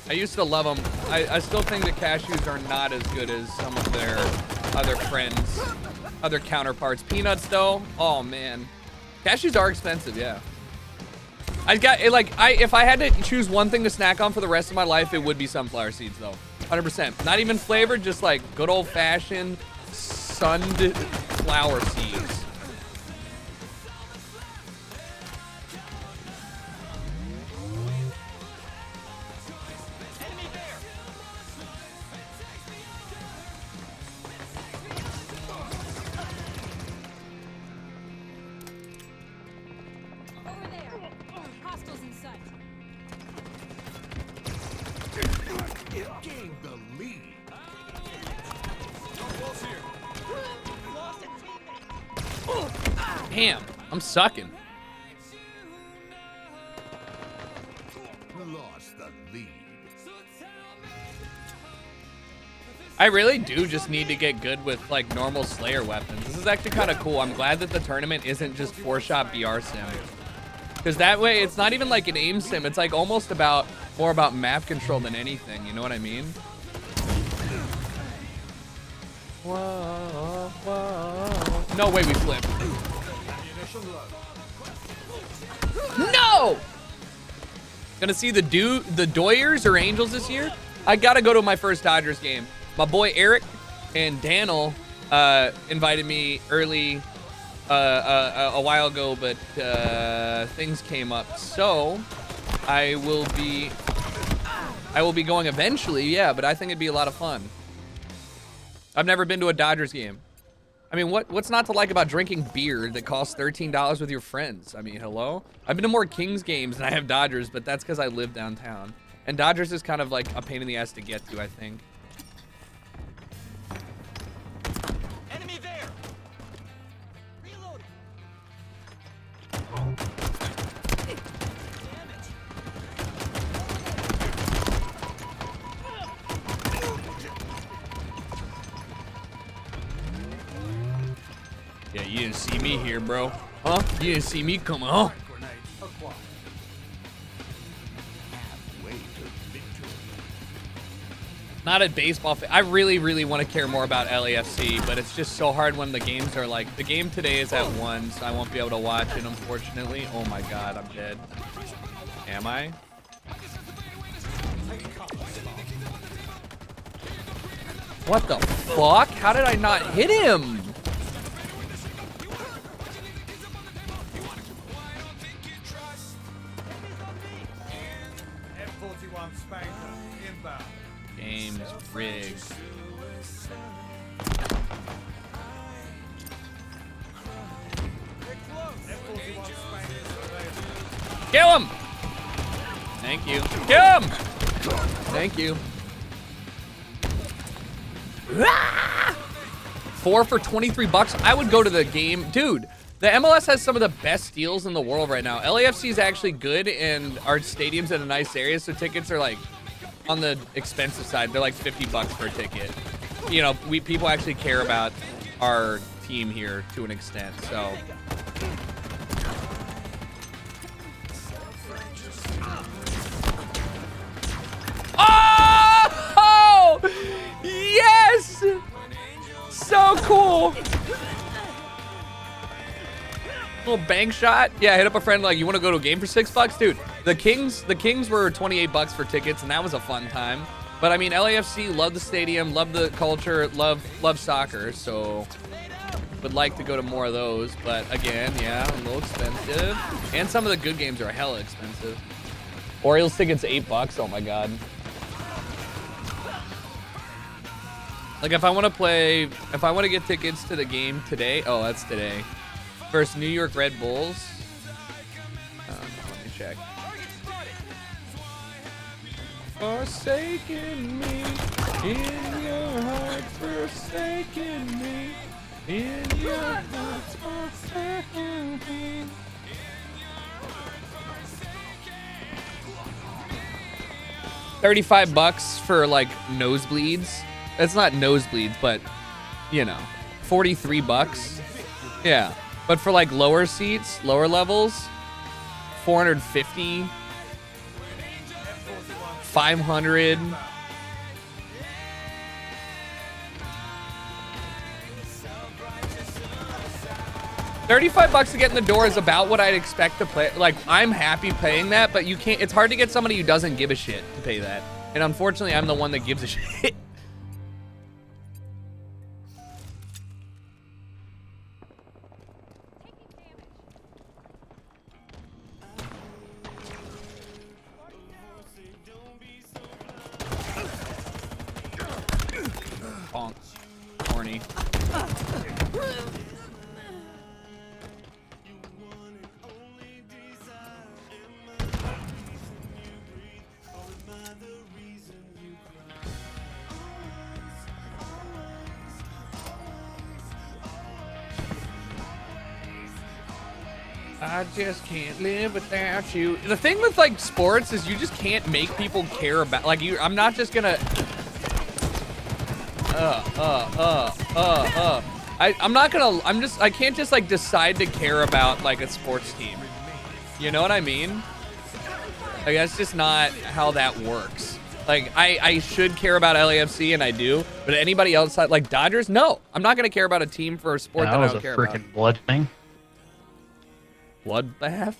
I used to love them. I still think that cashews are not as good as some of their other friends, other counterparts. Peanuts, though, oh man. Cashews are expensive, yeah. If I had to choose one thing to snack on for the rest of my life, it would be sunflower seeds, though. 100%. Not even flavored, just like good old-fashioned sunned flower seeds. Over there. Hostiles in sight. Gained the lead. Damn, I'm sucking. Lost the lead. I really do just need to get good with like normal Slayer weapons. This is actually kind of cool. I'm glad that the tournament isn't just 4-shot BR sim. Because that way it's not even like an aim sim. It's like almost more about map control than anything. You know what I mean? Whoa, whoa. No way we flipped. No go! Gonna see the Doyers or Angels this year. I gotta go to my first Dodgers game. My boy Eric and Daniel invited me early a while ago, but things came up. So I will be going eventually, yeah, but I think it'd be a lot of fun. I've never been to a Dodgers game. I mean, what's not to like about drinking beer that costs $13 with your friends? I mean, hello? I've been to more Kings games than I have Dodgers, but that's because I live downtown. And Dodgers is kind of like a pain in the ass to get to, I think. Enemy there. Reload. Yeah, you didn't see me here, bro. Huh? You didn't see me coming, huh? Not a baseball fan. I really, really want to care more about LAFC, but it's just so hard when the games are like, the game today is at 1, so I won't be able to watch it, unfortunately. Oh my God, I'm dead. Am I? What the fuck? How did I not hit him? F41 Spanker inbound. Game's rigged. F41 Spanker available. Kill him! Thank you. Kill him! Thank you. 4 for 23 bucks. I would go to the game. Dude, the MLS has some of the best deals in the world right now. LAFC is actually good, and our stadium's in a nice area, so tickets are like on the expensive side. They're like 50 bucks per ticket. You know, people actually care about our team here to an extent, so. Oh! Yes! So cool. Little bank shot. Yeah, hit up a friend like, you want to go to a game for $6? Dude, the Kings were 28 bucks for tickets, and that was a fun time. But I mean, LAFC, love the stadium, love the culture, love soccer, so would like to go to more of those. But again, yeah, a little expensive. And some of the good games are hella expensive. Orioles tickets $8. Oh my God. Like if I want to get tickets to the game today, oh, that's today. Versus New York Red Bulls. Let me check. Forsaken me in your heart, forsaken me in your heart, forsaken me. $35 for like nosebleeds. That's not nosebleeds, but you know, 43 bucks. Yeah, but for like lower seats, lower levels, 450, 500. $35 to get in the door is about what I'd expect to play. Like, I'm happy paying that, but you can't. It's hard to get somebody who doesn't give a shit to pay that. And unfortunately, I'm the one that gives a shit. Bonk. Corny. I just can't live without you. The thing with like sports is you just can't make people care about, like, you. I'm not just gonna I can't just like decide to care about like a sports team. You know what I mean? Like, that's just not how that works. Like, I should care about LAFC, and I do, but anybody else like Dodgers, no. I'm not gonna care about a team for a sport that I don't care about. That was a freaking blood thing. Bloodbath?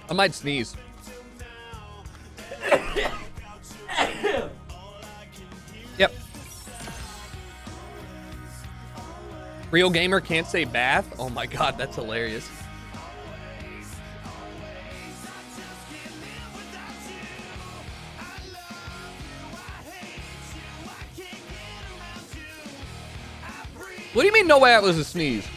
I might sneeze. Yep. Real gamer can't say bath. Oh my god, that's hilarious. What do you mean no way that was a sneeze?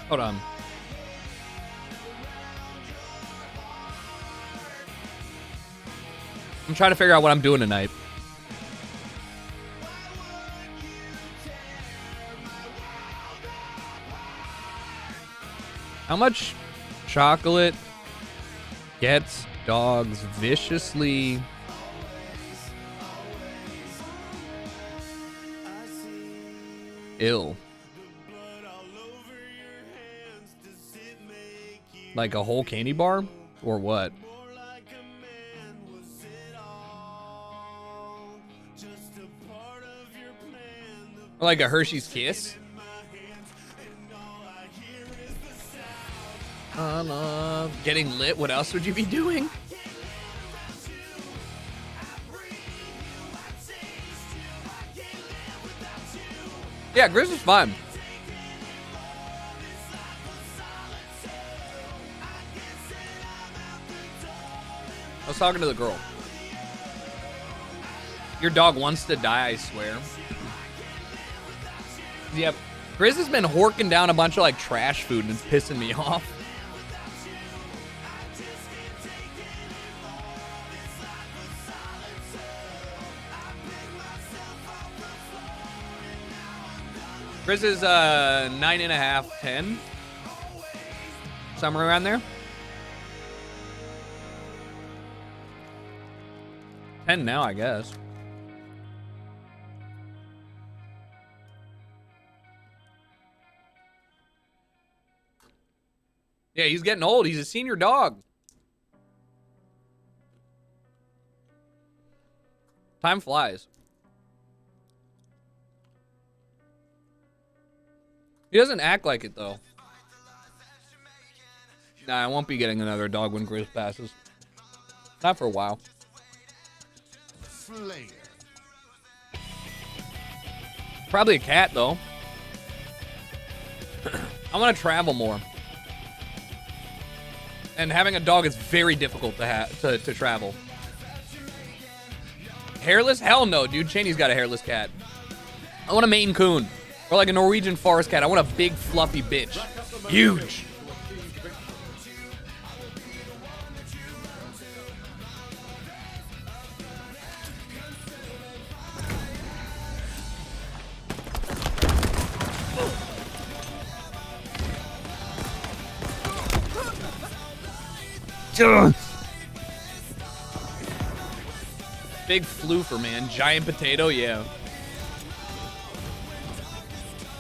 Hold on. I'm trying to figure out what I'm doing tonight. How much chocolate gets dogs viciously ill? Like a whole candy bar? Or what? Or like a Hershey's Kiss? Getting lit, what else would you be doing? Yeah, Grizz is fun. I was talking to the girl. Your dog wants to die, I swear. Yep. Grizz has been horking down a bunch of like trash food and it's pissing me off. Grizz is 9.5, 10. Somewhere around there. 10 now, I guess. Yeah, he's getting old. He's a senior dog. Time flies. He doesn't act like it, though. Nah, I won't be getting another dog when Grizz passes. Not for a while. Slayer. Probably a cat, though. I want to travel more. And having a dog is very difficult to travel. Hairless? Hell no, dude. Cheney's got a hairless cat. I want a Maine Coon. Or like a Norwegian forest cat. I want a big, fluffy bitch. Huge. Big floofer, man. Giant potato, yeah.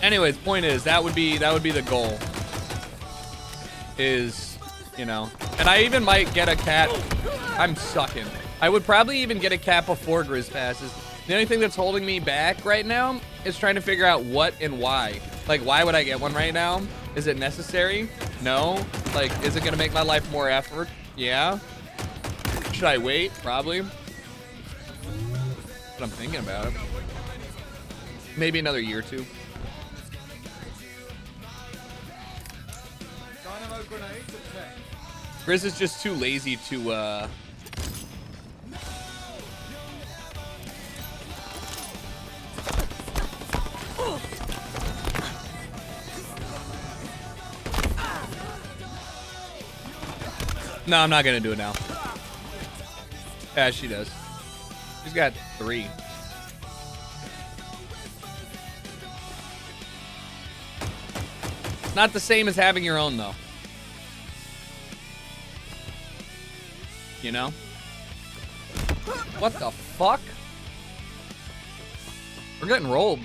Anyways, point is that would be the goal. Is, you know, and I even might get a cat. I'm sucking. I would probably even get a cat before Grizz passes. The only thing that's holding me back right now is trying to figure out what and why. Like, why would I get one right now? Is it necessary? No. Like, is it gonna make my life more effort? Yeah. Should I wait? Probably. But I'm thinking about it. Maybe another year or two. Dynamo grenade to check. Grizz is just too lazy to, No, I'm not gonna do it now. Yeah, she does. She's got 3. Not the same as having your own, though. You know? What the fuck? We're getting rolled.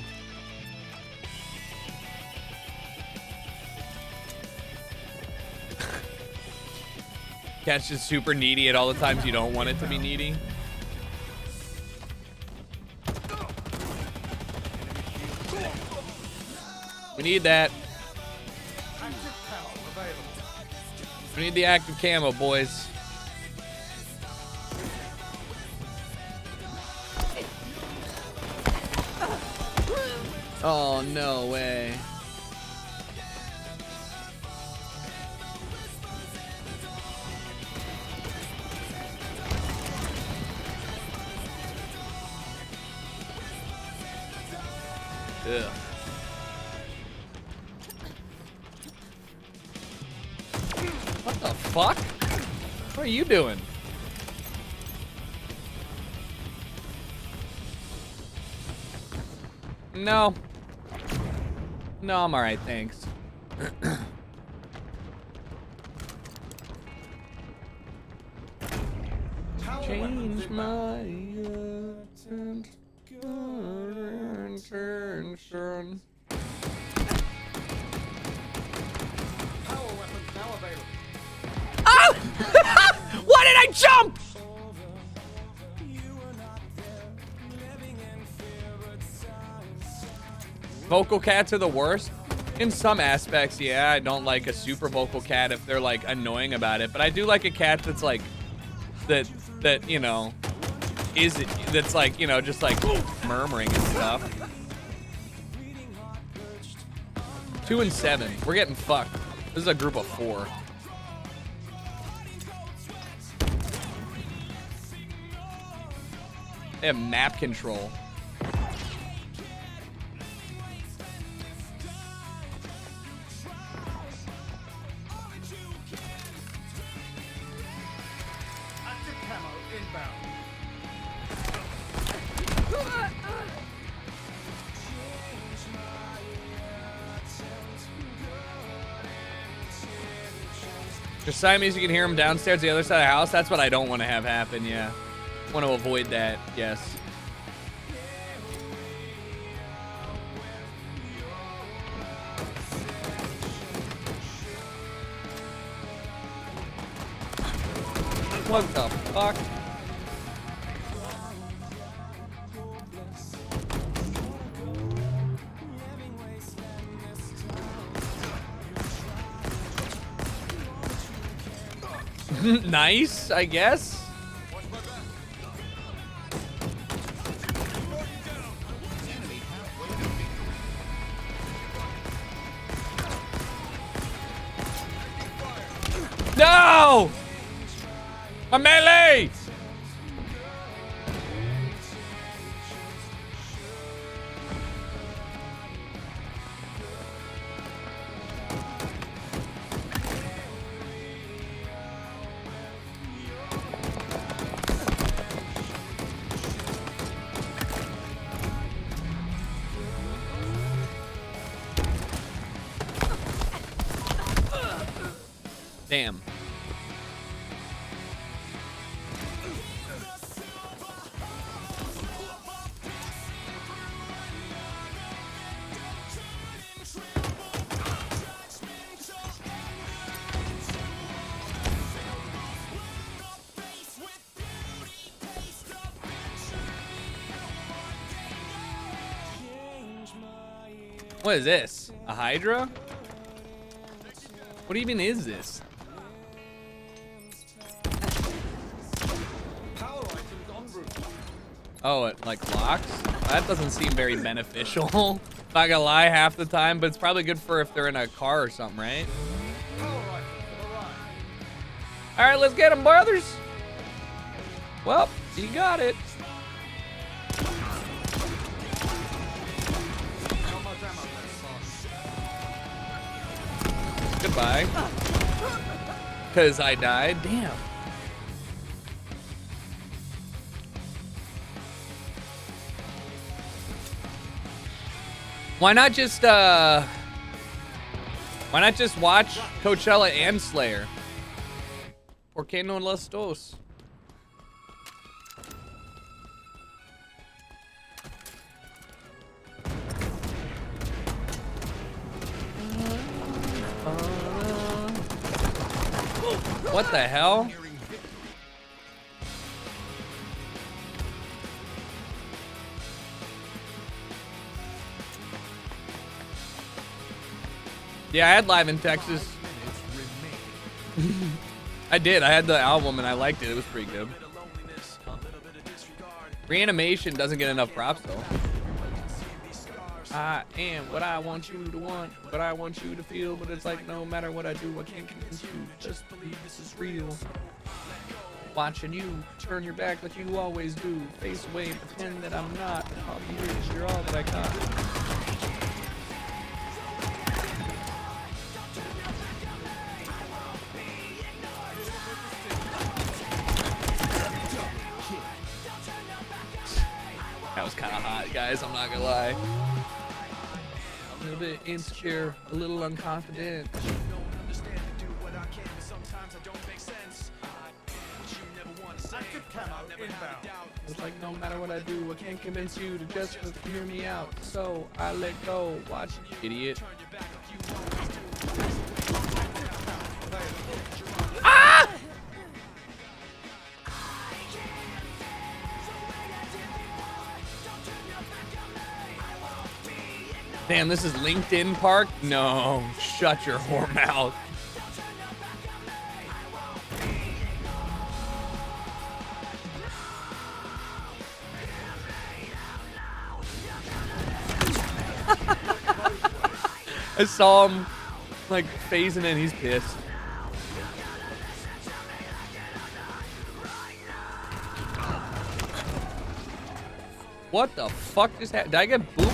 Cat's just super needy at all the times you don't want it to be needy. We need that. We need the active camo, boys. Oh, no way. Ugh. What the fuck? What are you doing? No. No, I'm alright, thanks. Change my attention. Oh! Why did I jump? Vocal cats are the worst. In some aspects, yeah, I don't like a super vocal cat if they're like annoying about it, but I do like a cat that's like that you know that's like, you know, just like murmuring and stuff. 2 and 7. We're getting fucked. This is a group of 4. They have map control. Active camo inbound. Just Siamese, you can hear them downstairs the other side of the house. That's what I don't want to have happen, yeah. Want to avoid that, yes. What the fuck? Nice, I guess. No! A melee! Damn. What is this? A Hydra? What even is this? Power items en route. Oh, it like locks? That doesn't seem very beneficial. Not gonna lie, half the time, but it's probably good for if they're in a car or something, right? Power items have arrived. All right, let's get them, brothers. Well, you got it. Not much ammo left, boss. Goodbye. Because I died. Damn. Why not just watch Coachella and Slayer? ¿Por qué no las dos? What the hell? Yeah, I had Live in Texas. I did. I had the album and I liked it. It was pretty good. Reanimation doesn't get enough props though. I am what I want you to want, but I want you to feel. But it's like no matter what I do, I can't convince you. Just believe this is real. Watching you turn your back like you always do. Face away, pretend that I'm not. I'll be rich. You're all that I got. That was kind of hot, guys. I'm not gonna lie. A little bit insecure, a little unconfident. It's like no matter what I do, I can't convince you to just hear me out. So I let go. Watch, idiot. Ah! Damn, this is LinkedIn Park? No, shut your whore mouth. I saw him like phasing in, he's pissed. What the fuck just happened? Did I get booped?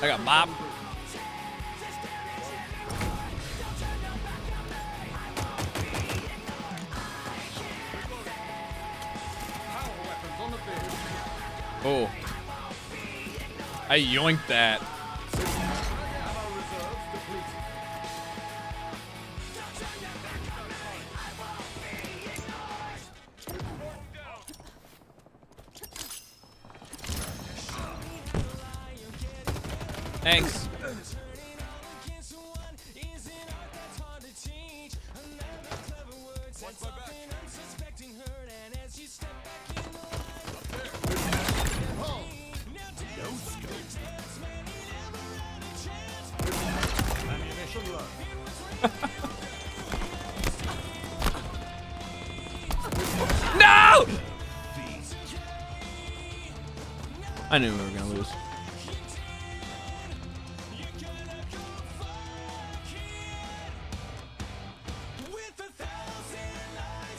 I got mobbed. Oh. I yoinked that. Thanks. No! I knew we were gonna lose.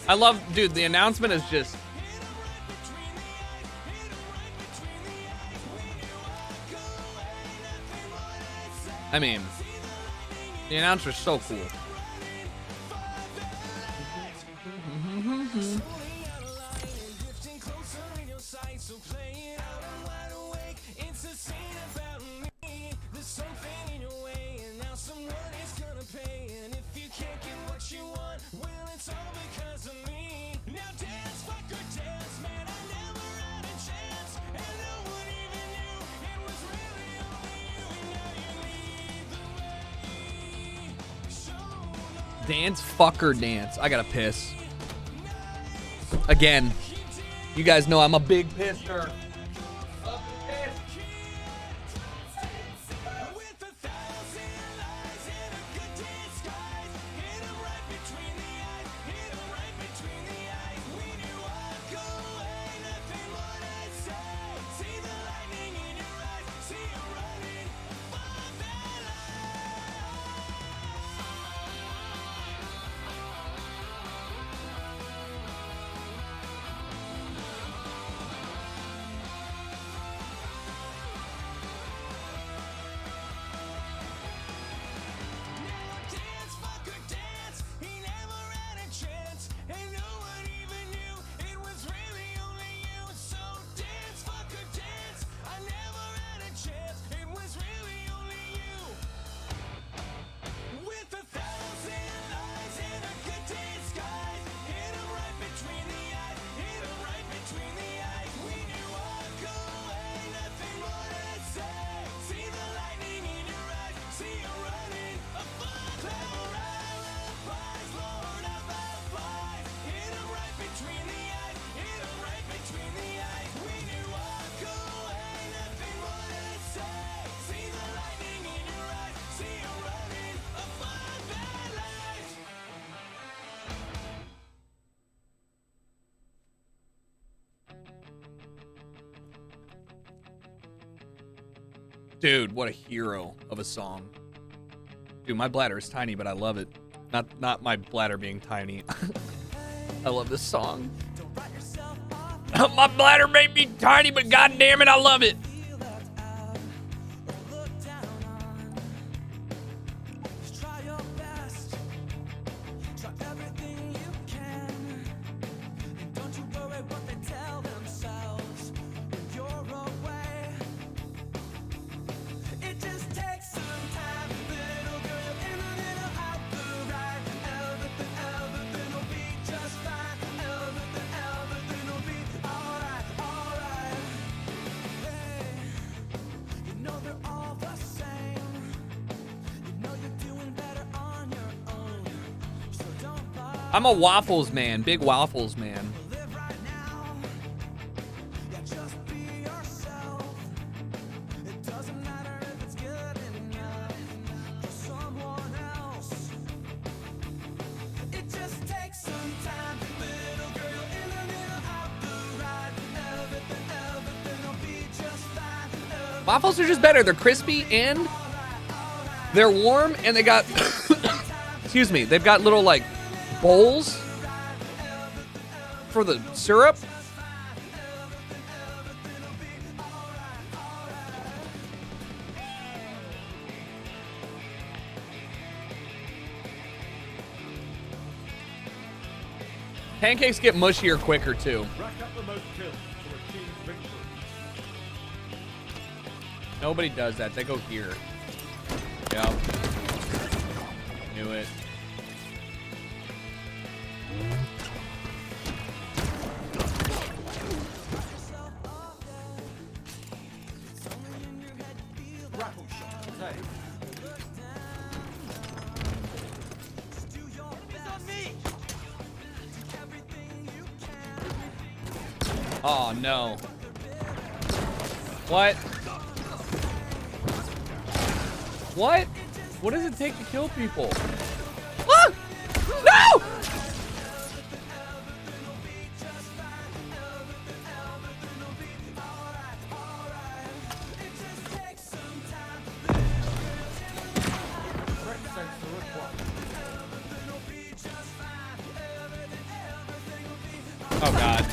I love, dude, the announcement is just... I mean, the announcer's so cool. Dance, fucker, dance. I gotta piss. Again. You guys know I'm a big pisser. Dude, what a hero of a song. Dude, my bladder is tiny, but I love it. Not my bladder being tiny. I love this song. My bladder may be tiny, but god damn it, I love it. I'm a waffles man, big waffles man. Waffles are just better. They're crispy and they're warm, and they got excuse me, they've got little like bowls for the syrup. Pancakes get mushier quicker too. Rack up the most kills to achieve victory. Nobody does that. They go here. Yep. Knew it. Grapple shot. Take. Oh no. What? What? What does it take to kill people? Ah! No! Oh god.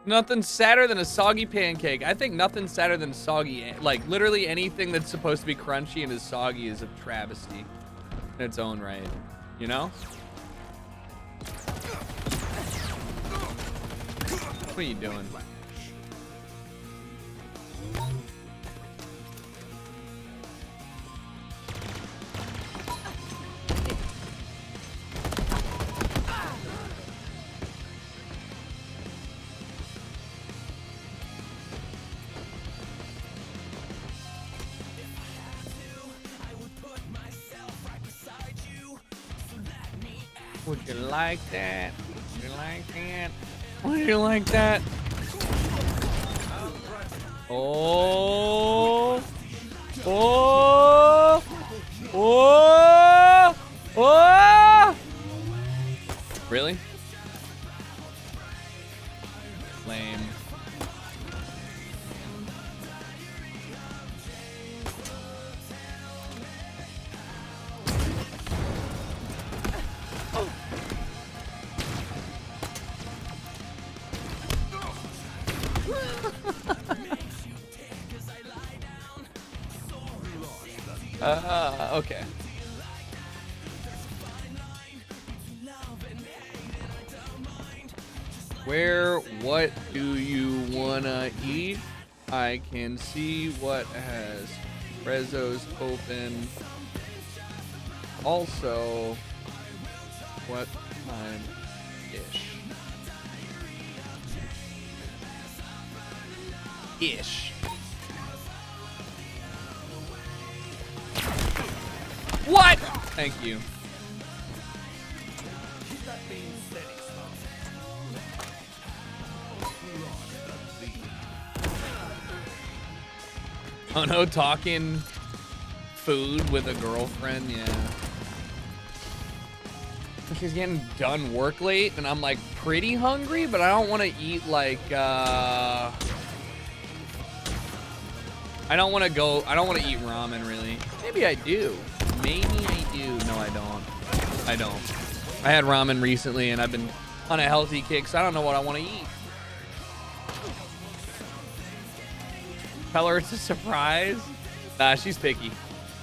Nothing sadder than a soggy pancake. I think nothing sadder than soggy. Like, literally anything that's supposed to be crunchy and is soggy is a travesty in its own right. You know? What are you doing? Would you like that? Would you like that? Would you like that? Oh! Oh! Oh! Oh! Really? Lame. Okay. What do you wanna eat? I can see what has Rezzo's open. Also, what time ish? Ish. What? Thank you. Oh no, talking food with a girlfriend, yeah. She's getting done work late, and I'm like pretty hungry, but I don't want to eat like I don't want to eat ramen really. Maybe I do. Maybe I do. No, I don't. I don't. I had ramen recently, and I've been on a healthy kick, so I don't know what I want to eat. Tell her it's a surprise. Nah, she's picky.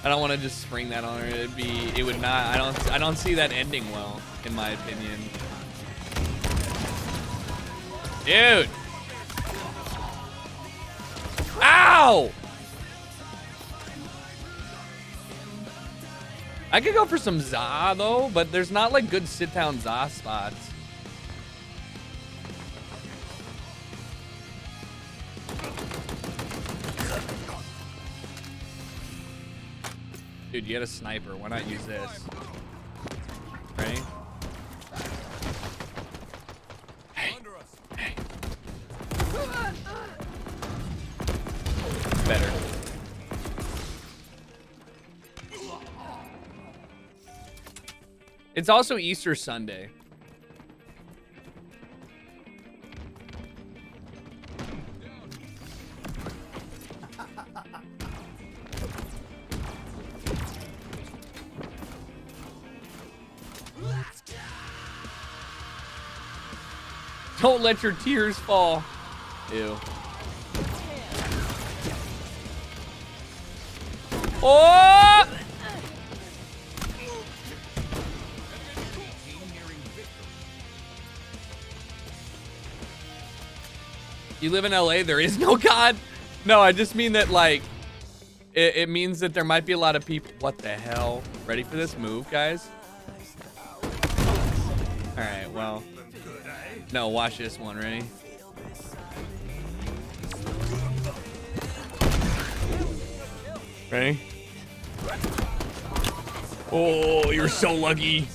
I don't want to just spring that on her. It would not. I don't see that ending well, in my opinion. Dude. Ow! I could go for some za though, but there's not like good sit down za spots. Dude, you had a sniper. Why not use this? Ready? Hey. Hey. Better. It's also Easter Sunday. Don't let your tears fall. Ew. Oh! You live in LA, there is no God? No, I just mean that, like, it means that there might be a lot of people. What the hell? Ready for this move, guys? All right, well. No, watch this one. Ready? Ready? Oh, you're so lucky.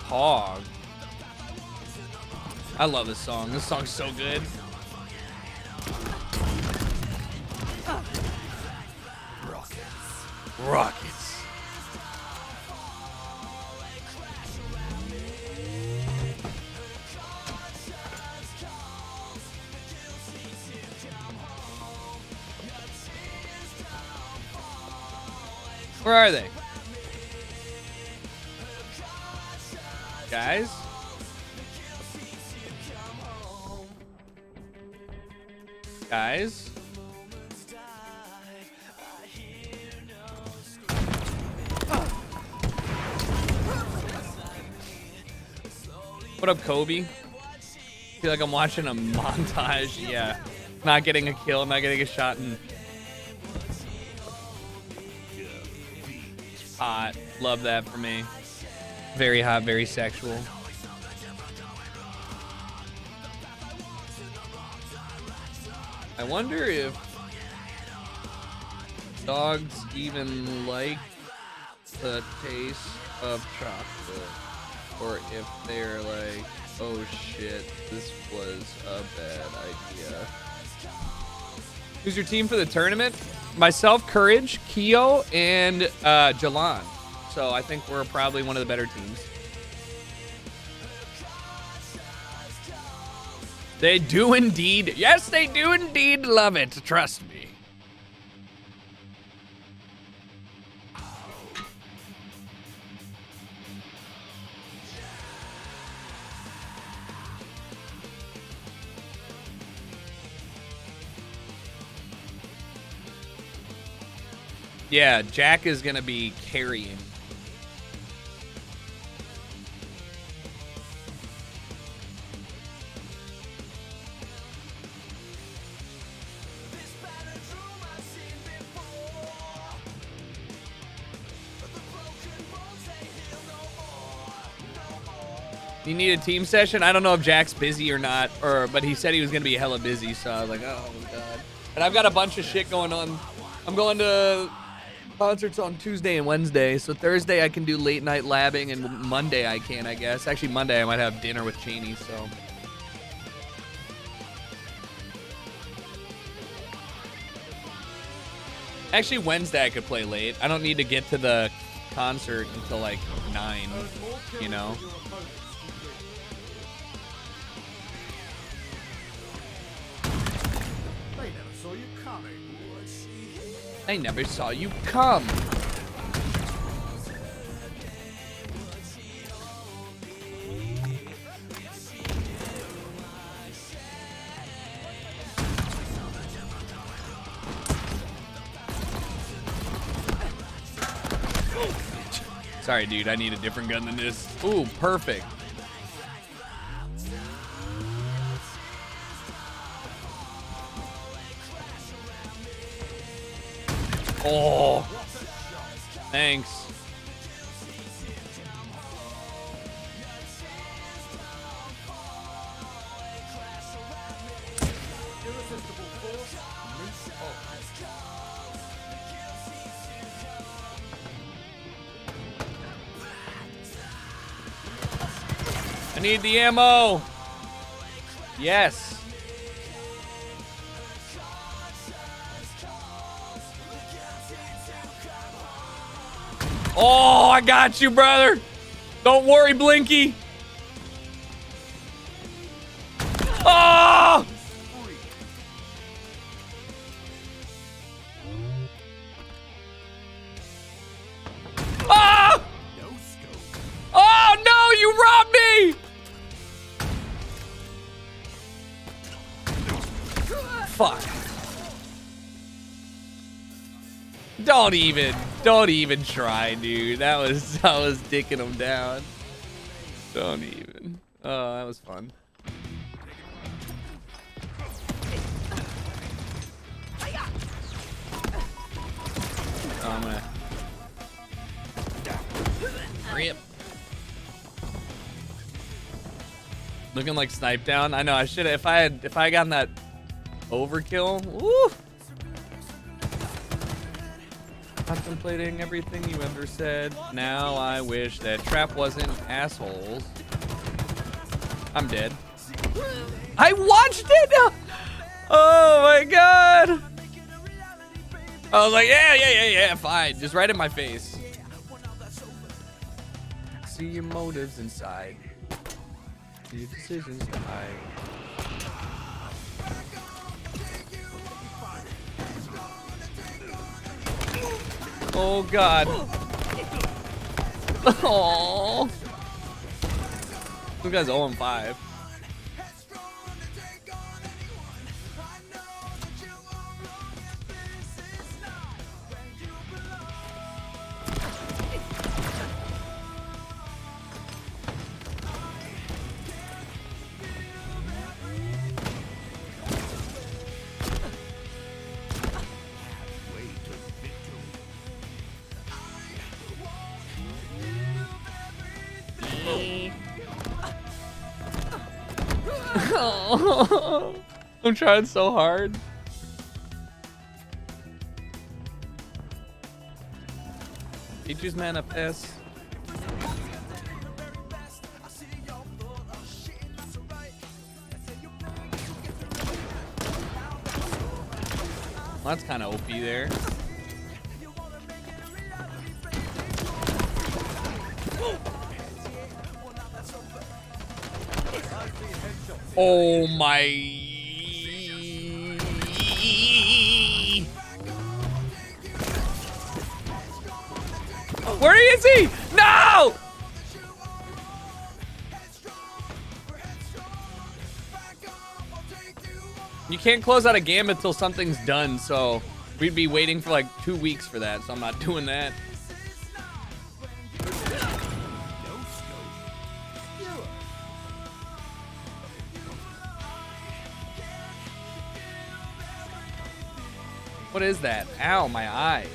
Hog. I love this song. This song's so good. Rockets. Where are they? Guys? Guys? What up, Kobe? Feel like I'm watching a montage. Yeah. Not getting a kill, not getting a shot. And hot. Love that for me. Very hot, very sexual. I wonder if dogs even like the taste of chocolate, or if they're like, oh shit, this was a bad idea. Who's your team for the tournament? Myself, Courage, Keo, and Jalan. So I think we're probably one of the better teams. They do indeed. Yes, they do indeed love it. Trust me. Yeah, Jack is going to be carrying. You need a team session? I don't know if Jack's busy or not, but he said he was going to be hella busy, so I was like, oh, God. And I've got a bunch of shit going on. I'm going to concerts on Tuesday and Wednesday, so Thursday I can do late night labbing, and Monday I can, I guess. Actually, Monday I might have dinner with Cheney, so. Actually, Wednesday I could play late. I don't need to get to the concert until like 9, you know? They never saw you coming. I never saw you come. Sorry, dude. I need a different gun than this. Ooh, perfect. Oh. Thanks. I need the ammo. Yes. Oh, I got you, brother. Don't worry, Blinky. Oh! Ah! Oh, no, you robbed me! Fuck. Don't even try, dude. I was dicking him down. Don't even. Oh, that was fun. Oh, I'm gonna rip. Looking like snipe down. I know I should have. If I had gotten that overkill. Woo! Contemplating everything you ever said. Now I wish that trap wasn't assholes. I'm dead. I watched it. Oh my god. I was like, yeah, fine. Just right in my face. See your motives inside. Your decisions to hide. Oh god. Oh. This guy's 0-5. I'm trying so hard. Teachers manifest. Well, that's kind of OP there. Oh my. Where is he? No! You can't close out a game until something's done, so we'd be waiting for like 2 weeks for that, so I'm not doing that. What is that? Ow, my eyes.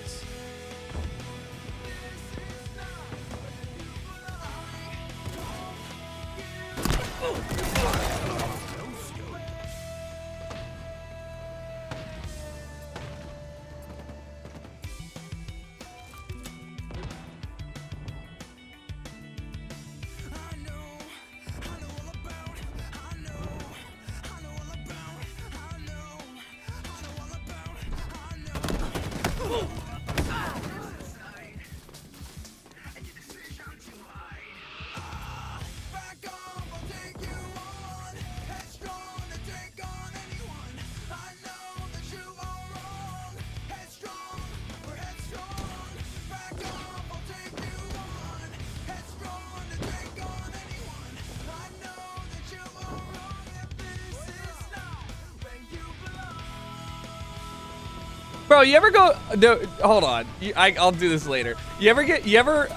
Bro, you ever go? No, hold on. I'll do this later. You ever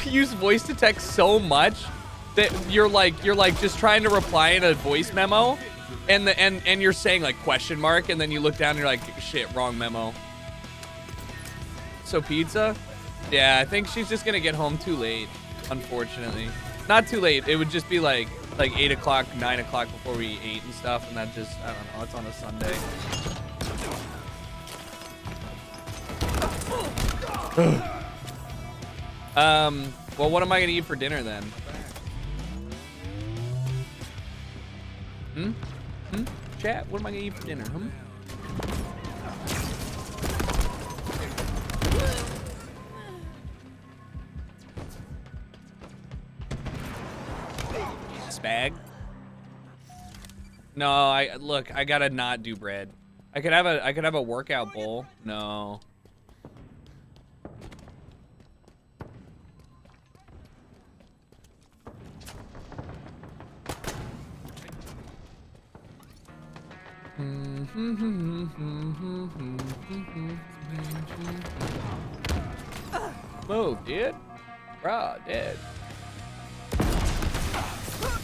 use voice to text so much that you're like just trying to reply in a voice memo, and you're saying like question mark, and then you look down and you're like, shit, wrong memo. So pizza? Yeah, I think she's just gonna get home too late, unfortunately. Not too late. It would just be like 8 o'clock, 9 o'clock before we ate and stuff, and that just, I don't know, it's on a Sunday. Well, what am I gonna eat for dinner then? Chat, what am I gonna eat for dinner? Spag? No, I gotta not do bread. I could have a workout bowl. No. Move, dude. Bro, dude.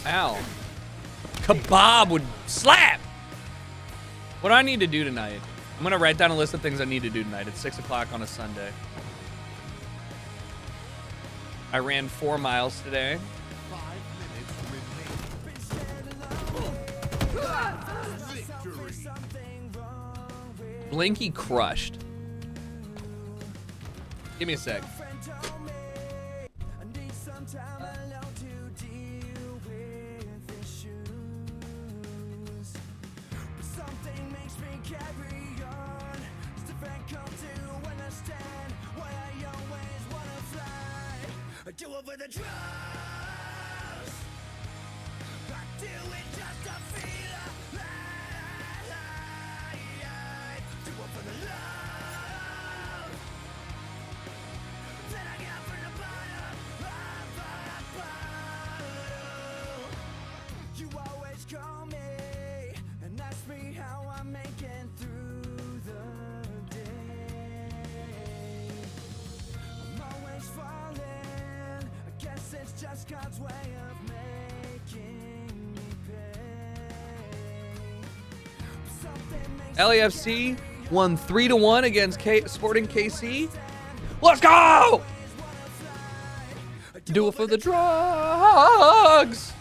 Ow. Kebab would slap. What do I need to do tonight? I'm gonna write down a list of things I need to do tonight. It's 6 o'clock on a Sunday. I ran 4 miles today. 5 minutes remaining. Victory. Blinky crushed. Give me a sec. Do it for the drugs. I do it just to feel alive. Do it for the love that I got from the bottom of the bottle. You always call me and ask me how I'm making through the day. I'm always falling. Guess it's just God's way of making me pay. LAFC won 3-1 against Sporting KC. Let's go! Do it for the drugs.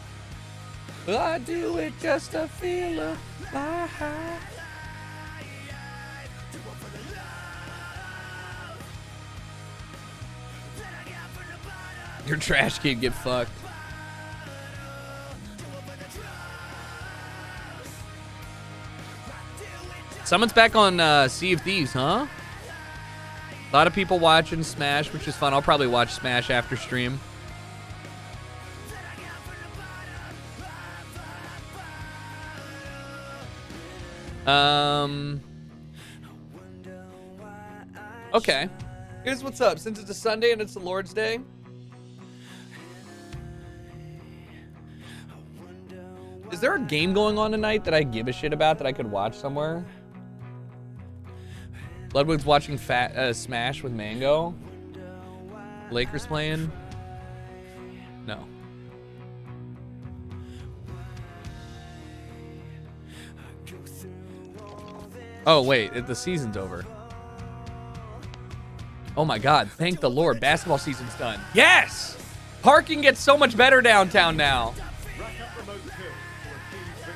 I do it just to feel alive. Your trash can get fucked. Someone's back on Sea of Thieves, huh? A lot of people watching Smash, which is fun. I'll probably watch Smash after stream. Okay. Here's what's up. Since it's a Sunday and it's the Lord's Day, is there a game going on tonight that I give a shit about that I could watch somewhere? Ludwig's watching Smash with Mango. Lakers playing? No. Oh, wait. The season's over. Oh, my God. Thank the Lord. Basketball season's done. Yes! Parking gets so much better downtown now. Rack up remote kill for a team victory.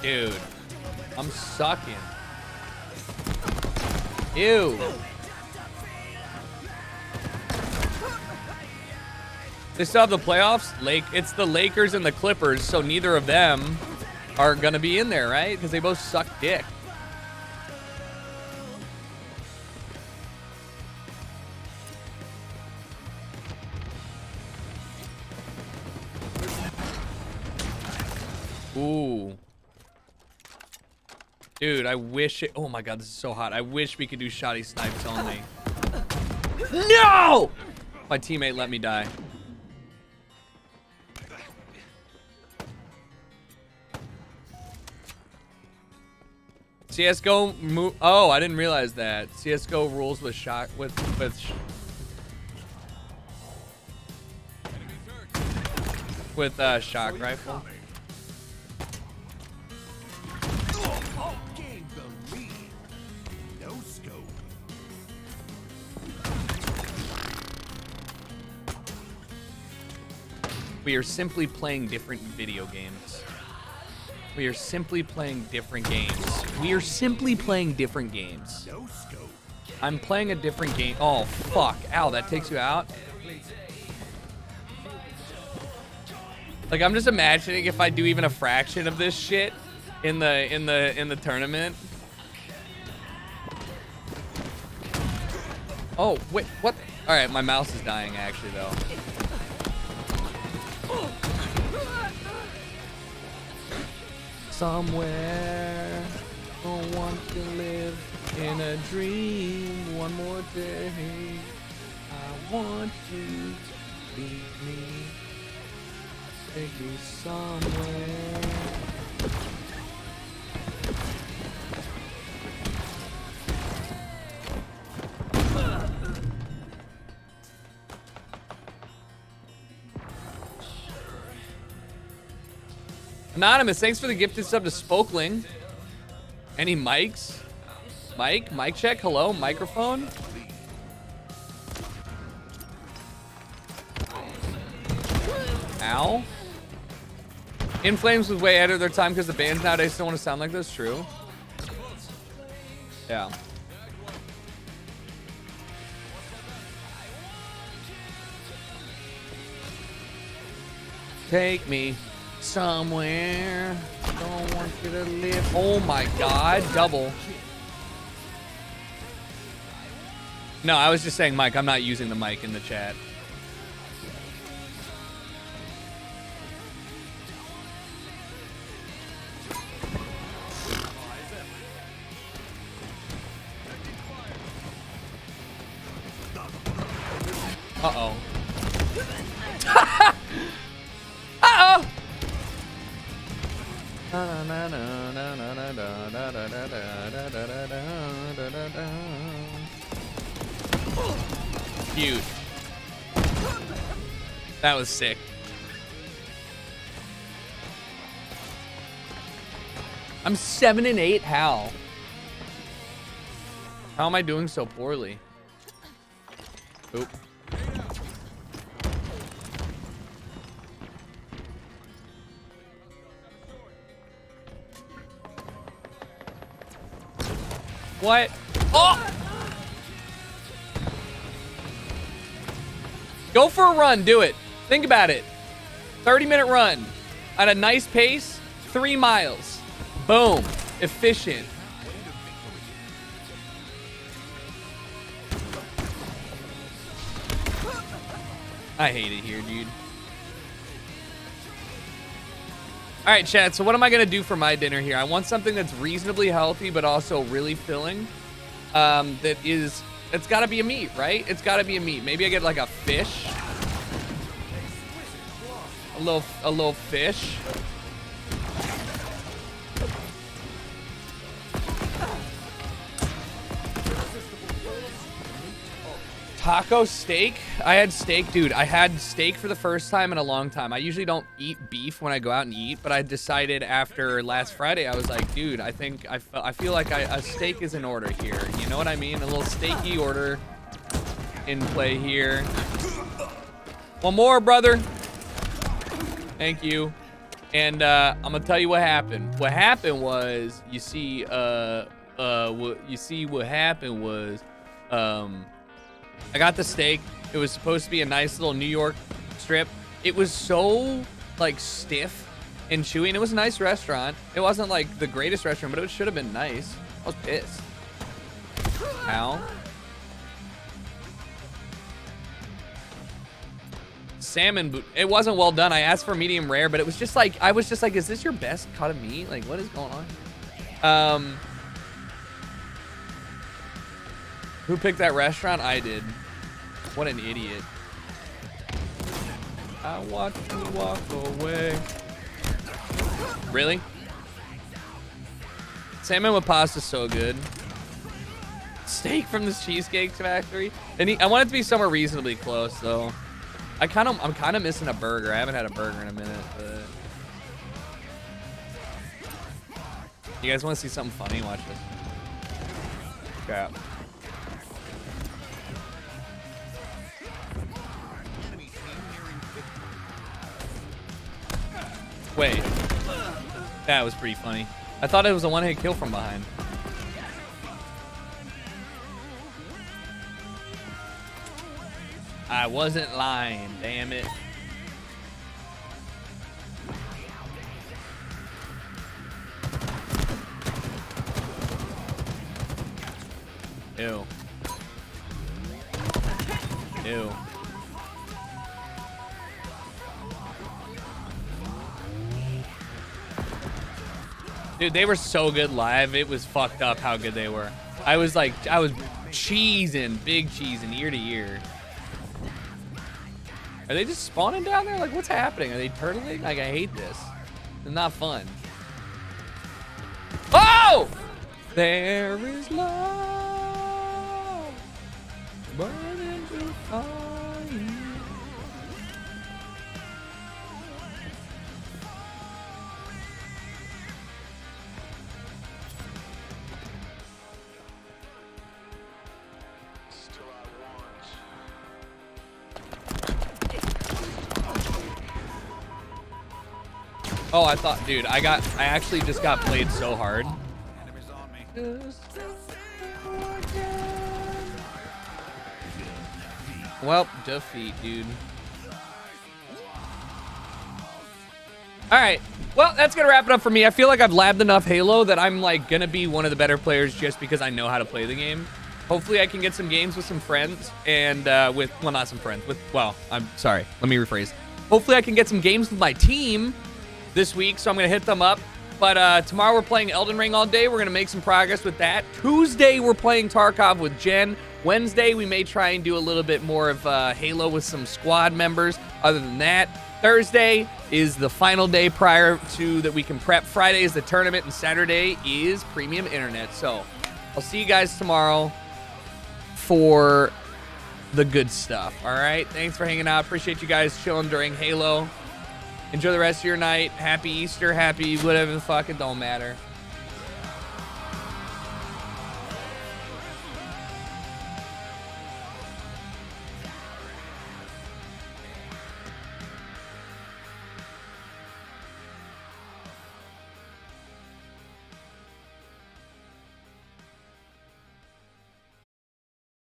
Dude, I'm sucking. Ew. They still have the playoffs? It's the Lakers and the Clippers, so neither of them are gonna be in there, right? Because they both suck dick. Ooh. Dude, I wish it... Oh my God, this is so hot. I wish we could do shoddy snipes only. No! My teammate let me die. CS:GO move. Oh, I didn't realize that. CS:GO rules with shock with shock rifle. Gained the lead. No scope. We are simply playing different video games. We are simply playing different games. We are simply playing different games. No scope. I'm playing a different game. Oh fuck! Ow, that takes you out. Like I'm just imagining if I do even a fraction of this shit in the tournament. Oh wait, what? All right, my mouse is dying actually though. Somewhere, don't want to live in a dream one more day. I want you to leave me, take me somewhere. Anonymous, thanks for the gifted sub to Spokling. Any mics? Mic check, hello, microphone. Ow. In Flames was way ahead of their time because the bands nowadays don't want to sound like this, true. Yeah. Take me somewhere. Don't want you to live. Oh my god, double. No, I was just saying, Mike, I'm not using the mic in the chat. Uh-oh. Uh-oh! Cute. That was sick. I'm 7-8. How? How am I doing so poorly? Oop. What? Oh! Go for a run. Do it. Think about it. 30-minute run at a nice pace. 3 miles. Boom. Efficient. I hate it here, dude. All right, chat. So what am I gonna do for my dinner here? I want something that's reasonably healthy, but also really filling. It's gotta be a meat, right? It's gotta be a meat. Maybe I get like a fish. A little fish. Taco steak? I had steak, dude. I had steak for the first time in a long time. I usually don't eat beef when I go out and eat, but I decided after last Friday, I was like, dude, I think I feel like a steak is in order here. You know what I mean? A little steaky order in play here. One more, brother. Thank you. And I'm gonna tell you what happened. What happened was, you see what happened was, I got the steak. It was supposed to be a nice little New York strip. It was so like stiff and chewy, and it was a nice restaurant. It wasn't like the greatest restaurant, but it should have been nice. I was pissed. Ow. Salmon, it wasn't well done. I asked for medium rare, but it was just like, I was just like, is this your best cut of meat? Like, what is going on? Who picked that restaurant? I did. What an idiot. I watch you walk away. Really? Salmon with pasta is so good. Steak from the Cheesecake Factory. And I want it to be somewhere reasonably close though. I'm kind of missing a burger. I haven't had a burger in a minute, but you guys want to see something funny? Watch this. Crap. Wait. That was pretty funny. I thought it was a one-hit kill from behind. I wasn't lying, damn it. Ew. Ew. Dude, they were so good live. It was fucked up how good they were. I was cheesing, big cheesing, ear to ear. Are they just spawning down there? Like, what's happening? Are they turtling? Like, I hate this. It's not fun. Oh! There is love burning to fire. Oh, I thought, dude, I actually just got played so hard. Enemies on me. Well, defeat, dude. All right. Well, that's going to wrap it up for me. I feel like I've labbed enough Halo that I'm like going to be one of the better players just because I know how to play the game. Hopefully I can get some games with some friends and well, not some friends. Well, I'm sorry. Let me rephrase. Hopefully I can get some games with my team this week, so I'm going to hit them up. But tomorrow we're playing Elden Ring all day. We're going to make some progress with that. Tuesday, we're playing Tarkov with Jen. Wednesday, we may try and do a little bit more of Halo with some squad members. Other than that, Thursday is the final day prior to that we can prep. Friday is the tournament, and Saturday is premium internet. So I'll see you guys tomorrow for the good stuff. All right? Thanks for hanging out. Appreciate you guys chilling during Halo. Enjoy the rest of your night. Happy Easter, happy whatever the fuck, it don't matter.